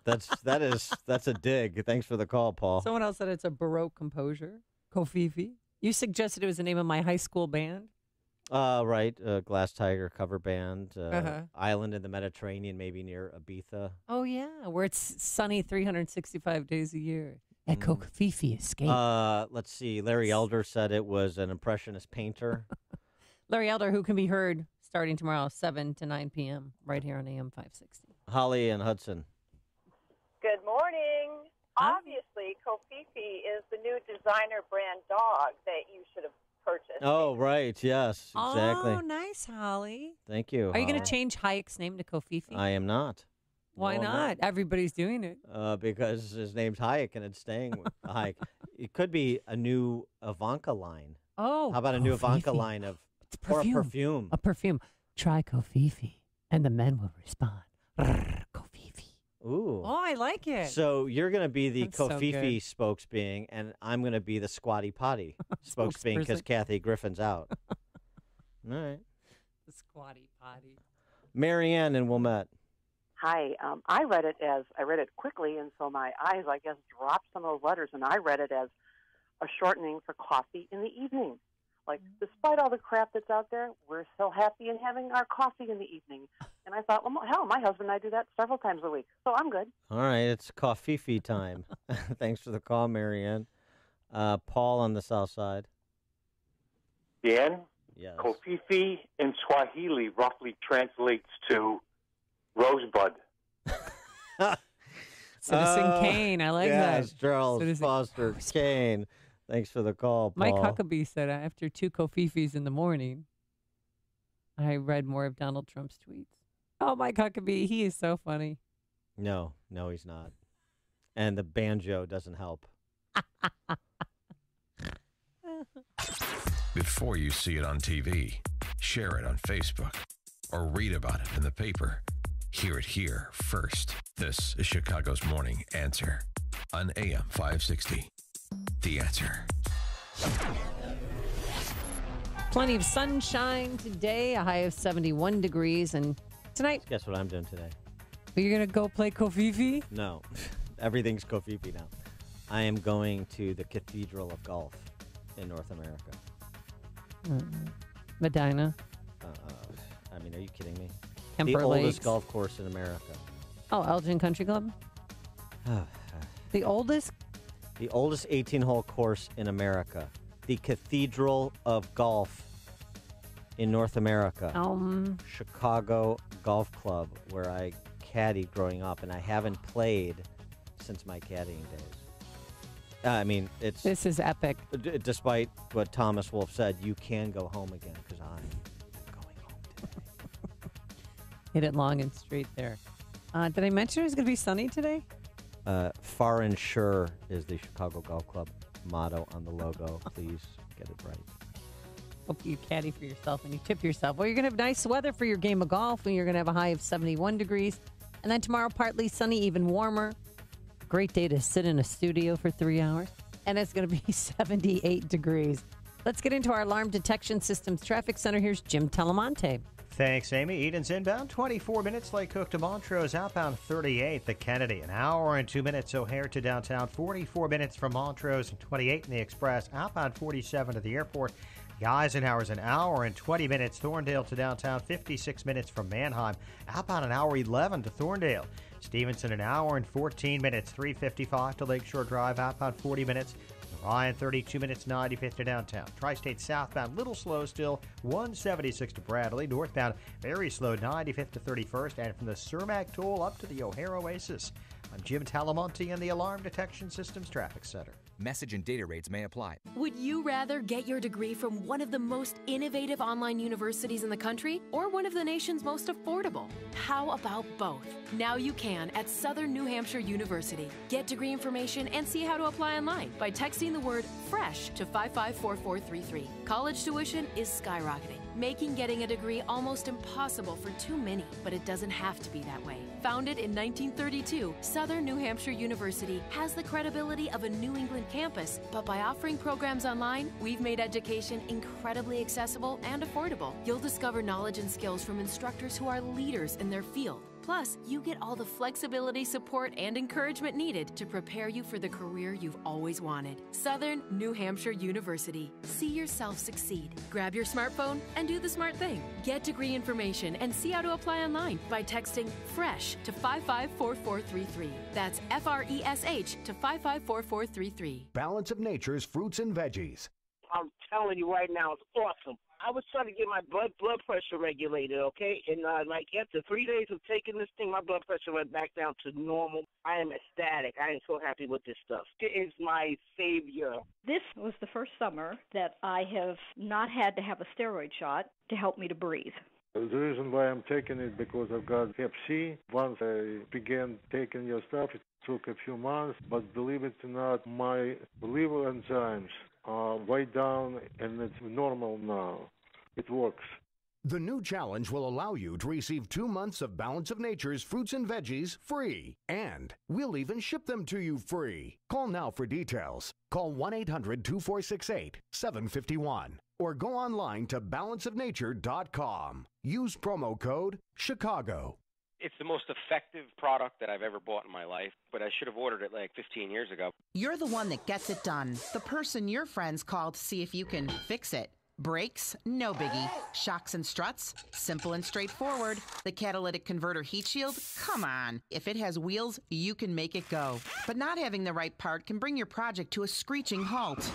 that's a dig. Thanks for the call, Paul. Someone else said it's a Baroque composure, Kofifi. You suggested it was the name of my high school band. Right, Glass Tiger cover band, island in the Mediterranean, maybe near Ibiza. Oh yeah, where it's sunny 365 days a year. At Kofifi Escape. Let's see. Larry Elder said it was an impressionist painter. Larry Elder, who can be heard starting tomorrow, 7 to 9 p.m. right here on AM 560. Holly and Hudson. Good morning. Obviously, Kofifi is the new designer brand dog that you should have purchased. Oh, right. Yes, exactly. Oh, nice, Holly. Thank you. Are you going to change Hayek's name to Kofifi? I am not. Why not? Everybody's doing it. Because his name's Hayek and it's staying with Hayek. It could be a new Ivanka line. Oh. How about a new Ivanka line of perfume. Or a perfume? A perfume. Try Kofifi, and the men will respond. Kofifi. Ooh. Oh, I like it. So you're going to be the That's so Kofifi good. spokesbeing, and I'm going to be the Squatty Potty spokesbeing because Spokesperson. Kathy Griffin's out. All right. The squatty potty. Marianne and Wilmette. Hi. I read it quickly, and so my eyes, I guess, dropped some of those letters, and I read it as a shortening for coffee in the evening. Like, despite all the crap that's out there, we're so happy in having our coffee in the evening. And I thought, well, hell, my husband and I do that several times a week, so I'm good. All right, it's Kofifi time. Thanks for the call, Marianne. Paul on the south side. Dan? Yes. Kofifi in Swahili roughly translates to rosebud. Citizen Kane. I like that. Yes, Charles Citizen Foster Kane. Thanks for the call, Paul. Mike Huckabee said after 2 Kofifis in the morning, I read more of Donald Trump's tweets. Oh, Mike Huckabee, he is so funny. No, he's not. And the banjo doesn't help. Before you see it on TV, share it on Facebook, or read about it in the paper. Hear it here first. This is Chicago's Morning Answer on AM 560. The Answer. Plenty of sunshine today, a high of 71 degrees. And tonight, Guess what I'm doing today? you're going to go play Kofifi? No, everything's Kofifi now. I am going to the Cathedral of Golf in North America. Medina. I mean, are you kidding me? Kemper the oldest Lakes. golf course in America. Oh, Elgin Country Club? The oldest? The oldest 18-hole course in America. The Cathedral of Golf in North America. Chicago Golf Club, where I caddied growing up, and I haven't played since my caddying days. I mean, This is epic. Despite what Thomas Wolfe said, you can go home again because I'm going home today. Hit it long and straight there. Did I mention it was going to be sunny today? Far and sure is the Chicago Golf Club motto on the logo. Please get it right. Hope you caddy for yourself and you tip yourself. Well, you're going to have nice weather for your game of golf, and you're going to have a high of 71 degrees. And then tomorrow, partly sunny, even warmer. Great day to sit in a studio for 3 hours. And it's going to be 78 degrees. Let's get into our alarm detection systems traffic center. Here's Jim Talamonte. Thanks, Amy. Eden's inbound, 24 minutes. Lake Cook to Montrose, outbound 38. The Kennedy, an hour and 2 minutes. O'Hare to downtown, 44 minutes from Montrose, and 28 in the Express. Outbound 47 to the airport. The Eisenhower's an hour and 20 minutes. Thorndale to downtown, 56 minutes from Mannheim. Outbound an hour 11 to Thorndale. Stevenson, an hour and 14 minutes. 355 to Lakeshore Drive. Outbound 40 minutes. Ryan, 32 minutes, 95th to downtown. Tri-State southbound, little slow still, 176 to Bradley. Northbound, very slow, 95th to 31st. And from the Cermak Toll up to the O'Hare Oasis. I'm Jim Talamonte in the Alarm Detection Systems Traffic Center. Message and data rates may apply. Would you rather get your degree from one of the most innovative online universities in the country or one of the nation's most affordable? How about both? Now you can at Southern New Hampshire University. Get degree information and see how to apply online by texting the word FRESH to 554433. College tuition is skyrocketing, making getting a degree almost impossible for too many, but it doesn't have to be that way. Founded in 1932, Southern New Hampshire University has the credibility of a New England campus, but by offering programs online, we've made education incredibly accessible and affordable. You'll discover knowledge and skills from instructors who are leaders in their field. Plus, you get all the flexibility, support, and encouragement needed to prepare you for the career you've always wanted. Southern New Hampshire University. See yourself succeed. Grab your smartphone and do the smart thing. Get degree information and see how to apply online by texting FRESH to 554433. That's FRESH to 554433. Balance of Nature's fruits and veggies. I'm telling you right now, it's awesome. I was trying to get my blood pressure regulated, okay? And like after 3 days of taking this thing, my blood pressure went back down to normal. I am ecstatic. I am so happy with this stuff. It is my savior. This was the first summer that I have not had to have a steroid shot to help me to breathe. The reason why I'm taking it because I've got Hep C. Once I began taking your stuff, it took a few months, but believe it or not, my liver enzymes are way down and it's normal now. It works. The new challenge will allow you to receive 2 months of Balance of Nature's fruits and veggies free. And we'll even ship them to you free. Call now for details. Call 1-800-246-8751 or go online to balanceofnature.com. Use promo code Chicago. It's the most effective product that I've ever bought in my life, but I should have ordered it like 15 years ago. You're the one that gets it done. The person your friends call to see if you can fix it. Brakes? No biggie. Shocks and struts? Simple and straightforward. The catalytic converter heat shield? Come on. If it has wheels, you can make it go. But not having the right part can bring your project to a screeching halt.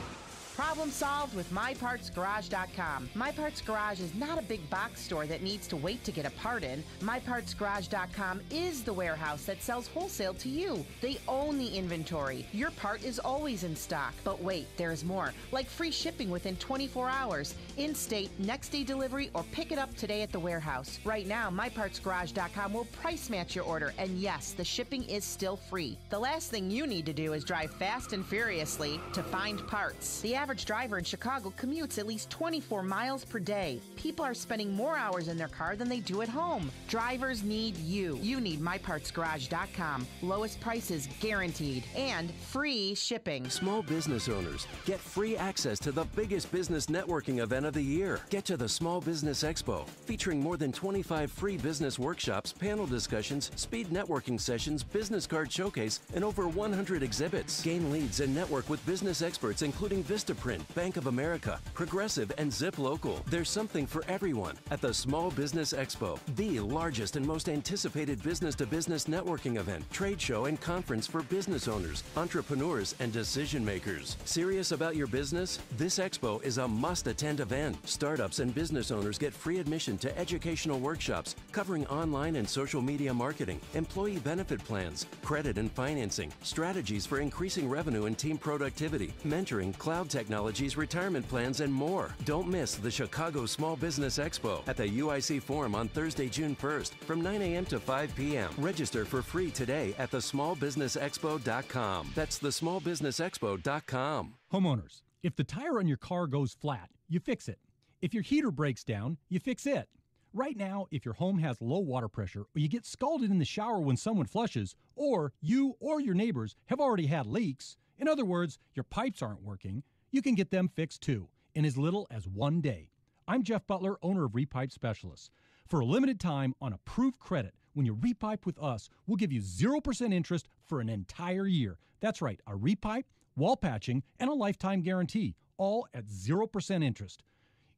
Problem solved with MyPartsGarage.com. My Parts Garage is not a big box store that needs to wait to get a part in. MyPartsGarage.com is the warehouse that sells wholesale to you. They own the inventory. Your part is always in stock. But wait, there's more. Like free shipping within 24 hours, in-state, next-day delivery, or pick it up today at the warehouse. Right now, MyPartsGarage.com will price match your order, and yes, the shipping is still free. The last thing you need to do is drive fast and furiously to find parts. The average driver in Chicago commutes at least 24 miles per day. People are spending more hours in their car than they do at home. Drivers need you. You need MyPartsGarage.com. Lowest prices guaranteed and free shipping. Small business owners, get free access to the biggest business networking event of the year. Get to the Small Business Expo, featuring more than 25 free business workshops, panel discussions, speed networking sessions, business card showcase, and over 100 exhibits. Gain leads and network with business experts including Vistaprint, Bank of America, Progressive, and Zip Local. There's something for everyone at the Small Business Expo, the largest and most anticipated business-to-business networking event, trade show, and conference for business owners, entrepreneurs, and decision makers. Serious about your business? This expo is a must-attend event. Startups and business owners get free admission to educational workshops covering online and social media marketing, employee benefit plans, credit and financing, strategies for increasing revenue and team productivity, mentoring, cloud technologies, retirement plans, and more. Don't miss the Chicago Small Business Expo at the UIC Forum on Thursday, June 1st from 9 a.m. to 5 p.m. Register for free today at thesmallbusinessexpo.com. That's thesmallbusinessexpo.com. Homeowners, if the tire on your car goes flat, you fix it. If your heater breaks down, you fix it. Right now, if your home has low water pressure or you get scalded in the shower when someone flushes, or you or your neighbors have already had leaks, in other words, your pipes aren't working, you can get them fixed too, in as little as 1 day. I'm Jeff Butler, owner of Repipe Specialists. For a limited time on approved credit, when you repipe with us, we'll give you 0% interest for an entire year. That's right, a repipe, wall patching, and a lifetime guarantee, all at 0% interest.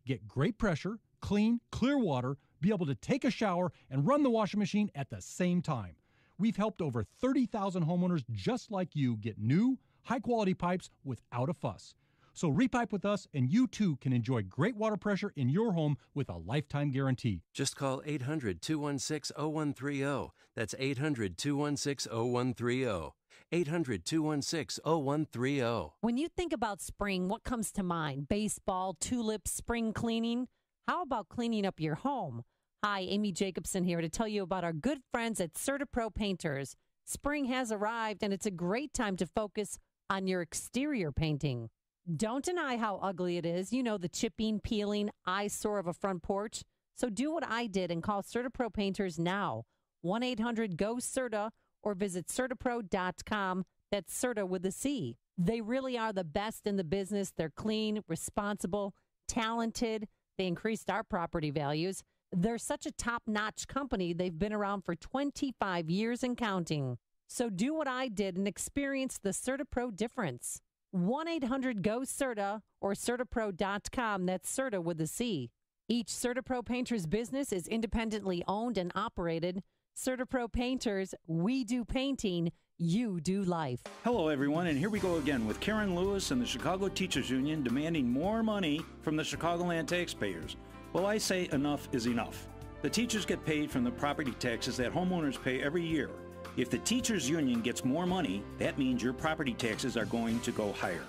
Get great pressure, clean, clear water, be able to take a shower, and run the washing machine at the same time. We've helped over 30,000 homeowners just like you get new, high-quality pipes without a fuss. So repipe with us, and you too can enjoy great water pressure in your home with a lifetime guarantee. Just call 800-216-0130. That's 800-216-0130. 800-216-0130. When you think about spring, what comes to mind? Baseball, tulips, spring cleaning? How about cleaning up your home? Hi, Amy Jacobson here to tell you about our good friends at CertaPro Painters. Spring has arrived, and it's a great time to focus on your exterior painting. Don't deny how ugly it is. You know, the chipping, peeling eyesore of a front porch. So do what I did and call CertaPro Painters now. 1-800-GO-CERTA or visit CertaPro.com. That's Certa with a C. They really are the best in the business. They're clean, responsible, talented. They increased our property values. They're such a top-notch company. They've been around for 25 years and counting. So do what I did and experience the CertaPro difference. 1-800-GO-CERTA or CertaPro.com. That's Certa with a C. Each CertaPro Painters business is independently owned and operated. CertaPro Painters, we do painting, you do life. Hello, everyone, and here we go again with Karen Lewis and the Chicago Teachers Union demanding more money from the Chicagoland taxpayers. Well, I say enough is enough. The teachers get paid from the property taxes that homeowners pay every year. If the teachers union gets more money, that means your property taxes are going to go higher.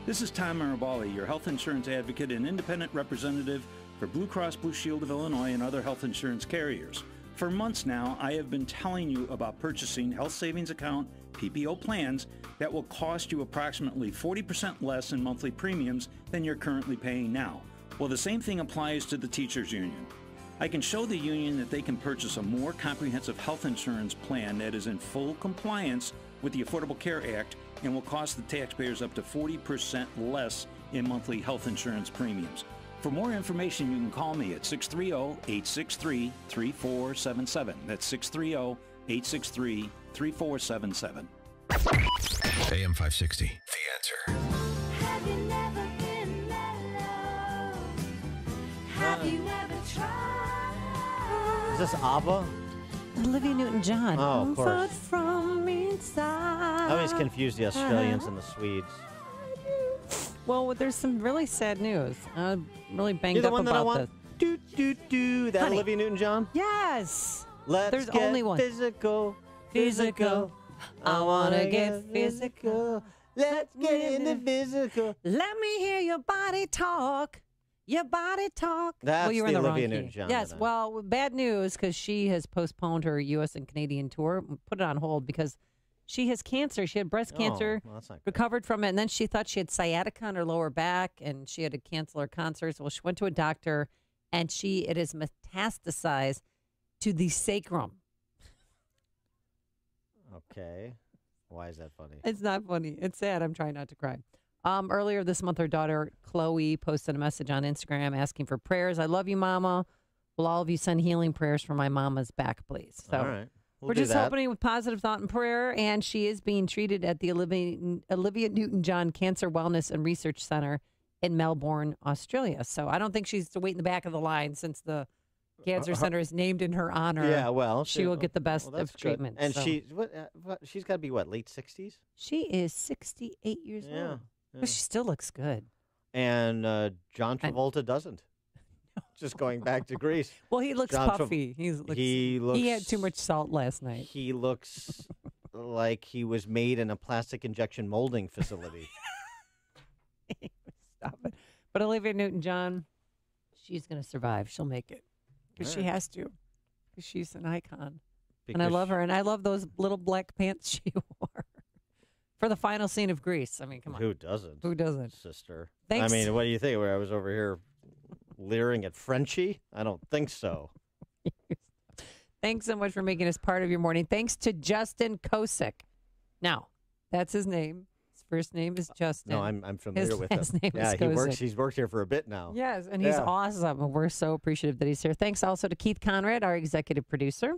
This is Tom Marabali, your health insurance advocate and independent representative for Blue Cross Blue Shield of Illinois and other health insurance carriers. For months now, I have been telling you about purchasing health savings account PPO plans that will cost you approximately 40% less in monthly premiums than you're currently paying now. Well, the same thing applies to the teachers union. I can show the union that they can purchase a more comprehensive health insurance plan that is in full compliance with the Affordable Care Act and will cost the taxpayers up to 40% less in monthly health insurance premiums. For more information, you can call me at 630-863-3477. That's 630-863-3477. AM 560, The Answer. Have you never been mellow? Have you never tried? Is this ABBA? Olivia Newton-John. Oh, of course. Comfort from inside. I always confuse the Australians and the Swedes. Well, there's some really sad news. I'm really banged You're the up one that I about want? this. That Honey. Olivia Newton-John? Yes. There's There's only one. Physical. I want to get physical. Let's get into physical. Let me hear your body talk. Your body talk. That's well, you were the in the Olivia wrong key. Newton-John. Yes. Well, bad news because she has postponed her U.S. and Canadian tour, put it on hold because she has cancer. She had breast cancer, well, that's not good. recovered from it, and then she thought she had sciatica on her lower back, and she had to cancel her concerts. Well, she went to a doctor, and it has metastasized to the sacrum. Okay. Why is that funny? It's not funny. It's sad. I'm trying not to cry. Earlier this month, her daughter, Chloe, posted a message on Instagram asking for prayers. I love you, Mama. Will all of you send healing prayers for my mama's back, please? So all right. we're just opening with positive thought and prayer, and she is being treated at the Olivia Newton-John Cancer Wellness and Research Center in Melbourne, Australia. So I don't think she's to wait in the back of the line since the Cancer Center is named in her honor. Yeah, well, she will get the best that's of treatment. Good. And so. she's got to be what, late 60s? She is 68 years old. But she still looks good. And John Travolta doesn't. Just going back to Greece. Well, he looks puffy. He had too much salt last night. He looks like he was made in a plastic injection molding facility. Stop it. But Olivia Newton-John, she's going to survive. She'll make it. Because she has to. Because she's an icon. And I love her. And I love those little black pants she wore for the final scene of Grease. I mean, come on. Who doesn't? Who doesn't? Sister. Thanks. I mean, what do you think? Where I was over here leering at Frenchie? I don't think so. Thanks so much for making us part of your morning. Thanks to Justin Kosick. Now, that's his name. His first name is Justin. No, I'm familiar with him. His name yeah, is Kosick. he's worked here for a bit now. Yes, and he's awesome. And we're so appreciative that he's here. Thanks also to Keith Conrad, our executive producer.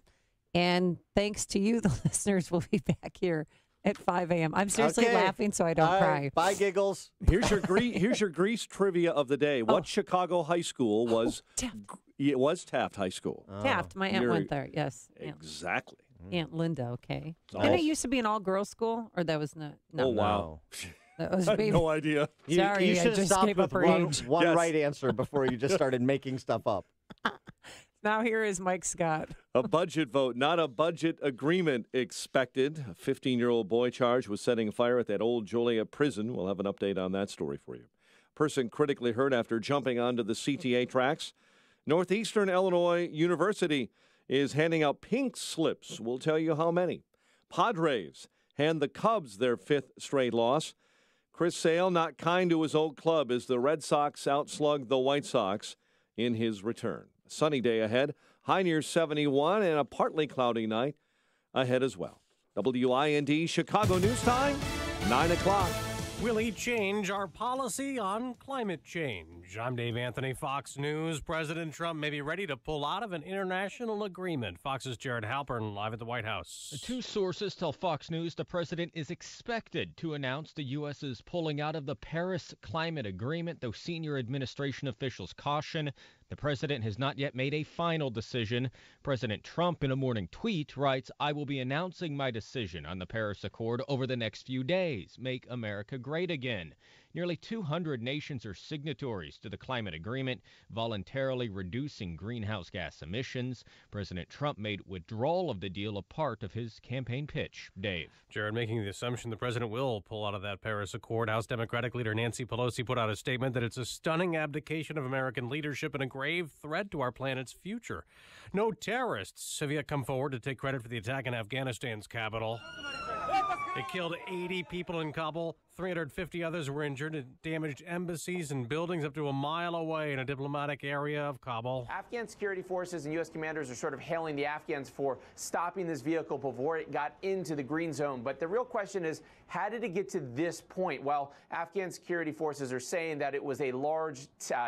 And thanks to you, the listeners. We'll be back here at 5 a.m. I'm seriously laughing so I don't cry. Bye, giggles. Here's your Grease trivia of the day. What Chicago high school was? It was Taft High School. Taft. My aunt went there. Yes. Exactly. Aunt Linda. Okay. It's Didn't it used to be an all-girls school, or that was not? No. Oh wow. That was I have no idea. Sorry, you should I have just stopped gave with up her age. one right answer before you just started making stuff up. Now here is Mike Scott. A budget vote, not a budget agreement expected. A 15-year-old boy charged with setting fire at that old Joliet prison. We'll have an update on that story for you. Person critically hurt after jumping onto the CTA tracks. Northeastern Illinois University is handing out pink slips. We'll tell you how many. Padres hand the Cubs their fifth straight loss. Chris Sale not kind to his old club as the Red Sox outslugged the White Sox in his return. A sunny day ahead, high near 71, and a partly cloudy night ahead as well. WIND Chicago News Time, 9 o'clock. Will he change our policy on climate change? I'm Dave Anthony, Fox News. President Trump may be ready to pull out of an international agreement. Fox's Jared Halpern live at the White House. Two sources tell Fox News the president is expected to announce the U.S. is pulling out of the Paris Climate Agreement, though senior administration officials caution the president has not yet made a final decision. President Trump, in a morning tweet, writes, "I will be announcing my decision on the Paris Accord over the next few days. Make America great again." Nearly 200 nations are signatories to the climate agreement, voluntarily reducing greenhouse gas emissions. President Trump made withdrawal of the deal a part of his campaign pitch. Dave. Jared, making the assumption the president will pull out of that Paris Accord, House Democratic leader Nancy Pelosi put out a statement that it's a stunning abdication of American leadership and a grave threat to our planet's future. No terrorists have yet come forward to take credit for the attack in Afghanistan's capital. It killed 80 people in Kabul, 350 others were injured. It damaged embassies and buildings up to a mile away in a diplomatic area of Kabul. Afghan security forces and U.S. commanders are sort of hailing the Afghans for stopping this vehicle before it got into the green zone. But the real question is, how did it get to this point? Well, Afghan security forces are saying that it was a large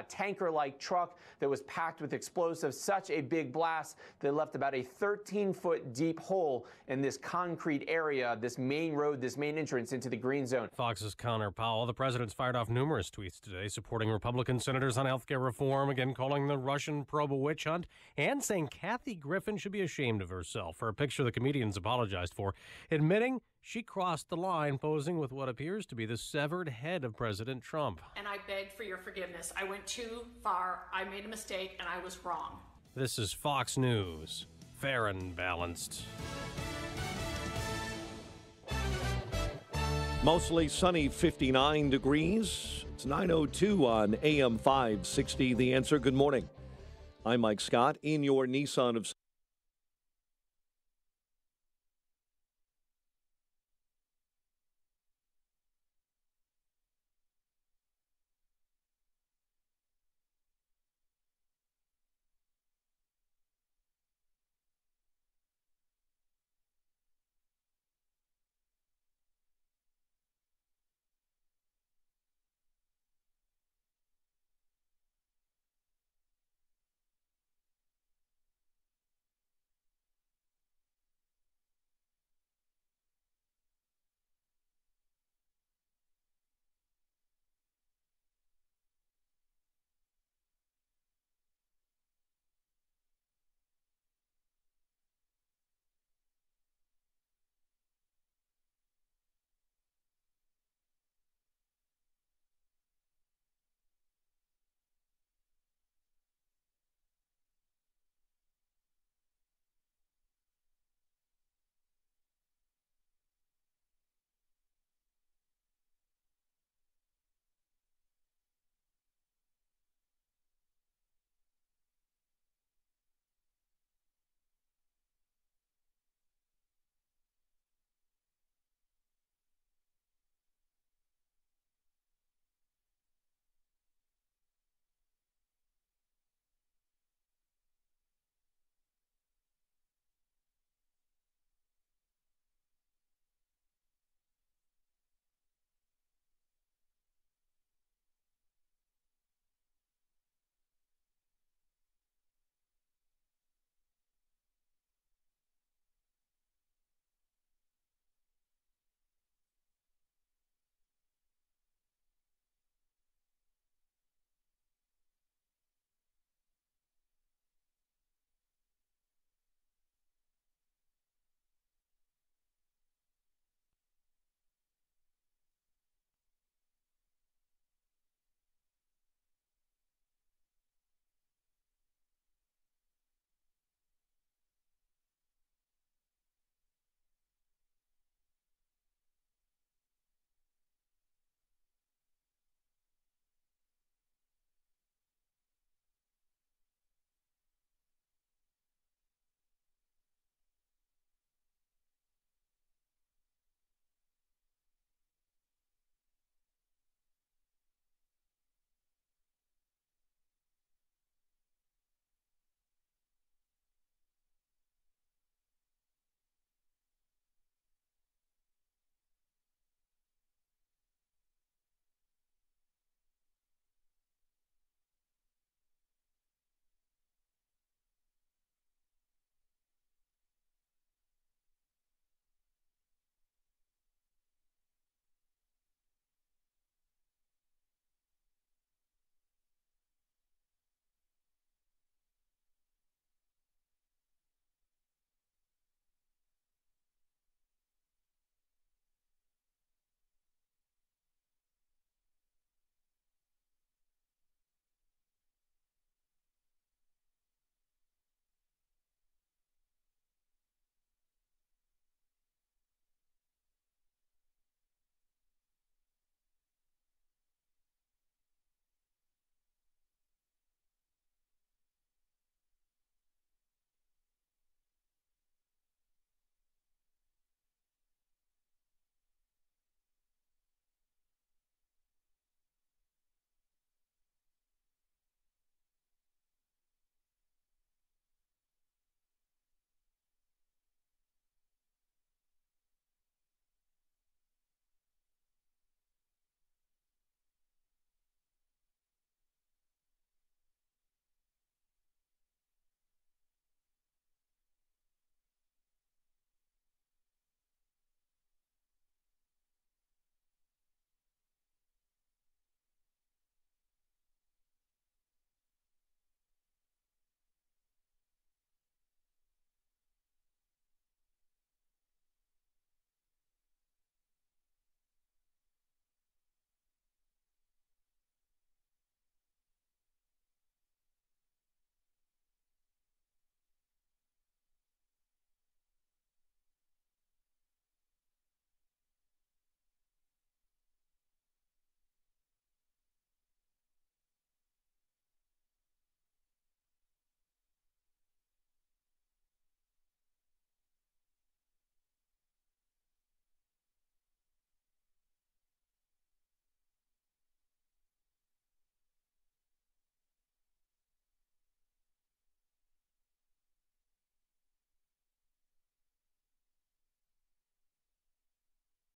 tanker-like truck that was packed with explosives, such a big blast that left about a 13-foot deep hole in this concrete area, this main road, this main entrance into the green zone. Fox's Connor Powell. The president's fired off numerous tweets today supporting Republican senators on health care reform, again calling the Russian probe a witch hunt, and saying Kathy Griffin should be ashamed of herself for a picture the comedians apologized for, admitting she crossed the line posing with what appears to be the severed head of President Trump. And I beg for your forgiveness. I went too far. I made a mistake, and I was wrong. This is Fox News. Fair and balanced. Mostly sunny, 59 degrees. It's 9:02 on AM 560. The Answer. Good morning. I'm Mike Scott in your Nissan of